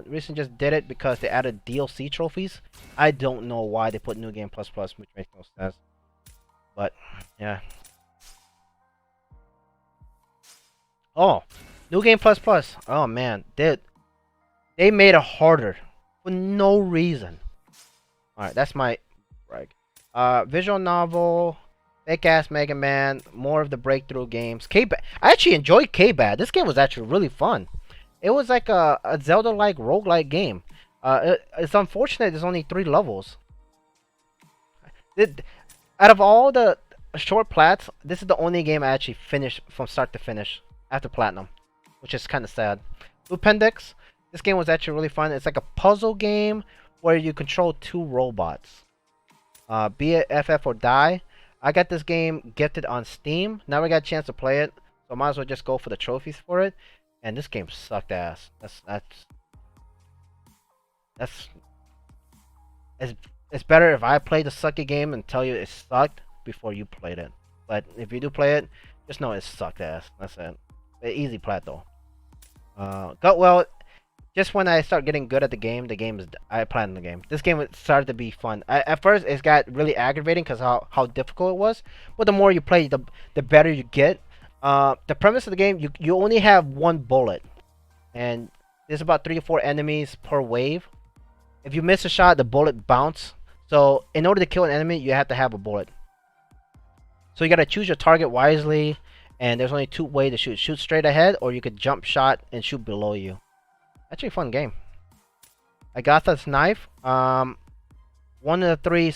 recently just did it because they added DLC trophies. I don't know why they put New Game Plus Plus, which makes no sense. But yeah. Oh, New Game Plus Plus. Oh man, they made it harder for no reason. All right, that's my brag. Visual novel, fake ass Mega Man, more of the breakthrough games. K-Bad. I actually enjoyed K-Bad. This game was actually really fun. It was like a Zelda-like roguelike game. It's unfortunate there's only 3 levels. Out of all the short plats, this is the only game I actually finished from start to finish after platinum, which is kind of sad. Appendix. This game was actually really fun. It's like a puzzle game where you control 2 robots. Be it FF or die. I got this game gifted on Steam. Never got a chance to play it, so I might as well just go for the trophies for it. And this game sucked ass. It's better if I play the sucky game and tell you it sucked before you played it. But if you do play it, just know it sucked ass. That's it. Easy plat though. Well, just when I start getting good at the game I planned the game. This game started to be fun. At first it got really aggravating because how difficult it was. But the more you play, the better you get. The premise of the game, you only have 1 bullet, and there's about 3 or 4 enemies per wave. If you miss a shot, the bullet bounce. So in order to kill an enemy, you have to have a bullet. So you gotta choose your target wisely, and there's only 2 ways to shoot. Shoot straight ahead, or you could jump shot and shoot below you. Actually a fun game. Agatha's Knife. One of the 3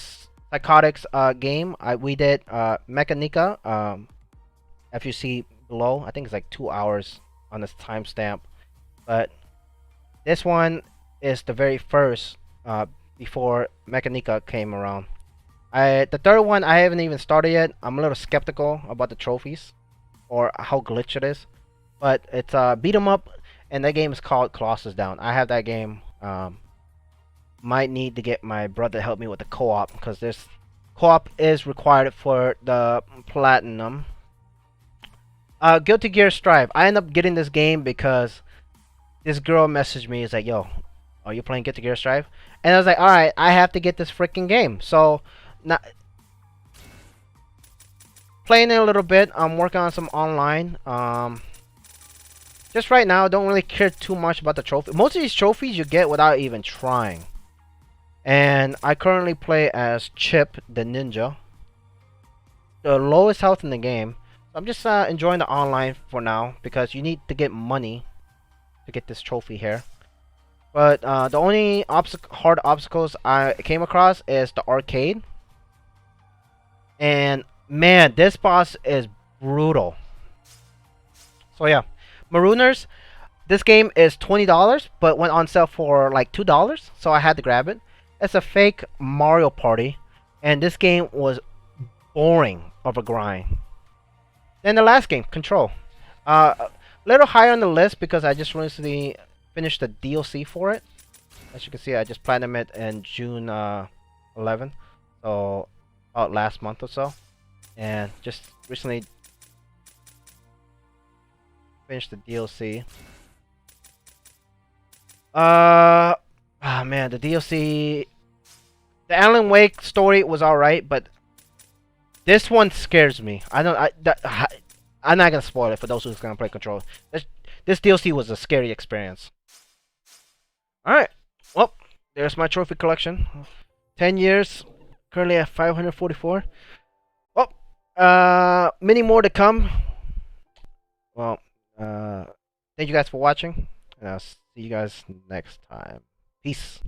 Psychotics game. We did Mechanica. If you see below, I think it's like 2 hours on this timestamp. But this one is the very first before Mechanica came around. The third one I haven't even started yet. I'm a little skeptical about the trophies or how glitched it is. But it's beat 'em up, and that game is called Colossus Down. I have that game. Might need to get my brother to help me with the co-op, because this co-op is required for the platinum. Guilty Gear Strive. I ended up getting this game because this girl messaged me. It's like, yo, are you playing Guilty Gear Strive? And I was like, alright, I have to get this freaking game. So, playing it a little bit. I'm working on some online. Just right now, don't really care too much about the trophy. Most of these trophies you get without even trying. And I currently play as Chip the Ninja. The lowest health in the game. I'm just enjoying the online for now, because you need to get money to get this trophy here. But the only hard obstacles I came across is the arcade. And man, this boss is brutal. So yeah, Marooners. This game is $20, but went on sale for like $2, so I had to grab it. It's a fake Mario Party, and this game was boring of a grind. Then the last game, Control. A little higher on the list because I just recently finished the DLC for it. As you can see, I just platinumed it in June 11th, so about last month or so, and just recently finished the DLC. Man, the DLC, the Alan Wake story was alright, but this one scares me. I'm not gonna spoil it for those who's gonna play Control. This DLC was a scary experience. All right, well, there's my trophy collection. 10 years, currently at 544. Well, many more to come. Well, thank you guys for watching, and I'll see you guys next time. Peace.